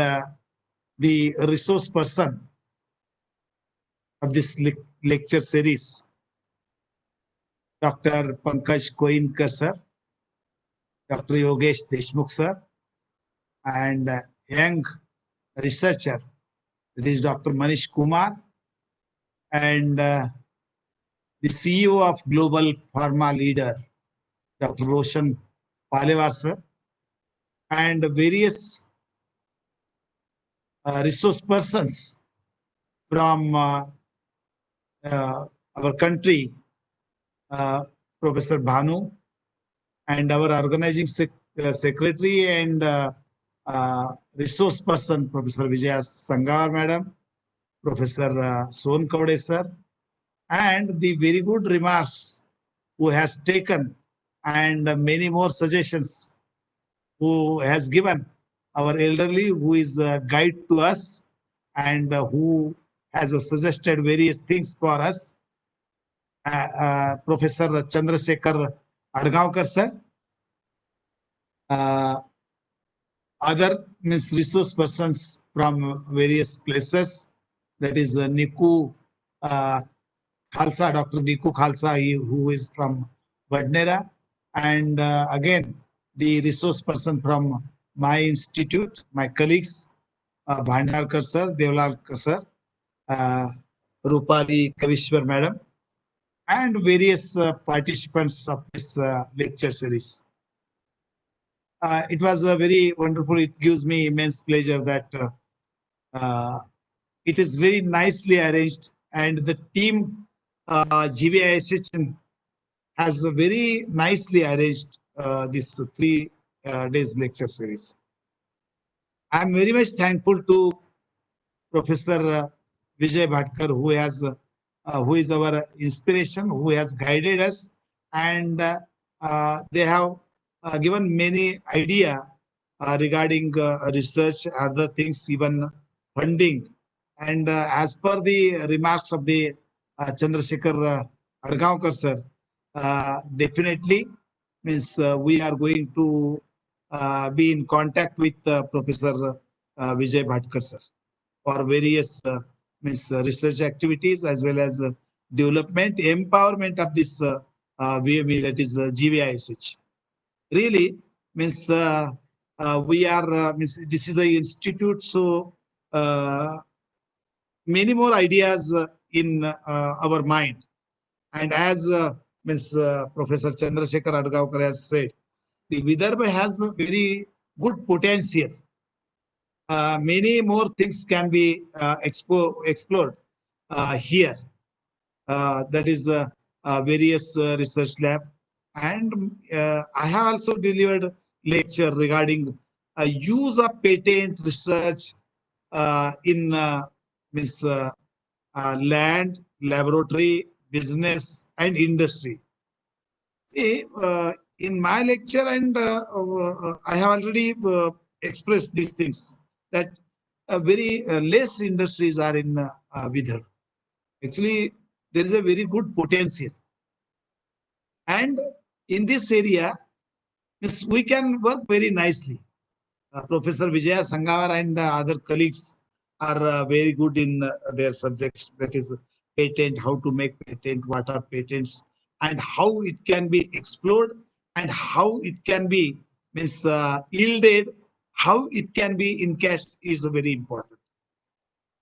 the resource person of this lecture series, Dr. Pankaj Koinkar sir, Dr. Yogesh Deshmukh sir, and young researcher, that is Dr. Manish Kumar, and the CEO of Global Pharma Leader, Dr. Roshan Palewar sir, and various resource persons from our country, Professor Bhanu, and our organizing secretary and resource person, Professor Vijaya Sangar madam, Professor Son Kaude sir, and the very good remarks who has taken and many more suggestions who has given our elderly, who is a guide to us and who has suggested various things for us. Professor Chandrasekhar Adgaonkar sir, other means resource persons from various places, that is Niku Khalsa, Dr. Niku Khalsa, who is from Vadnera, and again the resource person from my institute, my colleagues, Bhandarkar sir, Devlarkar sir, Rupali Kavishwar madam, and various participants of this lecture series. It was very wonderful. It gives me immense pleasure that it is very nicely arranged, and the team GVISH has very nicely arranged this 3 days lecture series. I am very much thankful to Professor Vijay Bhatkar, who is our inspiration, who has guided us, and they have given many idea regarding research, other things, even funding. And as per the remarks of the Chandrasekhar Adgaonkar sir, definitely means we are going to be in contact with Professor Vijay Bhatkar sir for various means research activities as well as development, empowerment of this VME, that is GVISH. Really means we are means this is a institute, so many more ideas in our mind. And as means Professor Chandrasekhar Adgaonkar has said, the Vidarbha has a very good potential. Many more things can be explored here. That is various research lab, and I have also delivered lecture regarding use of patent research in means land, laboratory, business, and industry. See, in my lecture, and I have already expressed these things, that very less industries are in Vidarbha. Actually, there is a very good potential. And in this area, we can work very nicely. Professor Vijaya Sangar and other colleagues are very good in their subjects, that is patent, how to make patent, what are patents, and how it can be explored, and how it can be means yielded, how it can be encashed is very important.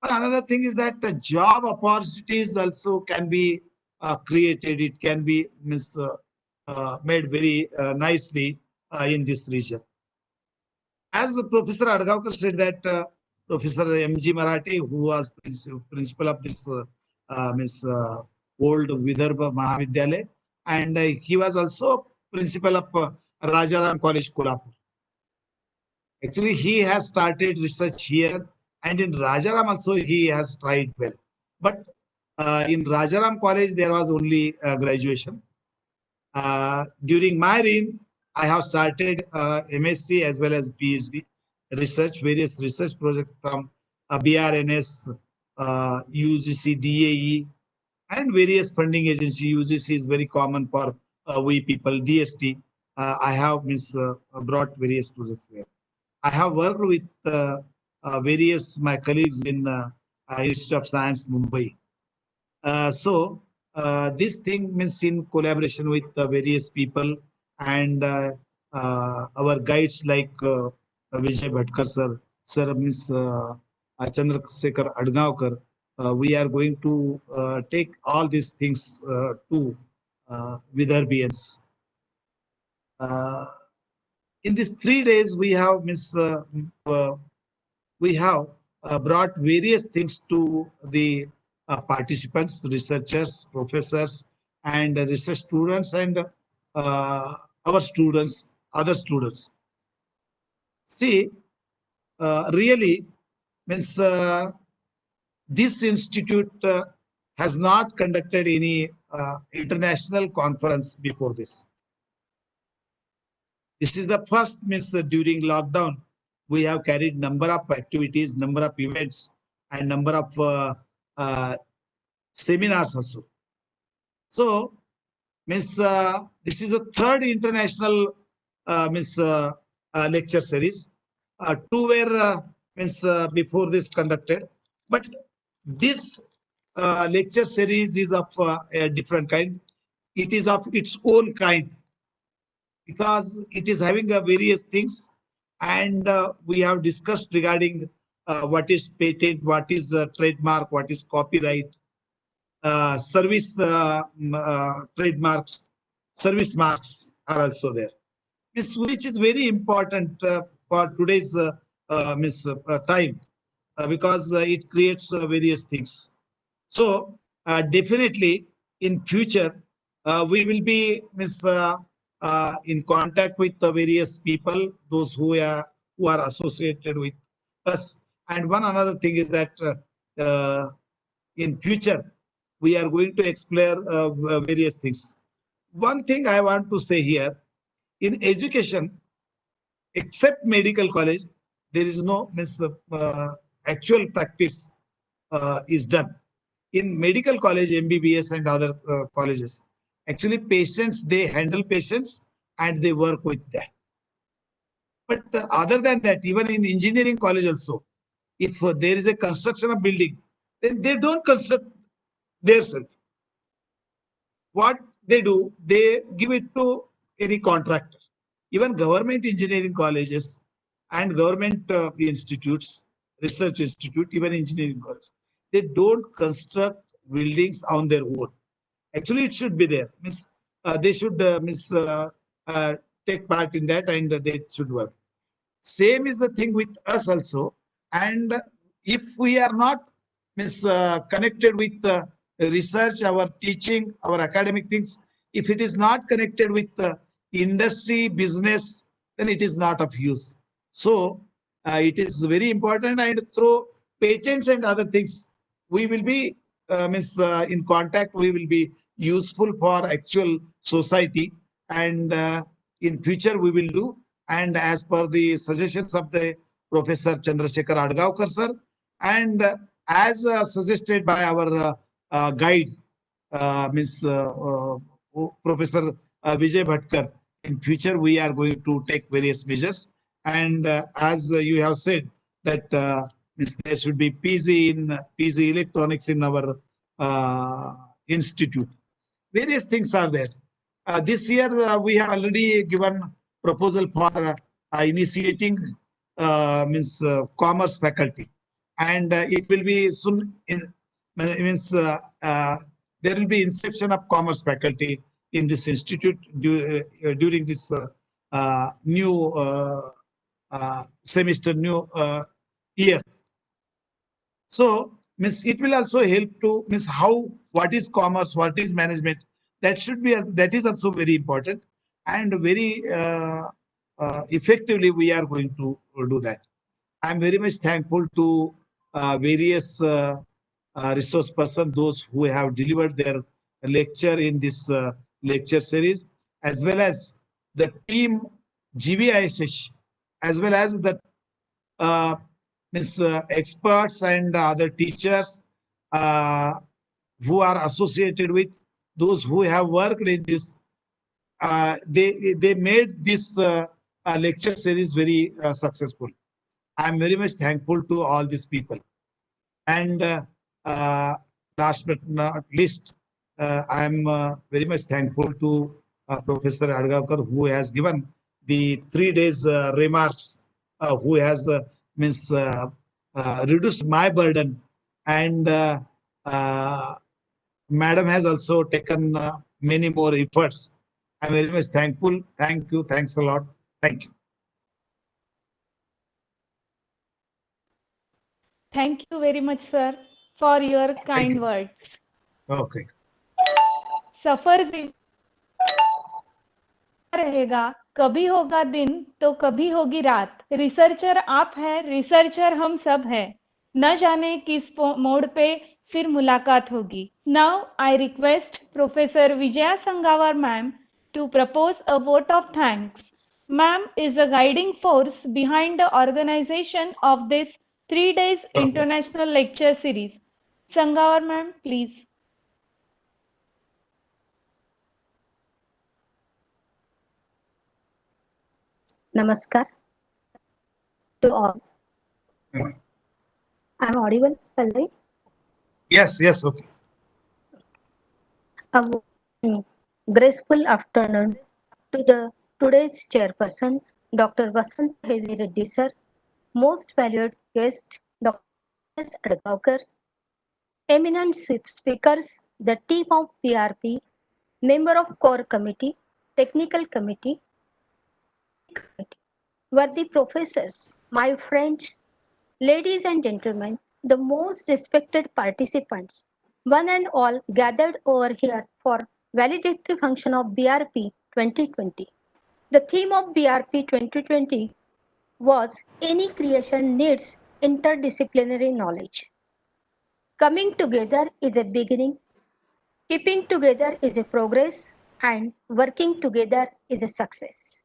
But another thing is that job opportunities also can be created. It can be means, made very nicely in this region. As Professor Adgaonkar said that Professor M.G. Marathi, who was principal of this old Vidarbha Mahavidyalaya, and he was also principal of Rajaram College, Kolhapur. Actually, he has started research here, and in Rajaram also he has tried well. But in Rajaram College, there was only graduation. During my reign, I have started MSc as well as PhD research, various research projects from BRNS, UGC, DAE, and various funding agency. UGC is very common for we people, DST. I have brought various projects there. I have worked with various my colleagues in Institute of Science, Mumbai. This thing means in collaboration with various people and our guides like Vijay Bhatkar sir Miss Chandrasekhar Adgaonkar, we are going to take all these things to Vidarbhians. In these 3 days, we have brought various things to the participants, researchers, professors, and research students, and our students, other students. See, really means this institute has not conducted any international conference before this. This is the first means during lockdown, we have carried number of activities, number of events, and number of seminars also. So, means this is a third international lecture series. 2 were before this conducted, but this lecture series is of a different kind. It is of its own kind because it is having various things, and we have discussed regarding what is patent, what is trademark, what is copyright, service trademarks, service marks are also there. Which is very important for today's time because it creates various things. So definitely in future we will be in contact with the various people, those who are associated with us. And one another thing is that in future we are going to explore various things. One thing I want to say here, in education, except medical college, there is no actual practice is done. In medical college, MBBS and other colleges, actually patients, they handle patients and they work with that. But other than that, even in engineering college also, if there is a construction of building, then they don't construct themselves. What they do, they give it to any contractor. Even government engineering colleges and government institutes, research institute, even engineering college, they don't construct buildings on their own. Actually, it should be there. They should take part in that, and they should work. Same is the thing with us also. And if we are not connected with research, our teaching, our academic things, if it is not connected with industry, business, then it is not of use. So it is very important, and through patents and other things, we will be in contact, we will be useful for actual society, and in future we will do. And as per the suggestions of the Professor Chandrasekhar Adgaonkar sir, and as suggested by our guide, Professor Vijay Bhatkar, in future we are going to take various measures. And as you have said that there should be PG electronics in our institute. Various things are there. This year we have already given proposal for initiating commerce faculty, and it will be soon. There will be inception of commerce faculty in this institute during this new semester, new year. So, it will also help to what is commerce, what is management. That should be that is also very important, and very effectively we are going to do that. I am very much thankful to various resource persons, those who have delivered their lecture in this lecture series, as well as the team GVISH, as well as the experts and other teachers who are associated with those who have worked in this. They made this lecture series very successful. I'm very much thankful to all these people. And last but not least, I'm very much thankful to Professor Adgavkar, who has given the 3 days remarks, who has means reduced my burden, and Madam has also taken many more efforts. I'm very much thankful. Thank you. Thanks a lot. Thank you. Thank you very much, sir, for your kind words. Okay. सफर रहेगा, कभी होगा दिन तो कभी होगी रात। Researcher आप है, रिसर्चर हम सब है, न जाने किस मोड़ पे फिर मुलाकात होगी। Now I request professor Vijaya Sangavar ma'am to propose a vote of thanks. Ma'am is a guiding force behind the organization of this 3 days international lecture series. Sangavar ma'am, please. Namaskar to all. I'm audible, Pallavi? Yes, yes, okay. A graceful afternoon to the today's chairperson, Dr. Vasant Hevi Reddy sir, most valued guest, Dr. Adgavkar, eminent speakers, the team of BRP, member of core committee, technical committee, worthy professors, my friends, ladies and gentlemen, the most respected participants, one and all gathered over here for valedictory function of BRP 2020. The theme of BRP 2020 was any creation needs interdisciplinary knowledge. Coming together is a beginning, keeping together is a progress, and working together is a success.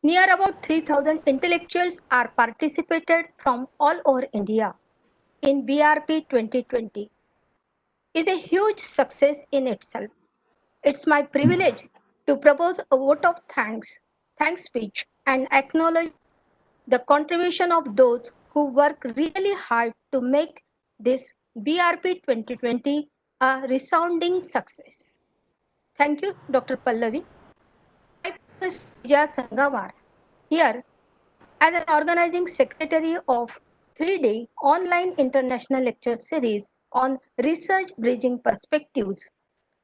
Near about 3,000 intellectuals are participated from all over India in BRP 2020. Is a huge success in itself. It's my privilege to propose a vote of thanks speech, and acknowledge the contribution of those who work really hard to make this BRP 2020 a resounding success. Thank you, Dr. Pallavi. I, Professor Vijaya Sangavar, here as an organizing secretary of 3-day online international lecture series on research bridging perspectives,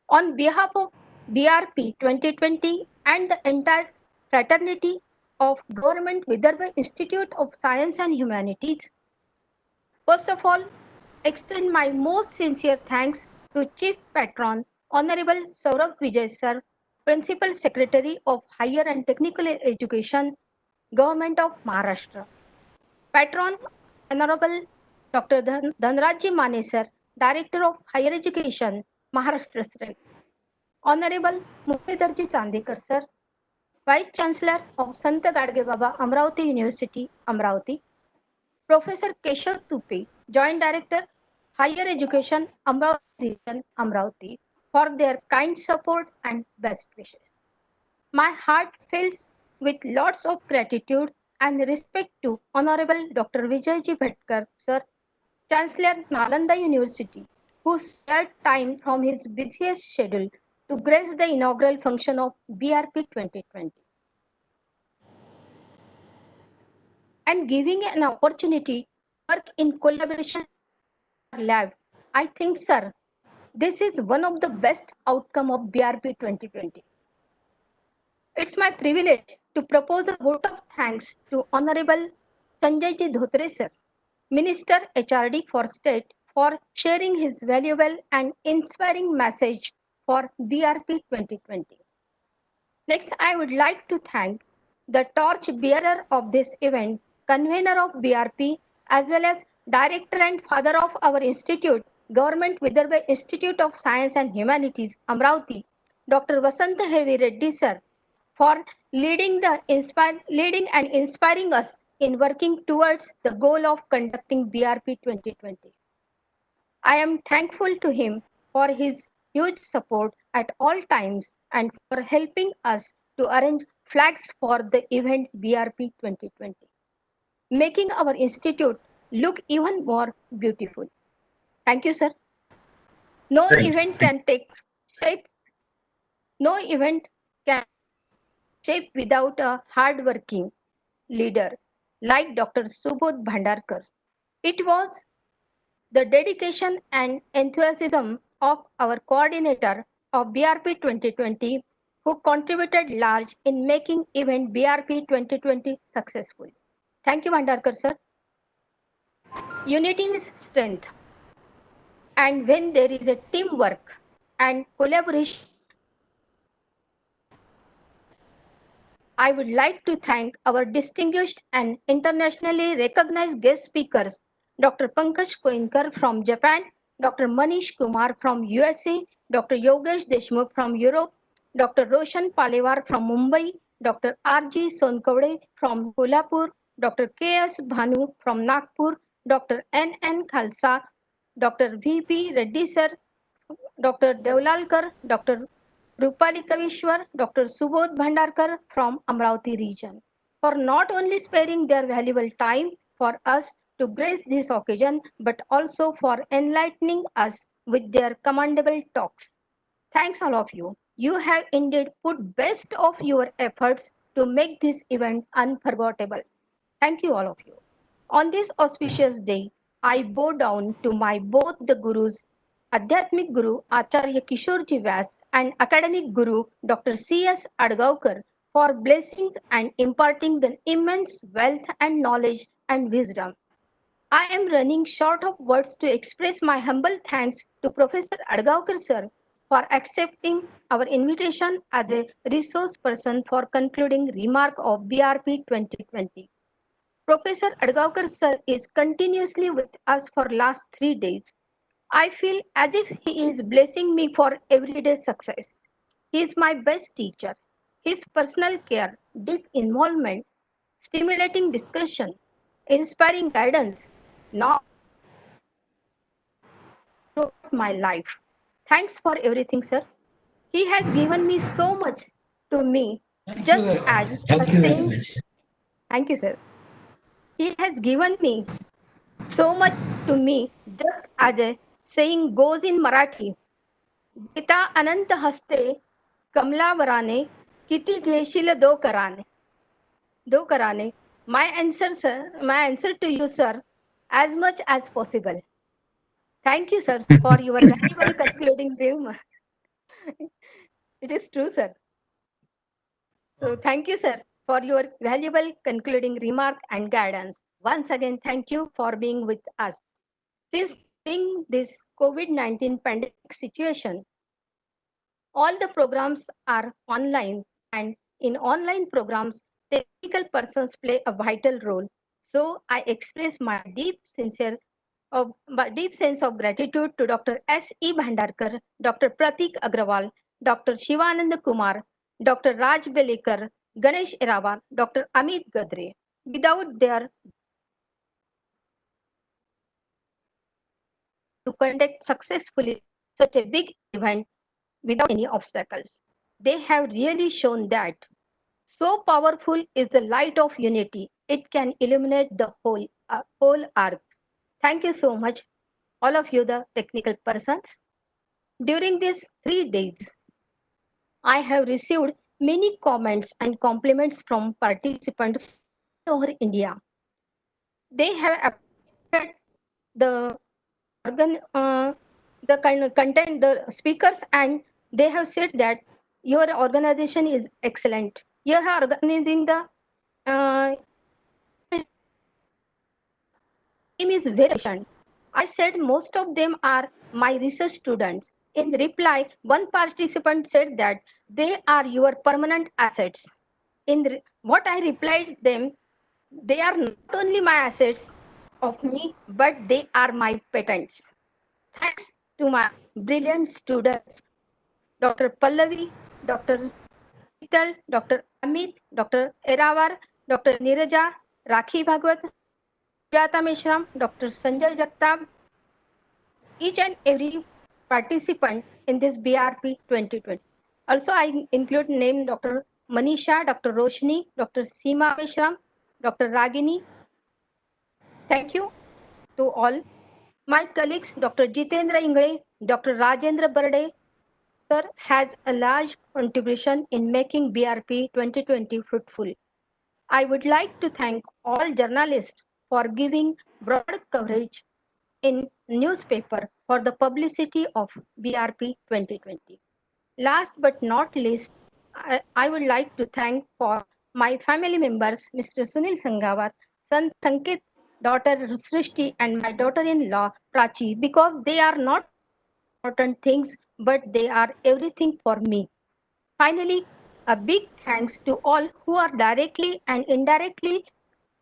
on behalf of BRP 2020 and the entire fraternity of Government Vidarbha Institute of Science and Humanities. First of all, extend my most sincere thanks to Chief Patron, Honorable Saurabh Vijay Sir, Principal Secretary of Higher and Technical Education, Government of Maharashtra. Patron, Honorable Dr. Dhanrajji Mane Sir, Director of Higher Education, Maharashtra State. Honorable Mukhedarji Chandekar Sir, Vice Chancellor of Sant Gadge Baba Amravati University, Amravati. Professor Keshav Tupe, Joint Director, Higher Education, Amravati Region, Amravati, for their kind support and best wishes. My heart fills with lots of gratitude and respect to Honorable Dr. Vijayji Bhatkar, Sir, Chancellor Nalanda University, who spared time from his busiest schedule to grace the inaugural function of BRP 2020. And giving an opportunity to work in collaboration lab, I think, sir, this is one of the best outcome of BRP 2020. It's my privilege to propose a vote of thanks to Honorable Sanjay Ji Dhotre sir, Minister HRD for State, for sharing his valuable and inspiring message for BRP 2020. Next, I would like to thank the torch bearer of this event, convener of BRP, as well as director and father of our institute, Government Vidarbha Institute of Science and Humanities, Amravati, Dr. Vasant Hevi Reddy sir, for leading and inspiring us in working towards the goal of conducting BRP 2020. I am thankful to him for his huge support at all times and for helping us to arrange flags for the event BRP 2020. making our institute look even more beautiful. Thank you, sir. No event can take shape. No event can shape without a hardworking leader like Dr. Subodh Bhandarkar. It was the dedication and enthusiasm of our coordinator of BRP 2020 who contributed large in making event BRP 2020 successful. Thank you, Bhandarkar sir. Unity is strength. And when there is a teamwork and collaboration, I would like to thank our distinguished and internationally recognized guest speakers, Dr. Pankaj Koinkar from Japan, Dr. Manish Kumar from USA, Dr. Yogesh Deshmukh from Europe, Dr. Roshan Palewar from Mumbai, Dr. R.G. Sonkavade from Kolhapur, Dr. K.S. Bhanu from Nagpur, Dr. N.N. Khalsa, Dr. V.P. Reddy sir, Dr. Devlalkar, Dr. Rupali Kavishwar, Dr. Subodh Bhandarkar from Amravati region for not only sparing their valuable time for us to grace this occasion, but also for enlightening us with their commendable talks. Thanks all of you. You have indeed put best of your efforts to make this event unforgettable. Thank you all of you. On this auspicious day, I bow down to my both the gurus, Adhyatmic Guru Acharya Kishorji Vyas and Academic Guru Dr. C.S. Adgaukar for blessings and imparting the immense wealth and knowledge and wisdom. I am running short of words to express my humble thanks to Professor Adgaukar sir for accepting our invitation as a resource person for concluding remark of BRP 2020. Professor Adgaukar sir is continuously with us for last 3 days. I feel as if he is blessing me for everyday success. He is my best teacher. His personal care, deep involvement, stimulating discussion, inspiring guidance, not throughout my life. Thanks for everything, sir. He has given me so much to me, just as a saying. Thank you, sir. He has given me so much to me, just as a saying goes in Marathi. देता अनंत हस्ते कमलावराने किती घेशील दो कराने. My answer to you, sir, as much as possible. Thank you, sir, for your valuable concluding remark. It is true, sir. So thank you, sir, for your valuable concluding remark and guidance. Once again, thank you for being with us. Since during this COVID-19 pandemic situation, all the programs are online, and in online programs, technical persons play a vital role. So I express my deep sense of gratitude to Dr. S.E. Bhandarkar, Dr. Pratik Agrawal, Dr. Shivanand Kumar, Dr. Raj Belekar, Ganesh Erawa, Dr. Amit Gadre. Without their to conduct successfully such a big event without any obstacles. They have really shown that so powerful is the light of unity, it can illuminate the whole earth. Thank you so much, all of you, the technical persons. During these 3 days, I have received many comments and compliments from participants all over India. They have appreciated the content, the speakers, and they have said that your organization is excellent. You are organizing the team is very efficient. I said most of them are my research students. In reply, one participant said that they are your permanent assets. What I replied them, they are not only my assets of me, but they are my patents. Thanks to my brilliant students, Dr. Pallavi, Dr. Vital, Dr. Amit, Dr. Eravar, Dr. Niraja, Rakhi Bhagwat, Jata Mishram, Dr. Sanjay Jagtab, each and every participant in this BRP 2020. Also, I include name Dr. Manisha, Dr. Roshni, Dr. Seema Mishram, Dr. Ragini, Thank you to all. My colleagues, Dr. Jitendra Ingre, Dr. Rajendra Barde, sir, has a large contribution in making BRP 2020 fruitful. I would like to thank all journalists for giving broad coverage in newspaper for the publicity of BRP 2020. Last but not least, I would like to thank for my family members, Mr. Sunil Sangawat, son Sankit, daughter Srishti, and my daughter-in-law Prachi, because they are not important things, but they are everything for me. Finally, a big thanks to all who are directly and indirectly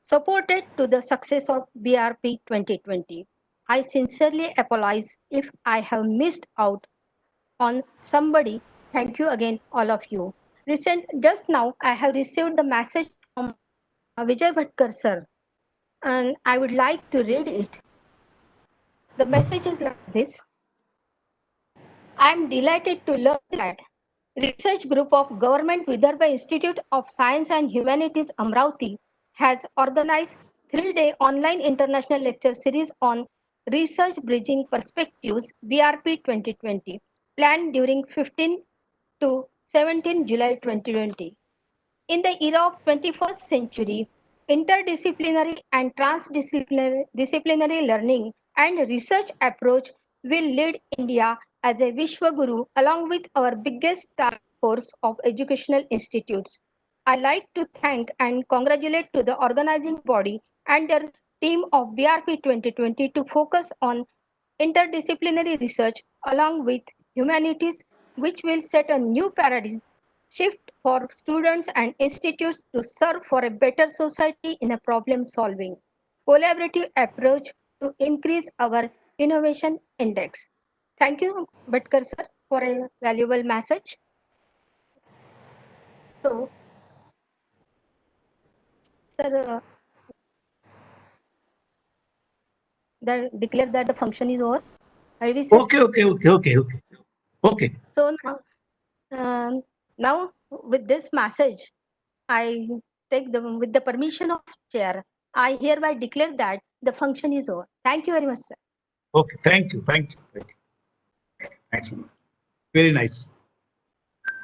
supported to the success of BRP 2020. I sincerely apologize if I have missed out on somebody. Thank you again, all of you. Just now, I have received the message from Vijay Bhatkar sir, and I would like to read it. The message is like this. I am delighted to learn that research group of Government Vidarbha Institute of Science and Humanities Amravati has organized 3-day online international lecture series on research bridging perspectives BRP 2020 planned during 15 to 17 July 2020. In the era of 21st century, interdisciplinary and transdisciplinary learning and research approach will lead India as a Vishwaguru along with our biggest task force of educational institutes. I like to thank and congratulate to the organizing body and their team of BRP 2020 to focus on interdisciplinary research along with humanities, which will set a new paradigm shift for students and institutes to serve for a better society in a problem solving collaborative approach to increase our innovation index. Thank you, Bhatkar sir, for a valuable message. So, sir, declare that the function is over. Ivy sir. Okay. So now with this message, I take with the permission of chair, I hereby declare that the function is over. Thank you very much, sir. Okay. Thank you. Excellent. Very nice.